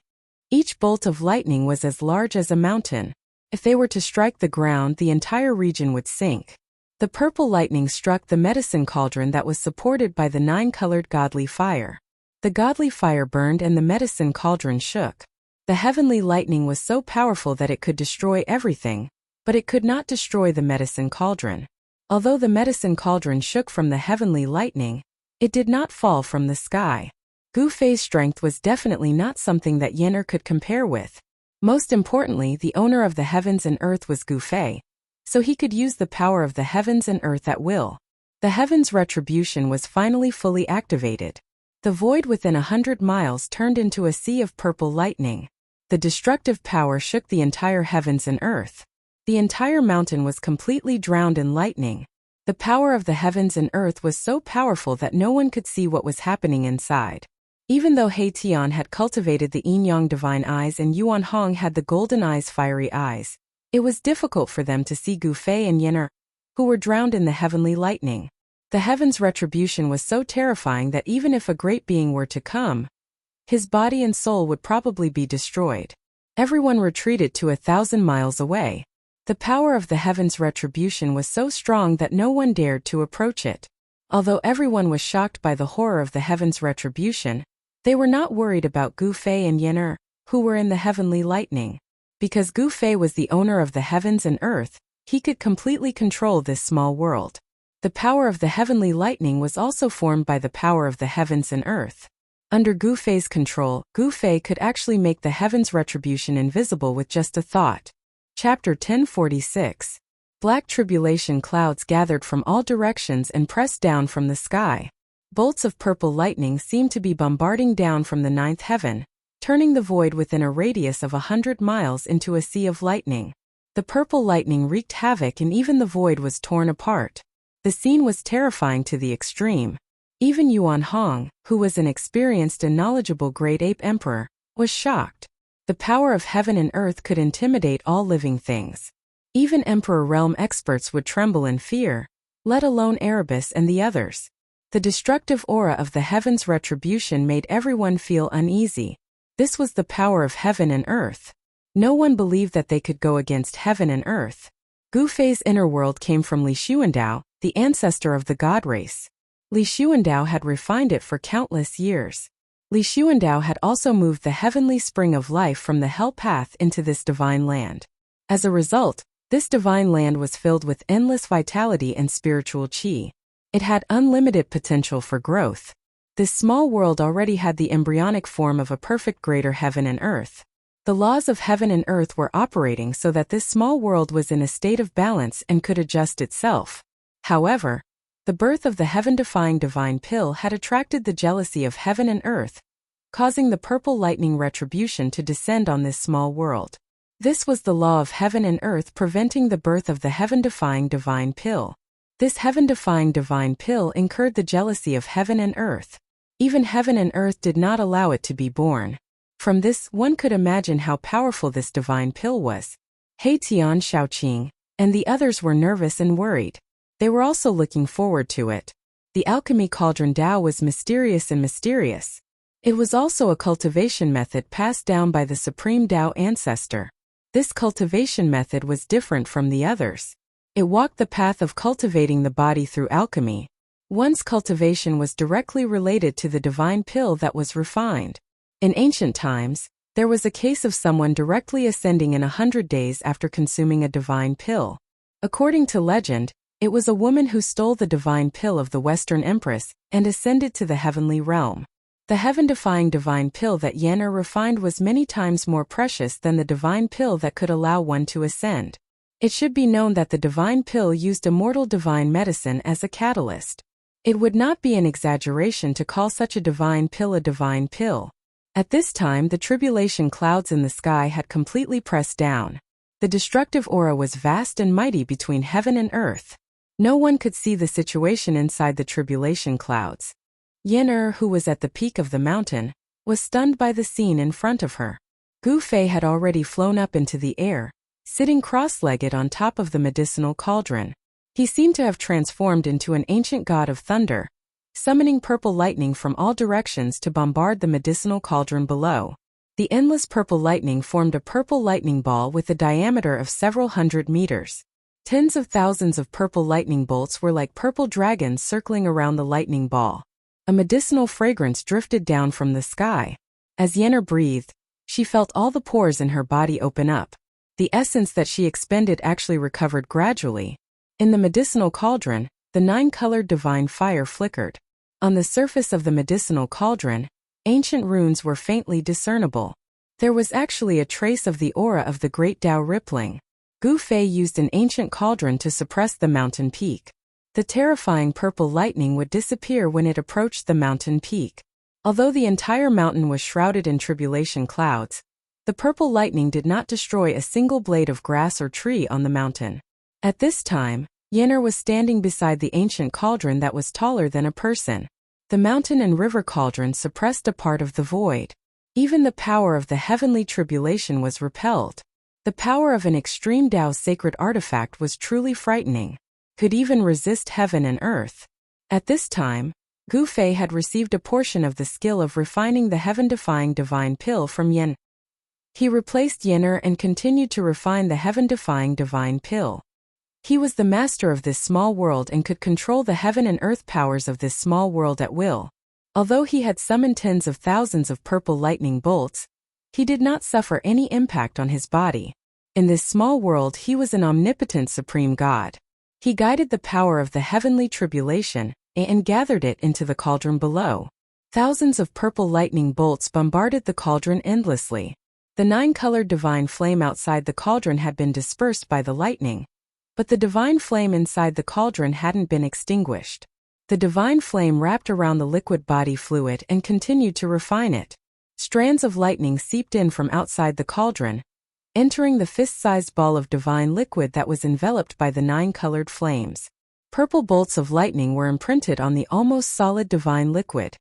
Each bolt of lightning was as large as a mountain. If they were to strike the ground, the entire region would sink. The purple lightning struck the medicine cauldron that was supported by the 9-colored godly fire. The godly fire burned and the medicine cauldron shook. The heavenly lightning was so powerful that it could destroy everything, but it could not destroy the medicine cauldron. Although the medicine cauldron shook from the heavenly lightning, it did not fall from the sky. Gu Fei's strength was definitely not something that Yen'er could compare with. Most importantly, the owner of the heavens and earth was Gu Fei, so he could use the power of the heavens and earth at will. The heavens' retribution was finally fully activated. The void within 100 miles turned into a sea of purple lightning. The destructive power shook the entire heavens and earth. The entire mountain was completely drowned in lightning. The power of the heavens and earth was so powerful that no one could see what was happening inside. Even though He Tian had cultivated the yin-yang divine eyes and Yuan Hong had the golden eyes fiery eyes, it was difficult for them to see Gu Fei and Yin Er, who were drowned in the heavenly lightning. The heavens' retribution was so terrifying that even if a great being were to come, his body and soul would probably be destroyed. Everyone retreated to 1,000 miles away. The power of the heavens' retribution was so strong that no one dared to approach it. Although everyone was shocked by the horror of the heavens' retribution, they were not worried about Gu Fei and Yin Er, who were in the heavenly lightning. Because Gu Fei was the owner of the heavens and earth, he could completely control this small world. The power of the heavenly lightning was also formed by the power of the heavens and earth. Under Gu Fei's control, Gu Fei could actually make the heavens' retribution invisible with just a thought. Chapter 1046. Black tribulation clouds gathered from all directions and pressed down from the sky. Bolts of purple lightning seemed to be bombarding down from the ninth heaven, turning the void within a radius of 100 miles into a sea of lightning. The purple lightning wreaked havoc and even the void was torn apart. The scene was terrifying to the extreme. Even Yuan Hong, who was an experienced and knowledgeable great ape emperor, was shocked. The power of heaven and earth could intimidate all living things. Even Emperor Realm experts would tremble in fear, let alone Erebus and the others. The destructive aura of the heavens' retribution made everyone feel uneasy. This was the power of heaven and earth. No one believed that they could go against heaven and earth. Gu Fei's inner world came from Li Xuandao, the ancestor of the god race. Li Xuandao had refined it for countless years. Li Xuandao had also moved the heavenly spring of life from the hell path into this divine land. As a result, this divine land was filled with endless vitality and spiritual qi. It had unlimited potential for growth. This small world already had the embryonic form of a perfect greater heaven and earth. The laws of heaven and earth were operating so that this small world was in a state of balance and could adjust itself. However, the birth of the heaven-defying divine pill had attracted the jealousy of heaven and earth, causing the purple lightning retribution to descend on this small world. This was the law of heaven and earth preventing the birth of the heaven-defying divine pill. This heaven-defying divine pill incurred the jealousy of heaven and earth. Even heaven and earth did not allow it to be born. From this, one could imagine how powerful this divine pill was. He Tian, Shaoqing, and the others were nervous and worried. They were also looking forward to it. The alchemy cauldron Dao was mysterious and mysterious. It was also a cultivation method passed down by the supreme Dao ancestor. This cultivation method was different from the others. It walked the path of cultivating the body through alchemy. One's cultivation was directly related to the divine pill that was refined. In ancient times, there was a case of someone directly ascending in 100 days after consuming a divine pill. According to legend, it was a woman who stole the divine pill of the Western Empress and ascended to the heavenly realm. The heaven-defying divine pill that Yen Er refined was many times more precious than the divine pill that could allow one to ascend. It should be known that the divine pill used immortal divine medicine as a catalyst. It would not be an exaggeration to call such a divine pill a divine pill. At this time, the tribulation clouds in the sky had completely pressed down. The destructive aura was vast and mighty between heaven and earth. No one could see the situation inside the tribulation clouds. Yin Er, who was at the peak of the mountain, was stunned by the scene in front of her. Gu Fei had already flown up into the air, sitting cross-legged on top of the medicinal cauldron. He seemed to have transformed into an ancient god of thunder, summoning purple lightning from all directions to bombard the medicinal cauldron below. The endless purple lightning formed a purple lightning ball with a diameter of several hundred meters. Tens of thousands of purple lightning bolts were like purple dragons circling around the lightning ball. A medicinal fragrance drifted down from the sky. As Yen Er breathed, she felt all the pores in her body open up. The essence that she expended actually recovered gradually. In the medicinal cauldron, the 9-colored divine fire flickered. On the surface of the medicinal cauldron, ancient runes were faintly discernible. There was actually a trace of the aura of the great Tao rippling. Gu Fei used an ancient cauldron to suppress the mountain peak. The terrifying purple lightning would disappear when it approached the mountain peak. Although the entire mountain was shrouded in tribulation clouds, the purple lightning did not destroy a single blade of grass or tree on the mountain. At this time, Yen'er was standing beside the ancient cauldron that was taller than a person. The mountain and river cauldron suppressed a part of the void. Even the power of the heavenly tribulation was repelled. The power of an extreme Tao sacred artifact was truly frightening. Could even resist heaven and earth. At this time, Gu Fei had received a portion of the skill of refining the heaven-defying divine pill from Yen. He replaced Yen'er and continued to refine the heaven-defying divine pill. He was the master of this small world and could control the heaven and earth powers of this small world at will. Although he had summoned tens of thousands of purple lightning bolts, he did not suffer any impact on his body. In this small world he was an omnipotent supreme god. He guided the power of the heavenly tribulation and gathered it into the cauldron below. Thousands of purple lightning bolts bombarded the cauldron endlessly. The 9-colored divine flame outside the cauldron had been dispersed by the lightning, but the divine flame inside the cauldron hadn't been extinguished. The divine flame wrapped around the liquid body fluid and continued to refine it. Strands of lightning seeped in from outside the cauldron, entering the fist-sized ball of divine liquid that was enveloped by the 9-colored flames. Purple bolts of lightning were imprinted on the almost solid divine liquid.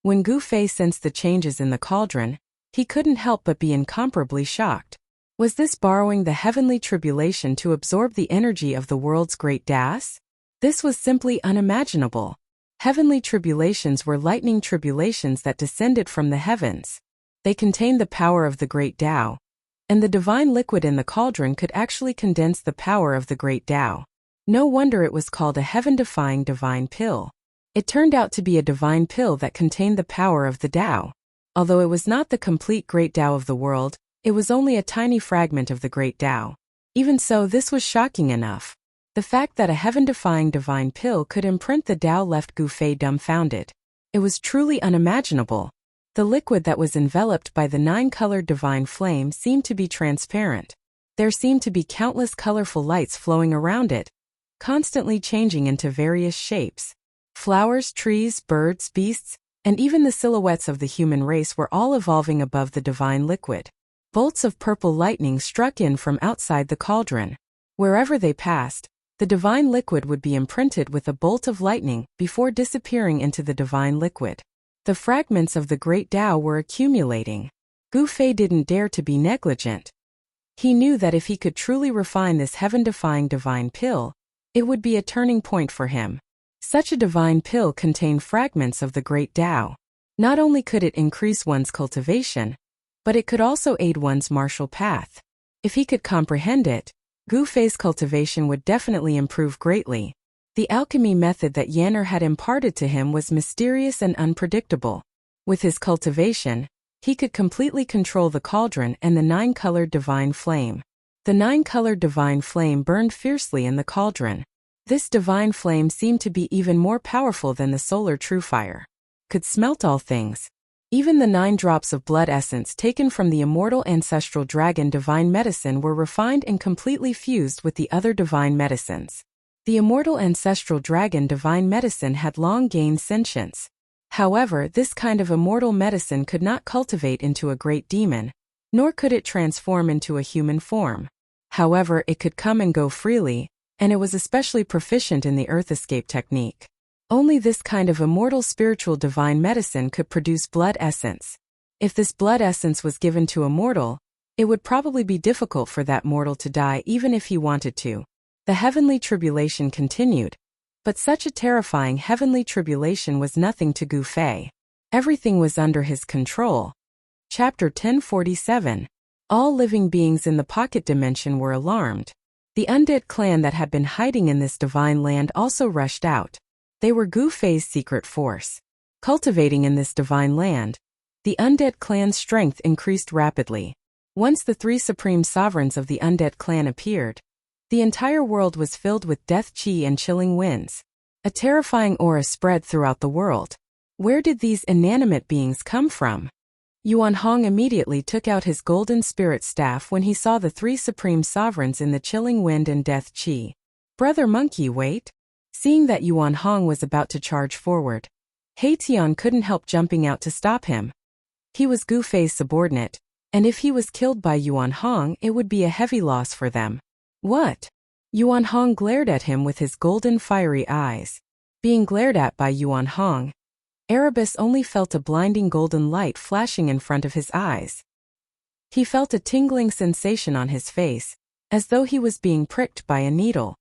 When Gu Fei sensed the changes in the cauldron, he couldn't help but be incomparably shocked. Was this borrowing the heavenly tribulation to absorb the energy of the world's great Das? This was simply unimaginable. Heavenly tribulations were lightning tribulations that descended from the heavens. They contained the power of the great Tao, and the divine liquid in the cauldron could actually condense the power of the great Tao. No wonder it was called a heaven-defying divine pill. It turned out to be a divine pill that contained the power of the Tao. Although it was not the complete great Tao of the world, it was only a tiny fragment of the great Tao. Even so, this was shocking enough. The fact that a heaven-defying divine pill could imprint the Tao left Gu Fei dumbfounded. It was truly unimaginable. The liquid that was enveloped by the 9-colored divine flame seemed to be transparent. There seemed to be countless colorful lights flowing around it, constantly changing into various shapes. Flowers, trees, birds, beasts, and even the silhouettes of the human race were all evolving above the divine liquid. Bolts of purple lightning struck in from outside the cauldron. Wherever they passed, the divine liquid would be imprinted with a bolt of lightning before disappearing into the divine liquid. The fragments of the great Tao were accumulating. Gu Fei didn't dare to be negligent. He knew that if he could truly refine this heaven-defying divine pill, it would be a turning point for him. Such a divine pill contained fragments of the great Tao. Not only could it increase one's cultivation, but it could also aid one's martial path. If he could comprehend it, Gu Fei's cultivation would definitely improve greatly. The alchemy method that Yen'er had imparted to him was mysterious and unpredictable. With his cultivation, he could completely control the cauldron and the 9-colored divine flame. The 9-colored divine flame burned fiercely in the cauldron. This divine flame seemed to be even more powerful than the solar true fire. Could smelt all things. Even the 9 drops of blood essence taken from the immortal ancestral dragon divine medicine were refined and completely fused with the other divine medicines. The immortal ancestral dragon divine medicine had long gained sentience. However, this kind of immortal medicine could not cultivate into a great demon, nor could it transform into a human form. However, it could come and go freely, and it was especially proficient in the earth escape technique. Only this kind of immortal spiritual divine medicine could produce blood essence. If this blood essence was given to a mortal, it would probably be difficult for that mortal to die even if he wanted to. The heavenly tribulation continued, but such a terrifying heavenly tribulation was nothing to Gu Fei. Everything was under his control. Chapter 1047. All living beings in the pocket dimension were alarmed. The undead clan that had been hiding in this divine land also rushed out. They were Gu Fei's secret force. Cultivating in this divine land, the undead clan's strength increased rapidly. Once the 3 supreme sovereigns of the undead clan appeared, the entire world was filled with death chi and chilling winds. A terrifying aura spread throughout the world. Where did these inanimate beings come from? Yuan Hong immediately took out his golden spirit staff when he saw the three supreme sovereigns in the chilling wind and death chi. Brother Monkey, wait! Seeing that Yuan Hong was about to charge forward, He Tian couldn't help jumping out to stop him. He was Gu Fei's subordinate, and if he was killed by Yuan Hong, it would be a heavy loss for them. What? Yuan Hong glared at him with his golden fiery eyes. Being glared at by Yuan Hong, Erebus only felt a blinding golden light flashing in front of his eyes. He felt a tingling sensation on his face, as though he was being pricked by a needle.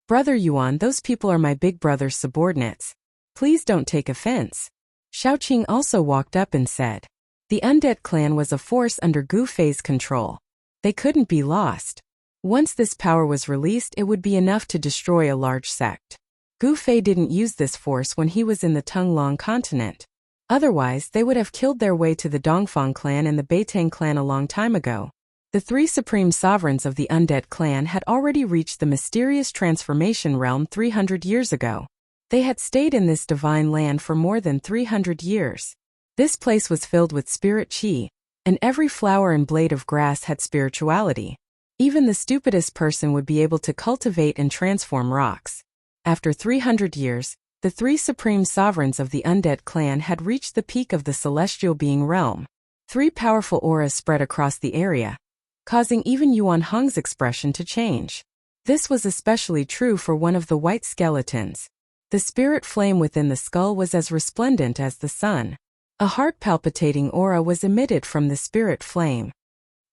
Brother Yuan, those people are my big brother's subordinates. Please don't take offense. Xiaoqing also walked up and said. The undead clan was a force under Gu Fei's control. They couldn't be lost. Once this power was released, it would be enough to destroy a large sect. Gu Fei didn't use this force when he was in the Tunglong continent. Otherwise, they would have killed their way to the Dongfang clan and the Beitang clan a long time ago. The three supreme sovereigns of the undead clan had already reached the mysterious transformation realm 300 years ago. They had stayed in this divine land for more than 300 years. This place was filled with spirit chi, and every flower and blade of grass had spirituality. Even the stupidest person would be able to cultivate and transform rocks. After 300 years, the three supreme sovereigns of the undead clan had reached the peak of the celestial being realm. Three powerful auras spread across the area, causing even Yuan Hong's expression to change. This was especially true for one of the white skeletons. The spirit flame within the skull was as resplendent as the sun. A heart-palpitating aura was emitted from the spirit flame.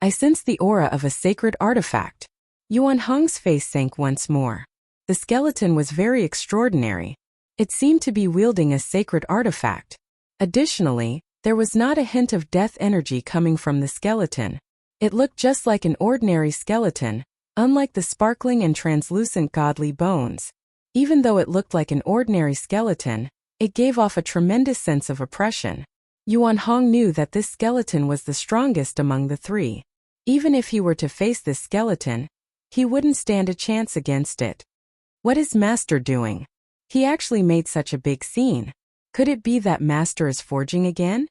I sensed the aura of a sacred artifact. Yuan Hong's face sank once more. The skeleton was very extraordinary. It seemed to be wielding a sacred artifact. Additionally, there was not a hint of death energy coming from the skeleton. It looked just like an ordinary skeleton, unlike the sparkling and translucent godly bones. Even though it looked like an ordinary skeleton, it gave off a tremendous sense of oppression. Yuan Hong knew that this skeleton was the strongest among the three. Even if he were to face this skeleton, he wouldn't stand a chance against it. What is Master doing? He actually made such a big scene. Could it be that Master is forging again?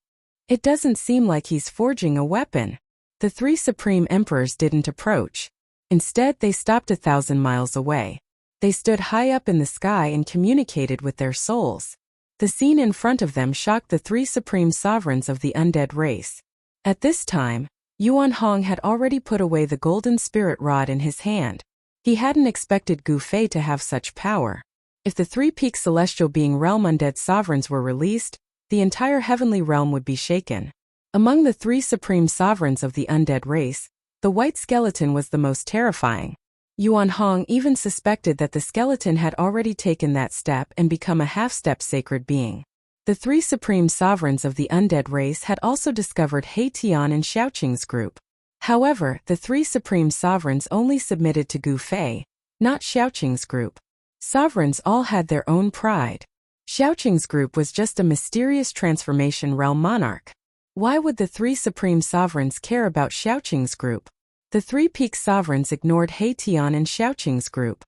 It doesn't seem like he's forging a weapon. The three supreme emperors didn't approach. Instead, they stopped 1,000 miles away. They stood high up in the sky and communicated with their souls. The scene in front of them shocked the three supreme sovereigns of the undead race. At this time, Yuan Hong had already put away the golden spirit rod in his hand. He hadn't expected Gu Fei to have such power. If the three-peak celestial being realm undead sovereigns were released, the entire heavenly realm would be shaken. Among the three supreme sovereigns of the undead race, the white skeleton was the most terrifying. Yuan Hong even suspected that the skeleton had already taken that step and become a half-step sacred being. The three supreme sovereigns of the undead race had also discovered He Tian and Xiaoqing's group. However, the three supreme sovereigns only submitted to Gu Fei, not Xiaoqing's group. Sovereigns all had their own pride. Xiaoqing's group was just a mysterious transformation realm monarch. Why would the three supreme sovereigns care about Xiaoqing's group? The three peak sovereigns ignored He Tian and Xiaoqing's group.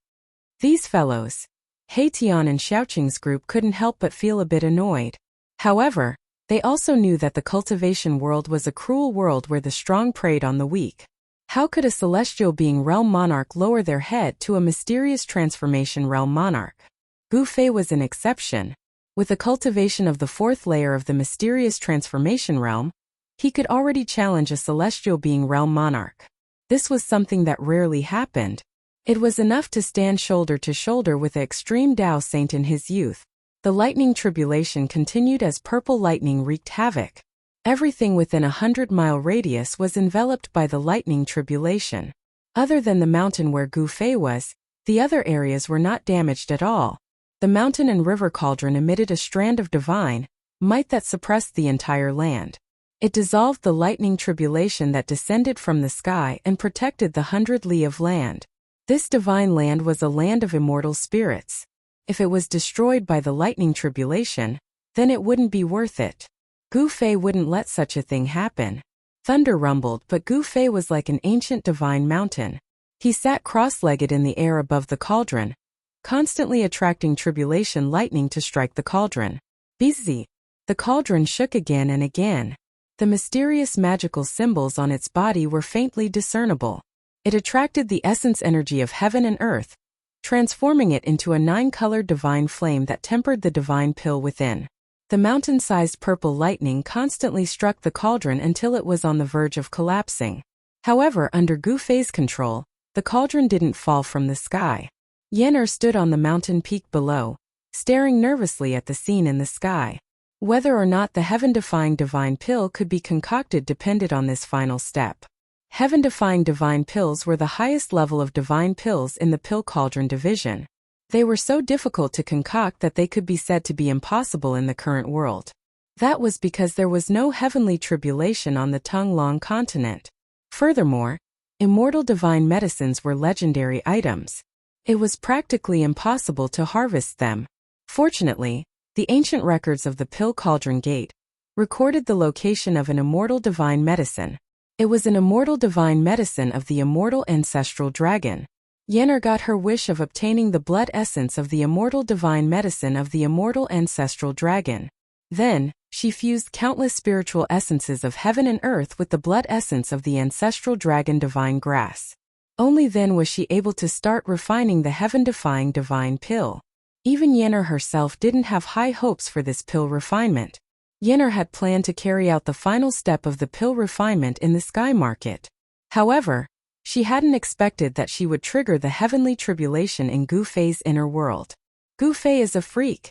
These fellows, He Tian and Xiaoqing's group, couldn't help but feel a bit annoyed. However, they also knew that the cultivation world was a cruel world where the strong preyed on the weak. How could a celestial being realm monarch lower their head to a mysterious transformation realm monarch? Gu Fei was an exception. With the cultivation of the fourth layer of the mysterious transformation realm, he could already challenge a celestial being realm monarch. This was something that rarely happened. It was enough to stand shoulder to shoulder with the extreme Tao saint in his youth. The lightning tribulation continued as purple lightning wreaked havoc. Everything within a 100-mile radius was enveloped by the lightning tribulation. Other than the mountain where Gu Fei was, the other areas were not damaged at all. The mountain and river cauldron emitted a strand of divine might that suppressed the entire land. It dissolved the lightning tribulation that descended from the sky and protected the 100 li of land. This divine land was a land of immortal spirits. If it was destroyed by the lightning tribulation, then it wouldn't be worth it. Gu Fei wouldn't let such a thing happen. Thunder rumbled, but Gu Fei was like an ancient divine mountain. He sat cross-legged in the air above the cauldron, constantly attracting tribulation lightning to strike the cauldron. Busy. The cauldron shook again and again. The mysterious magical symbols on its body were faintly discernible. It attracted the essence energy of heaven and earth, transforming it into a 9-colored divine flame that tempered the divine pill within. The mountain-sized purple lightning constantly struck the cauldron until it was on the verge of collapsing. However, under Gu Fei's control, the cauldron didn't fall from the sky. Yen'er stood on the mountain peak below, staring nervously at the scene in the sky. Whether or not the heaven-defying divine pill could be concocted depended on this final step. Heaven-defying divine pills were the highest level of divine pills in the pill cauldron division. They were so difficult to concoct that they could be said to be impossible in the current world. That was because there was no heavenly tribulation on the Tung-Long continent. Furthermore, immortal divine medicines were legendary items. It was practically impossible to harvest them. Fortunately, the ancient records of the Pill Cauldron Gate recorded the location of an immortal divine medicine. It was an immortal divine medicine of the immortal ancestral dragon. Yen'er got her wish of obtaining the blood essence of the immortal divine medicine of the immortal ancestral dragon. Then, she fused countless spiritual essences of heaven and earth with the blood essence of the ancestral dragon divine grass. Only then was she able to start refining the heaven-defying divine pill. Even Yen'er herself didn't have high hopes for this pill refinement. Yen'er had planned to carry out the final step of the pill refinement in the sky market. However, she hadn't expected that she would trigger the heavenly tribulation in Gu Fei's inner world. Gu Fei is a freak.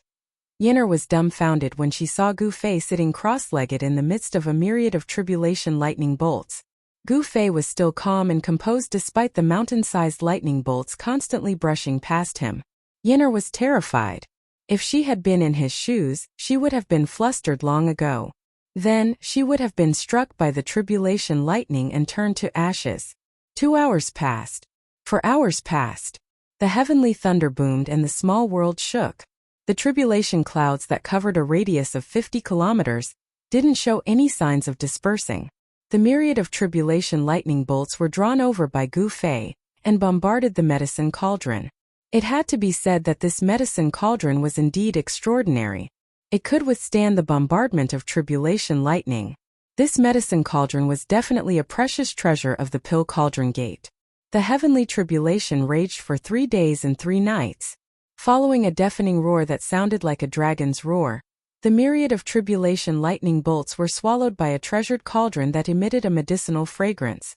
Yen'er was dumbfounded when she saw Gu Fei sitting cross-legged in the midst of a myriad of tribulation lightning bolts. Gu Fei was still calm and composed despite the mountain-sized lightning bolts constantly brushing past him. Yen'er was terrified. If she had been in his shoes, she would have been flustered long ago. Then, she would have been struck by the tribulation lightning and turned to ashes. 2 hours passed. 4 hours passed. The heavenly thunder boomed and the small world shook. The tribulation clouds that covered a radius of 50 kilometers didn't show any signs of dispersing. The myriad of tribulation lightning bolts were drawn over by Gu Fei and bombarded the medicine cauldron. It had to be said that this medicine cauldron was indeed extraordinary. It could withstand the bombardment of tribulation lightning. This medicine cauldron was definitely a precious treasure of the Pill Cauldron Gate. The heavenly tribulation raged for 3 days and 3 nights. Following a deafening roar that sounded like a dragon's roar, the myriad of tribulation lightning bolts were swallowed by a treasured cauldron that emitted a medicinal fragrance.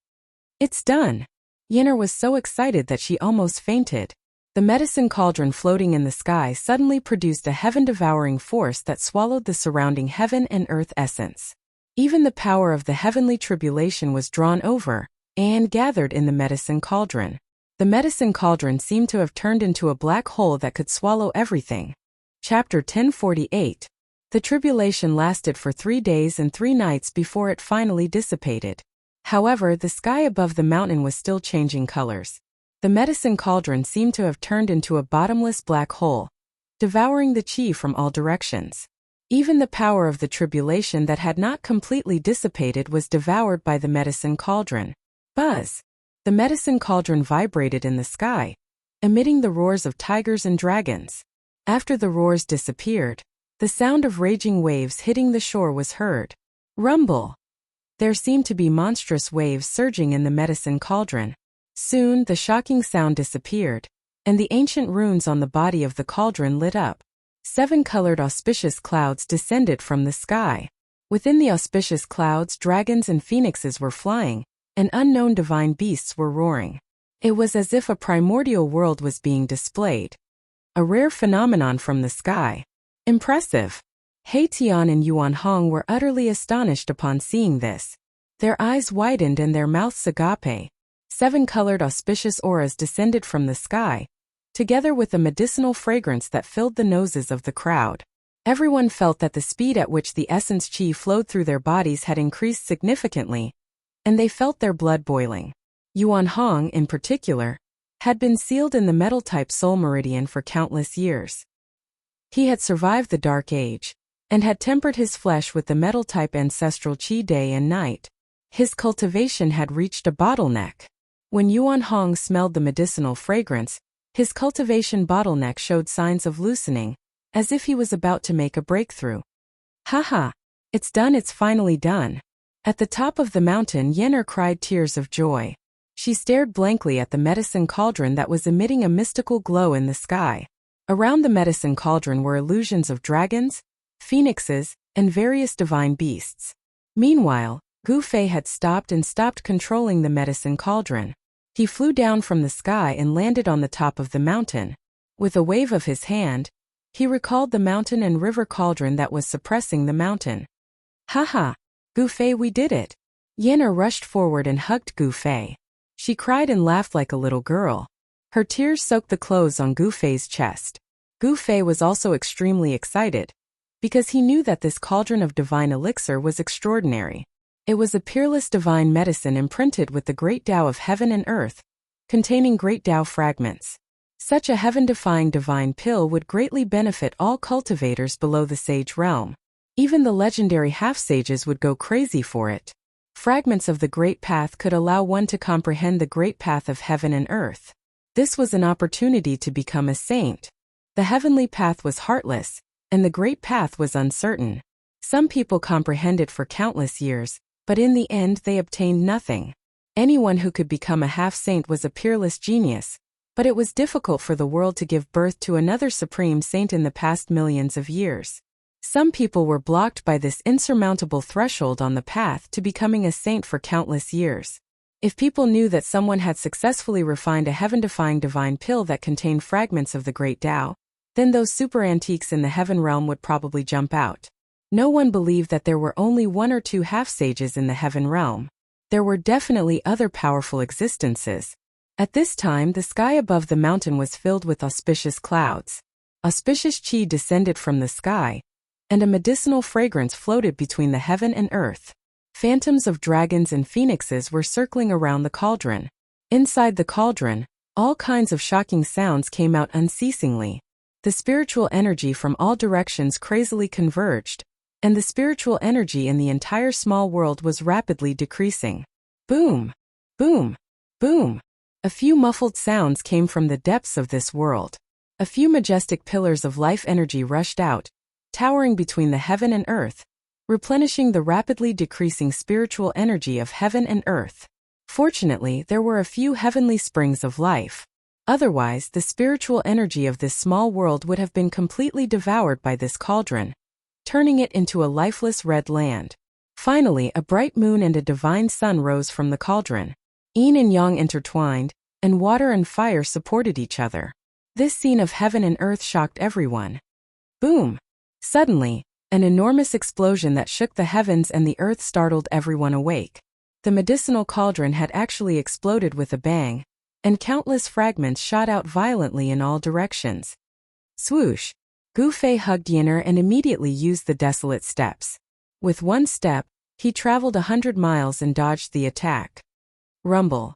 It's done! Yen'er was so excited that she almost fainted. The medicine cauldron floating in the sky suddenly produced a heaven-devouring force that swallowed the surrounding heaven and earth essence. Even the power of the heavenly tribulation was drawn over and gathered in the medicine cauldron. The medicine cauldron seemed to have turned into a black hole that could swallow everything. Chapter 1048. The tribulation lasted for 3 days and 3 nights before it finally dissipated. However, the sky above the mountain was still changing colors. The medicine cauldron seemed to have turned into a bottomless black hole, devouring the qi from all directions. Even the power of the tribulation that had not completely dissipated was devoured by the medicine cauldron. Buzz! The medicine cauldron vibrated in the sky, emitting the roars of tigers and dragons. After the roars disappeared, the sound of raging waves hitting the shore was heard. Rumble! There seemed to be monstrous waves surging in the medicine cauldron. Soon, the shocking sound disappeared, and the ancient runes on the body of the cauldron lit up. 7-colored auspicious clouds descended from the sky. Within the auspicious clouds, dragons and phoenixes were flying, and unknown divine beasts were roaring. It was as if a primordial world was being displayed. A rare phenomenon from the sky. Impressive! He Tian and Yuan Hong were utterly astonished upon seeing this. Their eyes widened and their mouths agape. 7-colored auspicious auras descended from the sky, together with a medicinal fragrance that filled the noses of the crowd. Everyone felt that the speed at which the essence qi flowed through their bodies had increased significantly, and they felt their blood boiling. Yuan Hong, in particular, had been sealed in the metal-type soul meridian for countless years. He had survived the Dark Age, and had tempered his flesh with the metal-type ancestral qi day and night. His cultivation had reached a bottleneck. When Yuan Hong smelled the medicinal fragrance, his cultivation bottleneck showed signs of loosening, as if he was about to make a breakthrough. Haha! It's done, it's finally done. At the top of the mountain, Yennefer cried tears of joy. She stared blankly at the medicine cauldron that was emitting a mystical glow in the sky. Around the medicine cauldron were illusions of dragons, phoenixes, and various divine beasts. Meanwhile, Gu Fei had stopped controlling the medicine cauldron. He flew down from the sky and landed on the top of the mountain. With a wave of his hand, he recalled the mountain and river cauldron that was suppressing the mountain. Haha, Gu Fei, we did it. Yennefer rushed forward and hugged Gu Fei. She cried and laughed like a little girl. Her tears soaked the clothes on Gu Fei's chest. Gu Fei was also extremely excited, because he knew that this cauldron of divine elixir was extraordinary. It was a peerless divine medicine imprinted with the great Tao of heaven and earth, containing great Tao fragments. Such a heaven-defying divine pill would greatly benefit all cultivators below the sage realm. Even the legendary half-sages would go crazy for it. Fragments of the Great Path could allow one to comprehend the Great Path of heaven and earth. This was an opportunity to become a saint. The heavenly path was heartless, and the Great Path was uncertain. Some people comprehended for countless years, but in the end they obtained nothing. Anyone who could become a half-saint was a peerless genius, but it was difficult for the world to give birth to another supreme saint in the past millions of years. Some people were blocked by this insurmountable threshold on the path to becoming a saint for countless years. If people knew that someone had successfully refined a heaven-defying divine pill that contained fragments of the great Tao, then those super antiques in the heaven realm would probably jump out. No one believed that there were only one or two half-sages in the heaven realm. There were definitely other powerful existences. At this time, the sky above the mountain was filled with auspicious clouds. Auspicious chi descended from the sky, and a medicinal fragrance floated between the heaven and earth. Phantoms of dragons and phoenixes were circling around the cauldron. Inside the cauldron, all kinds of shocking sounds came out unceasingly. The spiritual energy from all directions crazily converged, and the spiritual energy in the entire small world was rapidly decreasing. Boom! Boom! Boom! A few muffled sounds came from the depths of this world. A few majestic pillars of life energy rushed out, towering between the heaven and earth, replenishing the rapidly decreasing spiritual energy of heaven and earth. Fortunately, there were a few heavenly springs of life. Otherwise, the spiritual energy of this small world would have been completely devoured by this cauldron, turning it into a lifeless red land. Finally, a bright moon and a divine sun rose from the cauldron. Yin and yang intertwined, and water and fire supported each other. This scene of heaven and earth shocked everyone. Boom! Suddenly, an enormous explosion that shook the heavens and the earth startled everyone awake. The medicinal cauldron had actually exploded with a bang, and countless fragments shot out violently in all directions. Swoosh! Gu Fei hugged Yennefer and immediately used the desolate steps. With one step, he traveled 100 miles and dodged the attack. Rumble.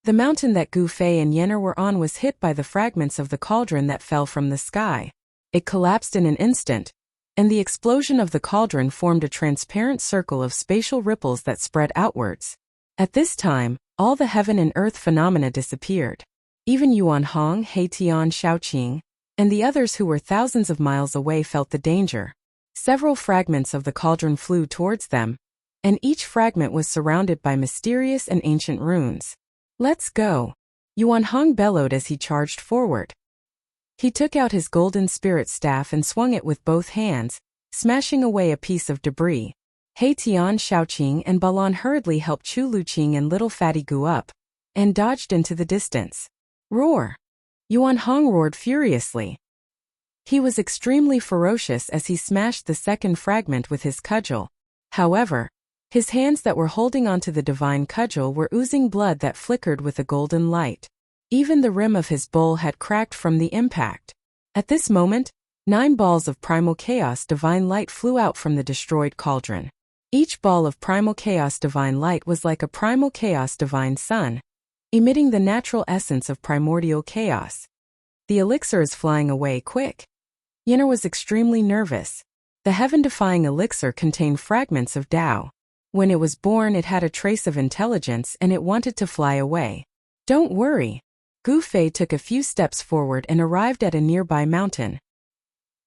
The mountain that Gu Fei and Yennefer were on was hit by the fragments of the cauldron that fell from the sky. It collapsed in an instant, and the explosion of the cauldron formed a transparent circle of spatial ripples that spread outwards. At this time, all the heaven and earth phenomena disappeared. Even Yuan Hong, Heitian Shaoqing, and the others who were thousands of miles away felt the danger. Several fragments of the cauldron flew towards them, and each fragment was surrounded by mysterious and ancient runes. Let's go! Yuan Hong bellowed as he charged forward. He took out his golden spirit staff and swung it with both hands, smashing away a piece of debris. Heitian Shaoqing and Balan hurriedly helped Chu Luqing and little Fatty Gu up, and dodged into the distance. Roar! Yuan Hong roared furiously. He was extremely ferocious as he smashed the second fragment with his cudgel. However, his hands that were holding onto the divine cudgel were oozing blood that flickered with a golden light. Even the rim of his bowl had cracked from the impact. At this moment, 9 balls of primal chaos divine light flew out from the destroyed cauldron. Each ball of primal chaos divine light was like a primal chaos divine sun, emitting the natural essence of primordial chaos. The elixir is flying away quick. Yennefer was extremely nervous. The heaven-defying elixir contained fragments of Tao. When it was born, it had a trace of intelligence and it wanted to fly away. Don't worry. Gu Fei took a few steps forward and arrived at a nearby mountain.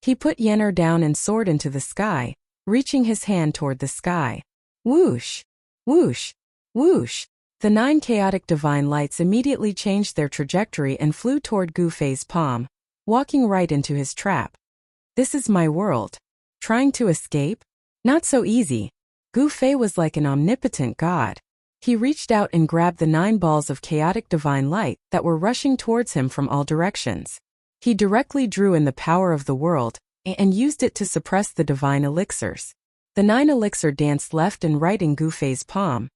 He put Yennefer down and soared into the sky, reaching his hand toward the sky. Whoosh! Whoosh! Whoosh! The 9 chaotic divine lights immediately changed their trajectory and flew toward Gu Fei's palm, walking right into his trap. This is my world. Trying to escape? Not so easy. Gu Fei was like an omnipotent god. He reached out and grabbed the 9 balls of chaotic divine light that were rushing towards him from all directions. He directly drew in the power of the world and used it to suppress the divine elixirs. The 9 elixir danced left and right in Gu Fei's palm,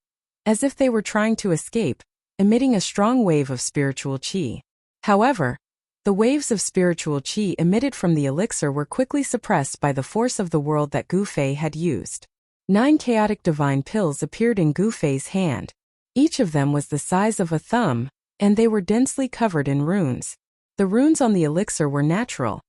as if they were trying to escape, emitting a strong wave of spiritual qi. However, the waves of spiritual qi emitted from the elixir were quickly suppressed by the force of the world that Gu Fei had used. 9 chaotic divine pills appeared in Gu Fei's hand. Each of them was the size of a thumb, and they were densely covered in runes. The runes on the elixir were natural,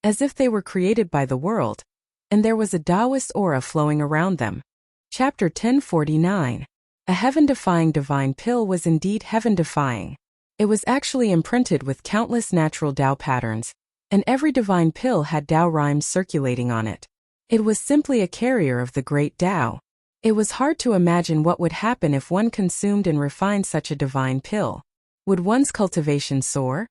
as if they were created by the world, and there was a Taoist aura flowing around them. Chapter 1049. A heaven-defying divine pill was indeed heaven-defying. It was actually imprinted with countless natural Tao patterns, and every divine pill had Tao rhymes circulating on it. It was simply a carrier of the great Tao. It was hard to imagine what would happen if one consumed and refined such a divine pill. Would one's cultivation soar?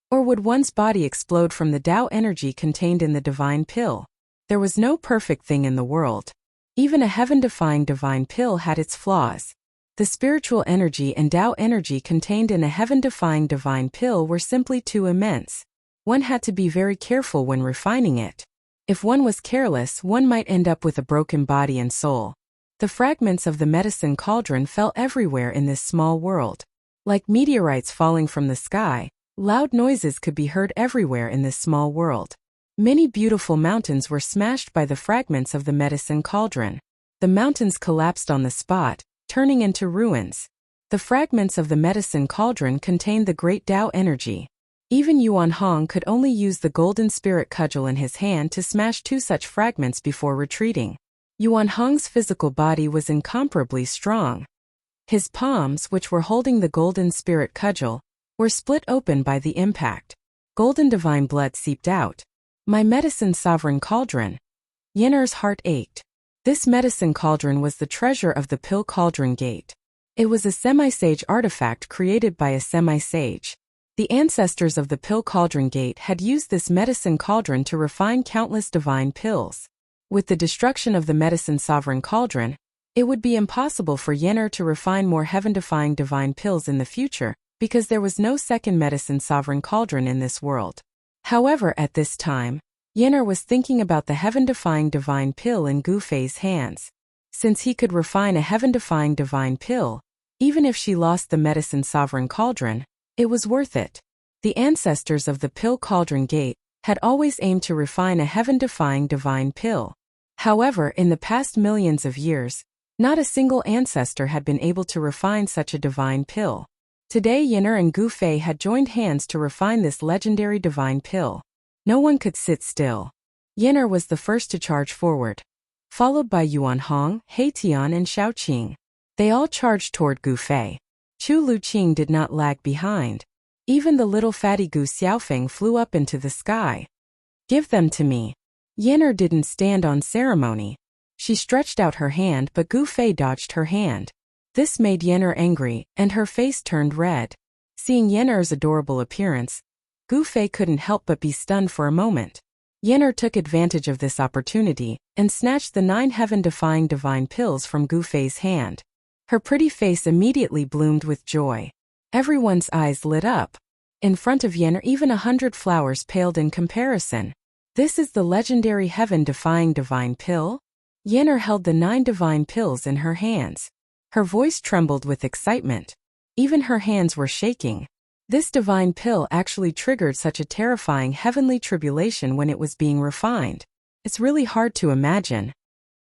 Or would one's body explode from the Tao energy contained in the divine pill? There was no perfect thing in the world. Even a heaven-defying divine pill had its flaws. The spiritual energy and Tao energy contained in a heaven-defying divine pill were simply too immense. One had to be very careful when refining it. If one was careless, one might end up with a broken body and soul. The fragments of the medicine cauldron fell everywhere in this small world. Like meteorites falling from the sky, loud noises could be heard everywhere in this small world. Many beautiful mountains were smashed by the fragments of the medicine cauldron. The mountains collapsed on the spot, turning into ruins. The fragments of the medicine cauldron contained the great Tao energy. Even Yuan Hong could only use the golden spirit cudgel in his hand to smash 2 such fragments before retreating. Yuan Hong's physical body was incomparably strong. His palms, which were holding the golden spirit cudgel, were split open by the impact. Golden divine blood seeped out. My medicine sovereign cauldron. Yin'er's heart ached. This medicine cauldron was the treasure of the Pill Cauldron Gate. It was a semi-sage artifact created by a semi-sage. The ancestors of the Pill Cauldron Gate had used this medicine cauldron to refine countless divine pills. With the destruction of the medicine sovereign cauldron, it would be impossible for Yin'er to refine more heaven-defying divine pills in the future, because there was no second medicine sovereign cauldron in this world. However, at this time, Yin'er was thinking about the heaven-defying divine pill in Gu Fei's hands. Since he could refine a heaven-defying divine pill, even if she lost the medicine sovereign cauldron, it was worth it. The ancestors of the Pill Cauldron Gate had always aimed to refine a heaven-defying divine pill. However, in the past millions of years, not a single ancestor had been able to refine such a divine pill. Today Yin'er and Gu Fei had joined hands to refine this legendary divine pill. No one could sit still. Yin'er was the first to charge forward, followed by Yuan Hong, Heitian and Shaoqing. They all charged toward Gu Fei. Chu Luqing did not lag behind. Even the little fatty Gu Xiaofeng flew up into the sky. Give them to me. Yin'er didn't stand on ceremony. She stretched out her hand, but Gu Fei dodged her hand. This made Yin'er angry, and her face turned red. Seeing Yin'er's adorable appearance, Gu Fei couldn't help but be stunned for a moment. Yin'er took advantage of this opportunity and snatched the 9 heaven-defying divine pills from Gu Fei's hand. Her pretty face immediately bloomed with joy. Everyone's eyes lit up. In front of Yin'er, even 100 flowers paled in comparison. This is the legendary heaven-defying divine pill? Yin'er held the 9 divine pills in her hands. Her voice trembled with excitement. Even her hands were shaking. This divine pill actually triggered such a terrifying heavenly tribulation when it was being refined. It's really hard to imagine.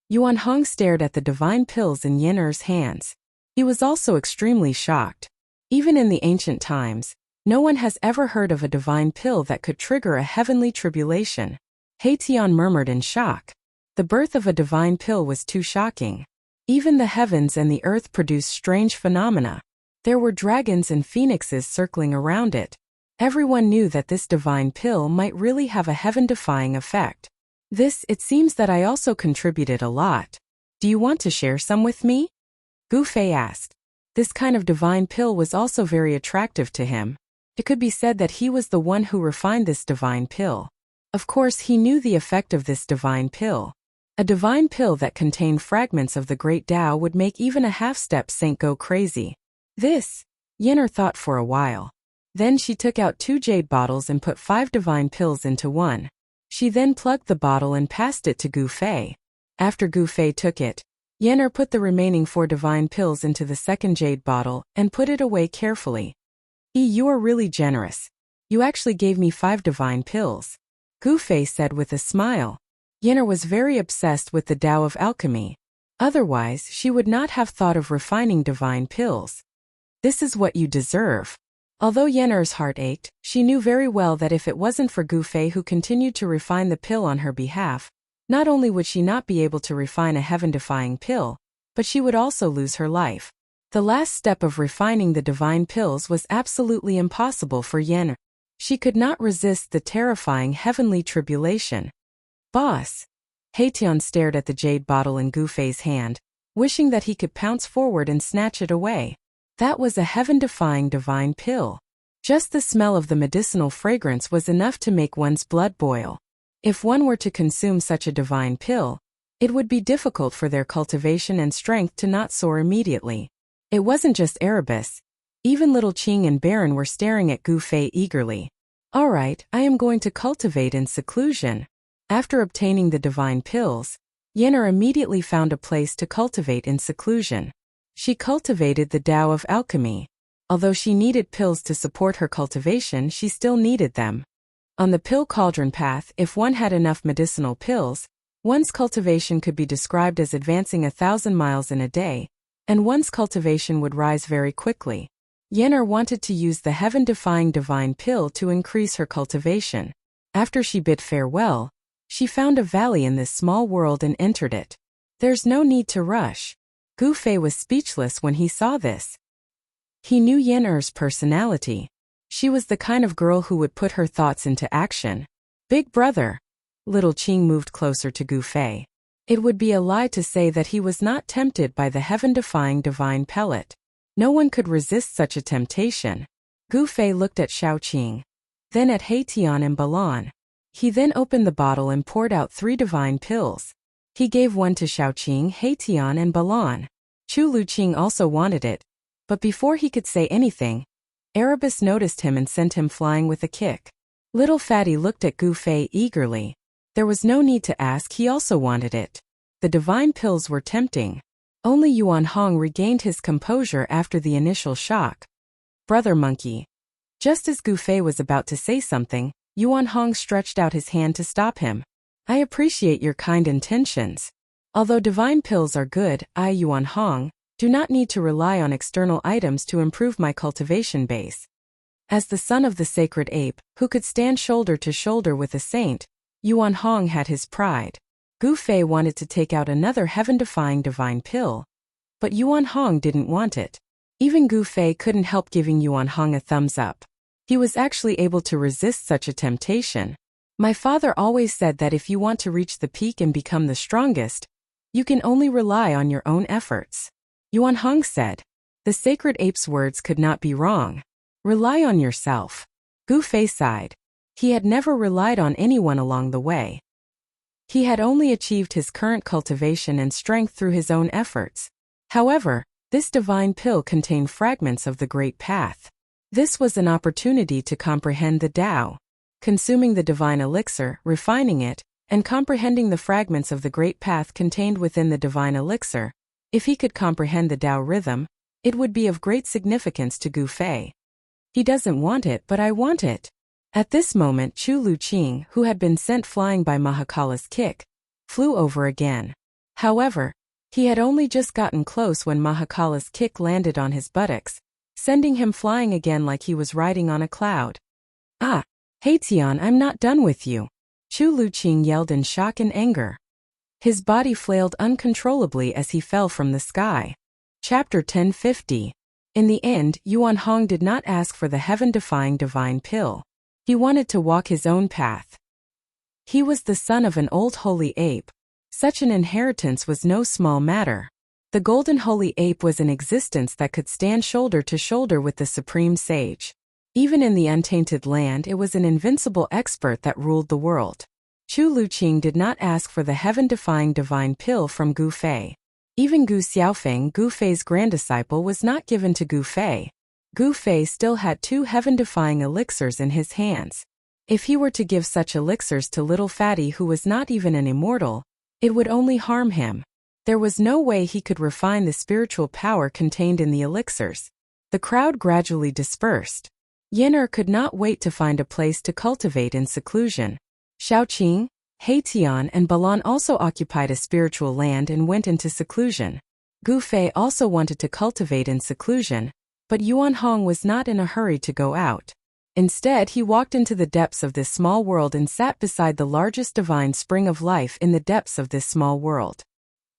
Yuan Hong stared at the divine pills in Yin'er's hands. He was also extremely shocked. Even in the ancient times, no one has ever heard of a divine pill that could trigger a heavenly tribulation. Heitian murmured in shock. The birth of a divine pill was too shocking. Even the heavens and the earth produced strange phenomena. There were dragons and phoenixes circling around it. Everyone knew that this divine pill might really have a heaven-defying effect. It seems that I also contributed a lot. Do you want to share some with me? Gu Fei asked. This kind of divine pill was also very attractive to him. It could be said that he was the one who refined this divine pill. Of course, he knew the effect of this divine pill. A divine pill that contained fragments of the great Tao would make even a half-step saint go crazy. This, Yen'er thought for a while. Then she took out 2 jade bottles and put 5 divine pills into one. She then plugged the bottle and passed it to Gu Fei. After Gu Fei took it, Yen'er put the remaining 4 divine pills into the second jade bottle and put it away carefully. You are really generous. You actually gave me 5 divine pills, Gu Fei said with a smile. Yen'er was very obsessed with the Tao of alchemy. Otherwise, she would not have thought of refining divine pills. This is what you deserve. Although Yen'er's heart ached, she knew very well that if it wasn't for Gu Fei who continued to refine the pill on her behalf, not only would she not be able to refine a heaven-defying pill, but she would also lose her life. The last step of refining the divine pills was absolutely impossible for Yen'er. She could not resist the terrifying heavenly tribulation. Boss! Haitian stared at the jade bottle in Gu Fei's hand, wishing that he could pounce forward and snatch it away. That was a heaven-defying divine pill. Just the smell of the medicinal fragrance was enough to make one's blood boil. If one were to consume such a divine pill, it would be difficult for their cultivation and strength to not soar immediately. It wasn't just Erebus. Even little Qing and Baron were staring at Gu Fei eagerly. All right, I am going to cultivate in seclusion. After obtaining the divine pills, Yen'er immediately found a place to cultivate in seclusion. She cultivated the Tao of alchemy. Although she needed pills to support her cultivation, she still needed them. On the pill cauldron path, if one had enough medicinal pills, one's cultivation could be described as advancing 1,000 miles in a day, and one's cultivation would rise very quickly. Yen'er wanted to use the heaven-defying divine pill to increase her cultivation. After she bid farewell, she found a valley in this small world and entered it. There's no need to rush. Gu Fei was speechless when he saw this. He knew Yen'er's personality. She was the kind of girl who would put her thoughts into action. Big brother. Little Qing moved closer to Gu Fei. It would be a lie to say that he was not tempted by the heaven-defying divine pellet. No one could resist such a temptation. Gu Fei looked at Shaoqing, then at Haitian and Balan. He then opened the bottle and poured out 3 divine pills. He gave one to Shaoqing, Haitian and Balan. Chu Luqing also wanted it, but before he could say anything, Erebus noticed him and sent him flying with a kick. Little Fatty looked at Gu Fei eagerly. There was no need to ask, he also wanted it. The divine pills were tempting. Only Yuan Hong regained his composure after the initial shock. Brother monkey. Just as Gu Fei was about to say something, Yuan Hong stretched out his hand to stop him. I appreciate your kind intentions. Although divine pills are good, I, Yuan Hong, do not need to rely on external items to improve my cultivation base. As the son of the sacred ape, who could stand shoulder to shoulder with a saint, Yuan Hong had his pride. Gu Fei wanted to take out another heaven-defying divine pill, but Yuan Hong didn't want it. Even Gu Fei couldn't help giving Yuan Hong a thumbs up. He was actually able to resist such a temptation. My father always said that if you want to reach the peak and become the strongest, you can only rely on your own efforts. Yuan Hong said. The sacred ape's words could not be wrong. Rely on yourself. Gu Fei sighed. He had never relied on anyone along the way. He had only achieved his current cultivation and strength through his own efforts. However, this divine pill contained fragments of the Great Path. This was an opportunity to comprehend the Tao. Consuming the divine elixir, refining it, and comprehending the fragments of the Great Path contained within the divine elixir, if he could comprehend the Tao rhythm, it would be of great significance to Gu Fei. He doesn't want it, but I want it. At this moment, Chu Luqing, who had been sent flying by Mahakala's kick, flew over again. However, he had only just gotten close when Mahakala's kick landed on his buttocks, sending him flying again like he was riding on a cloud. Ah, Haitian, I'm not done with you. Chu Luqing yelled in shock and anger. His body flailed uncontrollably as he fell from the sky. Chapter 1050. In the end, Yuan Hong did not ask for the heaven-defying divine pill. He wanted to walk his own path. He was the son of an old holy ape. Such an inheritance was no small matter. The golden holy ape was an existence that could stand shoulder to shoulder with the supreme sage. Even in the untainted land, it was an invincible expert that ruled the world. Chu Luqing did not ask for the heaven-defying divine pill from Gu Fei. Even Gu Xiaofeng, Gu Fei's granddisciple, was not given to Gu Fei. Gu Fei still had 2 heaven-defying elixirs in his hands. If he were to give such elixirs to little Fatty, who was not even an immortal, it would only harm him. There was no way he could refine the spiritual power contained in the elixirs. The crowd gradually dispersed. Yin could not wait to find a place to cultivate in seclusion. Shaoqing, Heitian, and Balan also occupied a spiritual land and went into seclusion. Gu Fei also wanted to cultivate in seclusion, but Yuan Hong was not in a hurry to go out. Instead, he walked into the depths of this small world and sat beside the largest divine spring of life in the depths of this small world.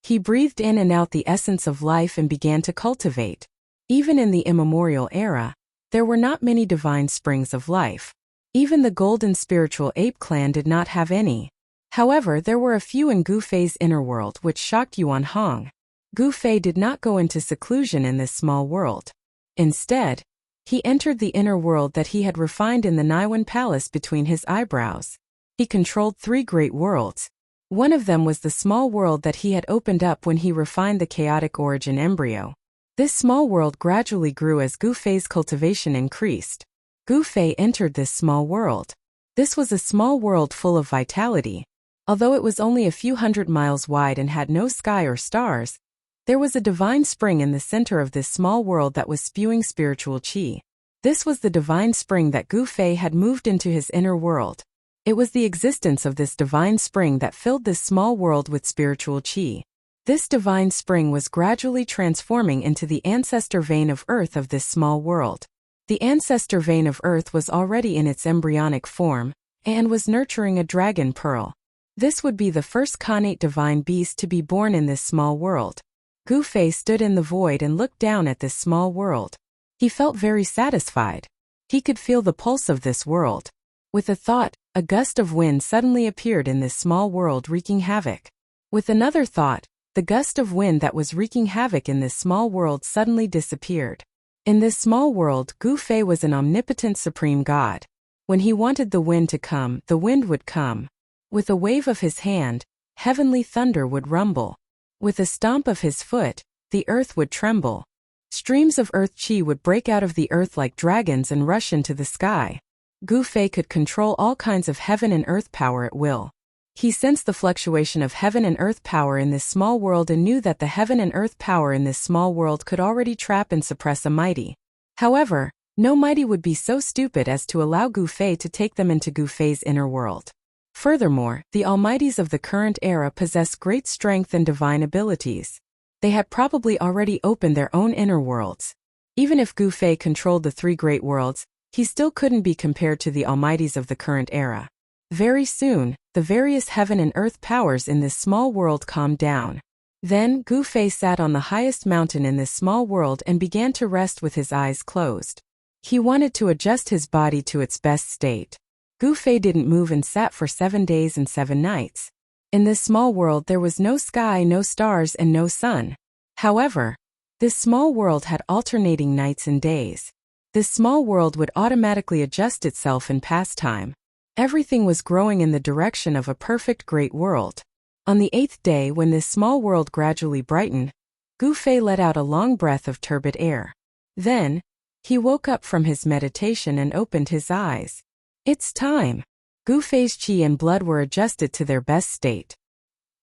He breathed in and out the essence of life and began to cultivate. Even in the immemorial era, there were not many divine springs of life. Even the golden spiritual ape clan did not have any. However, there were a few in Gu Fei's inner world, which shocked Yuan Hong. Gu Fei did not go into seclusion in this small world. Instead, he entered the inner world that he had refined in the Naiwan Palace between his eyebrows. He controlled 3 great worlds. One of them was the small world that he had opened up when he refined the chaotic origin embryo. This small world gradually grew as Gu Fei's cultivation increased. Gu Fei entered this small world. This was a small world full of vitality. Although it was only a few hundred miles wide and had no sky or stars, there was a divine spring in the center of this small world that was spewing spiritual qi. This was the divine spring that Gu Fei had moved into his inner world. It was the existence of this divine spring that filled this small world with spiritual qi. This divine spring was gradually transforming into the ancestor vein of earth of this small world. The ancestor vein of earth was already in its embryonic form, and was nurturing a dragon pearl. This would be the first Khanate divine beast to be born in this small world. Gu Fei stood in the void and looked down at this small world. He felt very satisfied. He could feel the pulse of this world. With a thought, a gust of wind suddenly appeared in this small world, wreaking havoc. With another thought, the gust of wind that was wreaking havoc in this small world suddenly disappeared. In this small world, Gu Fei was an omnipotent supreme god. When he wanted the wind to come, the wind would come. With a wave of his hand, heavenly thunder would rumble. With a stomp of his foot, the earth would tremble. Streams of earth qi would break out of the earth like dragons and rush into the sky. Gu Fei could control all kinds of heaven and earth power at will. He sensed the fluctuation of heaven and earth power in this small world and knew that the heaven and earth power in this small world could already trap and suppress a mighty. However, no mighty would be so stupid as to allow Gu Fei to take them into Gu Fei's inner world. Furthermore, the almighties of the current era possess great strength and divine abilities. They had probably already opened their own inner worlds. Even if Gu Fei controlled the 3 great worlds, he still couldn't be compared to the almighties of the current era. Very soon, the various heaven and earth powers in this small world calmed down. Then, Gu Fei sat on the highest mountain in this small world and began to rest with his eyes closed. He wanted to adjust his body to its best state. Gu Fei didn't move and sat for 7 days and 7 nights. In this small world there was no sky, no stars, and no sun. However, this small world had alternating nights and days. This small world would automatically adjust itself in pastime. Everything was growing in the direction of a perfect great world. On the 8th day, when this small world gradually brightened, Gu Fei let out a long breath of turbid air. Then, he woke up from his meditation and opened his eyes. It's time. Gu Fei's qi and blood were adjusted to their best state.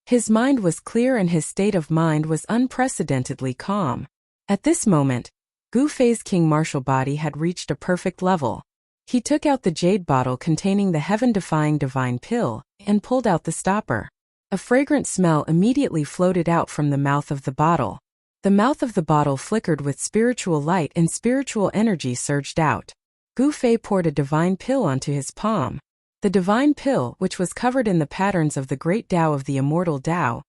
His mind was clear and his state of mind was unprecedentedly calm. At this moment, Gu Fei's king martial body had reached a perfect level. He took out the jade bottle containing the heaven-defying divine pill and pulled out the stopper. A fragrant smell immediately floated out from the mouth of the bottle. The mouth of the bottle flickered with spiritual light and spiritual energy surged out. Gu Fei poured a divine pill onto his palm. The divine pill, which was covered in the patterns of the great Tao of the immortal Tao,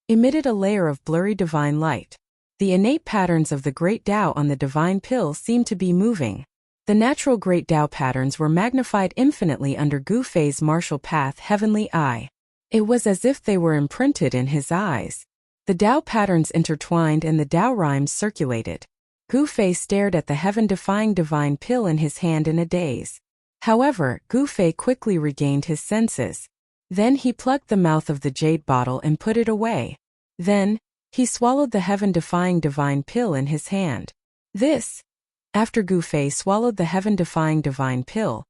emitted a layer of blurry divine light. The innate patterns of the great Tao on the divine pill seemed to be moving. The natural great Tao patterns were magnified infinitely under Gu Fei's martial path heavenly eye. It was as if they were imprinted in his eyes. The Tao patterns intertwined and the Tao rhymes circulated. Gu Fei stared at the heaven-defying divine pill in his hand in a daze. However, Gu Fei quickly regained his senses. Then he plugged the mouth of the jade bottle and put it away. Then, he swallowed the heaven-defying divine pill in his hand. After Gu Fei swallowed the heaven-defying divine pill,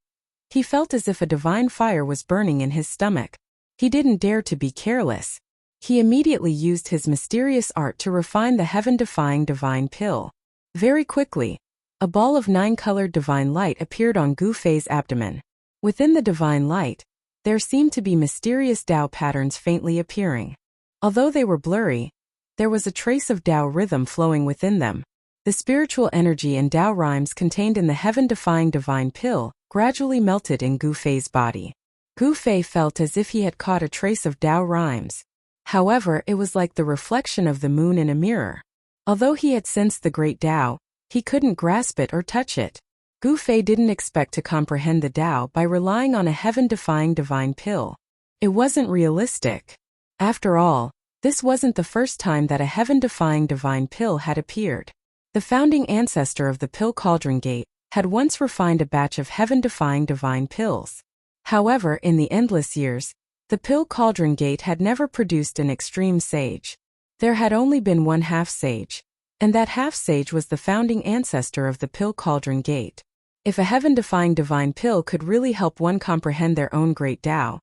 he felt as if a divine fire was burning in his stomach. He didn't dare to be careless. He immediately used his mysterious art to refine the heaven-defying divine pill. Very quickly, a ball of 9-colored divine light appeared on Gu Fei's abdomen. Within the divine light, there seemed to be mysterious Tao patterns faintly appearing. Although they were blurry, there was a trace of Tao rhythm flowing within them. The spiritual energy and Tao rhymes contained in the heaven-defying divine pill gradually melted in Gu Fei's body. Gu Fei felt as if he had caught a trace of Tao rhymes. However, it was like the reflection of the moon in a mirror. Although he had sensed the great Tao, he couldn't grasp it or touch it. Gu Fei didn't expect to comprehend the Tao by relying on a heaven-defying divine pill. It wasn't realistic. After all, this wasn't the first time that a heaven-defying divine pill had appeared. The founding ancestor of the pill cauldron gate had once refined a batch of heaven-defying divine pills. However, in the endless years, the pill cauldron gate had never produced an extreme sage. There had only been one half-sage, and that half-sage was the founding ancestor of the pill cauldron gate. If a heaven-defying divine pill could really help one comprehend their own great Tao,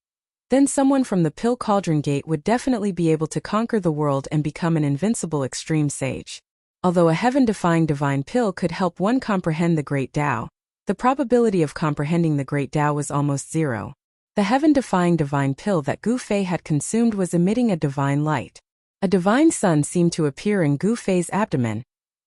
then someone from the pill cauldron gate would definitely be able to conquer the world and become an invincible extreme sage. Although a heaven-defying divine pill could help one comprehend the great Tao, the probability of comprehending the great Tao was almost zero. The heaven-defying divine pill that Gu Fei had consumed was emitting a divine light. A divine sun seemed to appear in Gu Fei's abdomen,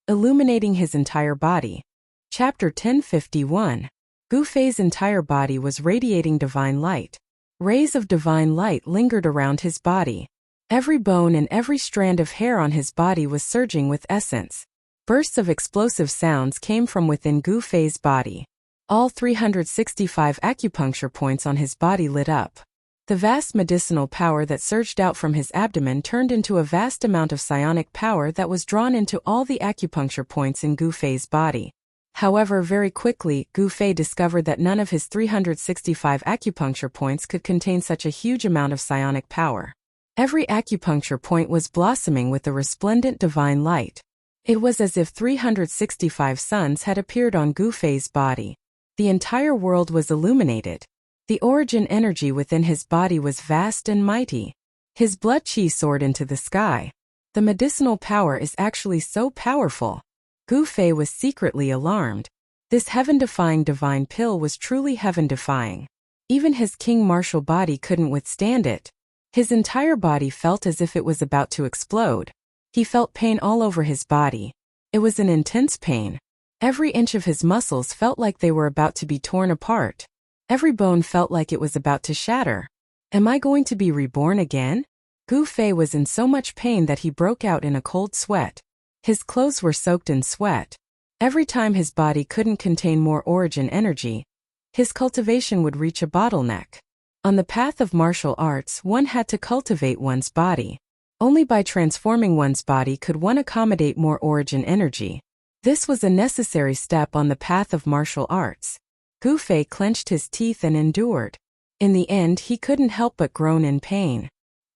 illuminating his entire body. Chapter 1051. Gu Fei's entire body was radiating divine light. Rays of divine light lingered around his body. Every bone and every strand of hair on his body was surging with essence. Bursts of explosive sounds came from within Gu Fei's body. All 365 acupuncture points on his body lit up. The vast medicinal power that surged out from his abdomen turned into a vast amount of psionic power that was drawn into all the acupuncture points in Gu Fei's body. However, very quickly, Gu Fei discovered that none of his 365 acupuncture points could contain such a huge amount of psionic power. Every acupuncture point was blossoming with a resplendent divine light. It was as if 365 suns had appeared on Gu Fei's body. The entire world was illuminated. The origin energy within his body was vast and mighty. His blood qi soared into the sky. The medicinal power is actually so powerful. Gu Fei was secretly alarmed. This heaven-defying divine pill was truly heaven-defying. Even his king martial body couldn't withstand it. His entire body felt as if it was about to explode. He felt pain all over his body. It was an intense pain. Every inch of his muscles felt like they were about to be torn apart. Every bone felt like it was about to shatter. Am I going to be reborn again? Gu Fei was in so much pain that he broke out in a cold sweat. His clothes were soaked in sweat. Every time his body couldn't contain more origin energy, his cultivation would reach a bottleneck. On the path of martial arts, one had to cultivate one's body. Only by transforming one's body could one accommodate more origin energy. This was a necessary step on the path of martial arts. Gu Fei clenched his teeth and endured. In the end, he couldn't help but groan in pain.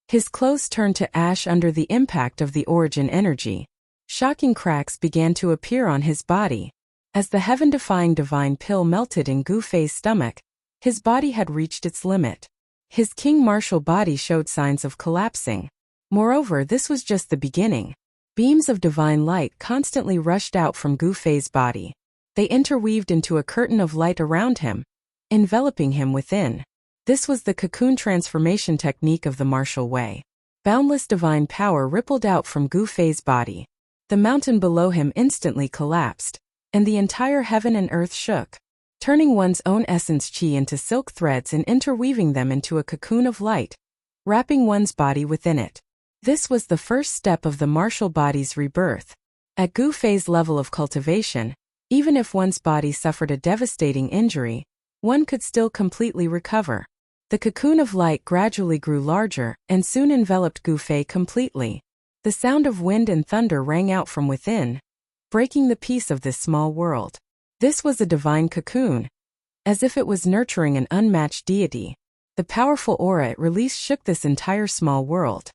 His clothes turned to ash under the impact of the origin energy. Shocking cracks began to appear on his body. As the heaven-defying divine pill melted in Gu Fei's stomach, his body had reached its limit. His king martial body showed signs of collapsing. Moreover, this was just the beginning. Beams of divine light constantly rushed out from Gu Fei's body. They interweaved into a curtain of light around him, enveloping him within. This was the cocoon transformation technique of the martial way. Boundless divine power rippled out from Gu Fei's body. The mountain below him instantly collapsed, and the entire heaven and earth shook. Turning one's own essence qi into silk threads and interweaving them into a cocoon of light, wrapping one's body within it. This was the first step of the martial body's rebirth. At Gu Fei's level of cultivation, even if one's body suffered a devastating injury, one could still completely recover. The cocoon of light gradually grew larger and soon enveloped Gu Fei completely. The sound of wind and thunder rang out from within, breaking the peace of this small world. This was a divine cocoon, as if it was nurturing an unmatched deity. The powerful aura it released shook this entire small world.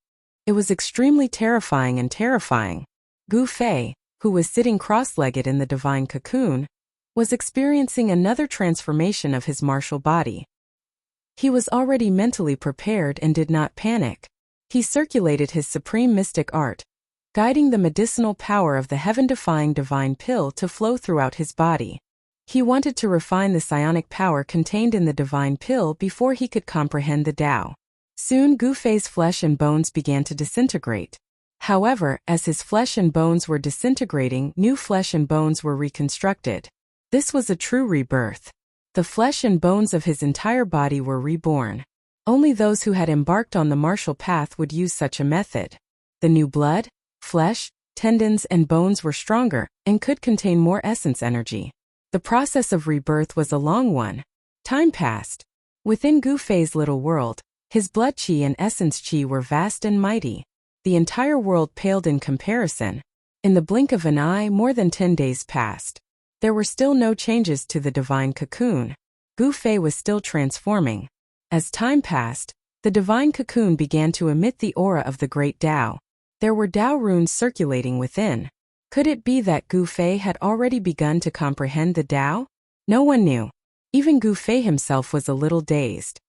It was extremely terrifying and terrifying. Gu Fei, who was sitting cross-legged in the divine cocoon, was experiencing another transformation of his martial body. He was already mentally prepared and did not panic. He circulated his supreme mystic art, guiding the medicinal power of the heaven-defying divine pill to flow throughout his body. He wanted to refine the psionic power contained in the divine pill before he could comprehend the Tao. Soon Gu Fei's flesh and bones began to disintegrate. However, as his flesh and bones were disintegrating, new flesh and bones were reconstructed. This was a true rebirth. The flesh and bones of his entire body were reborn. Only those who had embarked on the martial path would use such a method. The new blood, flesh, tendons and bones were stronger and could contain more essence energy. The process of rebirth was a long one. Time passed. Within Gu Fei's little world, his blood qi and essence qi were vast and mighty. The entire world paled in comparison. In the blink of an eye, more than 10 days passed. There were still no changes to the divine cocoon. Gu Fei was still transforming. As time passed, the divine cocoon began to emit the aura of the great Tao. There were Tao runes circulating within. Could it be that Gu Fei had already begun to comprehend the Tao? No one knew. Even Gu Fei himself was a little dazed.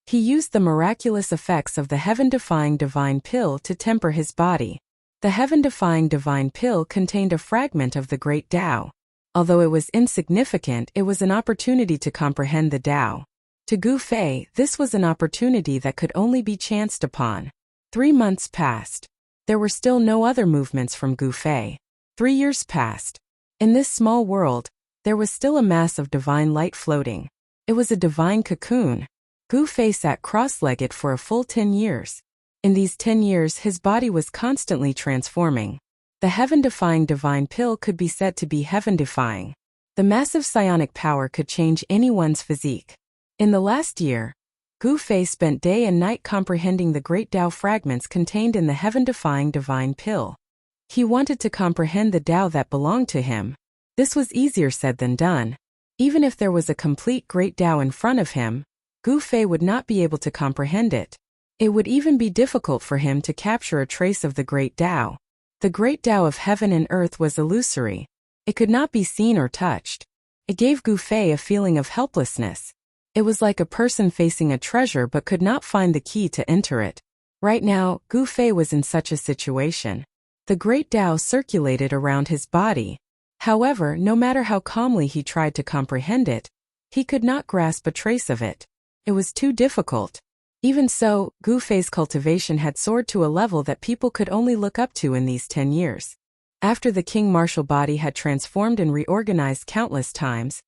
He used the miraculous effects of the heaven-defying divine pill to temper his body. The heaven-defying divine pill contained a fragment of the great Tao. Although it was insignificant, it was an opportunity to comprehend the Tao. To Gu Fei, this was an opportunity that could only be chanced upon. 3 months passed. There were still no other movements from Gu Fei. 3 years passed. In this small world, there was still a mass of divine light floating. It was a divine cocoon. Gu Fei sat cross-legged for a full 10 years. In these 10 years, his body was constantly transforming. The heaven-defying divine pill could be said to be heaven-defying. The massive psionic power could change anyone's physique. In the last year, Gu Fei spent day and night comprehending the great Tao fragments contained in the heaven-defying divine pill. He wanted to comprehend the Tao that belonged to him. This was easier said than done. Even if there was a complete great Tao in front of him, Gu Fei would not be able to comprehend it. It would even be difficult for him to capture a trace of the great Tao. The great Tao of heaven and earth was illusory. It could not be seen or touched. It gave Gu Fei a feeling of helplessness. It was like a person facing a treasure but could not find the key to enter it. Right now, Gu Fei was in such a situation. The great Tao circulated around his body. However, no matter how calmly he tried to comprehend it, he could not grasp a trace of it. It was too difficult. Even so, Gu Fei's cultivation had soared to a level that people could only look up to in these 10 years. After the king martial body had transformed and reorganized countless times,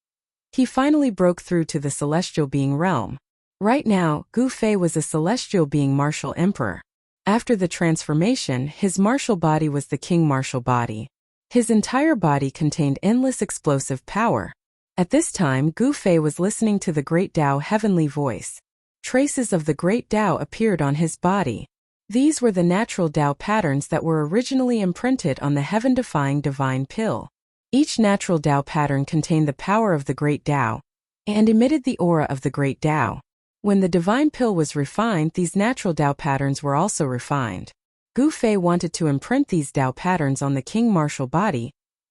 he finally broke through to the celestial being realm. Right now, Gu Fei was a celestial being martial emperor. After the transformation, his martial body was the king martial body. His entire body contained endless explosive power. At this time, Gu Fei was listening to the great Tao heavenly voice. Traces of the great Tao appeared on his body. These were the natural Tao patterns that were originally imprinted on the heaven-defying divine pill. Each natural Tao pattern contained the power of the great Tao and emitted the aura of the great Tao. When the divine pill was refined, these natural Tao patterns were also refined. Gu Fei wanted to imprint these Tao patterns on the king martial body,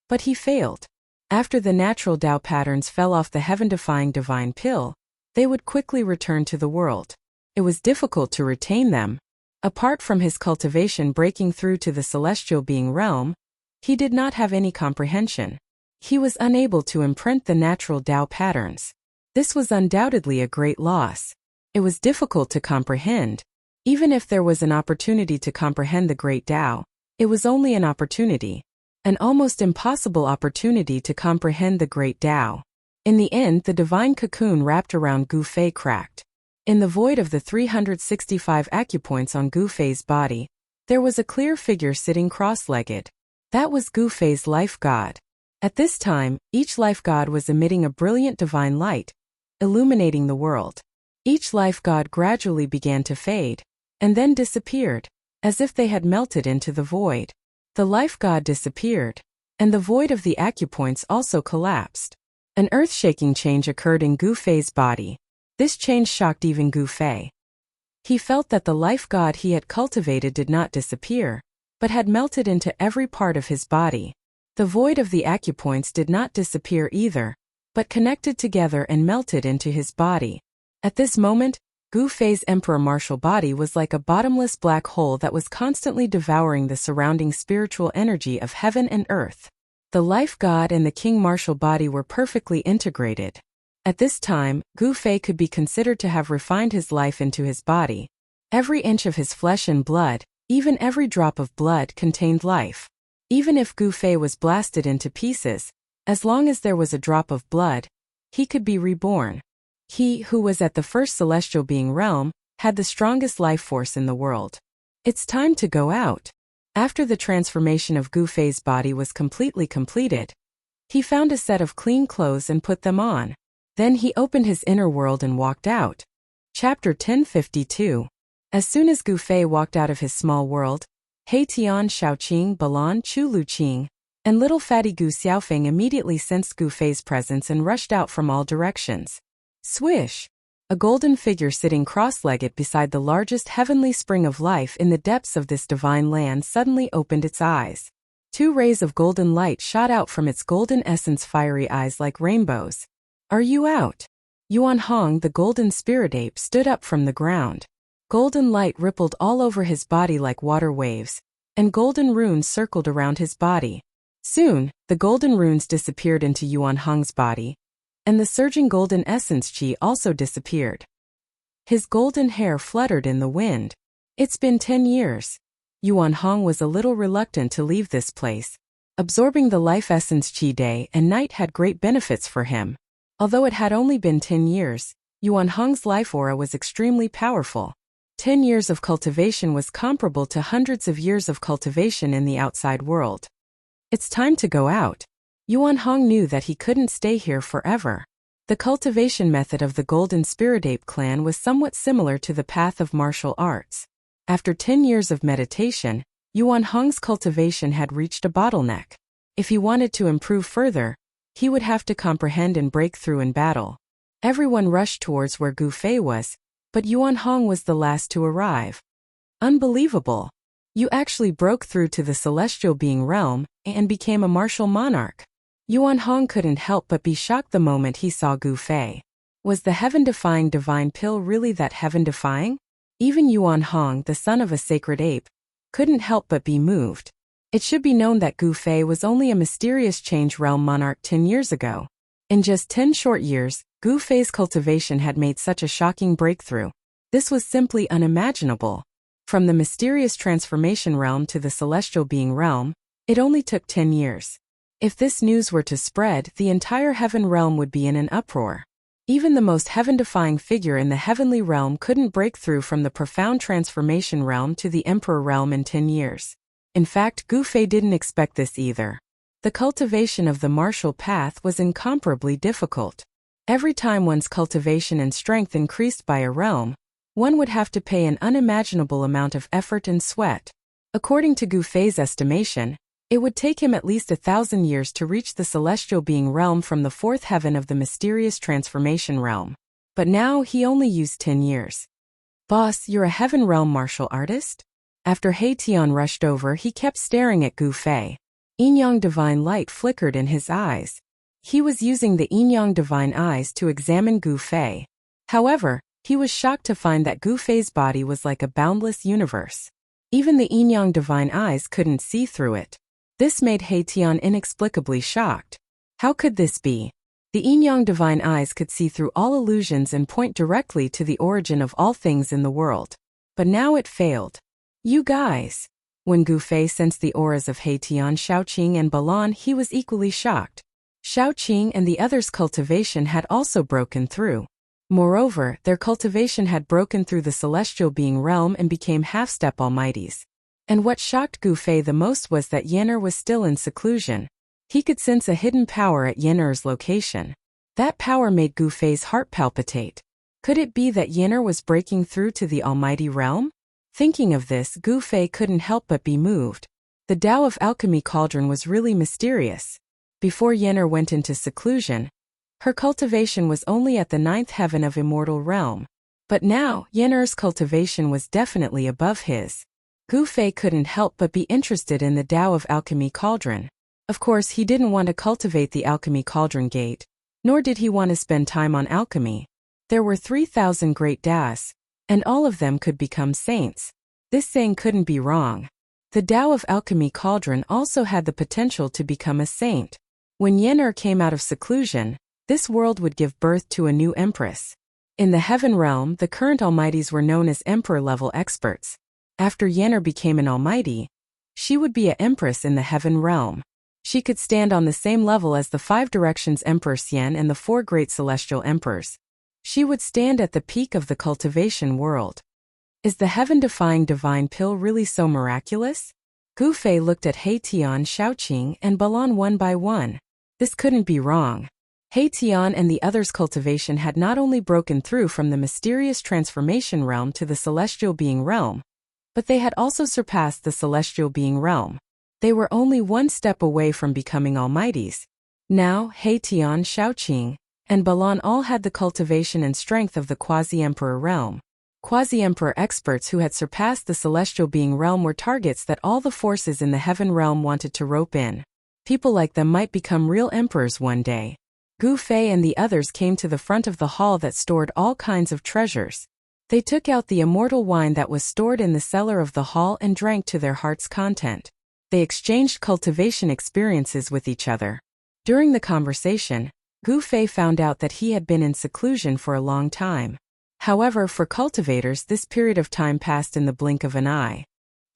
but he failed. After the natural Tao patterns fell off the heaven-defying divine pill, they would quickly return to the world. It was difficult to retain them. Apart from his cultivation breaking through to the celestial being realm, he did not have any comprehension. He was unable to imprint the natural Tao patterns. This was undoubtedly a great loss. It was difficult to comprehend. Even if there was an opportunity to comprehend the great Tao, it was only an opportunity. An almost impossible opportunity to comprehend the great Tao. In the end, the divine cocoon wrapped around Gu Fei cracked. In the void of the 365 acupoints on Gu Fei's body, there was a clear figure sitting cross-legged. That was Gu Fei's life god. At this time, each life god was emitting a brilliant divine light, illuminating the world. Each life god gradually began to fade, and then disappeared. as if they had melted into the void. The life god disappeared, and the void of the acupoints also collapsed. An earth-shaking change occurred in Gu Fei's body. This change shocked even Gu Fei. He felt that the life god he had cultivated did not disappear, but had melted into every part of his body. The void of the acupoints did not disappear either, but connected together and melted into his body. At this moment, Gu Fei's emperor martial body was like a bottomless black hole that was constantly devouring the surrounding spiritual energy of heaven and earth. The life god and the king martial body were perfectly integrated. At this time, Gu Fei could be considered to have refined his life into his body. Every inch of his flesh and blood, even every drop of blood, contained life. Even if Gu Fei was blasted into pieces, as long as there was a drop of blood, he could be reborn. He, who was at the first celestial being realm, had the strongest life force in the world. It's time to go out. After the transformation of Gu Fei's body was completely completed, he found a set of clean clothes and put them on. Then he opened his inner world and walked out. Chapter 1052. As soon as Gu Fei walked out of his small world, He Tian, Shaoqing, Balan, Chu Luqing, and little fatty Gu Xiaofeng immediately sensed Gu Fei's presence and rushed out from all directions. Swish! A golden figure sitting cross-legged beside the largest heavenly spring of life in the depths of this divine land suddenly opened its eyes. 2 rays of golden light shot out from its golden essence, fiery eyes like rainbows. Are you out? Yuan Hong, the golden spirit ape, stood up from the ground. Golden light rippled all over his body like water waves, and golden runes circled around his body. Soon, the golden runes disappeared into Yuan Hong's body, and the surging golden essence qi also disappeared. His golden hair fluttered in the wind. It's been 10 years. Yuan Hong was a little reluctant to leave this place. Absorbing the life essence qi day and night had great benefits for him. Although it had only been 10 years, Yuan Hong's life aura was extremely powerful. 10 years of cultivation was comparable to hundreds of years of cultivation in the outside world. It's time to go out. Yuan Hong knew that he couldn't stay here forever. The cultivation method of the Golden Spirit Ape clan was somewhat similar to the path of martial arts. After 10 years of meditation, Yuan Hong's cultivation had reached a bottleneck. If he wanted to improve further, he would have to comprehend and break through in battle. Everyone rushed towards where Gu Fei was, but Yuan Hong was the last to arrive. Unbelievable! You actually broke through to the celestial being realm and became a martial monarch. Yuan Hong couldn't help but be shocked the moment he saw Gu Fei. Was the heaven-defying divine pill really that heaven-defying? Even Yuan Hong, the son of a sacred ape, couldn't help but be moved. It should be known that Gu Fei was only a mysterious change realm monarch 10 years ago. In just 10 short years, Gu Fei's cultivation had made such a shocking breakthrough. This was simply unimaginable. From the mysterious transformation realm to the celestial being realm, it only took 10 years. If this news were to spread, the entire heaven realm would be in an uproar. Even the most heaven-defying figure in the heavenly realm couldn't break through from the profound transformation realm to the emperor realm in 10 years. In fact, Gu Fei didn't expect this either. The cultivation of the martial path was incomparably difficult. Every time one's cultivation and strength increased by a realm, one would have to pay an unimaginable amount of effort and sweat. According to Gu Fei's estimation, it would take him at least 1,000 years to reach the celestial being realm from the 4th heaven of the mysterious transformation realm. But now he only used 10 years. Boss, you're a heaven realm martial artist? After He Tian rushed over, he kept staring at Gu Fei. Yin-yang divine light flickered in his eyes. He was using the yin-yang divine eyes to examine Gu Fei. However, he was shocked to find that Gu Fei's body was like a boundless universe. Even the yin-yang divine eyes couldn't see through it. This made He Tian inexplicably shocked. How could this be? The yin-yang divine eyes could see through all illusions and point directly to the origin of all things in the world. But now it failed. You guys! When Gu Fei sensed the auras of He Tian, Shaoqing, and Balan, he was equally shocked. Shaoqing and the others' cultivation had also broken through. Moreover, their cultivation had broken through the celestial being realm and became half-step almighties. And what shocked Gu Fei the most was that Yen'er was still in seclusion. He could sense a hidden power at Yen'er's location. That power made Gu Fei's heart palpitate. Could it be that Yen'er was breaking through to the almighty realm? Thinking of this, Gu Fei couldn't help but be moved. The Tao of Alchemy cauldron was really mysterious. Before Yen'er went into seclusion, her cultivation was only at the 9th heaven of immortal realm. But now, Yen'er's cultivation was definitely above his. Gu Fei couldn't help but be interested in the Tao of Alchemy cauldron. Of course, he didn't want to cultivate the alchemy cauldron gate, nor did he want to spend time on alchemy. There were 3,000 great Taos, and all of them could become saints. This saying couldn't be wrong. The Tao of Alchemy cauldron also had the potential to become a saint. When Yen'er came out of seclusion, this world would give birth to a new empress. In the heaven realm, the current almighties were known as emperor-level experts. After Yen'er became an almighty, she would be an empress in the heaven realm. She could stand on the same level as the 5 directions Emperor Xian and the 4 great celestial emperors. She would stand at the peak of the cultivation world. Is the heaven-defying divine pill really so miraculous? Gu Fei looked at He Tian, Shaoqing, and Balan one by one. This couldn't be wrong. He Tian and the others' cultivation had not only broken through from the mysterious transformation realm to the celestial being realm, but they had also surpassed the celestial being realm. They were only one step away from becoming almighties. Now, He Tian, Shaoqing, and Balan all had the cultivation and strength of the quasi-emperor realm. Quasi-emperor experts who had surpassed the celestial being realm were targets that all the forces in the heaven realm wanted to rope in. People like them might become real emperors one day. Gu Fei and the others came to the front of the hall that stored all kinds of treasures. They took out the immortal wine that was stored in the cellar of the hall and drank to their heart's content. They exchanged cultivation experiences with each other. During the conversation, Gu Fei found out that he had been in seclusion for a long time. However, for cultivators, this period of time passed in the blink of an eye.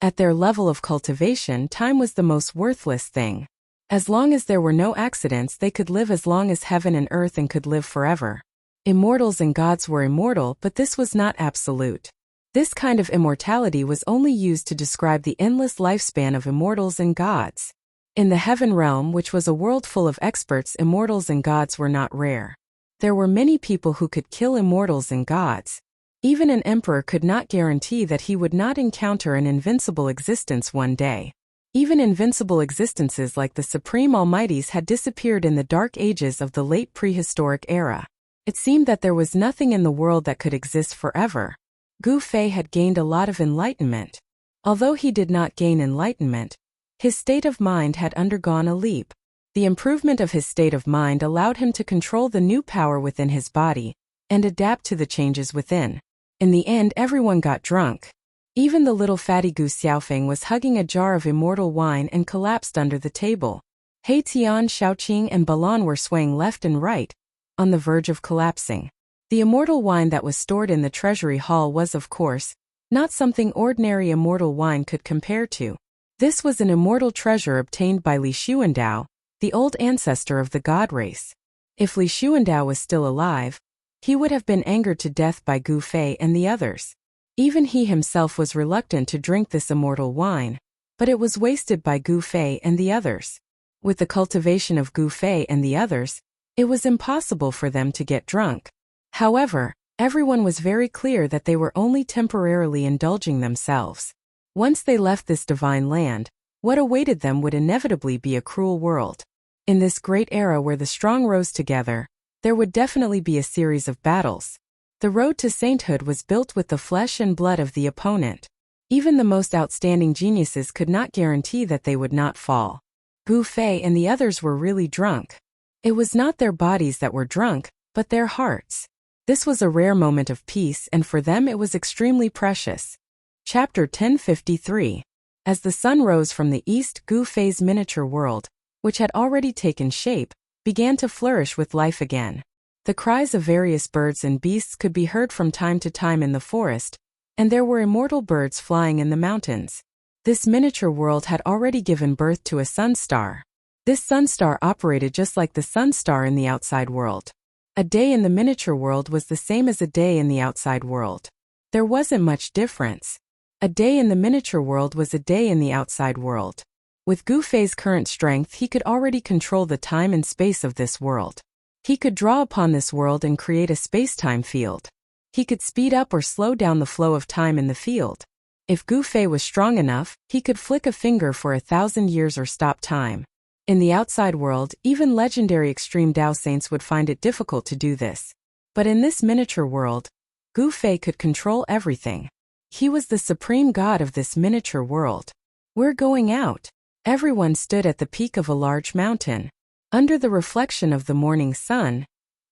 At their level of cultivation, time was the most worthless thing. As long as there were no accidents, they could live as long as heaven and earth and could live forever. Immortals and gods were immortal, but this was not absolute. This kind of immortality was only used to describe the endless lifespan of immortals and gods. In the heaven realm, which was a world full of experts, immortals and gods were not rare. There were many people who could kill immortals and gods. Even an emperor could not guarantee that he would not encounter an invincible existence one day. Even invincible existences like the Supreme Almighties had disappeared in the dark ages of the late prehistoric era. It seemed that there was nothing in the world that could exist forever. Gu Fei had gained a lot of enlightenment. Although he did not gain enlightenment, his state of mind had undergone a leap. The improvement of his state of mind allowed him to control the new power within his body and adapt to the changes within. In the end, everyone got drunk. Even the little fatty Gu Xiaofeng was hugging a jar of immortal wine and collapsed under the table. He Tian, Shaoqing, and Balan were swaying left and right, on the verge of collapsing. The immortal wine that was stored in the treasury hall was, of course, not something ordinary immortal wine could compare to. This was an immortal treasure obtained by Li Xuandao, the old ancestor of the god race. If Li Xuandao was still alive, he would have been angered to death by Gu Fei and the others. Even he himself was reluctant to drink this immortal wine, but it was wasted by Gu Fei and the others. With the cultivation of Gu Fei and the others, it was impossible for them to get drunk. However, everyone was very clear that they were only temporarily indulging themselves. Once they left this divine land, what awaited them would inevitably be a cruel world. In this great era where the strong rose together, there would definitely be a series of battles. The road to sainthood was built with the flesh and blood of the opponent. Even the most outstanding geniuses could not guarantee that they would not fall. Gu Fei and the others were really drunk. It was not their bodies that were drunk, but their hearts. This was a rare moment of peace, and for them it was extremely precious. Chapter 1053. As the sun rose from the east, Gu Fei's miniature world, which had already taken shape, began to flourish with life again. The cries of various birds and beasts could be heard from time to time in the forest, and there were immortal birds flying in the mountains. This miniature world had already given birth to a sun star. This sun star operated just like the sun star in the outside world. A day in the miniature world was the same as a day in the outside world. There wasn't much difference. A day in the miniature world was a day in the outside world. With Gu Fei's current strength, he could already control the time and space of this world. He could draw upon this world and create a space-time field. He could speed up or slow down the flow of time in the field. If Gu Fei was strong enough, he could flick a finger for 1,000 years or stop time. In the outside world, even legendary extreme Dao saints would find it difficult to do this. But in this miniature world, Gu Fei could control everything. He was the supreme god of this miniature world. We're going out. Everyone stood at the peak of a large mountain. Under the reflection of the morning sun,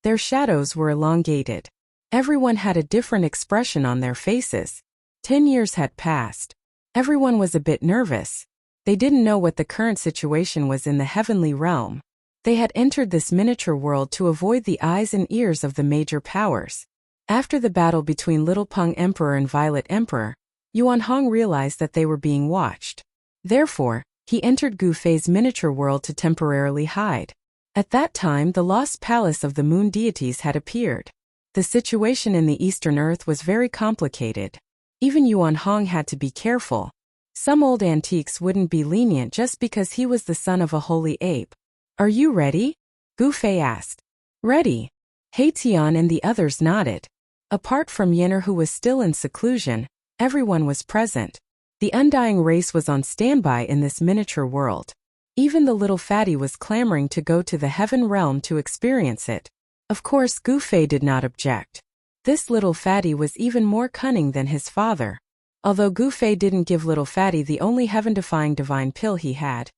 their shadows were elongated. Everyone had a different expression on their faces. 10 years had passed. Everyone was a bit nervous. They didn't know what the current situation was in the heavenly realm. They had entered this miniature world to avoid the eyes and ears of the major powers. After the battle between Little Peng Emperor and Violet Emperor, Yuan Hong realized that they were being watched. Therefore, he entered Gu Fei's miniature world to temporarily hide. At that time, the lost palace of the moon deities had appeared. The situation in the Eastern Earth was very complicated. Even Yuan Hong had to be careful. Some old antiques wouldn't be lenient just because he was the son of a holy ape. Are you ready? Gu Fei asked. Ready. He Tian and the others nodded. Apart from Yenner, who was still in seclusion, everyone was present. The undying race was on standby in this miniature world. Even the little fatty was clamoring to go to the heaven realm to experience it. Of course, Gu Fei did not object. This little fatty was even more cunning than his father. Although Gu Fei didn't give little fatty the only heaven-defying divine pill he had,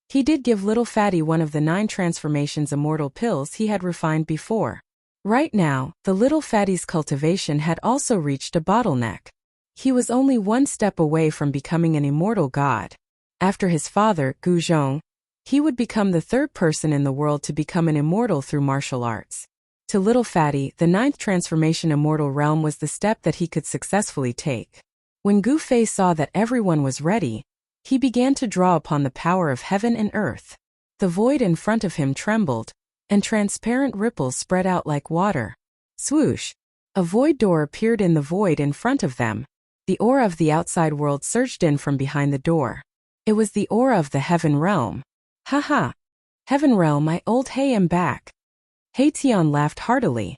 he did give little fatty one of the 9 transformations immortal pills he had refined before. Right now, the little fatty's cultivation had also reached a bottleneck. He was only one step away from becoming an immortal god. After his father, Gu Zhong, he would become the 3rd person in the world to become an immortal through martial arts. To little fatty, the 9th transformation immortal realm was the step that he could successfully take. When Gu Fei saw that everyone was ready, he began to draw upon the power of heaven and earth. The void in front of him trembled, and transparent ripples spread out like water. Swoosh! A void door appeared in the void in front of them. The aura of the outside world surged in from behind the door. It was the aura of the heaven realm. Haha! Heaven realm, I old He am back. He Tian laughed heartily.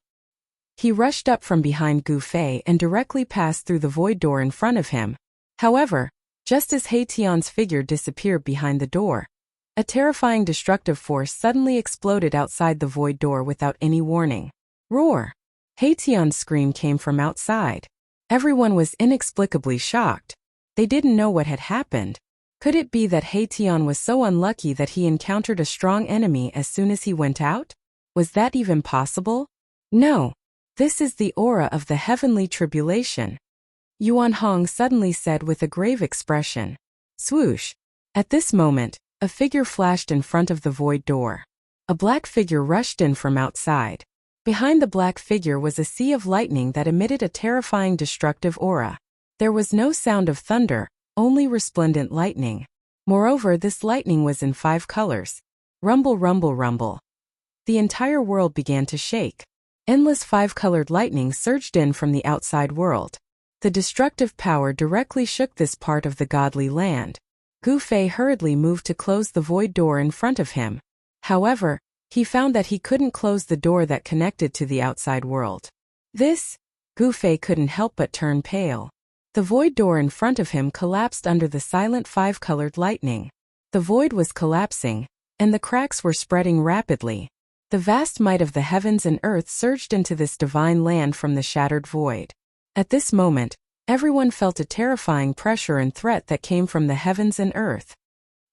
He rushed up from behind Gu Fei and directly passed through the void door in front of him. However, just as He Tian's figure disappeared behind the door, a terrifying destructive force suddenly exploded outside the void door without any warning. Roar! He Tian's scream came from outside. Everyone was inexplicably shocked. They didn't know what had happened. Could it be that He Tian was so unlucky that he encountered a strong enemy as soon as he went out? Was that even possible? No. This is the aura of the heavenly tribulation. Yuan Hong suddenly said with a grave expression. Swoosh! At this moment, a figure flashed in front of the void door. A black figure rushed in from outside. Behind the black figure was a sea of lightning that emitted a terrifying destructive aura. There was no sound of thunder, only resplendent lightning. Moreover, this lightning was in 5 colors. Rumble, rumble, rumble. The entire world began to shake. Endless 5-colored lightning surged in from the outside world. The destructive power directly shook this part of the godly land. Gu Fei hurriedly moved to close the void door in front of him. However, he found that he couldn't close the door that connected to the outside world. Gu Fei couldn't help but turn pale. The void door in front of him collapsed under the silent 5-colored lightning. The void was collapsing, and the cracks were spreading rapidly. The vast might of the heavens and earth surged into this divine land from the shattered void. At this moment, everyone felt a terrifying pressure and threat that came from the heavens and earth.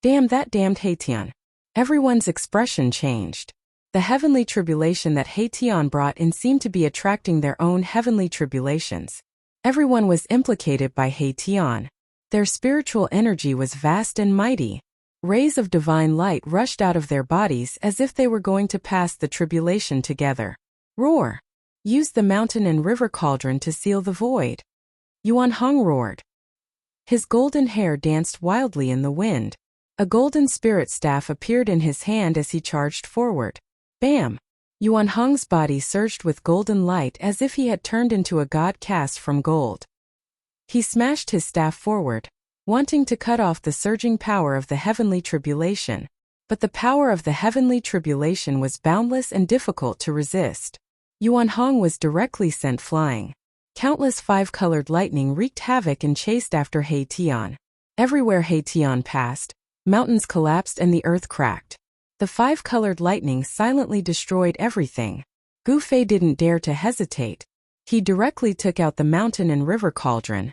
Damn that damned He Tian. Everyone's expression changed. The heavenly tribulation that He Tian brought in seemed to be attracting their own heavenly tribulations. Everyone was implicated by He Tian. Their spiritual energy was vast and mighty. Rays of divine light rushed out of their bodies as if they were going to pass the tribulation together. Roar! Use the mountain and river cauldron to seal the void. Yuan Hong roared. His golden hair danced wildly in the wind. A golden spirit staff appeared in his hand as he charged forward. Bam! Yuan Hong's body surged with golden light as if he had turned into a god cast from gold. He smashed his staff forward, wanting to cut off the surging power of the heavenly tribulation. But the power of the heavenly tribulation was boundless and difficult to resist. Yuan Hong was directly sent flying. Countless five-colored lightning wreaked havoc and chased after He Tian. Everywhere He Tian passed, mountains collapsed and the earth cracked. The five-colored lightning silently destroyed everything. Gu Fei didn't dare to hesitate. He directly took out the mountain and river cauldron.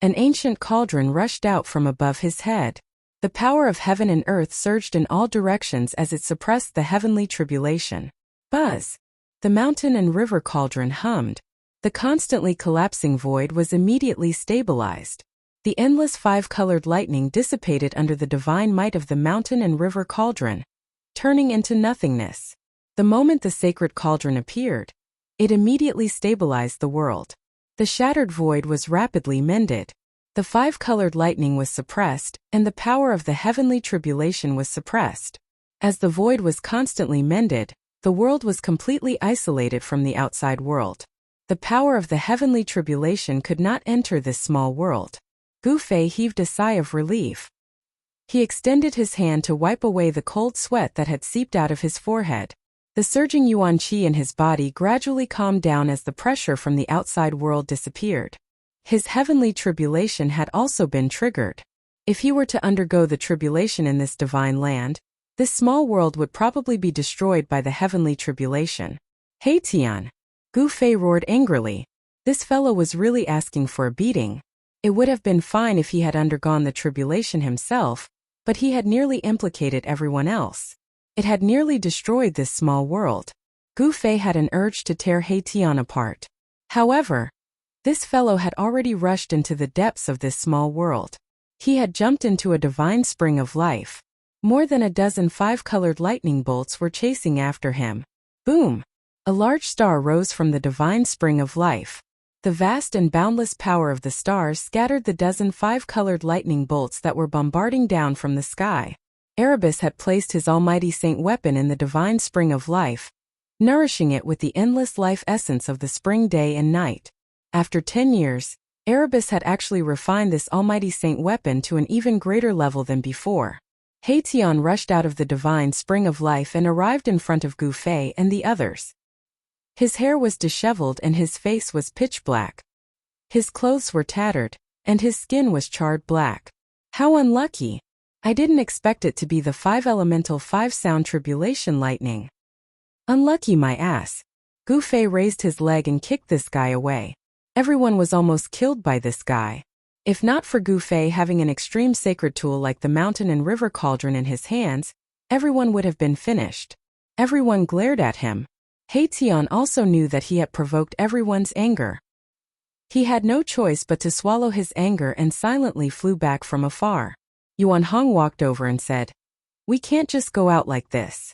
An ancient cauldron rushed out from above his head. The power of heaven and earth surged in all directions as it suppressed the heavenly tribulation. Buzz! The mountain and river cauldron hummed. The constantly collapsing void was immediately stabilized. The endless five-colored lightning dissipated under the divine might of the mountain and river cauldron, turning into nothingness. The moment the sacred cauldron appeared, it immediately stabilized the world. The shattered void was rapidly mended. The five-colored lightning was suppressed, and the power of the heavenly tribulation was suppressed. As the void was constantly mended, the world was completely isolated from the outside world. The power of the heavenly tribulation could not enter this small world. Gu Fei heaved a sigh of relief. He extended his hand to wipe away the cold sweat that had seeped out of his forehead. The surging yuan qi in his body gradually calmed down as the pressure from the outside world disappeared. His heavenly tribulation had also been triggered. If he were to undergo the tribulation in this divine land, this small world would probably be destroyed by the heavenly tribulation. He Tian! Gu Fei roared angrily. This fellow was really asking for a beating. It would have been fine if he had undergone the tribulation himself, but he had nearly implicated everyone else. It had nearly destroyed this small world. Gu Fei had an urge to tear He Tian apart. However, this fellow had already rushed into the depths of this small world. He had jumped into a divine spring of life. More than a dozen five-colored lightning bolts were chasing after him. Boom! A large star rose from the divine spring of life. The vast and boundless power of the stars scattered the dozen five-colored lightning bolts that were bombarding down from the sky. Erebus had placed his almighty saint weapon in the divine spring of life, nourishing it with the endless life essence of the spring day and night. After 10 years, Erebus had actually refined this almighty saint weapon to an even greater level than before. He Tian rushed out of the divine spring of life and arrived in front of Gu Fei and the others. His hair was disheveled and his face was pitch black. His clothes were tattered, and his skin was charred black. How unlucky! I didn't expect it to be the five-elemental five-sound tribulation lightning. Unlucky my ass. Gu Fei raised his leg and kicked this guy away. Everyone was almost killed by this guy. If not for Gu Fei having an extreme sacred tool like the mountain and river cauldron in his hands, everyone would have been finished. Everyone glared at him. He Tian also knew that he had provoked everyone's anger. He had no choice but to swallow his anger and silently flew back from afar. Yuan Hong walked over and said, "We can't just go out like this."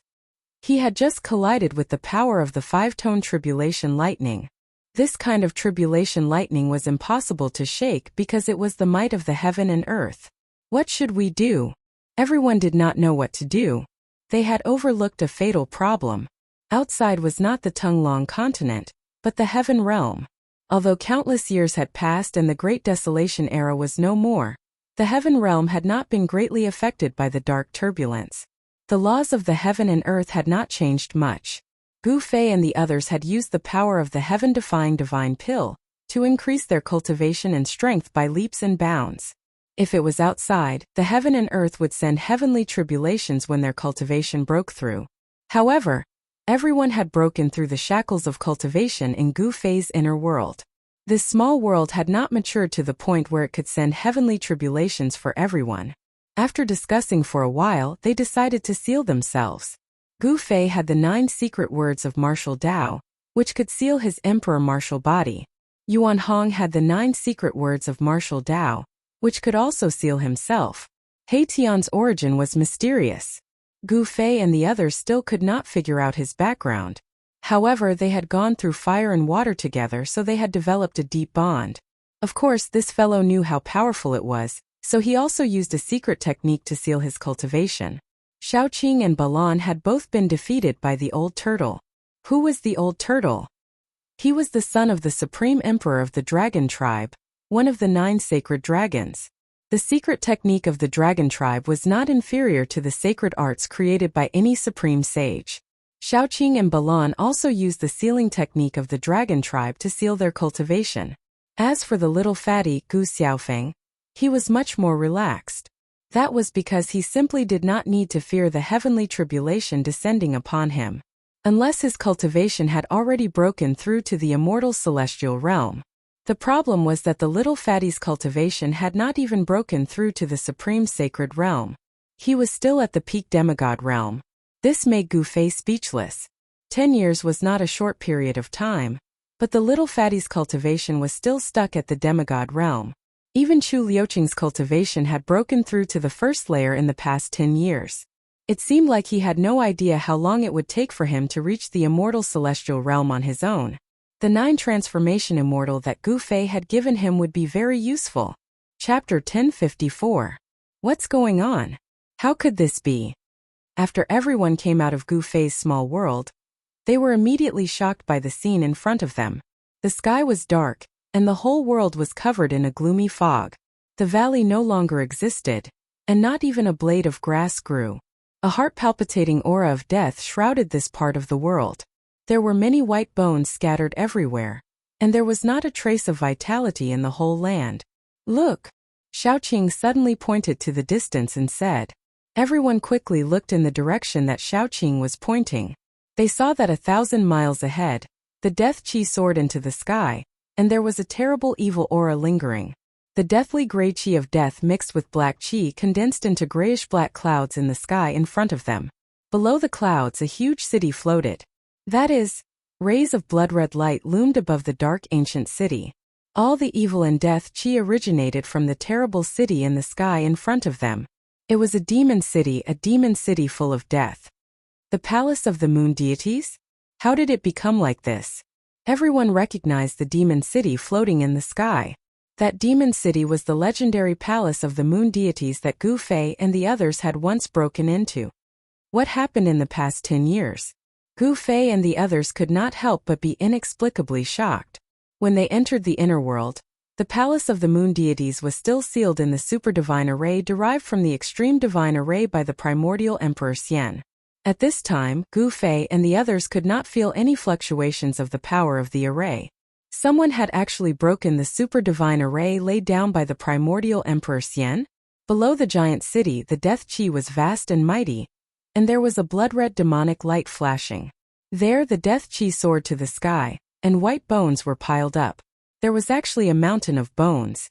He had just collided with the power of the five-tone tribulation lightning. This kind of tribulation lightning was impossible to shake because it was the might of the heaven and earth. What should we do? Everyone did not know what to do. They had overlooked a fatal problem. Outside was not the Tonglong continent, but the heaven realm. Although countless years had passed and the Great Desolation era was no more, the heaven realm had not been greatly affected by the dark turbulence. The laws of the heaven and earth had not changed much. Gu Fei and the others had used the power of the heaven-defying divine pill to increase their cultivation and strength by leaps and bounds. If it was outside, the heaven and earth would send heavenly tribulations when their cultivation broke through. However, everyone had broken through the shackles of cultivation in Gu Fei's inner world. This small world had not matured to the point where it could send heavenly tribulations for everyone. After discussing for a while, they decided to seal themselves. Gu Fei had the 9 secret words of martial Tao, which could seal his emperor martial body. Yuan Hong had the 9 secret words of martial Tao, which could also seal himself. He Tian's origin was mysterious. Gu Fei and the others still could not figure out his background. However, they had gone through fire and water together, so they had developed a deep bond. Of course, this fellow knew how powerful it was, so he also used a secret technique to seal his cultivation. Shaoqing and Balan had both been defeated by the old turtle. Who was the old turtle? He was the son of the supreme emperor of the dragon tribe, one of the 9 sacred dragons. The secret technique of the dragon tribe was not inferior to the sacred arts created by any supreme sage. Shaoqing and Balan also used the sealing technique of the dragon tribe to seal their cultivation. As for the little fatty Gu Xiaofeng, he was much more relaxed. That was because he simply did not need to fear the heavenly tribulation descending upon him, unless his cultivation had already broken through to the immortal celestial realm. The problem was that the little fatty's cultivation had not even broken through to the supreme sacred realm. He was still at the peak demigod realm. This made Gu Fei speechless. 10 years was not a short period of time, but the little fatty's cultivation was still stuck at the demigod realm. Even Chu Liuqing's cultivation had broken through to the first layer in the past 10 years. It seemed like he had no idea how long it would take for him to reach the immortal celestial realm on his own. The 9 transformation immortal that Gu Fei had given him would be very useful. Chapter 1054. What's going on? How could this be? After everyone came out of Gu Fei's small world, they were immediately shocked by the scene in front of them. The sky was dark, and the whole world was covered in a gloomy fog. The valley no longer existed, and not even a blade of grass grew. A heart-palpitating aura of death shrouded this part of the world. There were many white bones scattered everywhere, and there was not a trace of vitality in the whole land. Look! Xiaoqing suddenly pointed to the distance and said. Everyone quickly looked in the direction that Xiaoqing was pointing. They saw that 1,000 miles ahead, the death qi soared into the sky, and there was a terrible evil aura lingering. The deathly gray qi of death mixed with black qi condensed into grayish-black clouds in the sky in front of them. Below the clouds a huge city floated. That is, rays of blood-red light loomed above the dark ancient city. All the evil and death qi originated from the terrible city in the sky in front of them. It was a demon city full of death. The palace of the moon deities? How did it become like this? Everyone recognized the demon city floating in the sky. That demon city was the legendary palace of the moon deities that Gu Fei and the others had once broken into. What happened in the past 10 years? Gu Fei and the others could not help but be inexplicably shocked. When they entered the inner world, the palace of the moon deities was still sealed in the super divine array derived from the extreme divine array by the primordial emperor Xian. At this time, Gu Fei and the others could not feel any fluctuations of the power of the array. Someone had actually broken the super divine array laid down by the primordial emperor Xian. Below the giant city, the death qi was vast and mighty, and there was a blood-red demonic light flashing. There the death qi soared to the sky, and white bones were piled up. There was actually a mountain of bones.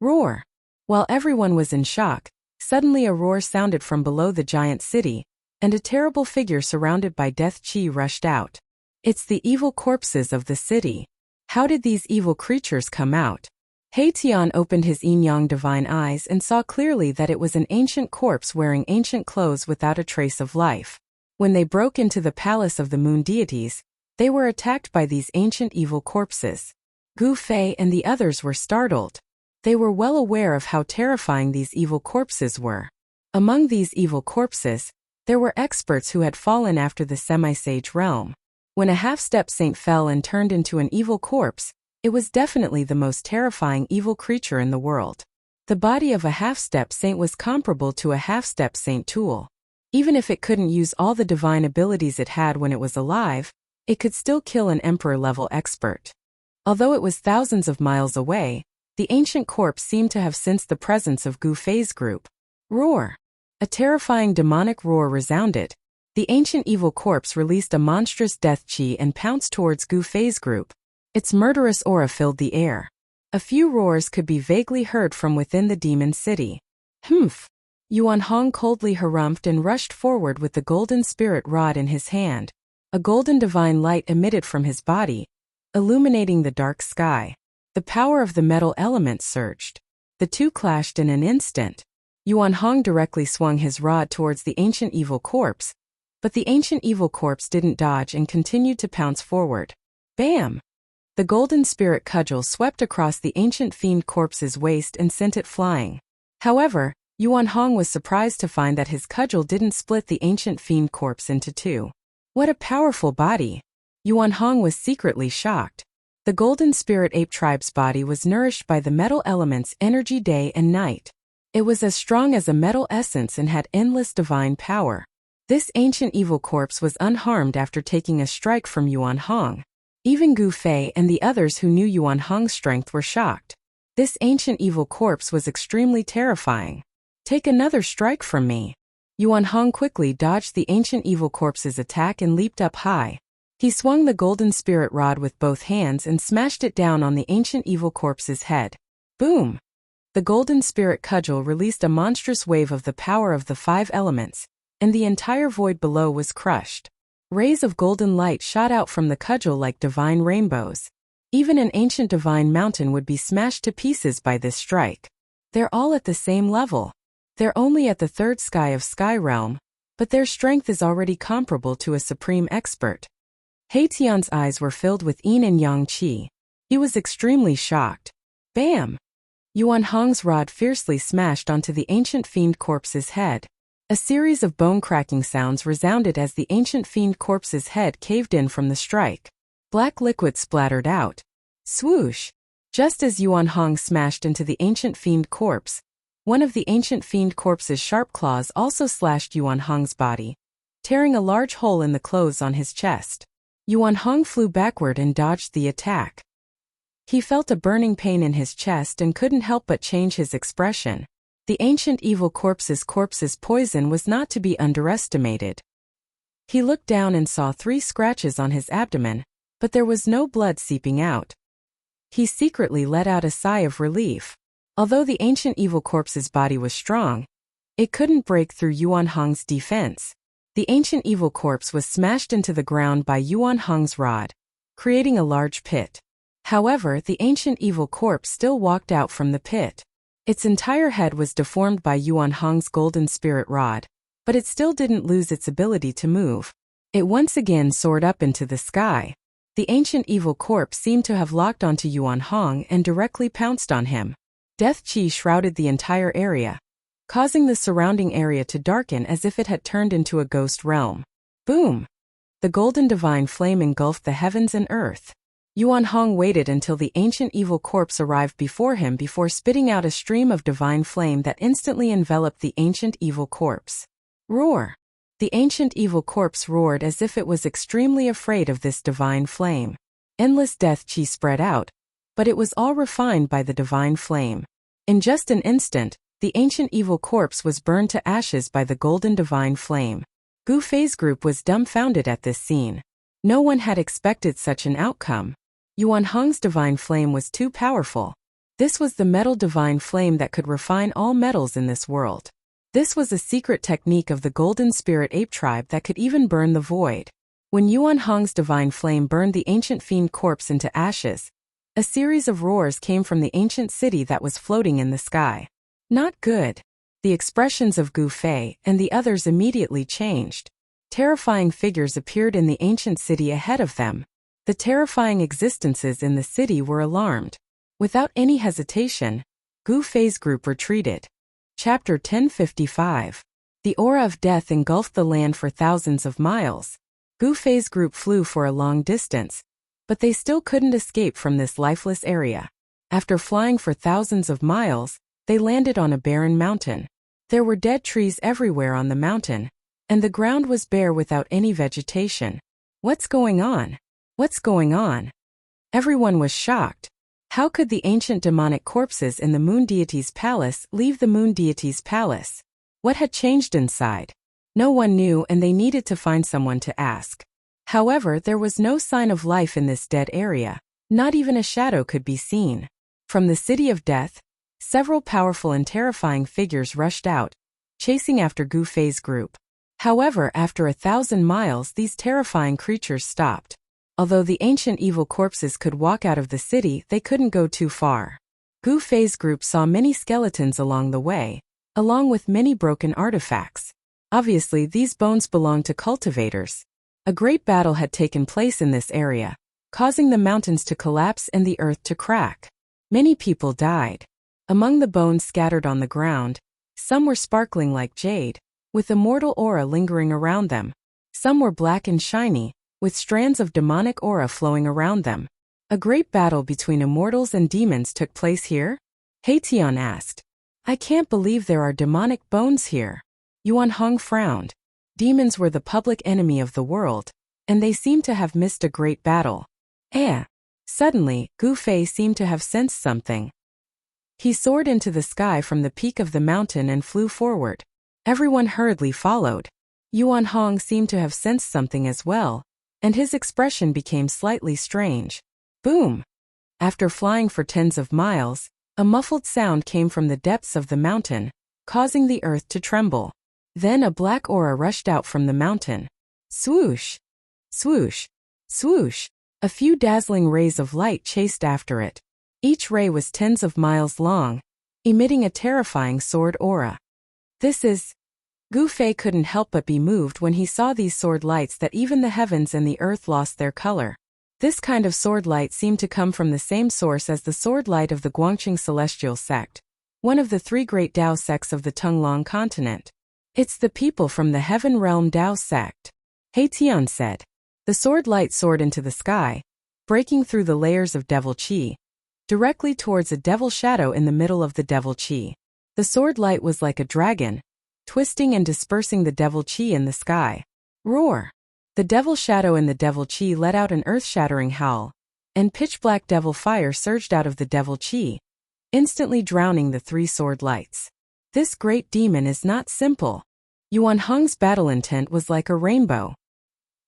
Roar! While everyone was in shock, suddenly a roar sounded from below the giant city, and a terrible figure surrounded by death qi rushed out. It's the evil corpses of the city. How did these evil creatures come out? He Tian opened his yin-yang divine eyes and saw clearly that it was an ancient corpse wearing ancient clothes without a trace of life. When they broke into the palace of the moon deities, they were attacked by these ancient evil corpses. Gu Fei and the others were startled. They were well aware of how terrifying these evil corpses were. Among these evil corpses, there were experts who had fallen after the semi-sage realm. When a half-step saint fell and turned into an evil corpse, it was definitely the most terrifying evil creature in the world. The body of a half-step saint was comparable to a half-step saint tool. Even if it couldn't use all the divine abilities it had when it was alive, it could still kill an emperor-level expert. Although it was thousands of miles away, the ancient corpse seemed to have sensed the presence of Gu Fei's group. Roar! A terrifying demonic roar resounded. The ancient evil corpse released a monstrous death qi and pounced towards Gu Fei's group. Its murderous aura filled the air. A few roars could be vaguely heard from within the demon city. Humph! Yuan Hong coldly harumphed and rushed forward with the golden spirit rod in his hand. A golden divine light emitted from his body, illuminating the dark sky. The power of the metal element surged. The two clashed in an instant. Yuan Hong directly swung his rod towards the ancient evil corpse, but the ancient evil corpse didn't dodge and continued to pounce forward. Bam! The golden spirit cudgel swept across the ancient fiend corpse's waist and sent it flying. However, Yuan Hong was surprised to find that his cudgel didn't split the ancient fiend corpse into two. What a powerful body! Yuan Hong was secretly shocked. The golden spirit ape tribe's body was nourished by the metal element's energy day and night. It was as strong as a metal essence and had endless divine power. This ancient evil corpse was unharmed after taking a strike from Yuan Hong. Even Gu Fei and the others who knew Yuan Hong's strength were shocked. This ancient evil corpse was extremely terrifying. Take another strike from me. Yuan Hong quickly dodged the ancient evil corpse's attack and leaped up high. He swung the golden spirit rod with both hands and smashed it down on the ancient evil corpse's head. Boom! The golden spirit cudgel released a monstrous wave of the power of the 5 elements, and the entire void below was crushed. Rays of golden light shot out from the cudgel like divine rainbows. Even an ancient divine mountain would be smashed to pieces by this strike. They're all at the same level. They're only at the 3rd sky of Sky Realm, but their strength is already comparable to a supreme expert. He Tian's eyes were filled with yin and yang qi. He was extremely shocked. Bam! Yuan Hong's rod fiercely smashed onto the ancient fiend corpse's head. A series of bone-cracking sounds resounded as the ancient fiend corpse's head caved in from the strike. Black liquid splattered out. Swoosh! Just as Yuan Hong smashed into the ancient fiend corpse, one of the ancient fiend corpse's sharp claws also slashed Yuan Hong's body, tearing a large hole in the clothes on his chest. Yuan Hong flew backward and dodged the attack. He felt a burning pain in his chest and couldn't help but change his expression. The ancient evil corpse's poison was not to be underestimated. He looked down and saw 3 scratches on his abdomen, but there was no blood seeping out. He secretly let out a sigh of relief. Although the ancient evil corpse's body was strong, it couldn't break through Yuan Hong's defense. The ancient evil corpse was smashed into the ground by Yuan Hong's rod, creating a large pit. However, the ancient evil corpse still walked out from the pit. Its entire head was deformed by Yuan Hong's golden spirit rod, but it still didn't lose its ability to move. It once again soared up into the sky. The ancient evil corpse seemed to have locked onto Yuan Hong and directly pounced on him. Death Qi shrouded the entire area, causing the surrounding area to darken as if it had turned into a ghost realm. Boom! The golden divine flame engulfed the heavens and earth. Yuan Hong waited until the ancient evil corpse arrived before him before spitting out a stream of divine flame that instantly enveloped the ancient evil corpse. Roar! The ancient evil corpse roared as if it was extremely afraid of this divine flame. Endless death qi spread out, but it was all refined by the divine flame. In just an instant, the ancient evil corpse was burned to ashes by the golden divine flame. Gu Fei's group was dumbfounded at this scene. No one had expected such an outcome. Yuan Hong's divine flame was too powerful. This was the metal divine flame that could refine all metals in this world. This was a secret technique of the golden spirit ape tribe that could even burn the void. When Yuan Hong's divine flame burned the ancient fiend corpse into ashes, a series of roars came from the ancient city that was floating in the sky. Not good. The expressions of Gu Fei and the others immediately changed. Terrifying figures appeared in the ancient city ahead of them. The terrifying existences in the city were alarmed. Without any hesitation, Gu Fei's group retreated. Chapter 1055. The aura of death engulfed the land for thousands of miles. Gu Fei's group flew for a long distance, but they still couldn't escape from this lifeless area. After flying for thousands of miles, they landed on a barren mountain. There were dead trees everywhere on the mountain, and the ground was bare without any vegetation. What's going on? What's going on? Everyone was shocked. How could the ancient demonic corpses in the moon deity's palace leave the moon deity's palace? What had changed inside? No one knew, and they needed to find someone to ask. However, there was no sign of life in this dead area. Not even a shadow could be seen. From the city of death, several powerful and terrifying figures rushed out, chasing after Gu Fei's group. However, after 1,000 miles, these terrifying creatures stopped. Although the ancient evil corpses could walk out of the city, they couldn't go too far. Gu Fei's group saw many skeletons along the way, along with many broken artifacts. Obviously, these bones belonged to cultivators. A great battle had taken place in this area, causing the mountains to collapse and the earth to crack. Many people died. Among the bones scattered on the ground, some were sparkling like jade, with immortal aura lingering around them. Some were black and shiny, with strands of demonic aura flowing around them. A great battle between immortals and demons took place here? He Tian asked. I can't believe there are demonic bones here. Yuan Hong frowned. Demons were the public enemy of the world, and they seemed to have missed a great battle. Suddenly, Gu Fei seemed to have sensed something. He soared into the sky from the peak of the mountain and flew forward. Everyone hurriedly followed. Yuan Hong seemed to have sensed something as well, and his expression became slightly strange. Boom! After flying for tens of miles, a muffled sound came from the depths of the mountain, causing the earth to tremble. Then a black aura rushed out from the mountain. Swoosh! Swoosh! Swoosh! A few dazzling rays of light chased after it. Each ray was tens of miles long, emitting a terrifying sword aura. Gu Fei couldn't help but be moved when he saw these sword lights that even the heavens and the earth lost their color. This kind of sword light seemed to come from the same source as the sword light of the Guangqing Celestial Sect, one of the three great Dao sects of the Tunglong continent. It's the people from the Heaven Realm Dao sect, He Tian said. The sword light soared into the sky, breaking through the layers of devil qi, directly towards a devil shadow in the middle of the devil qi. The sword light was like a dragon, twisting and dispersing the devil qi in the sky. Roar! The devil shadow in the devil qi let out an earth-shattering howl, and pitch-black devil fire surged out of the devil qi, instantly drowning the three sword lights. This great demon is not simple. Yuan Hong's battle intent was like a rainbow.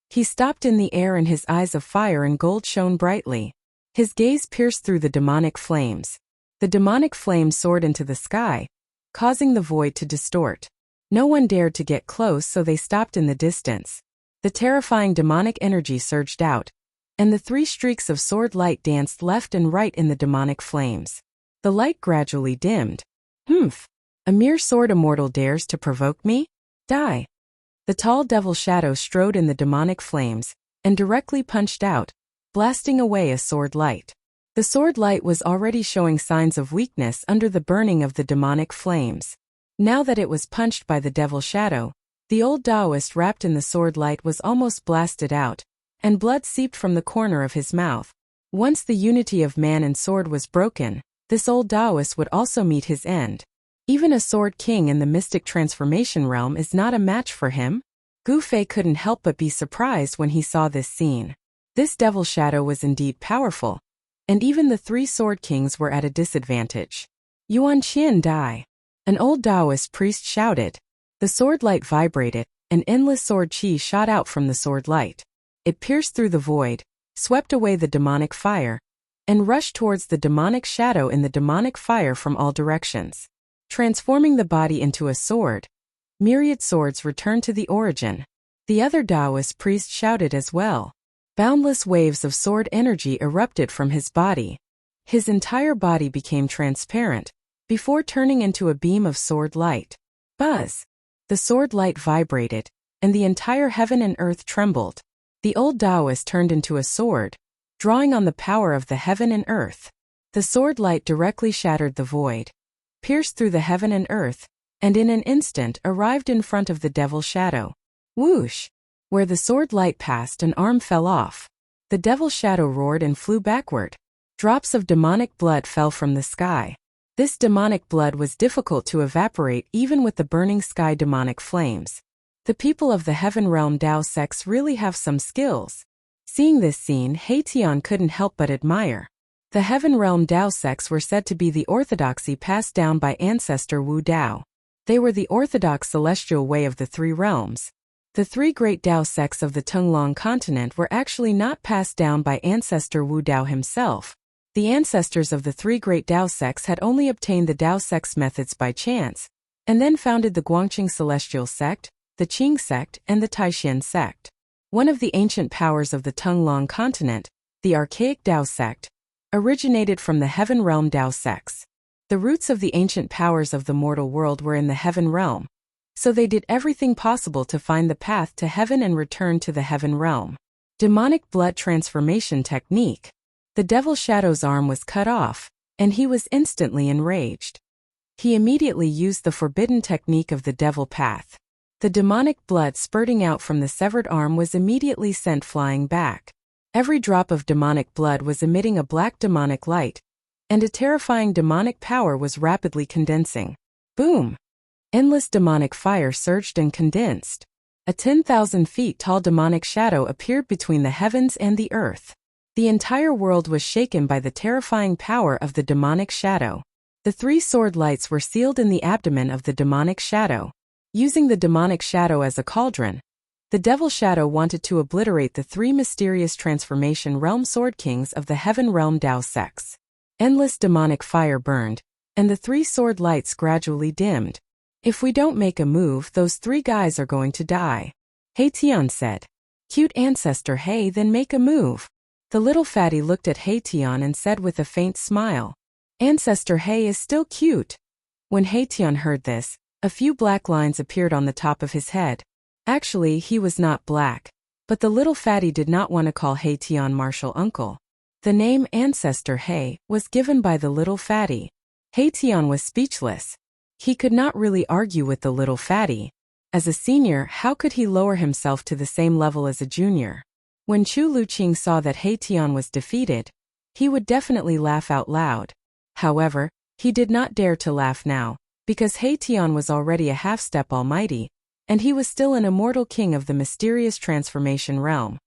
He stopped in the air and his eyes of fire and gold shone brightly. His gaze pierced through the demonic flames. The demonic flames soared into the sky, causing the void to distort. No one dared to get close, so they stopped in the distance. The terrifying demonic energy surged out, and the three streaks of sword light danced left and right in the demonic flames. The light gradually dimmed. A mere sword immortal dares to provoke me? Die! The tall devil shadow strode in the demonic flames, and directly punched out, blasting away a sword light. The sword light was already showing signs of weakness under the burning of the demonic flames. Now that it was punched by the devil shadow, the old Taoist wrapped in the sword light was almost blasted out, and blood seeped from the corner of his mouth. Once the unity of man and sword was broken, this old Taoist would also meet his end. Even a sword king in the mystic transformation realm is not a match for him. Gu Fei couldn't help but be surprised when he saw this scene. This devil shadow was indeed powerful, and even the three sword kings were at a disadvantage. Yuan Qian die! An old Taoist priest shouted. The sword light vibrated, and endless sword qi shot out from the sword light. It pierced through the void, swept away the demonic fire, and rushed towards the demonic shadow in the demonic fire from all directions. Transforming the body into a sword, myriad swords returned to the origin. The other Taoist priest shouted as well. Boundless waves of sword energy erupted from his body. His entire body became transparent, before turning into a beam of sword light. Buzz! The sword light vibrated, and the entire heaven and earth trembled. The old Taoist turned into a sword, drawing on the power of the heaven and earth. The sword light directly shattered the void, pierced through the heaven and earth, and in an instant arrived in front of the devil shadow. Whoosh! Where the sword light passed, an arm fell off. The devil shadow roared and flew backward. Drops of demonic blood fell from the sky. This demonic blood was difficult to evaporate even with the burning sky demonic flames. The people of the Heaven Realm Dao sects really have some skills. Seeing this scene, He Tian couldn't help but admire. The Heaven Realm Dao sects were said to be the orthodoxy passed down by ancestor Wu Dao. They were the orthodox celestial way of the three realms. The three great Dao sects of the Tunglong continent were actually not passed down by ancestor Wu Dao himself. The ancestors of the three great Dao sects had only obtained the Dao sect's methods by chance, and then founded the Guangqing Celestial Sect, the Qing Sect, and the Taishan Sect. One of the ancient powers of the Tunglong continent, the archaic Dao sect, originated from the Heaven Realm Dao sects. The roots of the ancient powers of the mortal world were in the Heaven Realm, so they did everything possible to find the path to heaven and return to the Heaven Realm. Demonic blood transformation technique. The devil shadow's arm was cut off, and he was instantly enraged. He immediately used the forbidden technique of the devil path. The demonic blood spurting out from the severed arm was immediately sent flying back. Every drop of demonic blood was emitting a black demonic light, and a terrifying demonic power was rapidly condensing. Boom! Endless demonic fire surged and condensed. A 10,000 feet tall demonic shadow appeared between the heavens and the earth. The entire world was shaken by the terrifying power of the demonic shadow. The three sword lights were sealed in the abdomen of the demonic shadow. Using the demonic shadow as a cauldron, the devil shadow wanted to obliterate the three mysterious transformation realm sword kings of the heaven realm Dao sects. Endless demonic fire burned, and the three sword lights gradually dimmed. If we don't make a move, those three guys are going to die. Hey Tian said. Cute ancestor Hey, then make a move. The little fatty looked at Hey Tian and said with a faint smile, Ancestor Hey is still cute. When Hey Tian heard this, a few black lines appeared on the top of his head. Actually, he was not black, but the little fatty did not want to call Hey Tian martial uncle. The name Ancestor Hey was given by the little fatty. Hey Tian was speechless. He could not really argue with the little fatty. As a senior, how could he lower himself to the same level as a junior? When Chu Luqing saw that Hey Tian was defeated, he would definitely laugh out loud. However, he did not dare to laugh now, because Hey Tian was already a half-step almighty, and he was still an immortal king of the mysterious transformation realm.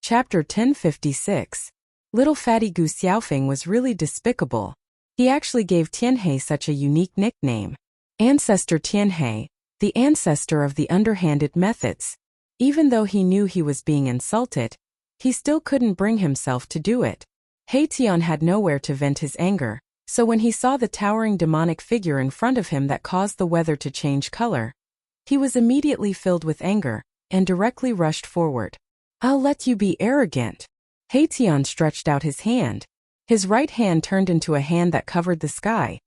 Chapter 1056. Little fatty Gu Xiaofeng was really despicable. He actually gave Tianhe such a unique nickname. Ancestor Tianhe, the ancestor of the underhanded methods. Even though he knew he was being insulted, he still couldn't bring himself to do it. Hey Tian had nowhere to vent his anger, so when he saw the towering demonic figure in front of him that caused the weather to change color, he was immediately filled with anger, and directly rushed forward. I'll let you be arrogant. Hey Tian stretched out his hand. His right hand turned into a hand that covered the sky,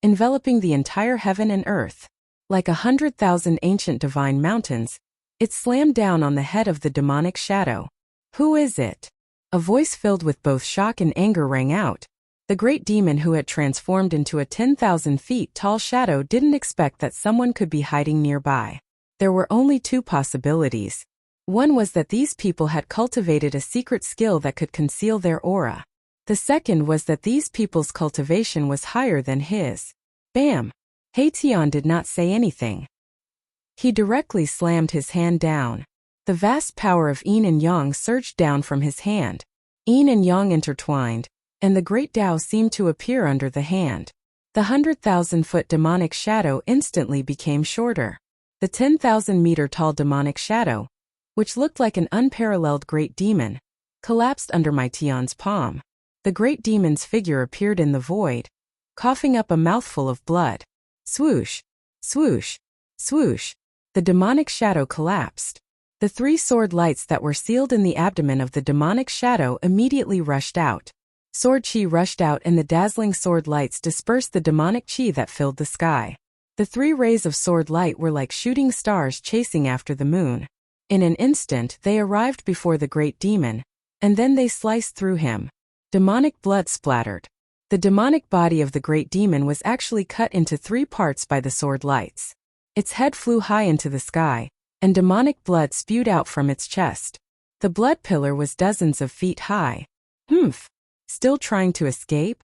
enveloping the entire heaven and earth. Like 100,000 ancient divine mountains, it slammed down on the head of the demonic shadow. Who is it? A voice filled with both shock and anger rang out. The great demon who had transformed into a 10,000 feet tall shadow didn't expect that someone could be hiding nearby. There were only two possibilities. One was that these people had cultivated a secret skill that could conceal their aura. The second was that these people's cultivation was higher than his. Bam! Hey Tian did not say anything. He directly slammed his hand down. The vast power of yin and yang surged down from his hand. Yin and yang intertwined, and the great Tao seemed to appear under the hand. The 100,000-foot demonic shadow instantly became shorter. The 10,000-meter-tall demonic shadow, which looked like an unparalleled great demon, collapsed under my Tian's palm. The great demon's figure appeared in the void, coughing up a mouthful of blood. Swoosh! Swoosh! Swoosh! The demonic shadow collapsed. The three sword lights that were sealed in the abdomen of the demonic shadow immediately rushed out. Sword chi rushed out and the dazzling sword lights dispersed the demonic chi that filled the sky. The three rays of sword light were like shooting stars chasing after the moon. In an instant they arrived before the great demon, and then they sliced through him. Demonic blood splattered. The demonic body of the great demon was actually cut into three parts by the sword lights. Its head flew high into the sky, and demonic blood spewed out from its chest. The blood pillar was dozens of feet high. Humph! Still trying to escape?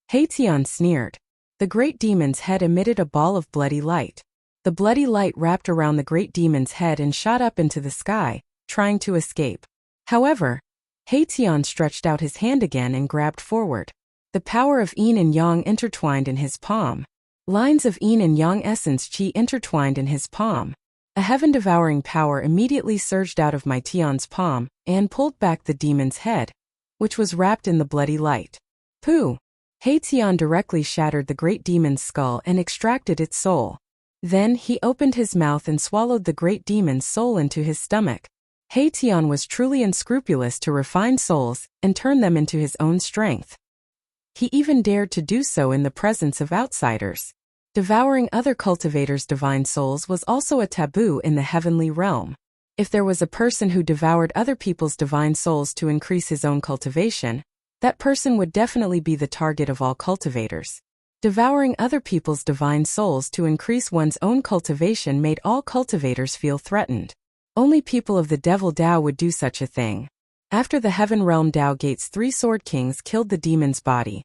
Hey Tian sneered. The great demon's head emitted a ball of bloody light. The bloody light wrapped around the great demon's head and shot up into the sky, trying to escape. However, Hey Tian stretched out his hand again and grabbed forward. The power of yin and yang intertwined in his palm. Lines of yin and yang essence chi intertwined in his palm. A heaven-devouring power immediately surged out of my Tian's palm and pulled back the demon's head, which was wrapped in the bloody light. Pooh! Hey Tian directly shattered the great demon's skull and extracted its soul. Then he opened his mouth and swallowed the great demon's soul into his stomach. Hey Tian was truly unscrupulous to refine souls and turn them into his own strength. He even dared to do so in the presence of outsiders. Devouring other cultivators' divine souls was also a taboo in the heavenly realm. If there was a person who devoured other people's divine souls to increase his own cultivation, that person would definitely be the target of all cultivators. Devouring other people's divine souls to increase one's own cultivation made all cultivators feel threatened. Only people of the Devil Dao would do such a thing. After the Heaven Realm Dao Gate's three Sword Kings killed the demon's body,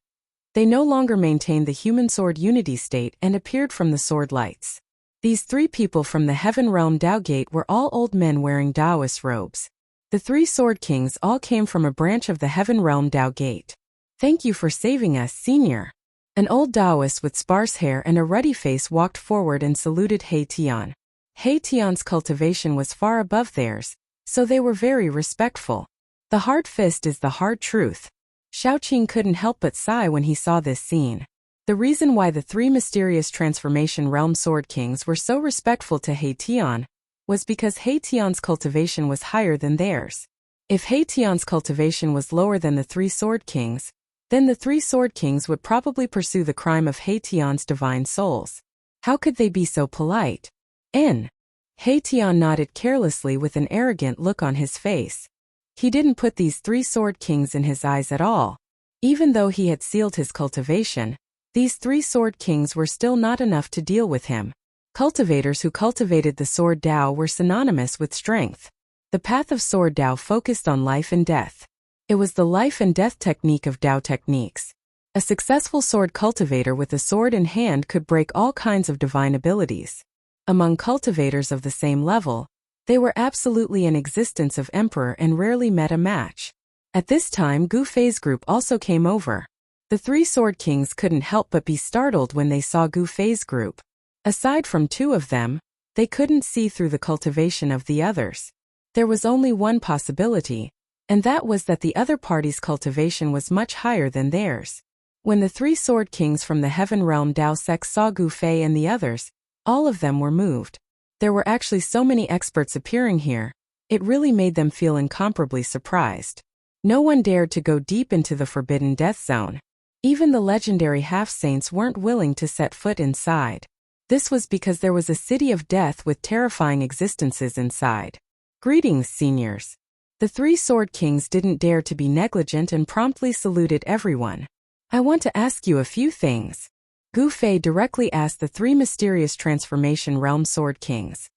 they no longer maintained the human sword unity state and appeared from the sword lights. These three people from the Heaven Realm Dao Gate were all old men wearing Taoist robes. The 3 Sword Kings all came from a branch of the Heaven Realm Dao Gate. Thank you for saving us, Senior. An old Taoist with sparse hair and a ruddy face walked forward and saluted He Tian. He Tian's cultivation was far above theirs, so they were very respectful. The hard fist is the hard truth. Shaoqing couldn't help but sigh when he saw this scene. The reason why the 3 mysterious transformation realm Sword Kings were so respectful to He Tian was because He Tian's cultivation was higher than theirs. If He Tian's cultivation was lower than the 3 Sword Kings, then the 3 Sword Kings would probably pursue the crime of He Tian's divine souls. How could they be so polite? He Tian nodded carelessly with an arrogant look on his face. He didn't put these 3 Sword Kings in his eyes at all. Even though he had sealed his cultivation, these 3 Sword Kings were still not enough to deal with him. Cultivators who cultivated the Sword Dao were synonymous with strength. The path of Sword Dao focused on life and death. It was the life and death technique of Dao techniques. A successful sword cultivator with a sword in hand could break all kinds of divine abilities. Among cultivators of the same level, they were absolutely in existence of emperor and rarely met a match. At this time, Gu Fei's group also came over. The 3 Sword Kings couldn't help but be startled when they saw Gu Fei's group. Aside from 2 of them, they couldn't see through the cultivation of the others. There was only one possibility, and that was that the other party's cultivation was much higher than theirs. When the 3 Sword Kings from the Heaven Realm Dao sect saw Gu Fei and the others, all of them were moved. There were actually so many experts appearing here, it really made them feel incomparably surprised. No one dared to go deep into the forbidden death zone. Even the legendary half-saints weren't willing to set foot inside. This was because there was a city of death with terrifying existences inside. Greetings, seniors. The 3 Sword Kings didn't dare to be negligent and promptly saluted everyone. I want to ask you a few things. Gu Fei directly asked the 3 mysterious transformation realm Sword Kings.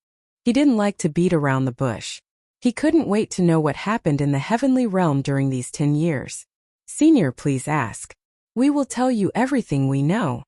He didn't like to beat around the bush. He couldn't wait to know what happened in the heavenly realm during these 10 years. Senior, please ask. We will tell you everything we know.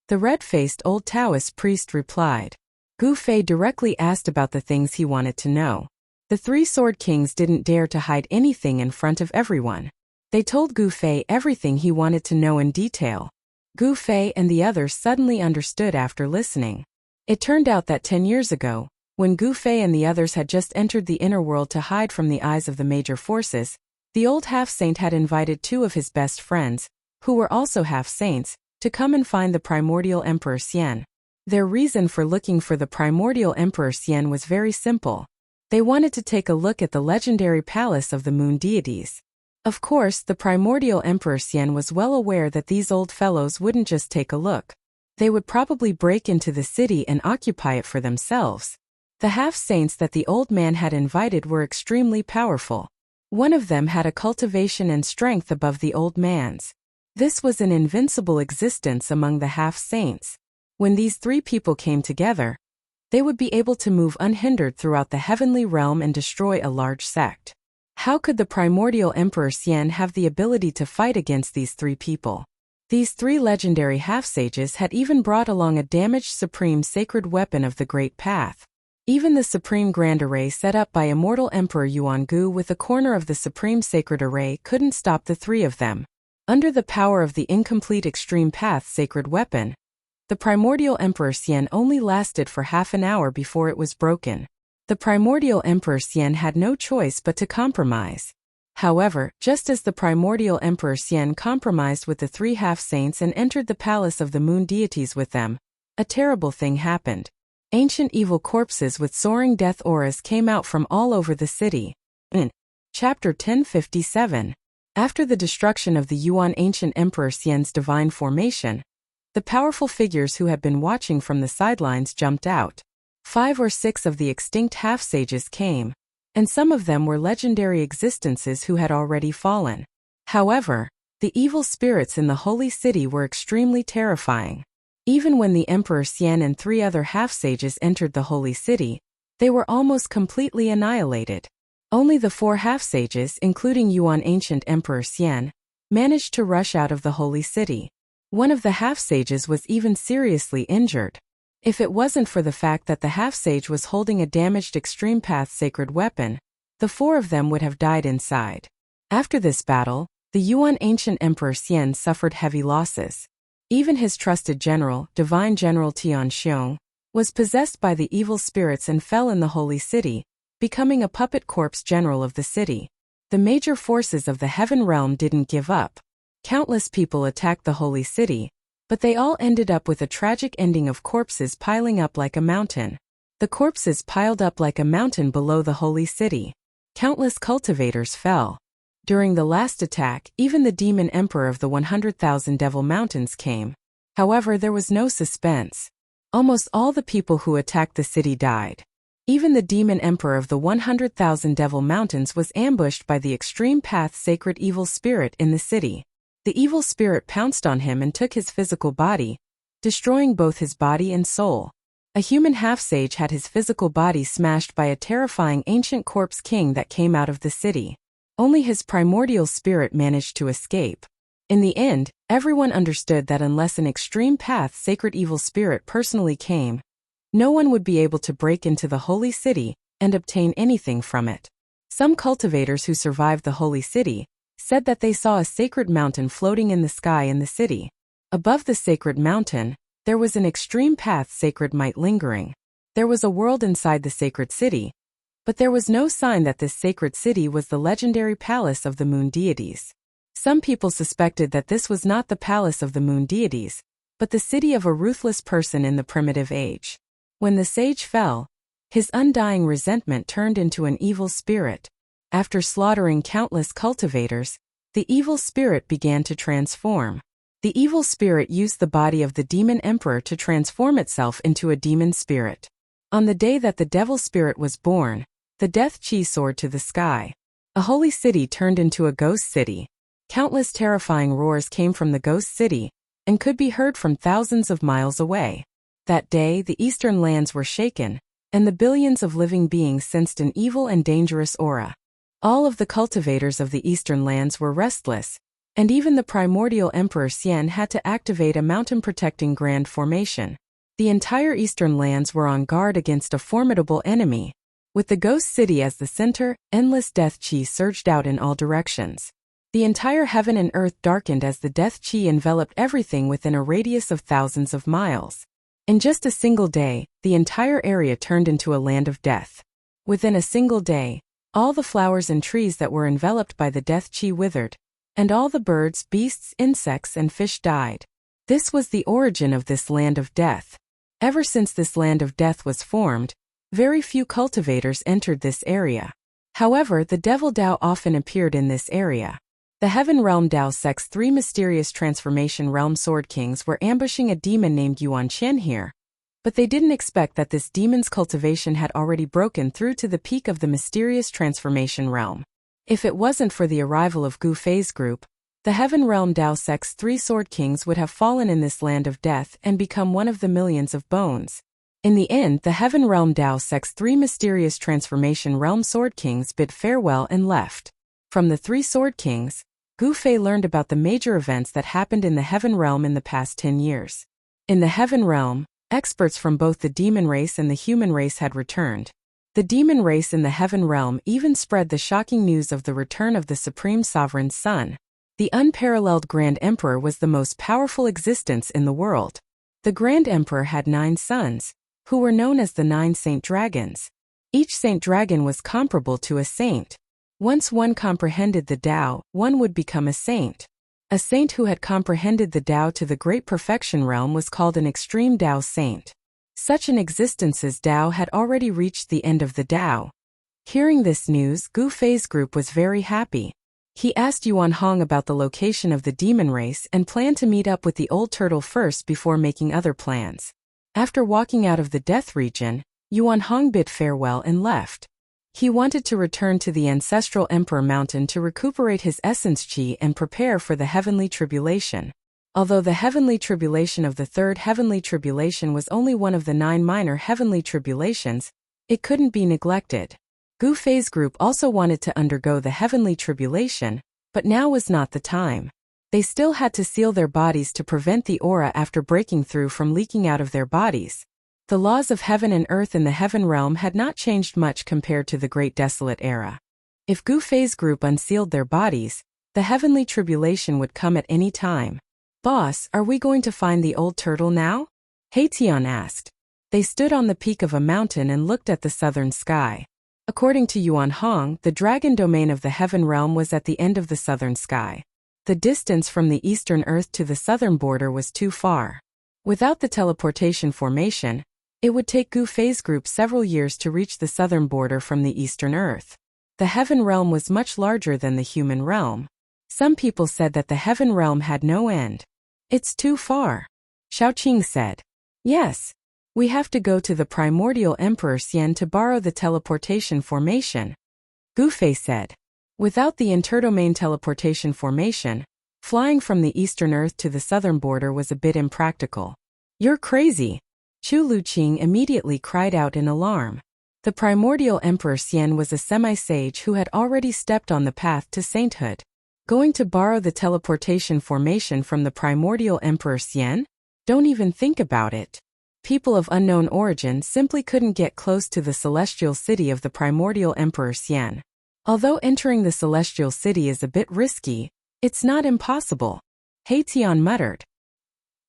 The red-faced old Taoist priest replied. Gu Fei directly asked about the things he wanted to know. The 3 Sword Kings didn't dare to hide anything in front of everyone. They told Gu Fei everything he wanted to know in detail. Gu Fei and the others suddenly understood after listening. It turned out that 10 years ago, when Gu Fei and the others had just entered the inner world to hide from the eyes of the major forces, the old half-saint had invited 2 of his best friends, who were also half-saints, to come and find the primordial Emperor Xian. Their reason for looking for the primordial Emperor Xian was very simple. They wanted to take a look at the legendary palace of the moon deities. Of course, the primordial Emperor Xian was well aware that these old fellows wouldn't just take a look. They would probably break into the city and occupy it for themselves. The half-saints that the old man had invited were extremely powerful. One of them had a cultivation and strength above the old man's. This was an invincible existence among the half-saints. When these 3 people came together, they would be able to move unhindered throughout the heavenly realm and destroy a large sect. How could the primordial Emperor Xian have the ability to fight against these 3 people? These 3 legendary half-sages had even brought along a damaged supreme sacred weapon of the Great Path. Even the supreme grand array set up by immortal Emperor Yuan Gu with a corner of the supreme sacred array couldn't stop the 3 of them. Under the power of the incomplete extreme path sacred weapon, the primordial Emperor Xian only lasted for half an hour before it was broken. The primordial Emperor Xian had no choice but to compromise. However, just as the primordial Emperor Xian compromised with the 3 half-saints and entered the palace of the moon deities with them, a terrible thing happened. Ancient evil corpses with soaring death auras came out from all over the city. In Chapter 1057, after the destruction of the Yuan ancient Emperor Xian's divine formation, the powerful figures who had been watching from the sidelines jumped out. 5 or 6 of the extinct half-sages came, and some of them were legendary existences who had already fallen. However, the evil spirits in the holy city were extremely terrifying. Even when the Emperor Xian and 3 other half-sages entered the holy city, they were almost completely annihilated. Only the 4 half-sages, including Yuan ancient Emperor Xian, managed to rush out of the holy city. One of the half-sages was even seriously injured. If it wasn't for the fact that the half-sage was holding a damaged extreme path sacred weapon, the 4 of them would have died inside. After this battle, the Yuan ancient Emperor Xian suffered heavy losses. Even his trusted general, Divine General Tian Xiong, was possessed by the evil spirits and fell in the holy city, becoming a puppet corpse general of the city. The major forces of the heaven realm didn't give up. Countless people attacked the holy city, but they all ended up with a tragic ending of corpses piling up like a mountain. The corpses piled up like a mountain below the holy city. Countless cultivators fell. During the last attack, even the demon emperor of the 100,000 Devil Mountains came. However, there was no suspense. Almost all the people who attacked the city died. Even the demon emperor of the 100,000 Devil Mountains was ambushed by the extreme path sacred evil spirit in the city. The evil spirit pounced on him and took his physical body, destroying both his body and soul. A human half-sage had his physical body smashed by a terrifying ancient corpse king that came out of the city. Only his primordial spirit managed to escape. In the end, everyone understood that unless an extreme path sacred evil spirit personally came, no one would be able to break into the holy city and obtain anything from it. Some cultivators who survived the holy city said that they saw a sacred mountain floating in the sky in the city. Above the sacred mountain, there was an extreme path sacred might lingering. There was a world inside the sacred city, but there was no sign that this sacred city was the legendary palace of the moon deities. Some people suspected that this was not the palace of the moon deities, but the city of a ruthless person in the primitive age. When the sage fell, his undying resentment turned into an evil spirit. After slaughtering countless cultivators, the evil spirit began to transform. The evil spirit used the body of the demon emperor to transform itself into a demon spirit. On the day that the devil spirit was born, the death chi soared to the sky. A holy city turned into a ghost city. Countless terrifying roars came from the ghost city and could be heard from thousands of miles away. That day, the eastern lands were shaken, and the billions of living beings sensed an evil and dangerous aura. All of the cultivators of the eastern lands were restless, and even the primordial Emperor Xian had to activate a mountain-protecting grand formation. The entire eastern lands were on guard against a formidable enemy. With the ghost city as the center, endless death chi surged out in all directions. The entire heaven and earth darkened as the death chi enveloped everything within a radius of thousands of miles. In just a single day, the entire area turned into a land of death. Within a single day, all the flowers and trees that were enveloped by the death chi withered, and all the birds, beasts, insects, and fish died. This was the origin of this land of death. Ever since this land of death was formed, very few cultivators entered this area. However, the Devil Dao often appeared in this area. The Heaven Realm Dao Sect's 3 mysterious transformation realm sword kings were ambushing a demon named Yuan Qian here. But they didn't expect that this demon's cultivation had already broken through to the peak of the mysterious transformation realm. If it wasn't for the arrival of Gu Fei's group, the Heaven Realm Dao Sect's 3 sword kings would have fallen in this land of death and become one of the millions of bones. In the end, the Heaven Realm Dao Sect's 3 mysterious transformation realm sword kings bid farewell and left. From the 3 sword kings, Gu Fei learned about the major events that happened in the Heaven Realm in the past 10 years. In the Heaven Realm, experts from both the demon race and the human race had returned. The demon race in the Heaven Realm even spread the shocking news of the return of the Supreme Sovereign's son. The unparalleled Grand Emperor was the most powerful existence in the world. The Grand Emperor had 9 sons, who were known as the 9 Saint Dragons. Each Saint Dragon was comparable to a saint. Once one comprehended the Tao, one would become a saint. A saint who had comprehended the Tao to the Great Perfection Realm was called an Extreme Tao Saint. Such an existence's Tao had already reached the end of the Tao. Hearing this news, Gu Fei's group was very happy. He asked Yuan Hong about the location of the demon race and planned to meet up with the old turtle first before making other plans. After walking out of the death region, Yuan Hong bid farewell and left. He wanted to return to the ancestral Emperor Mountain to recuperate his essence chi and prepare for the heavenly tribulation. Although the heavenly tribulation of the third heavenly tribulation was only one of the 9 minor heavenly tribulations, it couldn't be neglected. Gu Fei's group also wanted to undergo the heavenly tribulation, but now was not the time. They still had to seal their bodies to prevent the aura after breaking through from leaking out of their bodies. The laws of heaven and earth in the heaven realm had not changed much compared to the Great Desolate Era. If Gu Fei's group unsealed their bodies, the heavenly tribulation would come at any time. Boss, are we going to find the old turtle now? He Tian asked. They stood on the peak of a mountain and looked at the southern sky. According to Yuan Hong, the dragon domain of the heaven realm was at the end of the southern sky. The distance from the eastern earth to the southern border was too far. Without the teleportation formation, it would take Gu Fei's group several years to reach the southern border from the eastern earth. The heaven realm was much larger than the human realm. Some people said that the heaven realm had no end. It's too far. Xiaoqing said. Yes. We have to go to the primordial Emperor Xian to borrow the teleportation formation. Gu Fei said. Without the interdomain teleportation formation, flying from the eastern earth to the southern border was a bit impractical. You're crazy. Chu Luqing immediately cried out in alarm. The primordial Emperor Xian was a semi-sage who had already stepped on the path to sainthood. Going to borrow the teleportation formation from the primordial Emperor Xian? Don't even think about it. People of unknown origin simply couldn't get close to the celestial city of the primordial Emperor Xian. Although entering the celestial city is a bit risky, it's not impossible. He Tian muttered.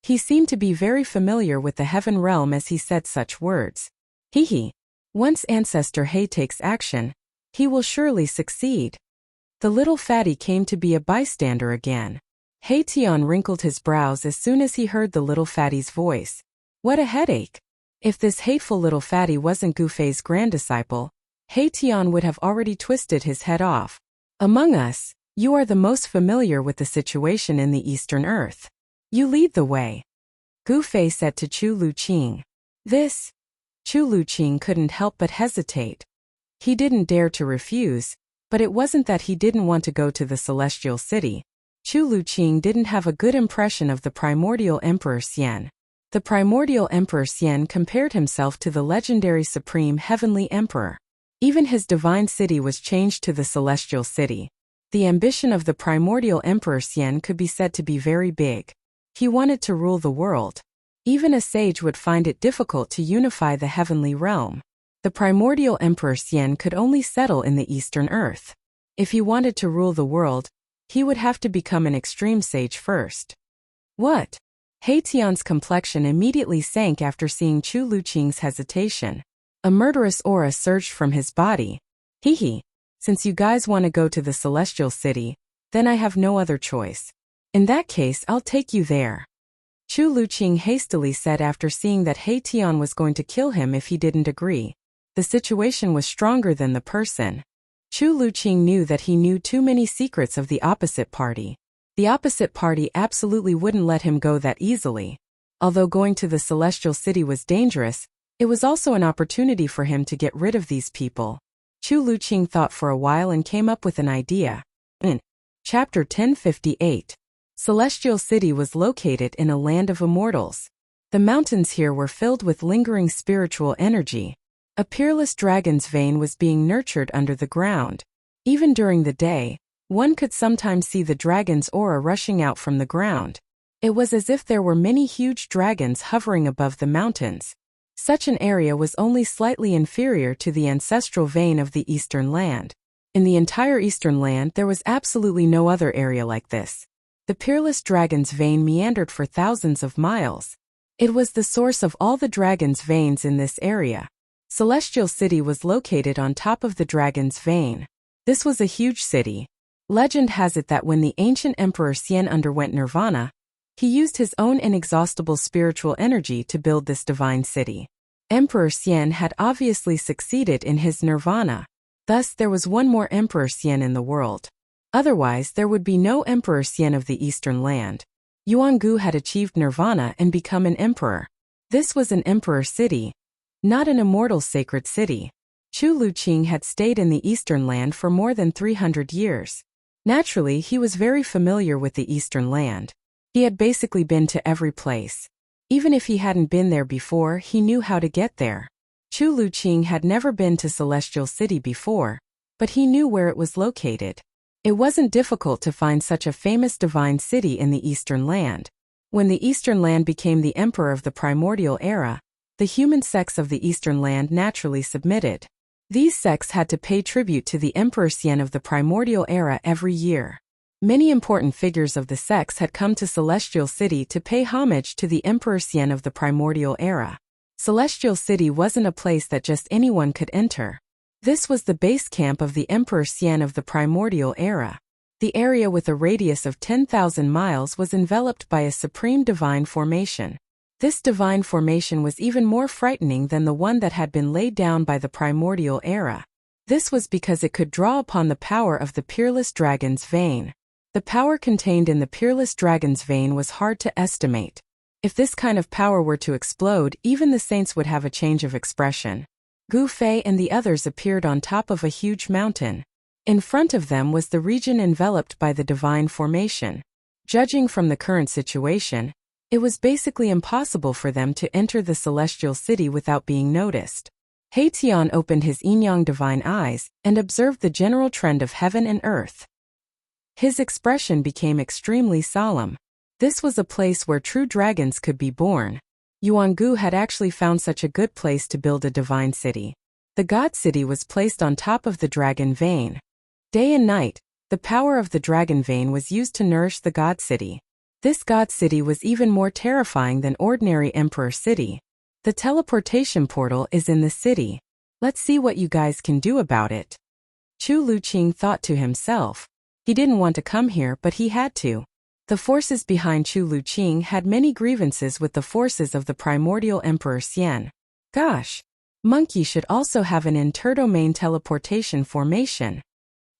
He seemed to be very familiar with the heaven realm as he said such words. Hee. Once Ancestor He takes action, he will surely succeed. The little fatty came to be a bystander again. He Tian wrinkled his brows as soon as he heard the little fatty's voice. What a headache! If this hateful little fatty wasn't Gu Fei's granddisciple, He Tian would have already twisted his head off. Among us, you are the most familiar with the situation in the Eastern Earth. You lead the way. Gu Fei said to Chu Luqing. This? Chu Luqing couldn't help but hesitate. He didn't dare to refuse, but it wasn't that he didn't want to go to the celestial city. Chu Luqing didn't have a good impression of the primordial Emperor Xian. The primordial Emperor Xian compared himself to the legendary supreme heavenly emperor. Even his divine city was changed to the celestial city. The ambition of the primordial Emperor Xian could be said to be very big. He wanted to rule the world. Even a sage would find it difficult to unify the heavenly realm. The primordial Emperor Xian could only settle in the Eastern Earth. If he wanted to rule the world, he would have to become an extreme sage first. What? He Tian's complexion immediately sank after seeing Chu Luqing's hesitation. A murderous aura surged from his body. Hee. Since you guys want to go to the celestial city, then I have no other choice. In that case, I'll take you there. Chu Luqing hastily said after seeing that He Tian was going to kill him if he didn't agree. The situation was stronger than the person. Chu Luqing knew that he knew too many secrets of the opposite party. The opposite party absolutely wouldn't let him go that easily. Although going to the celestial city was dangerous, it was also an opportunity for him to get rid of these people. Chu Luqing thought for a while and came up with an idea. In Chapter 1058, Celestial City was located in a land of immortals. The mountains here were filled with lingering spiritual energy. A peerless dragon's vein was being nurtured under the ground. Even during the day, one could sometimes see the dragon's aura rushing out from the ground. It was as if there were many huge dragons hovering above the mountains. Such an area was only slightly inferior to the ancestral vein of the Eastern Land. In the entire Eastern Land, there was absolutely no other area like this. The peerless dragon's vein meandered for thousands of miles. It was the source of all the dragon's veins in this area. Celestial City was located on top of the dragon's vein. This was a huge city. Legend has it that when the ancient Emperor Xian underwent nirvana, he used his own inexhaustible spiritual energy to build this divine city. Emperor Xian had obviously succeeded in his nirvana. Thus, there was one more Emperor Xian in the world. Otherwise, there would be no Emperor Xian of the Eastern Land. Yuangu had achieved nirvana and become an emperor. This was an emperor city, not an immortal sacred city. Chu Luqing had stayed in the Eastern Land for more than 300 years. Naturally, he was very familiar with the Eastern Land. He had basically been to every place. Even if he hadn't been there before, he knew how to get there. Chu Luqing had never been to Celestial City before, but he knew where it was located. It wasn't difficult to find such a famous divine city in the Eastern Land. When the Eastern Land became the emperor of the primordial era, the human sex of the Eastern Land naturally submitted. These sects had to pay tribute to the Emperor Xian of the primordial era every year. Many important figures of the sects had come to Celestial City to pay homage to the Emperor Xian of the primordial era. Celestial City wasn't a place that just anyone could enter. This was the base camp of the Emperor Xian of the primordial era. The area with a radius of 10,000 miles was enveloped by a supreme divine formation. This divine formation was even more frightening than the one that had been laid down by the primordial era. This was because it could draw upon the power of the peerless dragon's vein. The power contained in the peerless dragon's vein was hard to estimate. If this kind of power were to explode, even the saints would have a change of expression. Gu Fei and the others appeared on top of a huge mountain. In front of them was the region enveloped by the divine formation. Judging from the current situation, it was basically impossible for them to enter the Celestial City without being noticed. He Tian opened his yin-yang divine eyes and observed the general trend of heaven and earth. His expression became extremely solemn. This was a place where true dragons could be born. Yuangu had actually found such a good place to build a divine city. The God City was placed on top of the dragon vein. Day and night, the power of the dragon vein was used to nourish the God City. This God City was even more terrifying than ordinary Emperor City. The teleportation portal is in the city. Let's see what you guys can do about it. Chu Luqing thought to himself. He didn't want to come here, but he had to. The forces behind Chu Luqing had many grievances with the forces of the primordial Emperor Xian. Gosh! Monkey should also have an interdomain teleportation formation.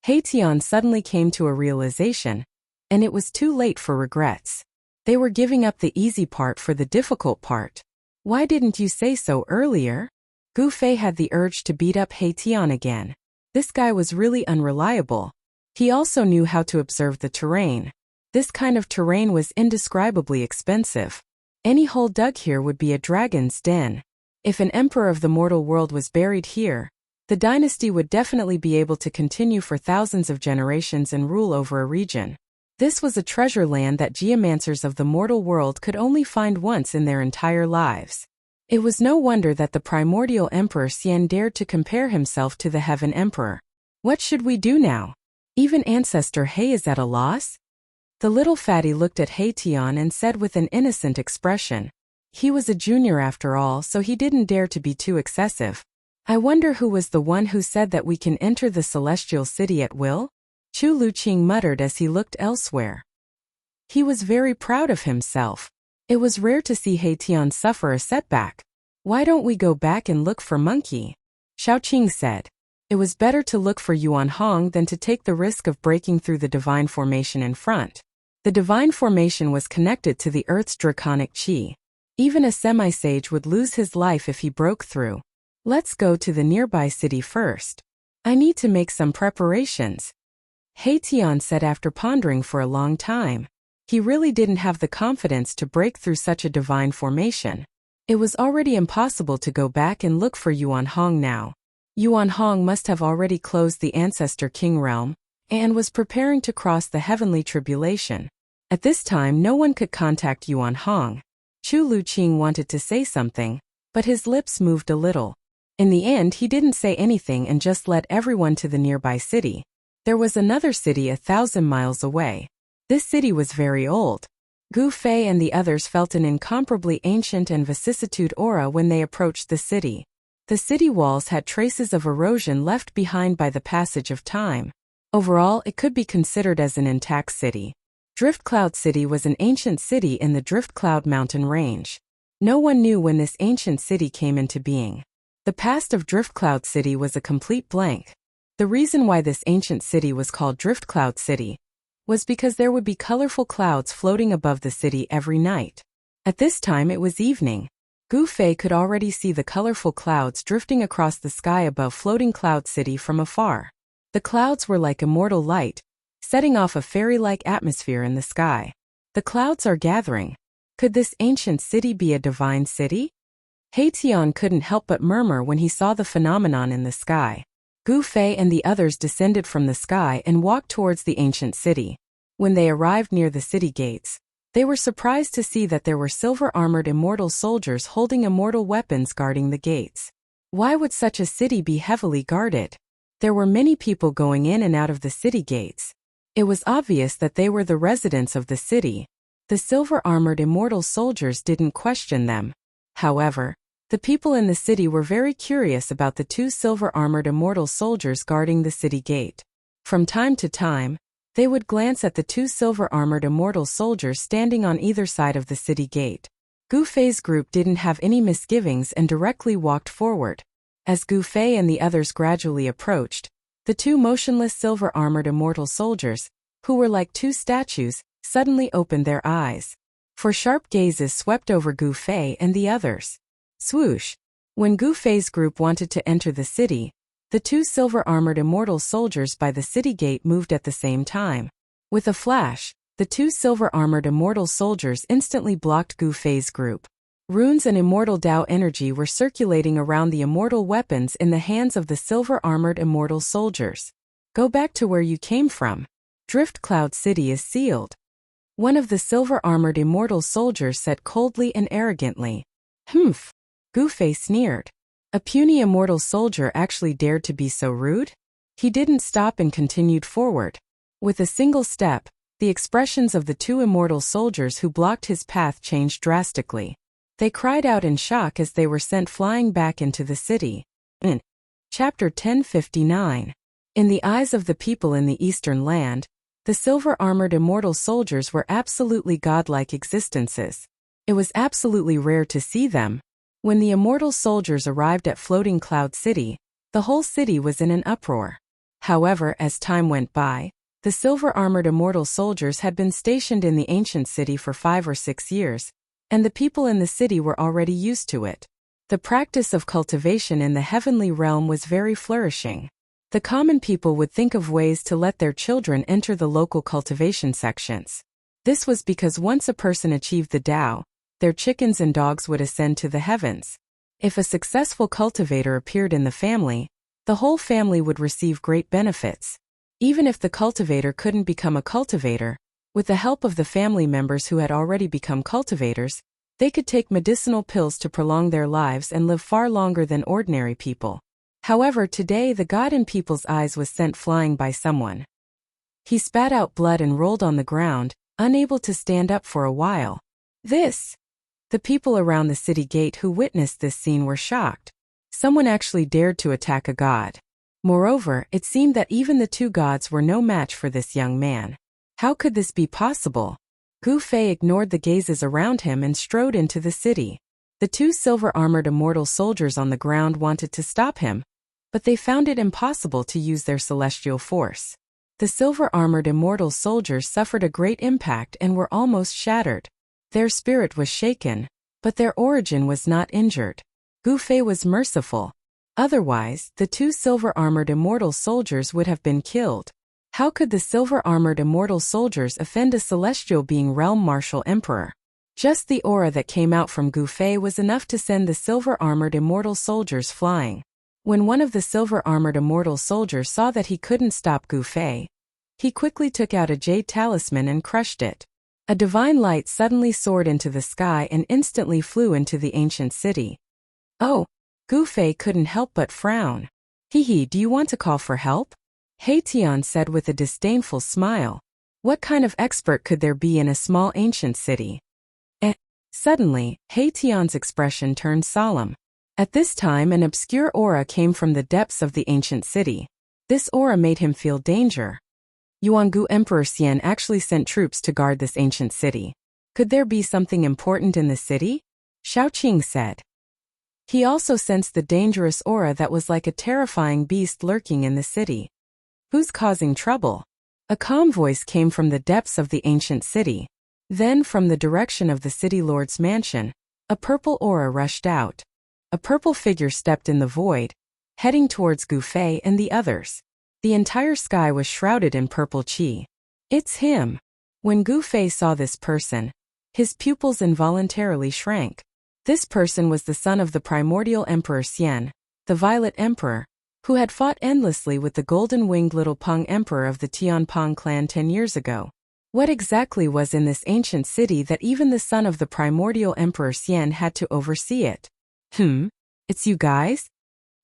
He Tian suddenly came to a realization, and it was too late for regrets. They were giving up the easy part for the difficult part. Why didn't you say so earlier? Gu Fei had the urge to beat up He Tian again. This guy was really unreliable. He also knew how to observe the terrain. This kind of terrain was indescribably expensive. Any hole dug here would be a dragon's den. If an emperor of the mortal world was buried here, the dynasty would definitely be able to continue for thousands of generations and rule over a region. This was a treasure land that geomancers of the mortal world could only find once in their entire lives. It was no wonder that the primordial Emperor Xian dared to compare himself to the Heaven Emperor. What should we do now? Even Ancestor He is at a loss? The little fatty looked at He Tian and said with an innocent expression. He was a junior after all, so he didn't dare to be too excessive. I wonder who was the one who said that we can enter the Celestial City at will? Chu Luqing muttered as he looked elsewhere. He was very proud of himself. It was rare to see He Tian suffer a setback. Why don't we go back and look for Monkey? Xiaoqing said. It was better to look for Yuan Hong than to take the risk of breaking through the divine formation in front. The divine formation was connected to the Earth's draconic qi. Even a semi-sage would lose his life if he broke through. Let's go to the nearby city first. I need to make some preparations. He Tian said after pondering for a long time. He really didn't have the confidence to break through such a divine formation. It was already impossible to go back and look for Yuan Hong now. Yuan Hong must have already closed the Ancestor King realm, and was preparing to cross the heavenly tribulation. At this time no one could contact Yuan Hong. Chu Luqing wanted to say something, but his lips moved a little. In the end he didn't say anything and just led everyone to the nearby city. There was another city 1,000 miles away. This city was very old. Gu Fei and the others felt an incomparably ancient and vicissitude aura when they approached the city. The city walls had traces of erosion left behind by the passage of time. Overall, it could be considered as an intact city. Drift Cloud City was an ancient city in the Drift Cloud mountain range. No one knew when this ancient city came into being. The past of Drift Cloud City was a complete blank. The reason why this ancient city was called Drift Cloud City was because there would be colorful clouds floating above the city every night. At this time it was evening. Gu Fei could already see the colorful clouds drifting across the sky above floating Cloud City from afar. The clouds were like immortal light, setting off a fairy-like atmosphere in the sky. The clouds are gathering. Could this ancient city be a divine city? He Tian couldn't help but murmur when he saw the phenomenon in the sky. Gu Fei and the others descended from the sky and walked towards the ancient city. When they arrived near the city gates, they were surprised to see that there were silver-armored immortal soldiers holding immortal weapons guarding the gates. Why would such a city be heavily guarded? There were many people going in and out of the city gates. It was obvious that they were the residents of the city. The silver-armored immortal soldiers didn't question them. However, the people in the city were very curious about the two silver-armored immortal soldiers guarding the city gate. From time to time, they would glance at the two silver-armored immortal soldiers standing on either side of the city gate. Gu Fei's group didn't have any misgivings and directly walked forward. As Gu Fei and the others gradually approached, the two motionless silver-armored immortal soldiers, who were like two statues, suddenly opened their eyes. For sharp gazes swept over Gu Fei and the others. Swoosh! When Gu Fei's group wanted to enter the city, the two silver-armored immortal soldiers by the city gate moved at the same time. With a flash, the two silver-armored immortal soldiers instantly blocked Gu Fei's group. Runes and immortal Tao energy were circulating around the immortal weapons in the hands of the silver-armored immortal soldiers. Go back to where you came from. Drift Cloud City is sealed. One of the silver-armored immortal soldiers said coldly and arrogantly. Humph! Gu Fei sneered. A puny immortal soldier actually dared to be so rude? He didn't stop and continued forward. With a single step, the expressions of the two immortal soldiers who blocked his path changed drastically. They cried out in shock as they were sent flying back into the city. In Chapter 1059. In the eyes of the people in the Eastern Land, the silver-armored immortal soldiers were absolutely godlike existences. It was absolutely rare to see them. When the immortal soldiers arrived at Floating Cloud City, the whole city was in an uproar. However, as time went by, the silver-armored immortal soldiers had been stationed in the ancient city for 5 or 6 years, and the people in the city were already used to it. The practice of cultivation in the heavenly realm was very flourishing. The common people would think of ways to let their children enter the local cultivation sections. This was because once a person achieved the Tao, their chickens and dogs would ascend to the heavens. If a successful cultivator appeared in the family, the whole family would receive great benefits. Even if the cultivator couldn't become a cultivator, with the help of the family members who had already become cultivators, they could take medicinal pills to prolong their lives and live far longer than ordinary people. However, today the god in people's eyes was sent flying by someone. He spat out blood and rolled on the ground, unable to stand up for a while. The people around the city gate who witnessed this scene were shocked. Someone actually dared to attack a god. Moreover, it seemed that even the two gods were no match for this young man. How could this be possible? Gu Fei ignored the gazes around him and strode into the city. The two silver-armored immortal soldiers on the ground wanted to stop him, but they found it impossible to use their celestial force. The silver-armored immortal soldiers suffered a great impact and were almost shattered. Their spirit was shaken, but their origin was not injured. Gu Fei was merciful. Otherwise, the two silver-armored immortal soldiers would have been killed. How could the silver-armored immortal soldiers offend a celestial being realm martial emperor? Just the aura that came out from Gu Fei was enough to send the silver-armored immortal soldiers flying. When one of the silver-armored immortal soldiers saw that he couldn't stop Gu Fei, he quickly took out a jade talisman and crushed it. A divine light suddenly soared into the sky and instantly flew into the ancient city. Oh! Gu Fei couldn't help but frown. Hee, do you want to call for help? He Tian said with a disdainful smile. What kind of expert could there be in a small ancient city? Suddenly, He Tian's expression turned solemn. At this time an obscure aura came from the depths of the ancient city. This aura made him feel danger. Yuangu Emperor Xian actually sent troops to guard this ancient city. Could there be something important in the city? Xiaoqing said. He also sensed the dangerous aura that was like a terrifying beast lurking in the city. Who's causing trouble? A calm voice came from the depths of the ancient city. Then from the direction of the city lord's mansion, a purple aura rushed out. A purple figure stepped in the void, heading towards Gu Fei and the others. The entire sky was shrouded in purple qi. It's him. When Gu Fei saw this person, his pupils involuntarily shrank. This person was the son of the primordial Emperor Xian, the Violet Emperor, who had fought endlessly with the golden-winged little Peng Emperor of the Tianpeng clan 10 years ago. What exactly was in this ancient city that even the son of the primordial Emperor Xian had to oversee it? It's you guys?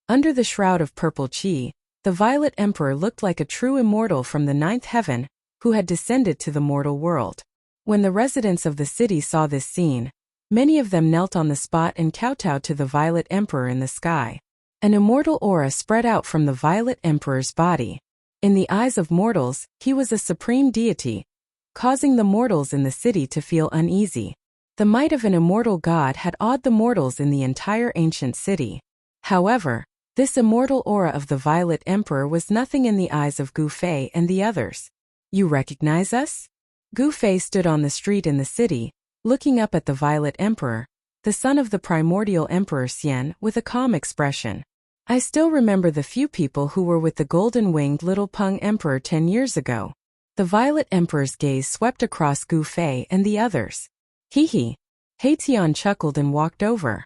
Under the shroud of purple chi, the Violet Emperor looked like a true immortal from the ninth heaven, who had descended to the mortal world. When the residents of the city saw this scene, many of them knelt on the spot and kowtowed to the Violet Emperor in the sky. An immortal aura spread out from the Violet Emperor's body. In the eyes of mortals, he was a supreme deity, causing the mortals in the city to feel uneasy. The might of an immortal god had awed the mortals in the entire ancient city. However, this immortal aura of the Violet Emperor was nothing in the eyes of Gu Fei and the others. "You recognize us?" Gu Fei stood on the street in the city, looking up at the Violet Emperor, the son of the primordial Emperor Xian, with a calm expression. "I still remember the few people who were with the golden-winged little Peng Emperor 10 years ago." The Violet Emperor's gaze swept across Gu Fei and the others. Hee. Tian chuckled and walked over.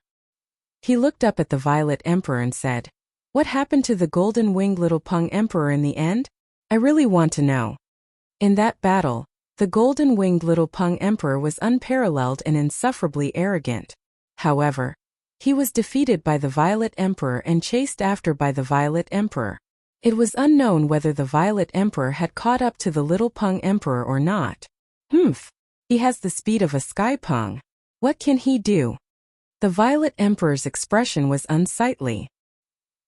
He looked up at the Violet Emperor and said, "What happened to the golden-winged little Peng Emperor in the end? I really want to know." In that battle, the golden-winged little Peng Emperor was unparalleled and insufferably arrogant. However, he was defeated by the Violet Emperor and chased after by the Violet Emperor. It was unknown whether the Violet Emperor had caught up to the little Peng Emperor or not. He has the speed of a sky Peng. What can he do? The Violet Emperor's expression was unsightly.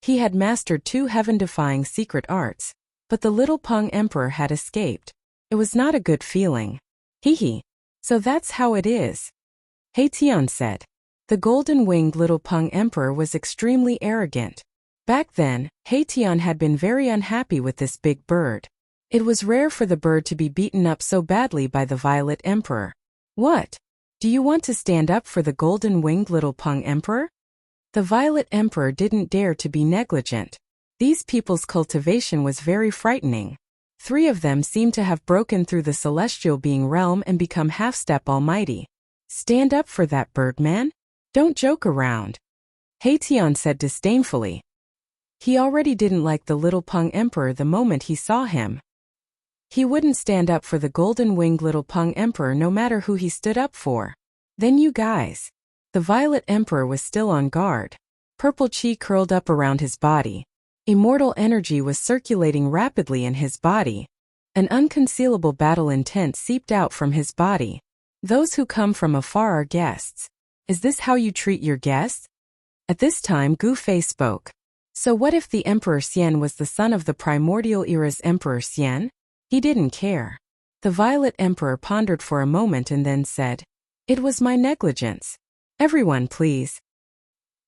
He had mastered 2 heaven-defying secret arts, but the little Peng Emperor had escaped. It was not a good feeling. So that's how it is. Tian said. The golden-winged little Peng Emperor was extremely arrogant. Back then, Tian had been very unhappy with this big bird. It was rare for the bird to be beaten up so badly by the Violet Emperor. "What? Do you want to stand up for the golden-winged little Peng Emperor?" The Violet Emperor didn't dare to be negligent. These people's cultivation was very frightening. 3 of them seemed to have broken through the celestial being realm and become half-step almighty. "Stand up for that bird, man? Don't joke around," Tian said disdainfully. He already didn't like the little Peng Emperor the moment he saw him. He wouldn't stand up for the golden-winged little Peng Emperor no matter who he stood up for. "Then you guys." The Violet Emperor was still on guard. Purple chi curled up around his body. Immortal energy was circulating rapidly in his body. An unconcealable battle intent seeped out from his body. "Those who come from afar are guests. Is this how you treat your guests?" At this time Gu Fei spoke. So what if the Emperor Xian was the son of the primordial era's Emperor Xian? He didn't care. The Violet Emperor pondered for a moment and then said, "It was my negligence. Everyone please,"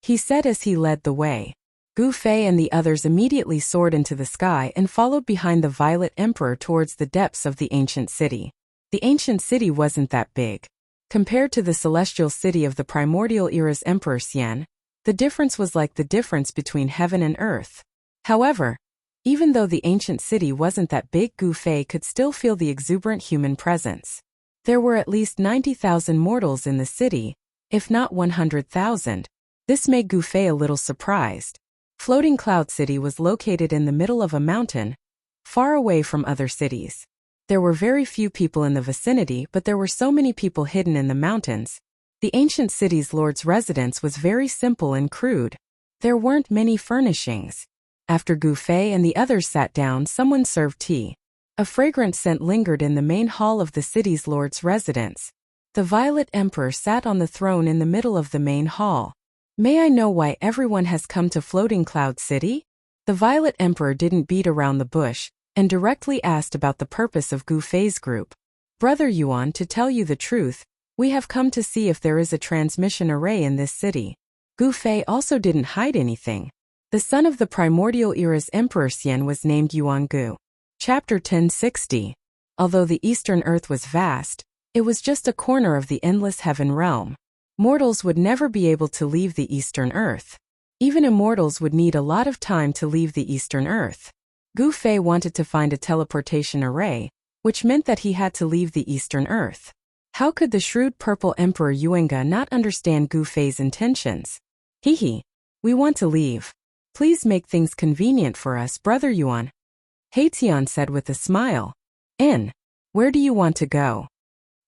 he said as he led the way. Gu Fei and the others immediately soared into the sky and followed behind the Violet Emperor towards the depths of the ancient city. The ancient city wasn't that big. Compared to the celestial city of the primordial era's Emperor Xian, the difference was like the difference between heaven and earth. However, even though the ancient city wasn't that big, Gu Fei could still feel the exuberant human presence. There were at least 90,000 mortals in the city, if not 100,000. This made Gu Fei a little surprised. Floating Cloud City was located in the middle of a mountain, far away from other cities. There were very few people in the vicinity, but there were so many people hidden in the mountains. The ancient city's lord's residence was very simple and crude. There weren't many furnishings. After Gu Fei and the others sat down, someone served tea. A fragrant scent lingered in the main hall of the city's lord's residence. The Violet Emperor sat on the throne in the middle of the main hall. "May I know why everyone has come to Floating Cloud City?" The Violet Emperor didn't beat around the bush and directly asked about the purpose of Gu Fei's group. "Brother Yuan, to tell you the truth, we have come to see if there is a transmission array in this city." Gu Fei also didn't hide anything. The son of the primordial era's Emperor Xian was named Yuan Gu. Chapter 1060. Although the Eastern Earth was vast, it was just a corner of the endless heaven realm. Mortals would never be able to leave the Eastern Earth. Even immortals would need a lot of time to leave the Eastern Earth. Gu Fei wanted to find a teleportation array, which meant that he had to leave the Eastern Earth. How could the shrewd purple Emperor Yuanga not understand Gu Fei's intentions? We want to leave. Please make things convenient for us, Brother Yuan," Tian said with a smile. Where do you want to go?"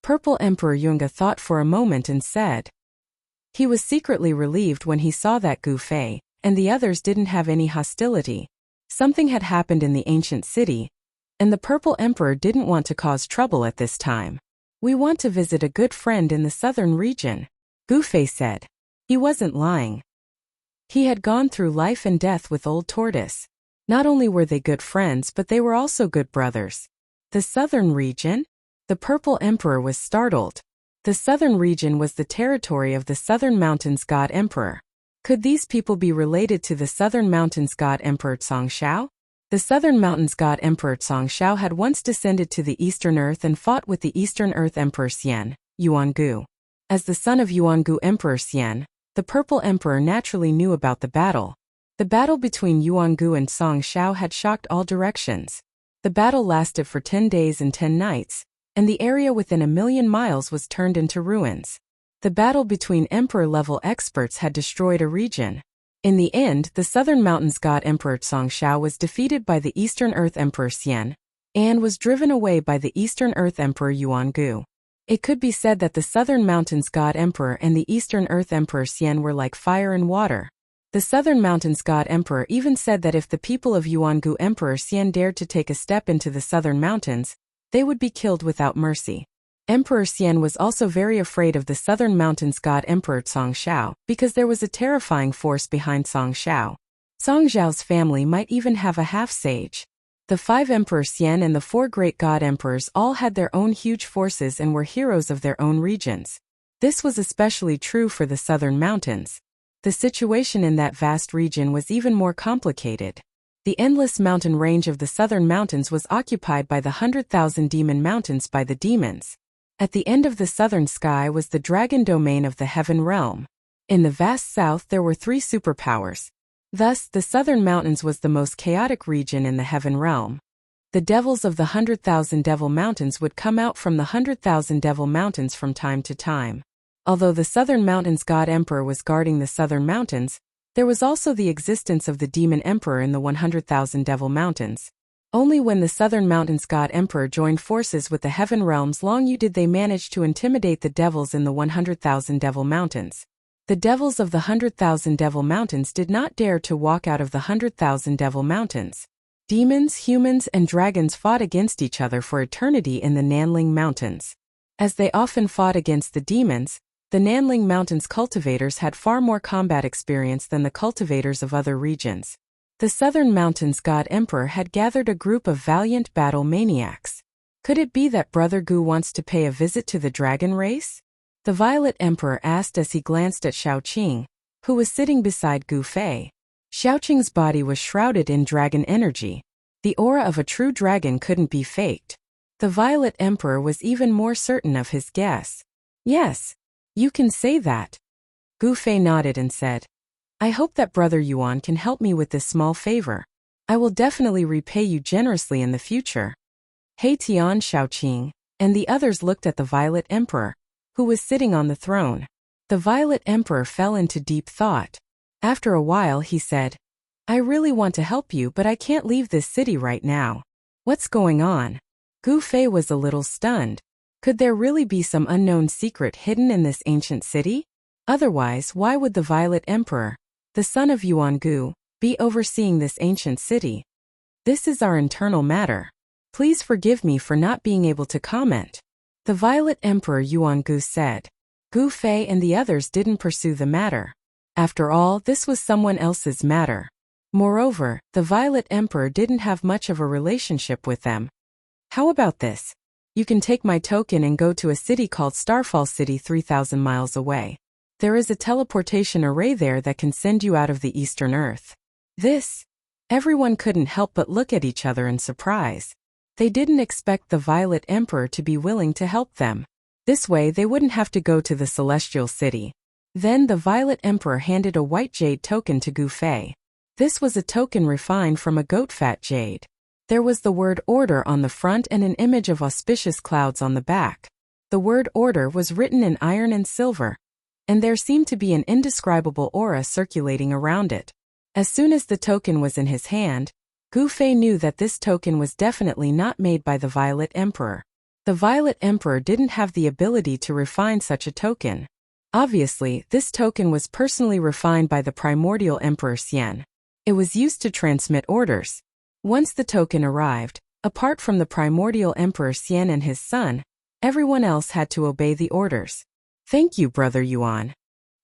Purple Emperor Yuanga thought for a moment and said. He was secretly relieved when he saw that Gu Fei, and the others didn't have any hostility. Something had happened in the ancient city, and the Purple Emperor didn't want to cause trouble at this time. "We want to visit a good friend in the southern region," Gu Fei said. He wasn't lying. He had gone through life and death with Old Tortoise. Not only were they good friends, but they were also good brothers. The southern region? The Purple Emperor was startled. The southern region was the territory of the Southern Mountains God Emperor. Could these people be related to the Southern Mountains God Emperor Zhongxiao? The Southern Mountains God Emperor Zhongxiao had once descended to the Eastern Earth and fought with the Eastern Earth Emperor Xian, Yuangu. As the son of Yuangu Emperor Xian, the Purple Emperor naturally knew about the battle. The battle between Yuangu and Zhongxiao had shocked all directions. The battle lasted for 10 days and 10 nights, and the area within 1,000,000 miles was turned into ruins. The battle between emperor-level experts had destroyed a region. In the end, the Southern Mountains God Emperor Zhongxiao was defeated by the Eastern Earth Emperor Xian, and was driven away by the Eastern Earth Emperor Yuangu. It could be said that the Southern Mountains God Emperor and the Eastern Earth Emperor Xian were like fire and water. The Southern Mountains God Emperor even said that if the people of Yuangu Emperor Xian dared to take a step into the Southern Mountains, they would be killed without mercy. Emperor Xian was also very afraid of the Southern Mountains God Emperor Zhongxiao, because there was a terrifying force behind Zhongxiao. Zhongxiao's family might even have a half-sage. The 5 Emperor Xian and the 4 great God Emperors all had their own huge forces and were heroes of their own regions. This was especially true for the Southern Mountains. The situation in that vast region was even more complicated. The endless mountain range of the Southern Mountains was occupied by the 100,000 demon mountains by the demons. At the end of the southern sky was the dragon domain of the heaven realm. In the vast south there were 3 superpowers. Thus, the Southern Mountains was the most chaotic region in the heaven realm. The devils of the 100,000 devil mountains would come out from the 100,000 devil mountains from time to time. Although the Southern Mountains God Emperor was guarding the Southern Mountains, there was also the existence of the Demon Emperor in the 100,000 devil mountains. Only when the Southern Mountains God Emperor joined forces with the heaven realms long did they manage to intimidate the devils in the 100,000 devil mountains. The devils of the 100,000 devil mountains did not dare to walk out of the 100,000 devil mountains. Demons, humans, and dragons fought against each other for eternity in the Nanling Mountains. As they often fought against the demons, the Nanling Mountains cultivators had far more combat experience than the cultivators of other regions. The Southern Mountains God Emperor had gathered a group of valiant battle maniacs. Could it be that Brother Gu wants to pay a visit to the dragon race? The Violet Emperor asked as he glanced at Xiaoqing, who was sitting beside Gu Fei. Xiaoqing's body was shrouded in dragon energy. The aura of a true dragon couldn't be faked. The Violet Emperor was even more certain of his guess. "Yes, you can say that." Gu Fei nodded and said, "I hope that Brother Yuan can help me with this small favor. I will definitely repay you generously in the future." He Tian, Xiaoqing, and the others looked at the Violet Emperor, who was sitting on the throne. The Violet Emperor fell into deep thought. After a while he said, "I really want to help you, but I can't leave this city right now. What's going on?" Gu Fei was a little stunned. Could there really be some unknown secret hidden in this ancient city? Otherwise, why would the Violet Emperor, the son of Yuangu, be overseeing this ancient city? "This is our internal matter. Please forgive me for not being able to comment," the Violet Emperor Yuangu said. Gu Fei and the others didn't pursue the matter. After all, this was someone else's matter. Moreover, the Violet Emperor didn't have much of a relationship with them. "How about this? You can take my token and go to a city called Starfall City 3,000 miles away. There is a teleportation array there that can send you out of the Eastern Earth." This? Everyone couldn't help but look at each other in surprise. They didn't expect the Violet Emperor to be willing to help them. This way they wouldn't have to go to the Celestial City. Then the Violet Emperor handed a white jade token to Gu Fei. This was a token refined from a goat-fat jade. There was the word order on the front and an image of auspicious clouds on the back. The word order was written in iron and silver, and there seemed to be an indescribable aura circulating around it. As soon as the token was in his hand, Gu Fei knew that this token was definitely not made by the Violet Emperor. The Violet Emperor didn't have the ability to refine such a token. Obviously, this token was personally refined by the primordial Emperor Xian. It was used to transmit orders. Once the token arrived, apart from the primordial Emperor Xian and his son, everyone else had to obey the orders. Thank you, Brother Yuan.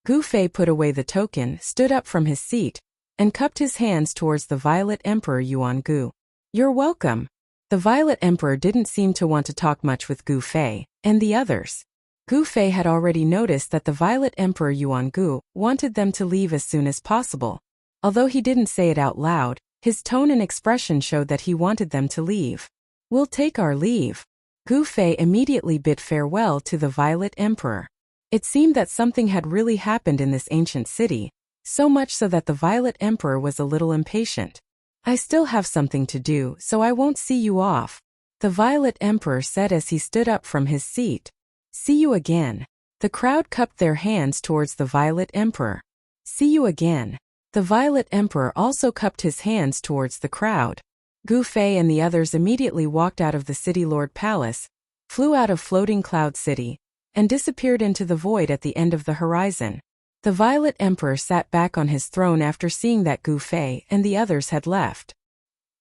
Gu Fei put away the token, stood up from his seat, and cupped his hands towards the Violet Emperor Yuan Gu. You're welcome. The Violet Emperor didn't seem to want to talk much with Gu Fei and the others. Gu Fei had already noticed that the Violet Emperor Yuan Gu wanted them to leave as soon as possible. Although he didn't say it out loud, his tone and expression showed that he wanted them to leave. We'll take our leave. Gu Fei immediately bid farewell to the Violet Emperor. It seemed that something had really happened in this ancient city, so much so that the Violet Emperor was a little impatient. I still have something to do, so I won't see you off, the Violet Emperor said as he stood up from his seat. See you again. The crowd cupped their hands towards the Violet Emperor. See you again. The Violet Emperor also cupped his hands towards the crowd. Gu Fei and the others immediately walked out of the City Lord Palace, flew out of Floating Cloud City, and disappeared into the void at the end of the horizon. The Violet Emperor sat back on his throne after seeing that Gu Fei and the others had left.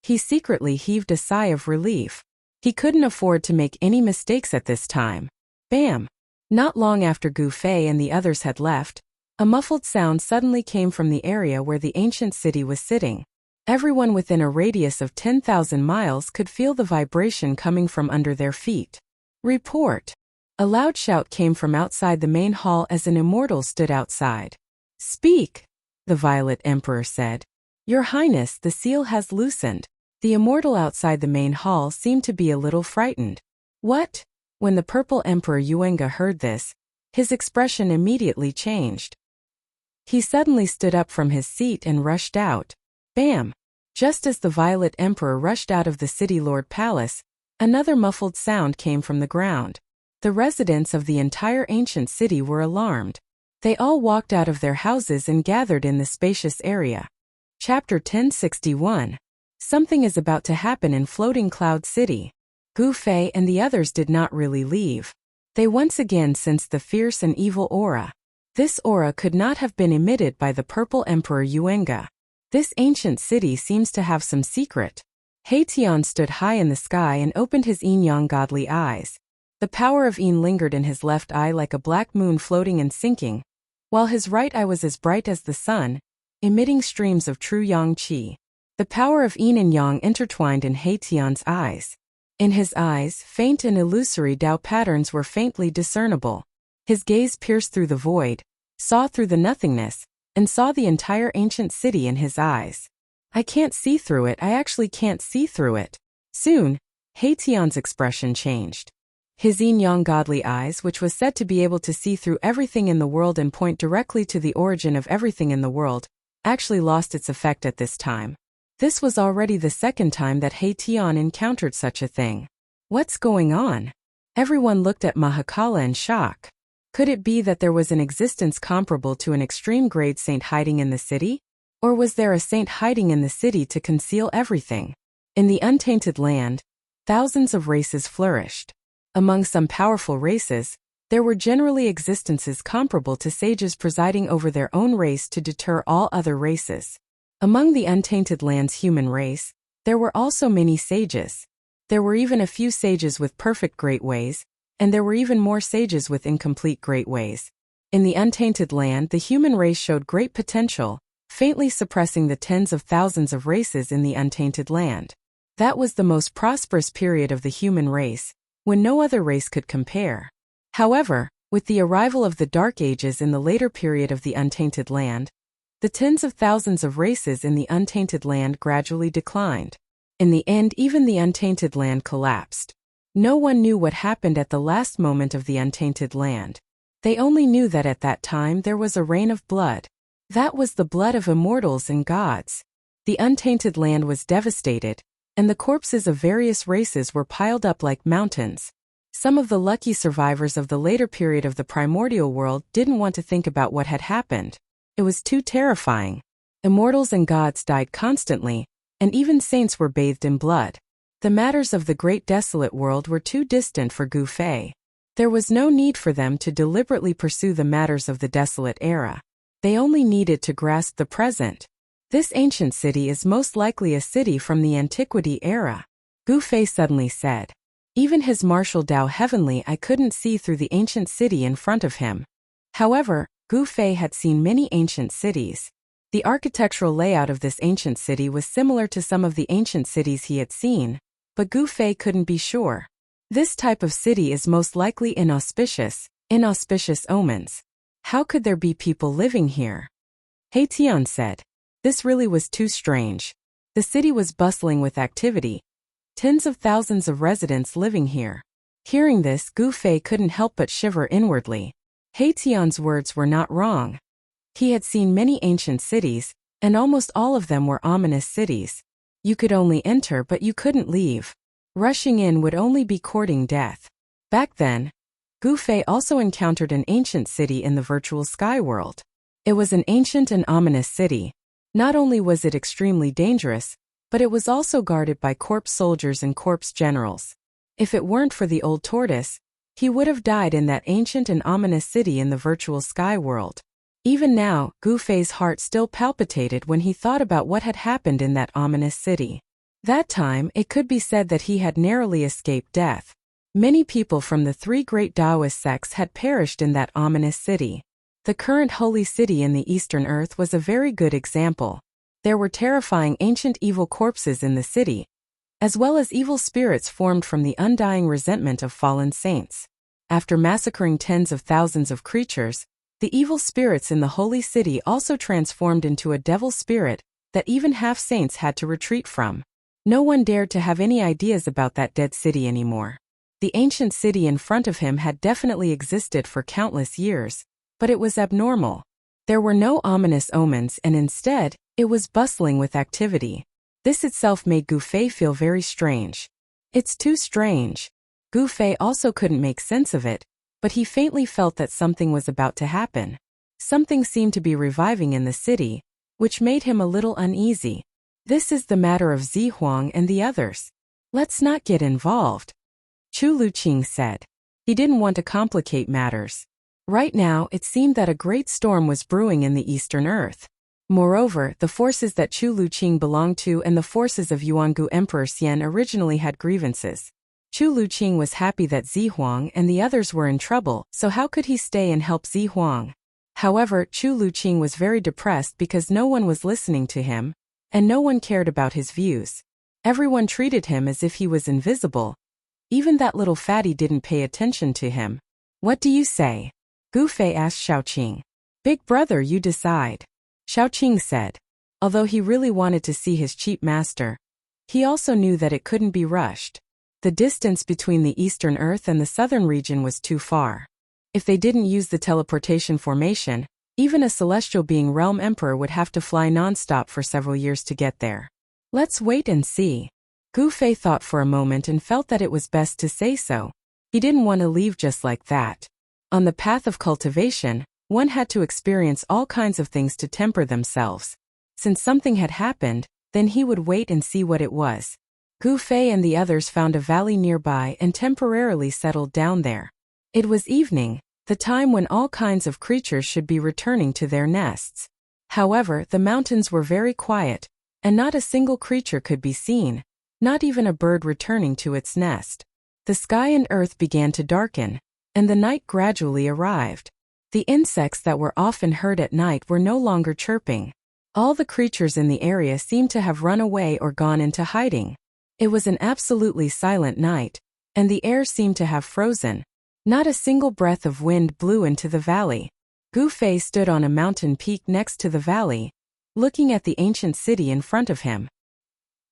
He secretly heaved a sigh of relief. He couldn't afford to make any mistakes at this time. Bam! Not long after Gu Fei and the others had left, a muffled sound suddenly came from the area where the ancient city was sitting. Everyone within a radius of 10,000 miles could feel the vibration coming from under their feet. Report! A loud shout came from outside the main hall as an immortal stood outside. Speak! The Violet Emperor said. Your Highness, the seal has loosened. The immortal outside the main hall seemed to be a little frightened. What? When the Purple Emperor Yuenga heard this, his expression immediately changed. He suddenly stood up from his seat and rushed out. Bam! Just as the Violet Emperor rushed out of the City Lord Palace, another muffled sound came from the ground. The residents of the entire ancient city were alarmed. They all walked out of their houses and gathered in the spacious area. Chapter 1061. Something is about to happen in Floating Cloud City. Gu Fei and the others did not really leave. They once again sensed the fierce and evil aura. This aura could not have been emitted by the Purple Emperor Yuenga. This ancient city seems to have some secret. Tian stood high in the sky and opened his yin-yang godly eyes. The power of Yin lingered in his left eye like a black moon floating and sinking, while his right eye was as bright as the sun, emitting streams of true yang qi. The power of Yin and Yang intertwined in Tian's eyes. In his eyes, faint and illusory Dao patterns were faintly discernible. His gaze pierced through the void, saw through the nothingness, and saw the entire ancient city in his eyes. I can't see through it, I actually can't see through it. Soon, Tian's expression changed. His yin-yang godly eyes, which was said to be able to see through everything in the world and point directly to the origin of everything in the world, actually lost its effect at this time. This was already the second time that Tian encountered such a thing. What's going on? Everyone looked at Mahakala in shock. Could it be that there was an existence comparable to an extreme-grade saint hiding in the city? Or was there a saint hiding in the city to conceal everything? In the untainted land, thousands of races flourished. Among some powerful races, there were generally existences comparable to sages presiding over their own race to deter all other races. Among the untainted land's human race, there were also many sages. There were even a few sages with perfect great ways, and there were even more sages with incomplete great ways. In the untainted land, the human race showed great potential, faintly suppressing the tens of thousands of races in the untainted land. That was the most prosperous period of the human race, when no other race could compare. However, with the arrival of the Dark Ages in the later period of the untainted land, the tens of thousands of races in the untainted land gradually declined. In the end, even the untainted land collapsed. No one knew what happened at the last moment of the untainted land. They only knew that at that time there was a rain of blood. That was the blood of immortals and gods. The untainted land was devastated, and the corpses of various races were piled up like mountains. Some of the lucky survivors of the later period of the primordial world didn't want to think about what had happened. It was too terrifying. Immortals and gods died constantly, and even saints were bathed in blood. The matters of the great desolate world were too distant for Gu Fei. There was no need for them to deliberately pursue the matters of the desolate era. They only needed to grasp the present. This ancient city is most likely a city from the antiquity era, Gu Fei suddenly said. Even his martial Dao heavenly eye couldn't see through the ancient city in front of him. However, Gu Fei had seen many ancient cities. The architectural layout of this ancient city was similar to some of the ancient cities he had seen, but Gu Fei couldn't be sure. This type of city is most likely inauspicious omens. How could there be people living here? He Tian said. This really was too strange. The city was bustling with activity. Tens of thousands of residents living here. Hearing this, Gu Fei couldn't help but shiver inwardly. He Tian's words were not wrong. He had seen many ancient cities, and almost all of them were ominous cities. You could only enter but you couldn't leave. Rushing in would only be courting death. Back then, Gu Fei also encountered an ancient city in the virtual sky world. It was an ancient and ominous city. Not only was it extremely dangerous, but it was also guarded by corpse soldiers and corpse generals. If it weren't for the old tortoise, he would have died in that ancient and ominous city in the virtual sky world. Even now, Gu Fei's heart still palpitated when he thought about what had happened in that ominous city. That time, it could be said that he had narrowly escaped death. Many people from the three great Taoist sects had perished in that ominous city. The current holy city in the Eastern Earth was a very good example. There were terrifying ancient evil corpses in the city, as well as evil spirits formed from the undying resentment of fallen saints. After massacring tens of thousands of creatures, the evil spirits in the holy city also transformed into a devil spirit that even half-saints had to retreat from. No one dared to have any ideas about that dead city anymore. The ancient city in front of him had definitely existed for countless years, but it was abnormal. There were no ominous omens and instead, it was bustling with activity. This itself made Gu Fei feel very strange. It's too strange. Gu Fei also couldn't make sense of it, but he faintly felt that something was about to happen. Something seemed to be reviving in the city, which made him a little uneasy. This is the matter of Zi Huang and the others. Let's not get involved, Chu Luqing said. He didn't want to complicate matters. Right now, it seemed that a great storm was brewing in the Eastern Earth. Moreover, the forces that Chu Luqing belonged to and the forces of Yuangu Emperor Xian originally had grievances. Chu Luqing was happy that Zi Huang and the others were in trouble, so how could he stay and help Zi Huang? However, Chu Luqing was very depressed because no one was listening to him, and no one cared about his views. Everyone treated him as if he was invisible. Even that little fatty didn't pay attention to him. What do you say? Gu Fei asked Shaoqing. Big brother, you decide, Shaoqing said. Although he really wanted to see his cheap master, he also knew that it couldn't be rushed. The distance between the Eastern Earth and the Southern region was too far. If they didn't use the teleportation formation, even a celestial being realm emperor would have to fly non-stop for several years to get there. Let's wait and see. Gu Fei thought for a moment and felt that it was best to say so. He didn't want to leave just like that. On the path of cultivation, one had to experience all kinds of things to temper themselves. Since something had happened, then he would wait and see what it was. Gu Fei and the others found a valley nearby and temporarily settled down there. It was evening, the time when all kinds of creatures should be returning to their nests. However, the mountains were very quiet, and not a single creature could be seen, not even a bird returning to its nest. The sky and earth began to darken, and the night gradually arrived. The insects that were often heard at night were no longer chirping. All the creatures in the area seemed to have run away or gone into hiding. It was an absolutely silent night, and the air seemed to have frozen. Not a single breath of wind blew into the valley. Gu Fei stood on a mountain peak next to the valley, looking at the ancient city in front of him.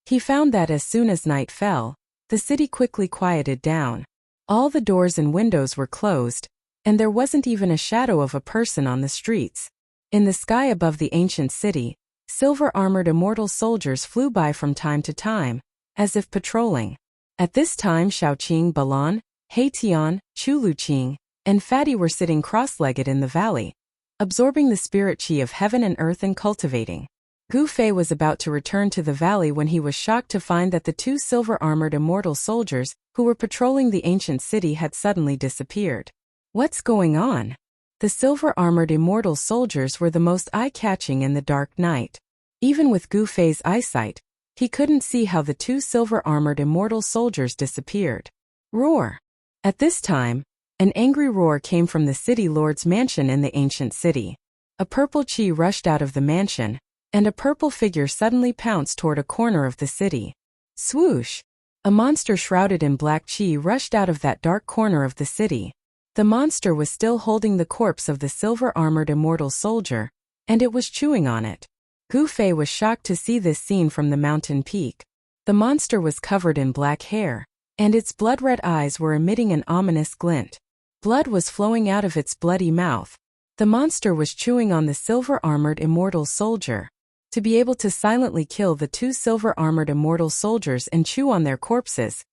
He found that as soon as night fell, the city quickly quieted down. All the doors and windows were closed, and there wasn't even a shadow of a person on the streets. In the sky above the ancient city, silver-armored immortal soldiers flew by from time to time, as if patrolling. At this time Shaoqing, Balan, He Tian, Chu Luqing, and Fatty were sitting cross-legged in the valley, absorbing the spirit qi of heaven and earth and cultivating. Gu Fei was about to return to the valley when he was shocked to find that the two silver-armored immortal soldiers who were patrolling the ancient city had suddenly disappeared. What's going on? The silver-armored immortal soldiers were the most eye-catching in the dark night. Even with Gu Fei's eyesight, he couldn't see how the two silver-armored immortal soldiers disappeared. Roar! At this time, an angry roar came from the city lord's mansion in the ancient city. A purple chi rushed out of the mansion, and a purple figure suddenly pounced toward a corner of the city. Swoosh! A monster shrouded in black chi rushed out of that dark corner of the city. The monster was still holding the corpse of the silver-armored immortal soldier, and it was chewing on it. Gu Fei was shocked to see this scene from the mountain peak. The monster was covered in black hair, and its blood-red eyes were emitting an ominous glint. Blood was flowing out of its bloody mouth. The monster was chewing on the silver-armored immortal soldier. To be able to silently kill the two silver-armored immortal soldiers and chew on their corpses,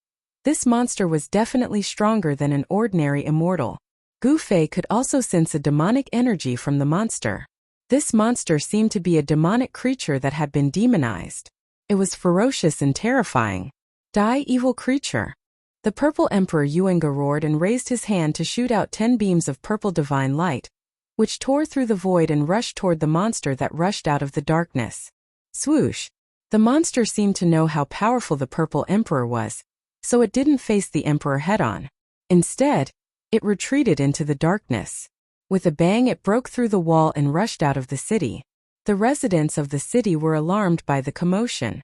this monster was definitely stronger than an ordinary immortal. Gu Fei could also sense a demonic energy from the monster. This monster seemed to be a demonic creature that had been demonized. It was ferocious and terrifying. Die, evil creature! The purple emperor Yuenga roared and raised his hand to shoot out 10 beams of purple divine light, which tore through the void and rushed toward the monster that rushed out of the darkness. Swoosh! The monster seemed to know how powerful the purple emperor was, so it didn't face the emperor head-on. Instead, it retreated into the darkness. With a bang, it broke through the wall and rushed out of the city. The residents of the city were alarmed by the commotion.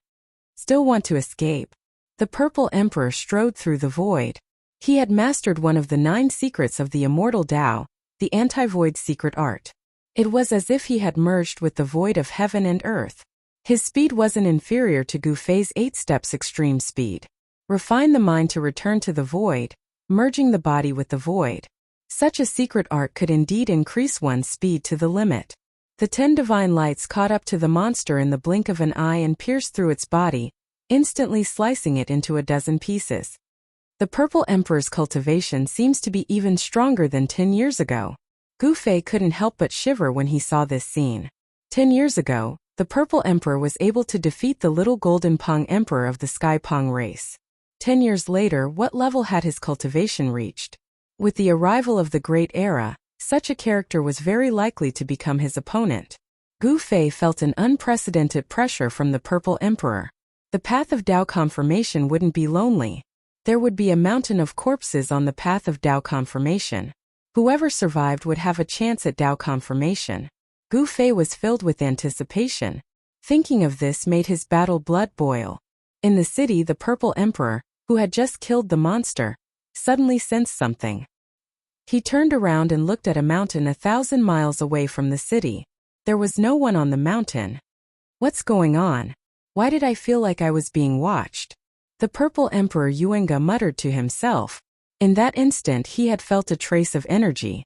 Still want to escape? The purple emperor strode through the void. He had mastered one of the 9 secrets of the immortal Tao, the anti-void secret art. It was as if he had merged with the void of heaven and earth. His speed wasn't inferior to Gu Fei's 8 steps extreme speed. Refine the mind to return to the void, merging the body with the void. Such a secret art could indeed increase one's speed to the limit. The 10 divine lights caught up to the monster in the blink of an eye and pierced through its body, instantly slicing it into a dozen pieces. The purple emperor's cultivation seems to be even stronger than 10 years ago. Gu Fei couldn't help but shiver when he saw this scene. 10 years ago, the purple emperor was able to defeat the little golden Pong emperor of the Sky Pong race. 10 years later, what level had his cultivation reached? With the arrival of the Great Era, such a character was very likely to become his opponent. Gu Fei felt an unprecedented pressure from the purple emperor. The path of Tao confirmation wouldn't be lonely. There would be a mountain of corpses on the path of Tao confirmation. Whoever survived would have a chance at Tao confirmation. Gu Fei was filled with anticipation. Thinking of this made his battle blood boil. In the city, the purple emperor, who had just killed the monster, suddenly sensed something. He turned around and looked at a mountain 1,000 miles away from the city. There was no one on the mountain. What's going on? Why did I feel like I was being watched? The purple emperor Yuenga muttered to himself. In that instant he had felt a trace of energy.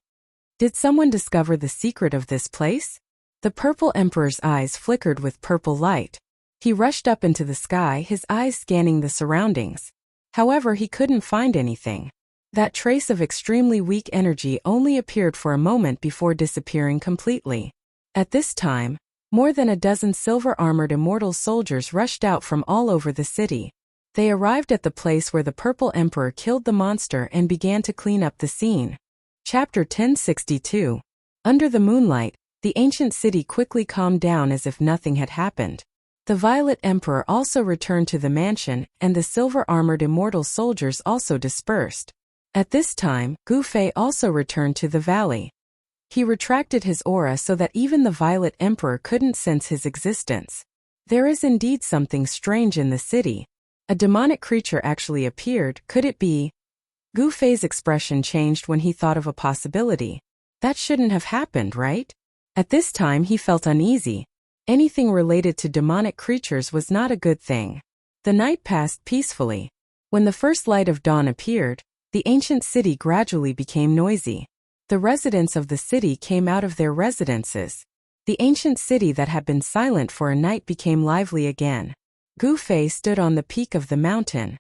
Did someone discover the secret of this place? The purple emperor's eyes flickered with purple light. He rushed up into the sky, his eyes scanning the surroundings. However, he couldn't find anything. That trace of extremely weak energy only appeared for a moment before disappearing completely. At this time, more than a dozen silver-armored immortal soldiers rushed out from all over the city. They arrived at the place where the purple emperor killed the monster and began to clean up the scene. Chapter 1062. Under the moonlight, the ancient city quickly calmed down as if nothing had happened. The Violet Emperor also returned to the mansion, and the silver-armored immortal soldiers also dispersed. At this time, Gu Fei also returned to the valley. He retracted his aura so that even the Violet Emperor couldn't sense his existence. There is indeed something strange in the city. A demonic creature actually appeared. Could it be? Gu Fei's expression changed when he thought of a possibility. That shouldn't have happened, right? At this time he felt uneasy. Anything related to demonic creatures was not a good thing. The night passed peacefully. When the first light of dawn appeared, the ancient city gradually became noisy. The residents of the city came out of their residences. The ancient city that had been silent for a night became lively again. Gu Fei stood on the peak of the mountain.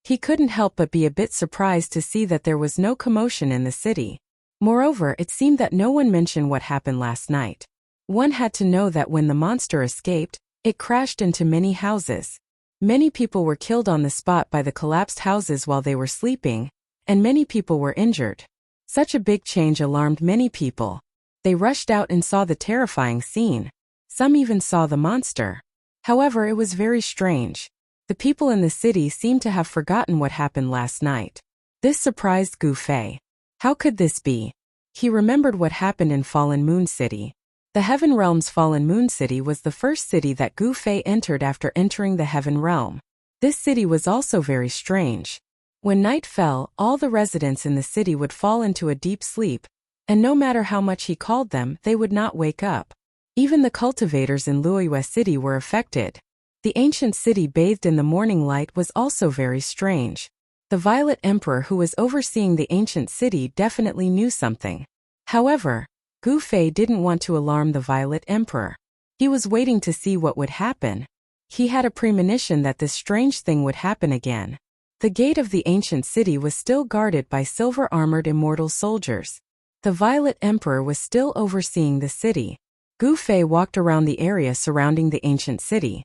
He couldn't help but be a bit surprised to see that there was no commotion in the city. Moreover, it seemed that no one mentioned what happened last night. One had to know that when the monster escaped, it crashed into many houses. Many people were killed on the spot by the collapsed houses while they were sleeping, and many people were injured. Such a big change alarmed many people. They rushed out and saw the terrifying scene. Some even saw the monster. However, it was very strange. The people in the city seemed to have forgotten what happened last night. This surprised Gu Fei. How could this be? He remembered what happened in Fallen Moon City. The Heaven Realm's Fallen Moon City was the first city that Gu Fei entered after entering the Heaven Realm. This city was also very strange. When night fell, all the residents in the city would fall into a deep sleep, and no matter how much he called them, they would not wake up. Even the cultivators in Luoyue City were affected. The ancient city bathed in the morning light was also very strange. The Violet Emperor who was overseeing the ancient city definitely knew something. However, Gu Fei didn't want to alarm the Violet Emperor. He was waiting to see what would happen. He had a premonition that this strange thing would happen again. The gate of the ancient city was still guarded by silver-armored immortal soldiers. The Violet Emperor was still overseeing the city. Gu Fei walked around the area surrounding the ancient city.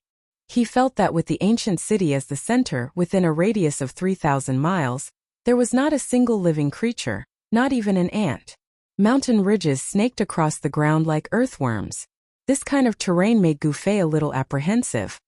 He felt that with the ancient city as the center, within a radius of 3,000 miles, there was not a single living creature, not even an ant. Mountain ridges snaked across the ground like earthworms. This kind of terrain made Gu Fei a little apprehensive.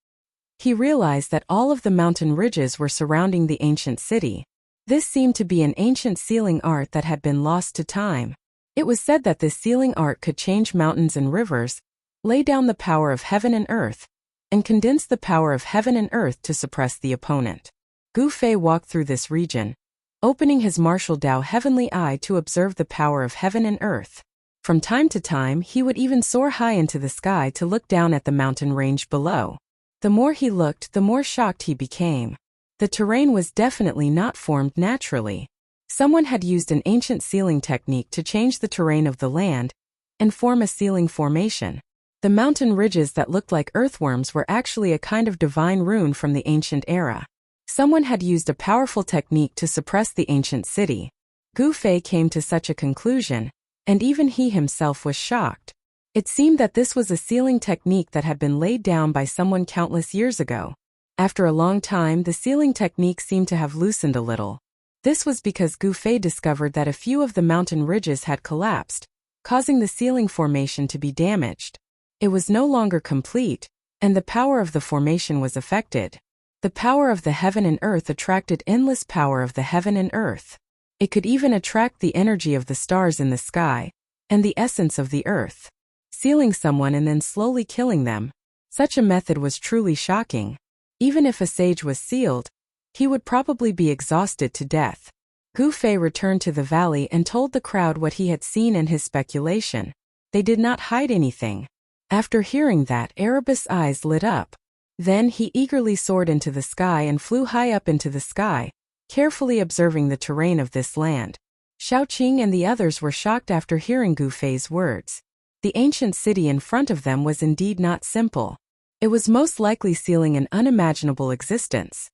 He realized that all of the mountain ridges were surrounding the ancient city. This seemed to be an ancient sealing art that had been lost to time. It was said that this sealing art could change mountains and rivers, lay down the power of heaven and earth, and condense the power of heaven and earth to suppress the opponent. Gu Fei walked through this region, opening his martial Dao heavenly eye to observe the power of heaven and earth. From time to time, he would even soar high into the sky to look down at the mountain range below. The more he looked, the more shocked he became. The terrain was definitely not formed naturally. Someone had used an ancient sealing technique to change the terrain of the land and form a sealing formation. The mountain ridges that looked like earthworms were actually a kind of divine rune from the ancient era. Someone had used a powerful technique to suppress the ancient city. Gu Fei came to such a conclusion, and even he himself was shocked. It seemed that this was a sealing technique that had been laid down by someone countless years ago. After a long time, the sealing technique seemed to have loosened a little. This was because Gu Fei discovered that a few of the mountain ridges had collapsed, causing the sealing formation to be damaged. It was no longer complete, and the power of the formation was affected. The power of the heaven and earth attracted endless power of the heaven and earth. It could even attract the energy of the stars in the sky, and the essence of the earth. Sealing someone and then slowly killing them. Such a method was truly shocking. Even if a sage was sealed, he would probably be exhausted to death. Gu Fei returned to the valley and told the crowd what he had seen and his speculation. They did not hide anything. After hearing that, Erebus' eyes lit up. Then he eagerly soared into the sky and flew high up into the sky, carefully observing the terrain of this land. Xiaoqing and the others were shocked after hearing Gu Fei's words. The ancient city in front of them was indeed not simple. It was most likely sealing an unimaginable existence.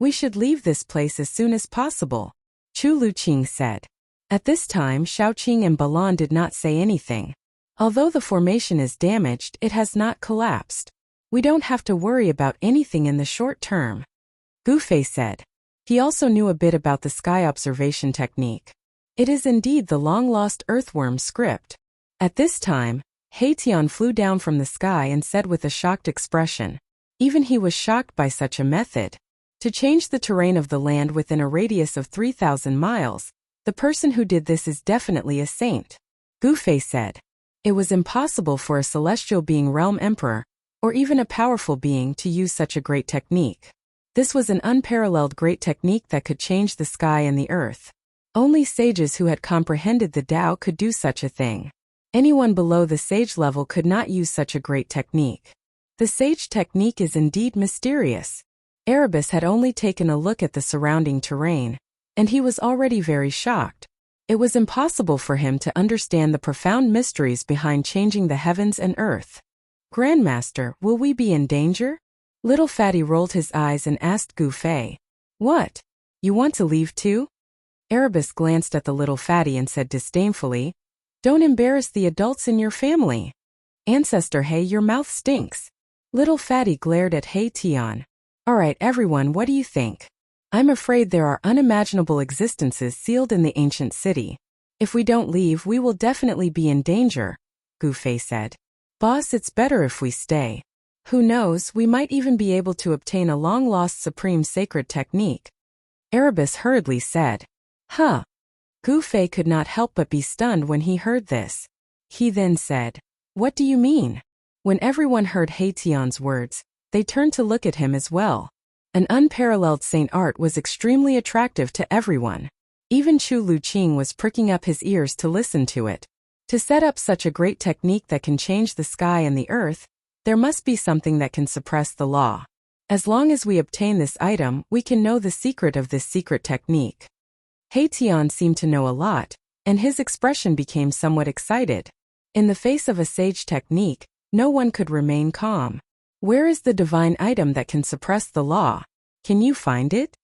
We should leave this place as soon as possible, Chu Luqing said. At this time, Xiaoqing and Balan did not say anything. Although the formation is damaged, it has not collapsed. We don't have to worry about anything in the short term, Gu Fei said. He also knew a bit about the sky observation technique. It is indeed the long-lost earthworm script. At this time, Heitian flew down from the sky and said with a shocked expression. Even he was shocked by such a method. To change the terrain of the land within a radius of 3,000 miles, the person who did this is definitely a saint. Gu Fei said. It was impossible for a celestial being realm emperor, or even a powerful being to use such a great technique. This was an unparalleled great technique that could change the sky and the earth. Only sages who had comprehended the Tao could do such a thing. Anyone below the sage level could not use such a great technique. The sage technique is indeed mysterious. Erebus had only taken a look at the surrounding terrain, and he was already very shocked. It was impossible for him to understand the profound mysteries behind changing the heavens and earth. Grandmaster, will we be in danger? Little Fatty rolled his eyes and asked Gu Fei. What? You want to leave too? Erebus glanced at the little Fatty and said disdainfully, Don't embarrass the adults in your family. Ancestor He, your mouth stinks. Little Fatty glared at He Tian. Alright everyone, what do you think? I'm afraid there are unimaginable existences sealed in the ancient city. If we don't leave, we will definitely be in danger, Gu Fei said. Boss, it's better if we stay. Who knows, we might even be able to obtain a long-lost supreme sacred technique. Erebus hurriedly said. Huh. Gu Fei could not help but be stunned when he heard this. He then said, What do you mean? When everyone heard He Tian's words, they turned to look at him as well. An unparalleled saint art was extremely attractive to everyone. Even Chu Luqing was pricking up his ears to listen to it. To set up such a great technique that can change the sky and the earth, there must be something that can suppress the law. As long as we obtain this item, we can know the secret of this secret technique. He Tian seemed to know a lot, and his expression became somewhat excited. In the face of a sage technique, no one could remain calm. Where is the divine item that can suppress the law? Can you find it?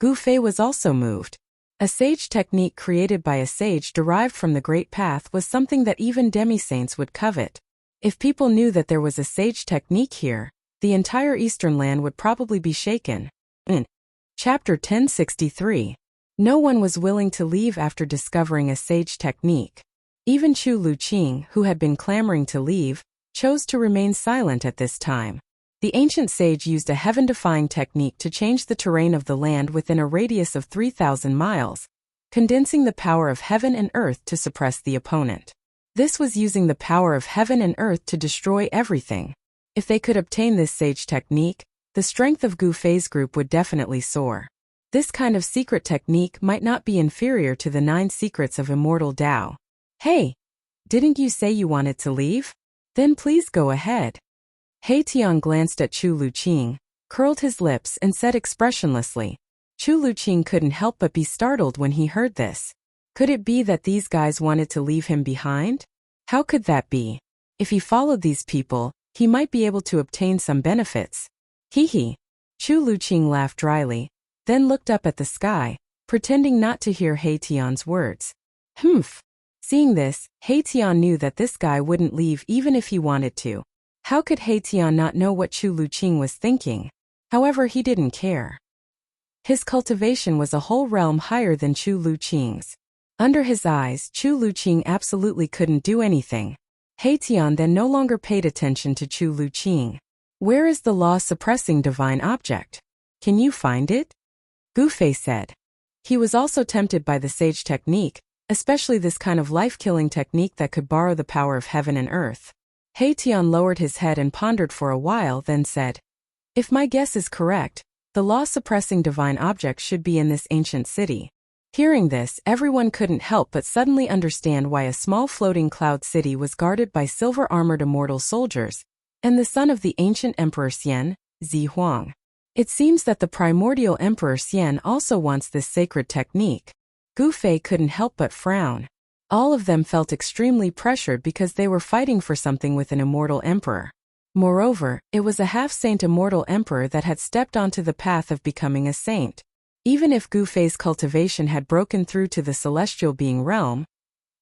Gu Fei was also moved. A sage technique created by a sage derived from the Great Path was something that even demi-saints would covet. If people knew that there was a sage technique here, the entire Eastern land would probably be shaken. In Chapter 1063, no one was willing to leave after discovering a sage technique. Even Chu Luqing, who had been clamoring to leave, chose to remain silent at this time. The ancient sage used a heaven-defying technique to change the terrain of the land within a radius of 3,000 miles, condensing the power of heaven and earth to suppress the opponent. This was using the power of heaven and earth to destroy everything. If they could obtain this sage technique, the strength of Gu Fei's group would definitely soar. This kind of secret technique might not be inferior to the 9 secrets of immortal Tao. Hey, didn't you say you wanted to leave? Then please go ahead. He Tian glanced at Chu Luqing, curled his lips and said expressionlessly. Chu Luqing couldn't help but be startled when he heard this. Could it be that these guys wanted to leave him behind? How could that be? If he followed these people, he might be able to obtain some benefits. Hee. Chu Luqing laughed dryly, then looked up at the sky, pretending not to hear He Tian's words. Humph. Seeing this, He Tian knew that this guy wouldn't leave even if he wanted to. How could He Tian not know what Chu Luqing was thinking? However, he didn't care. His cultivation was a whole realm higher than Chu Luqing's. Under his eyes, Chu Luqing absolutely couldn't do anything. He Tian then no longer paid attention to Chu Luqing. Where is the law-suppressing divine object? Can you find it? Gu Fei said. He was also tempted by the sage technique, especially this kind of life-killing technique that could borrow the power of heaven and earth. He Tian lowered his head and pondered for a while, then said, If my guess is correct, the law-suppressing divine object should be in this ancient city. Hearing this, everyone couldn't help but suddenly understand why a small floating cloud city was guarded by silver-armored immortal soldiers, and the son of the ancient Emperor Xian, Zi Huang. It seems that the primordial Emperor Xian also wants this sacred technique. Gu Fei couldn't help but frown. All of them felt extremely pressured because they were fighting for something with an immortal emperor. Moreover, it was a half-saint immortal emperor that had stepped onto the path of becoming a saint. Even if Gu Fei's cultivation had broken through to the celestial being realm,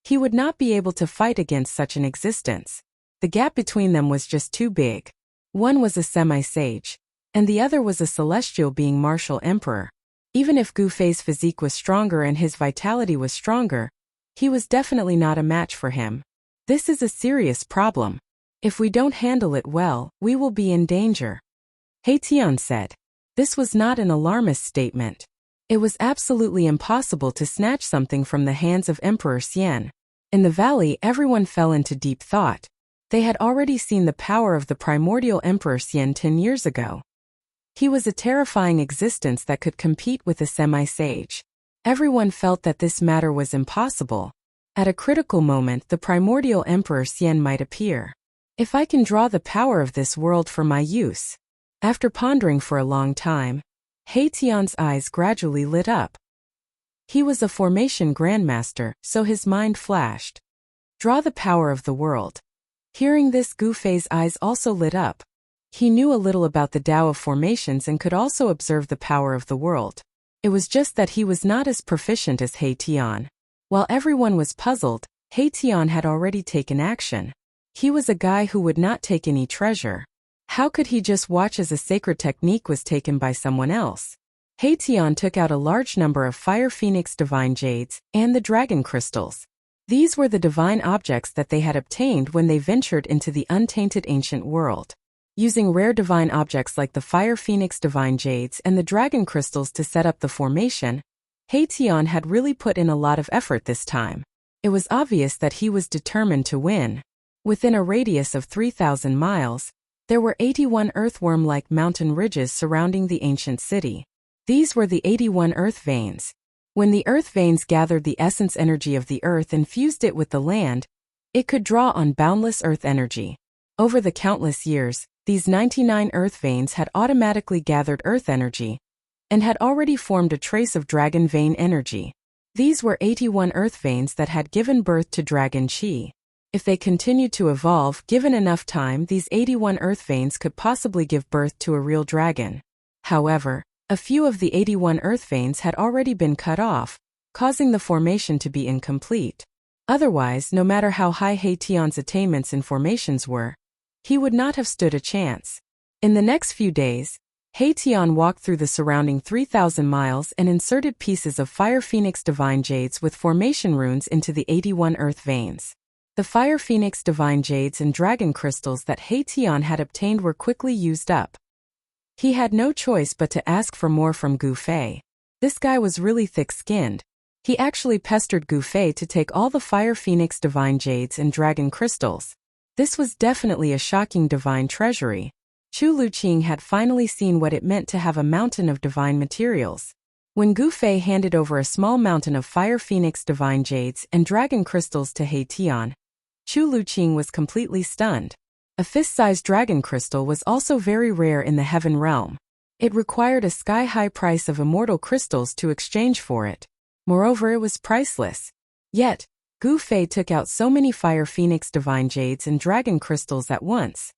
he would not be able to fight against such an existence. The gap between them was just too big. One was a semi-sage, and the other was a celestial being martial emperor. Even if Gu Fei's physique was stronger and his vitality was stronger, he was definitely not a match for him. This is a serious problem. If we don't handle it well, we will be in danger. He Tian said. This was not an alarmist statement. It was absolutely impossible to snatch something from the hands of Emperor Xian. In the valley, everyone fell into deep thought. They had already seen the power of the primordial Emperor Xian 10 years ago. He was a terrifying existence that could compete with a semi-sage. Everyone felt that this matter was impossible. At a critical moment, the primordial Emperor Xian might appear. If I can draw the power of this world for my use. After pondering for a long time, He Tian's eyes gradually lit up. He was a formation grandmaster, so his mind flashed. Draw the power of the world. Hearing this, Gu Fei's eyes also lit up. He knew a little about the Tao of formations and could also observe the power of the world. It was just that he was not as proficient as He Tian. While everyone was puzzled, Haitian had already taken action. He was a guy who would not take any treasure. How could he just watch as a sacred technique was taken by someone else? Haitian took out a large number of Fire Phoenix divine jades and the dragon crystals. These were the divine objects that they had obtained when they ventured into the untainted ancient world. Using rare divine objects like the Fire Phoenix divine jades and the dragon crystals to set up the formation, Haitian had really put in a lot of effort this time. It was obvious that he was determined to win. Within a radius of 3,000 miles, there were 81 earthworm-like mountain ridges surrounding the ancient city. These were the 81 earth veins. When the earth veins gathered the essence energy of the earth and fused it with the land, it could draw on boundless earth energy. Over the countless years, these 99 earth veins had automatically gathered earth energy and had already formed a trace of dragon vein energy. These were 81 earth veins that had given birth to dragon chi. If they continued to evolve, given enough time, these 81 earth veins could possibly give birth to a real dragon. However, a few of the 81 earth veins had already been cut off, causing the formation to be incomplete. Otherwise, no matter how high Haitian's attainments in formations were, he would not have stood a chance. In the next few days, Haitian walked through the surrounding 3,000 miles and inserted pieces of Fire Phoenix divine jades with formation runes into the 81 earth veins. The Fire Phoenix divine jades and dragon crystals that Haitian had obtained were quickly used up. He had no choice but to ask for more from Gu Fei. This guy was really thick-skinned. He actually pestered Gu Fei to take all the Fire Phoenix divine jades and dragon crystals. This was definitely a shocking divine treasury. Chu Luqing had finally seen what it meant to have a mountain of divine materials. When Gu Fei handed over a small mountain of Fire Phoenix divine jades and dragon crystals to Haitian, Chu Luqing was completely stunned. A fist-sized dragon crystal was also very rare in the heaven realm. It required a sky-high price of immortal crystals to exchange for it. Moreover, it was priceless. Yet, Gu Fei took out so many Fire Phoenix divine jades and dragon crystals at once.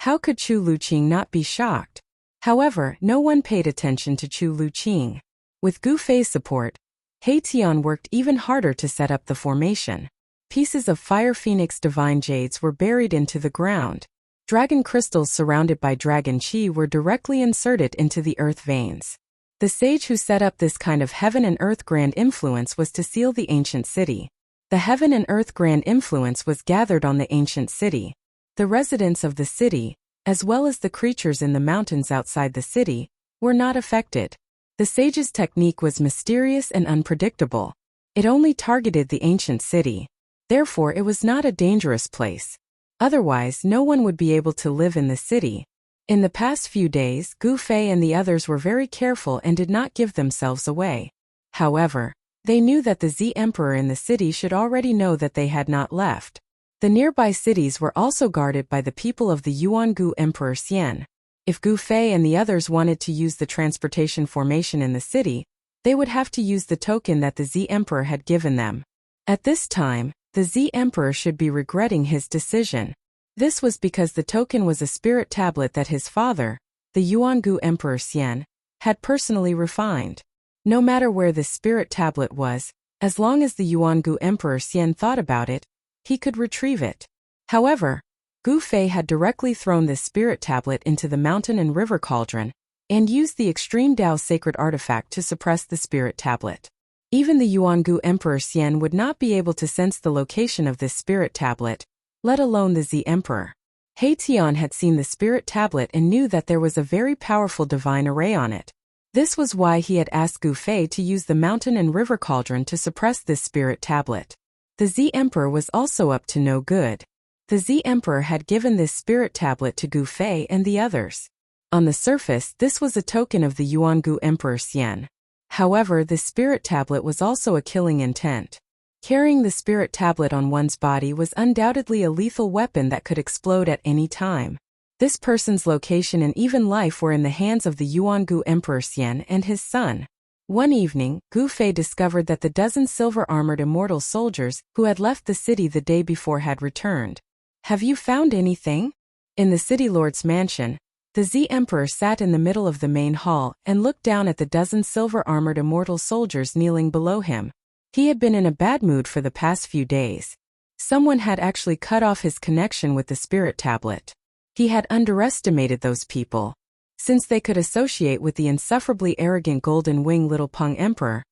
How could Chu Luqing not be shocked? However, no one paid attention to Chu Luqing. With Gu Fei's support, Haitian worked even harder to set up the formation. Pieces of Fire Phoenix divine jades were buried into the ground. Dragon crystals surrounded by dragon chi were directly inserted into the earth veins. The sage who set up this kind of heaven and earth grand influence was to seal the ancient city. The heaven and earth grand influence was gathered on the ancient city. The residents of the city, as well as the creatures in the mountains outside the city, were not affected. The sage's technique was mysterious and unpredictable. It only targeted the ancient city. Therefore, it was not a dangerous place. Otherwise, no one would be able to live in the city. In the past few days, Gu Fei and the others were very careful and did not give themselves away. However, they knew that the Z Emperor in the city should already know that they had not left. The nearby cities were also guarded by the people of the Yuan-Gu Emperor Xian. If Gu Fei and the others wanted to use the transportation formation in the city, they would have to use the token that the Z Emperor had given them. At this time, the Z Emperor should be regretting his decision. This was because the token was a spirit tablet that his father, the Yuan-Gu Emperor Xian, had personally refined. No matter where this spirit tablet was, as long as the Yuan-Gu Emperor Xian thought about it, he could retrieve it. However, Gu Fei had directly thrown this spirit tablet into the mountain and river cauldron, and used the extreme Dao sacred artifact to suppress the spirit tablet. Even the Yuan-Gu Emperor Xian would not be able to sense the location of this spirit tablet, let alone the Z Emperor. Haitian had seen the spirit tablet and knew that there was a very powerful divine array on it. This was why he had asked Gu Fei to use the mountain and river cauldron to suppress this spirit tablet. The Z Emperor was also up to no good. The Z Emperor had given this spirit tablet to Gu Fei and the others. On the surface, this was a token of the Yuan-Gu Emperor Xian. However, the spirit tablet was also a killing intent. Carrying the spirit tablet on one's body was undoubtedly a lethal weapon that could explode at any time. This person's location and even life were in the hands of the Yuan-Gu Emperor Xian and his son. One evening, Gu Fei discovered that the dozen silver-armored immortal soldiers who had left the city the day before had returned. "Have you found anything?" In the city lord's mansion, the Z Emperor sat in the middle of the main hall and looked down at the dozen silver-armored immortal soldiers kneeling below him. He had been in a bad mood for the past few days. Someone had actually cut off his connection with the spirit tablet. He had underestimated those people. Since they could associate with the insufferably arrogant Golden Wing Little Peng Emperor,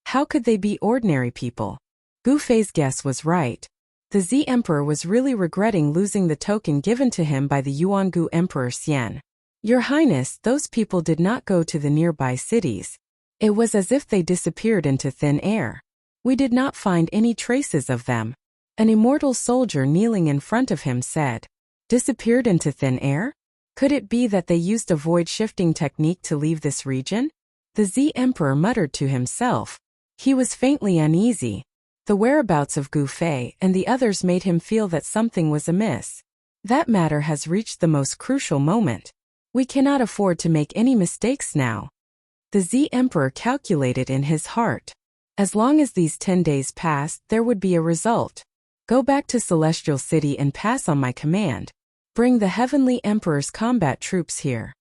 how could they be ordinary people? Gu Fei's guess was right. The Z Emperor was really regretting losing the token given to him by the Yuangu Emperor Xian. Your Highness, those people did not go to the nearby cities. It was as if they disappeared into thin air. We did not find any traces of them. An immortal soldier kneeling in front of him said. Disappeared into thin air? Could it be that they used a void-shifting technique to leave this region? The Z Emperor muttered to himself. He was faintly uneasy. The whereabouts of Gu Fei and the others made him feel that something was amiss. That matter has reached the most crucial moment. We cannot afford to make any mistakes now. The Z Emperor calculated in his heart. As long as these 10 days passed, there would be a result. Go back to Celestial City and pass on my command. Bring the Heavenly Emperor's combat troops here.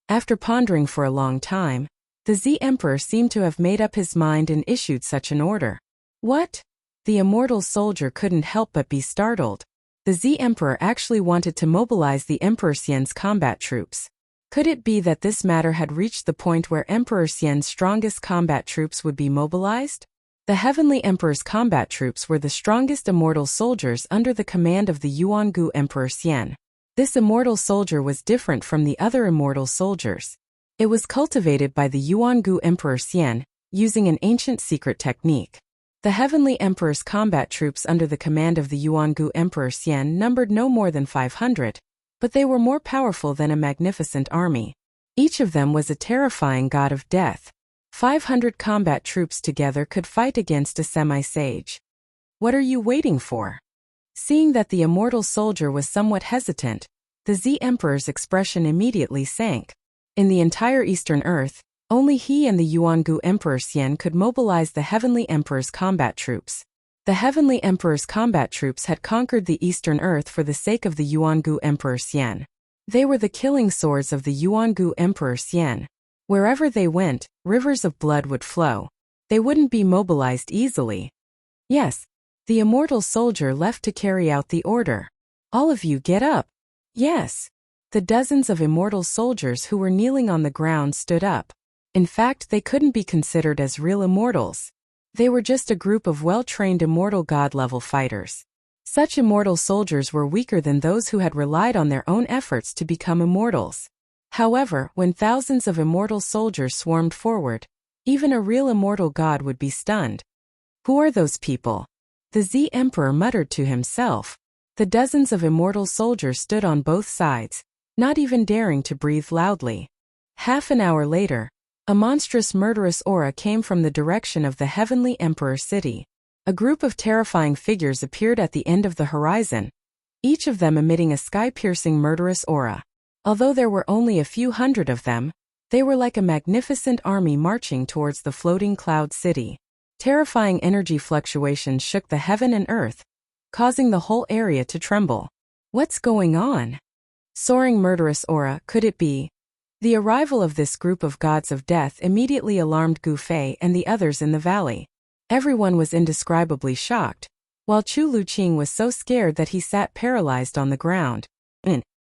After pondering for a long time, the Z Emperor seemed to have made up his mind and issued such an order. What? The immortal soldier couldn't help but be startled. The Z Emperor actually wanted to mobilize the Emperor Xian's combat troops. Could it be that this matter had reached the point where Emperor Xian's strongest combat troops would be mobilized? The Heavenly Emperor's combat troops were the strongest immortal soldiers under the command of the Yuangu Emperor Xian. This immortal soldier was different from the other immortal soldiers. It was cultivated by the Yuangu Emperor Xian, using an ancient secret technique. The Heavenly Emperor's combat troops under the command of the Yuangu Emperor Xian numbered no more than 500, but they were more powerful than a magnificent army. Each of them was a terrifying god of death. 500 combat troops together could fight against a semi-sage. What are you waiting for? Seeing that the immortal soldier was somewhat hesitant, the Z Emperor's expression immediately sank. In the entire Eastern Earth, only he and the Yuangu Emperor Xian could mobilize the Heavenly Emperor's combat troops. The Heavenly Emperor's combat troops had conquered the Eastern Earth for the sake of the Yuangu Emperor Xian. They were the killing swords of the Yuangu Emperor Xian. Wherever they went, rivers of blood would flow. They wouldn't be mobilized easily. Yes. The immortal soldier left to carry out the order. All of you get up. Yes. The dozens of immortal soldiers who were kneeling on the ground stood up. In fact, they couldn't be considered as real immortals. They were just a group of well-trained immortal god-level fighters. Such immortal soldiers were weaker than those who had relied on their own efforts to become immortals. However, when thousands of immortal soldiers swarmed forward, even a real immortal god would be stunned. Who are those people? The Z Emperor muttered to himself. The dozens of immortal soldiers stood on both sides, not even daring to breathe loudly. Half an hour later, a monstrous murderous aura came from the direction of the Heavenly Emperor City. A group of terrifying figures appeared at the end of the horizon, each of them emitting a sky-piercing murderous aura. Although there were only a few hundred of them, they were like a magnificent army marching towards the floating cloud city. Terrifying energy fluctuations shook the heaven and earth, causing the whole area to tremble. What's going on? Soaring murderous aura, could it be? The arrival of this group of gods of death immediately alarmed Gu Fei and the others in the valley. Everyone was indescribably shocked, while Chu Luqing was so scared that he sat paralyzed on the ground.